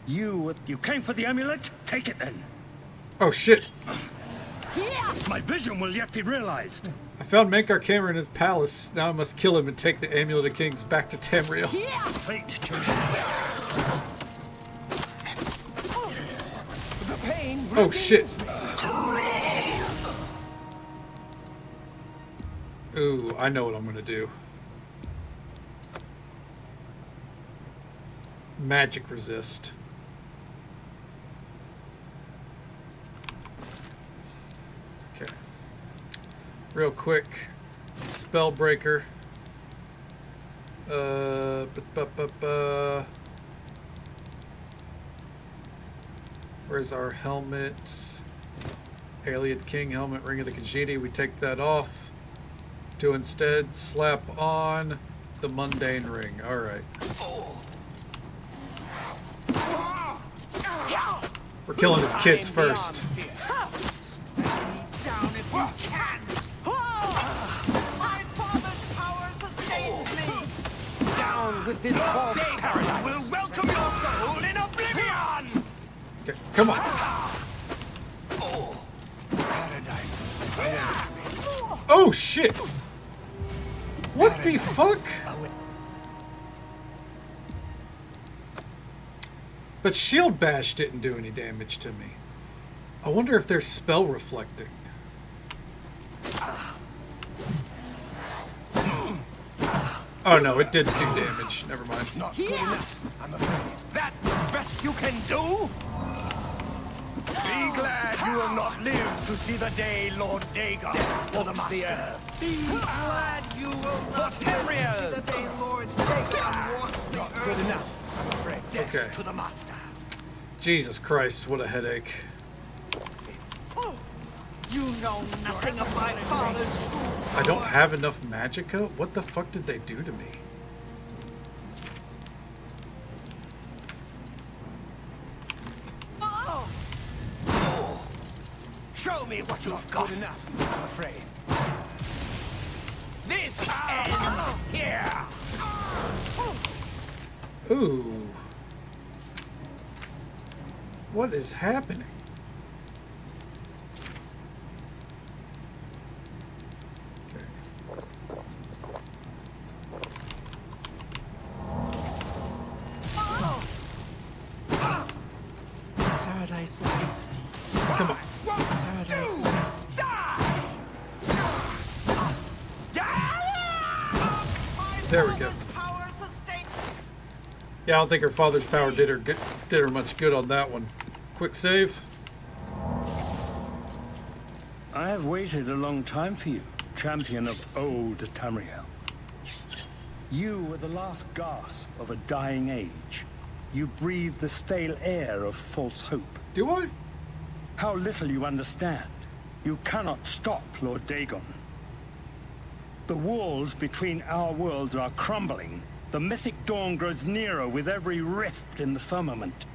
You came for the amulet? Take it then. Oh shit. My vision will yet be realized. I found Mankar Cameron in his palace. Now I must kill him and take the Amulet of Kings back to Tamriel. Fate chooses. The pain. Oh shit. Ooh, I know what I'm gonna do. Magic resist. Okay. Real quick. Spellbreaker. Where's our helmet? Alien King helmet, Ring of the Khajiit. We take that off to instead slap on the mundane ring. All right. We're killing his kids first. Down if you can. My father's power sustains me. Down with this false paradise. Will welcome your soul in Oblivion. Okay, come on. Paradise. Oh shit! What the fuck? But Shield Bash didn't do any damage to me. I wonder if they're spell reflecting. Oh no, it did do damage. Never mind. Not good enough, I'm afraid. That best you can do? Be glad you will not live to see the day Lord Dagon walks the earth. Be glad you will not live to see the day Lord Dagon walks the earth. Not good enough, I'm afraid. Death Okay. to the master. Jesus Christ, what a headache. You know nothing of my father's true. I don't have enough magicka? What the fuck did they do to me? Show me what you've got. Good enough, I'm afraid. This ends here. Ooh. What is happening? Paradise awaits me. Come on. Paradise awaits me. There we go. Yeah, I don't think her father's power did her much good on that one. Quick save. I have waited a long time for you, champion of old Tamriel. You were the last gasp of a dying age. You breathe the stale air of false hope. Do I? How little you understand. You cannot stop Lord Dagon. The walls between our worlds are crumbling. The mythic dawn grows nearer with every rift in the firmament.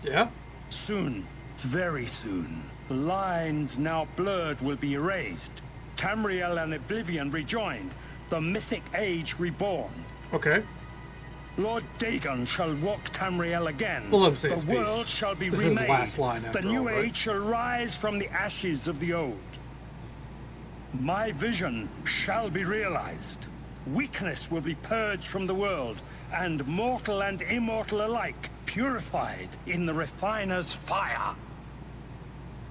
Yeah? Soon, very soon, the lines now blurred will be erased. Tamriel and Oblivion rejoined. The mythic age reborn. Okay. Lord Dagon shall walk Tamriel again. Well, let him say the his world piece. shall be This remade. is the last line after the new all, right? age shall rise from the ashes of the old. My vision shall be realized. Weakness will be purged from the world, and mortal and immortal alike purified in the refiner's fire.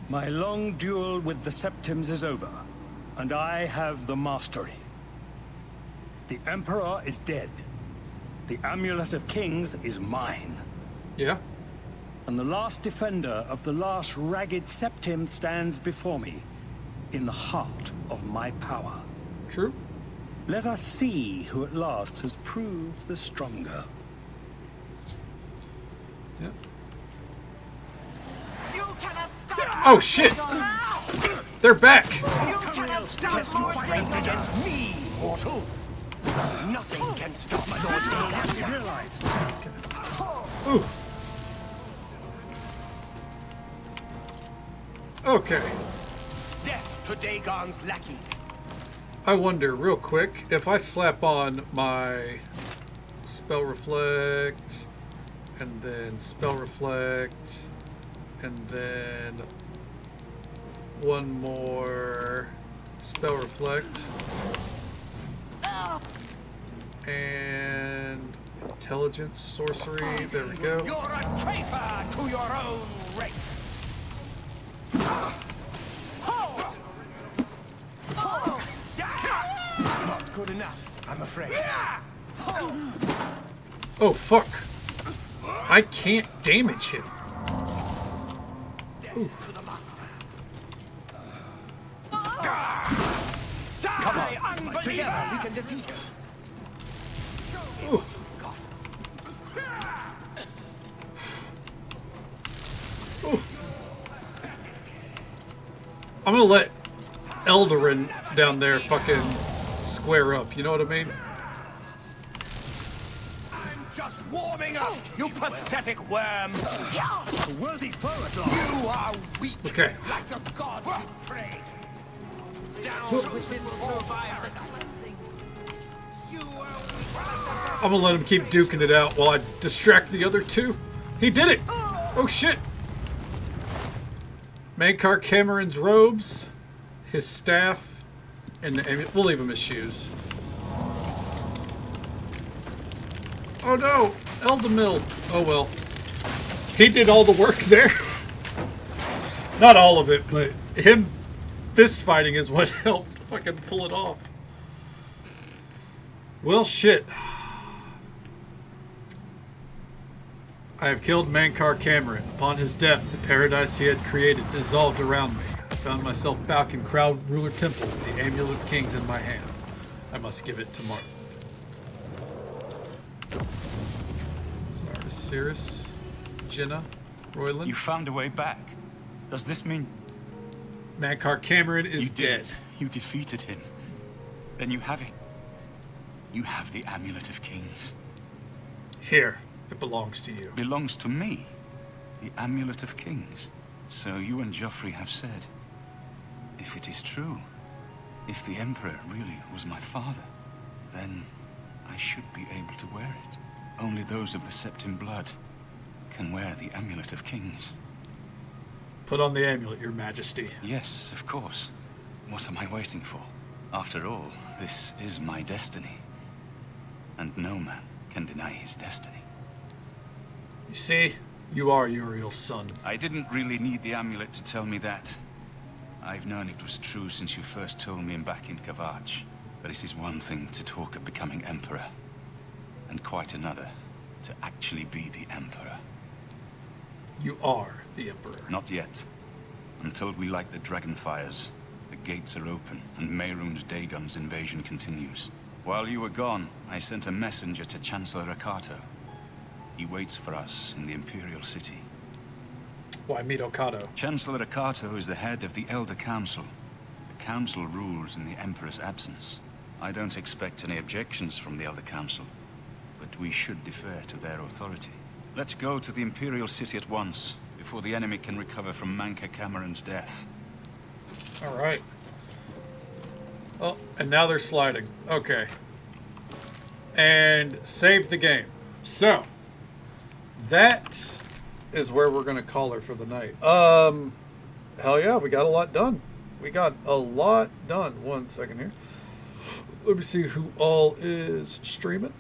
My long duel with the Septims is over, and I have the mastery. The Emperor is dead. The Amulet of Kings is mine. Yeah? And the last defender of the last ragged Septim stands before me, in the heart of my power. True. Let us see who at last has proved the stronger. Yeah. You cannot stop. Oh shit! They're back! You cannot stop your strength against me, mortal. Nothing can stop Lord Dagon. Realized. Ooh. Okay. Death to Dagon's lackeys. I wonder, real quick, if I slap on my Spell Reflect, and then Spell Reflect, and then one more Spell Reflect, and Intelligence, Sorcery, there we go. You're a traitor to your own race. Not good enough, I'm afraid. Oh, fuck. I can't damage him. Ooh. To the master. Come on, together we can defeat him. Ooh. Ooh. I'm gonna let Eldarin down there fucking square up, you know what I mean? I'm just warming up, you pathetic worm. A worthy foe at last. You are weak, Okay. like the gods you prayed. Down with this survivor. I'm gonna let him keep duking it out while I distract the other two. He did it! Oh shit! Mankar Cameron's robes, his staff, and we'll leave him his shoes. Oh no! Eldamil! Oh well. He did all the work there. Not all of it, but him fist fighting is what helped fucking pull it off. Well, shit. I have killed Mankar Cameron. Upon his death, the paradise he had created dissolved around me. I found myself back in Crowd Ruler Temple with the Amulet of Kings in my hand. I must give it to Martin. Cirrus, Jenna, Royland. You found a way back. Does this mean... Mankar Cameron is you dead. Did. You defeated him. Then you have it. You have the Amulet of Kings. Here. It belongs to you. Belongs to me? The Amulet of Kings? So you and Joffrey have said. If it is true, if the Emperor really was my father, then I should be able to wear it. Only those of the Septim blood can wear the Amulet of Kings. Put on the amulet, Your Majesty. Yes, of course. What am I waiting for? After all, this is my destiny. And no man can deny his destiny. You see, you are Uriel's son. I didn't really need the amulet to tell me that. I've known it was true since you first told me back in Kavach. But it is one thing to talk of becoming Emperor, and quite another to actually be the Emperor. You are the Emperor. Not yet. Until we light the Dragonfires, the gates are open, and Mehrunes Dagon's invasion continues. While you were gone, I sent a messenger to Chancellor Akato. He waits for us in the Imperial City. Why meet Okato? Chancellor Akato is the head of the Elder Council. The Council rules in the Emperor's absence. I don't expect any objections from the Elder Council, but we should defer to their authority. Let's go to the Imperial City at once, before the enemy can recover from Mankar Cameron's death. All right. Oh, and now they're sliding. Okay. And save the game. So, that is where we're going to call her for the night. Hell yeah, we got a lot done. We got a lot done. 1 second here. Let me see who all is streaming.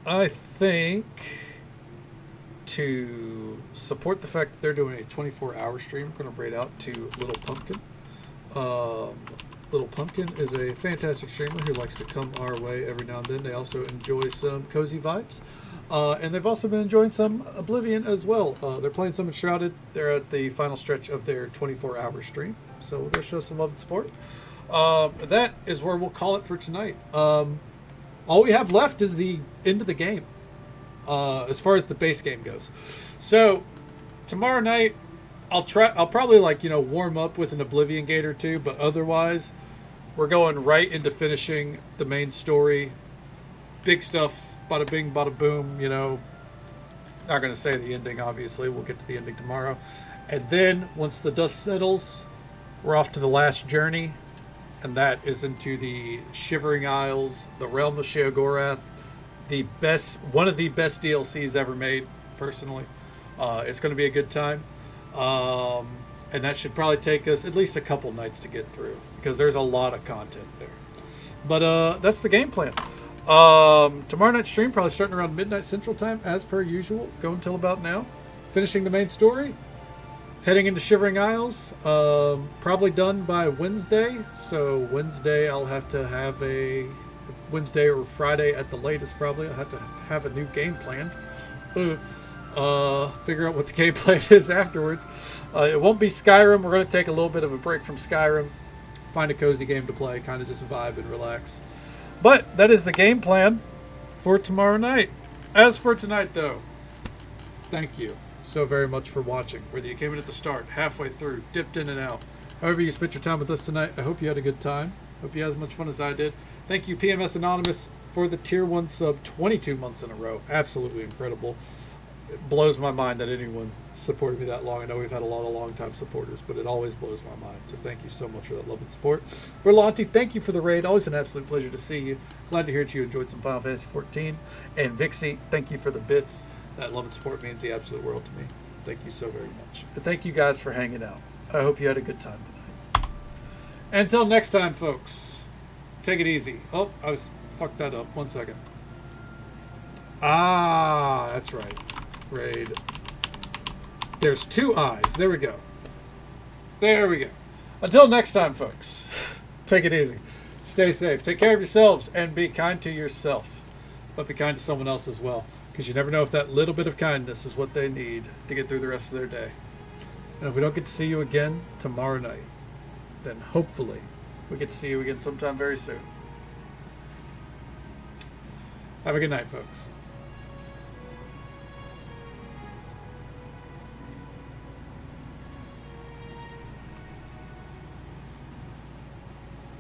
I think to support the fact that they're doing a 24-hour stream, I'm going to raid out to Little Pumpkin. Little Pumpkin is a fantastic streamer who likes to come our way every now and then. They also enjoy some cozy vibes. And they've also been enjoying some Oblivion as well. They're playing some Enshrouded. They're at the final stretch of their 24-hour stream. So we're going to show some love and support. That is where we'll call it for tonight. All we have left is the end of the game, as far as the base game goes. So tomorrow night, I'll probably warm up with an Oblivion gate or two, but otherwise, we're going right into finishing the main story. Big stuff, bada bing, bada boom, Not going to say the ending, obviously. We'll get to the ending tomorrow. And then, once the dust settles, we're off to the last journey. And that is into the Shivering Isles, the Realm of Sheogorath. One of the best DLCs ever made, personally. It's going to be a good time. And that should probably take us at least a couple nights to get through, because there's a lot of content there. But that's the game plan. Tomorrow night stream, probably starting around midnight Central Time, as per usual. Going till about now. Finishing the main story. Heading into Shivering Isles. Probably done by Wednesday. So Wednesday I'll have to have Wednesday or Friday at the latest probably. I'll have to have a new game planned. Figure out what the game plan is afterwards. It won't be Skyrim. We're going to take a little bit of a break from Skyrim. Find a cozy game to play. Kind of just vibe and relax. But that is the game plan for tomorrow night. As for tonight, though, thank you so very much for watching. Whether you came in at the start, halfway through, dipped in and out. However you spent your time with us tonight, I hope you had a good time. Hope you had as much fun as I did. Thank you, PMS Anonymous, for the Tier 1 sub 22 months in a row. Absolutely incredible. It blows my mind that anyone supported me that long. I know we've had a lot of long-time supporters, but it always blows my mind. So thank you so much for that love and support. Berlanti, thank you for the raid. Always an absolute pleasure to see you. Glad to hear that you enjoyed some Final Fantasy XIV. And Vixie, thank you for the bits. That love and support means the absolute world to me. Thank you so very much. And thank you guys for hanging out. I hope you had a good time tonight. Until next time, folks, take it easy. Oh, I fucked that up. 1 second. That's right. Raid. There's 2 eyes. There we go. There we go. Until next time, folks. Take it easy. Stay safe. Take care of yourselves and be kind to yourself. But be kind to someone else as well. Because you never know if that little bit of kindness is what they need to get through the rest of their day. And if we don't get to see you again tomorrow night, then hopefully we get to see you again sometime very soon. Have a good night, folks.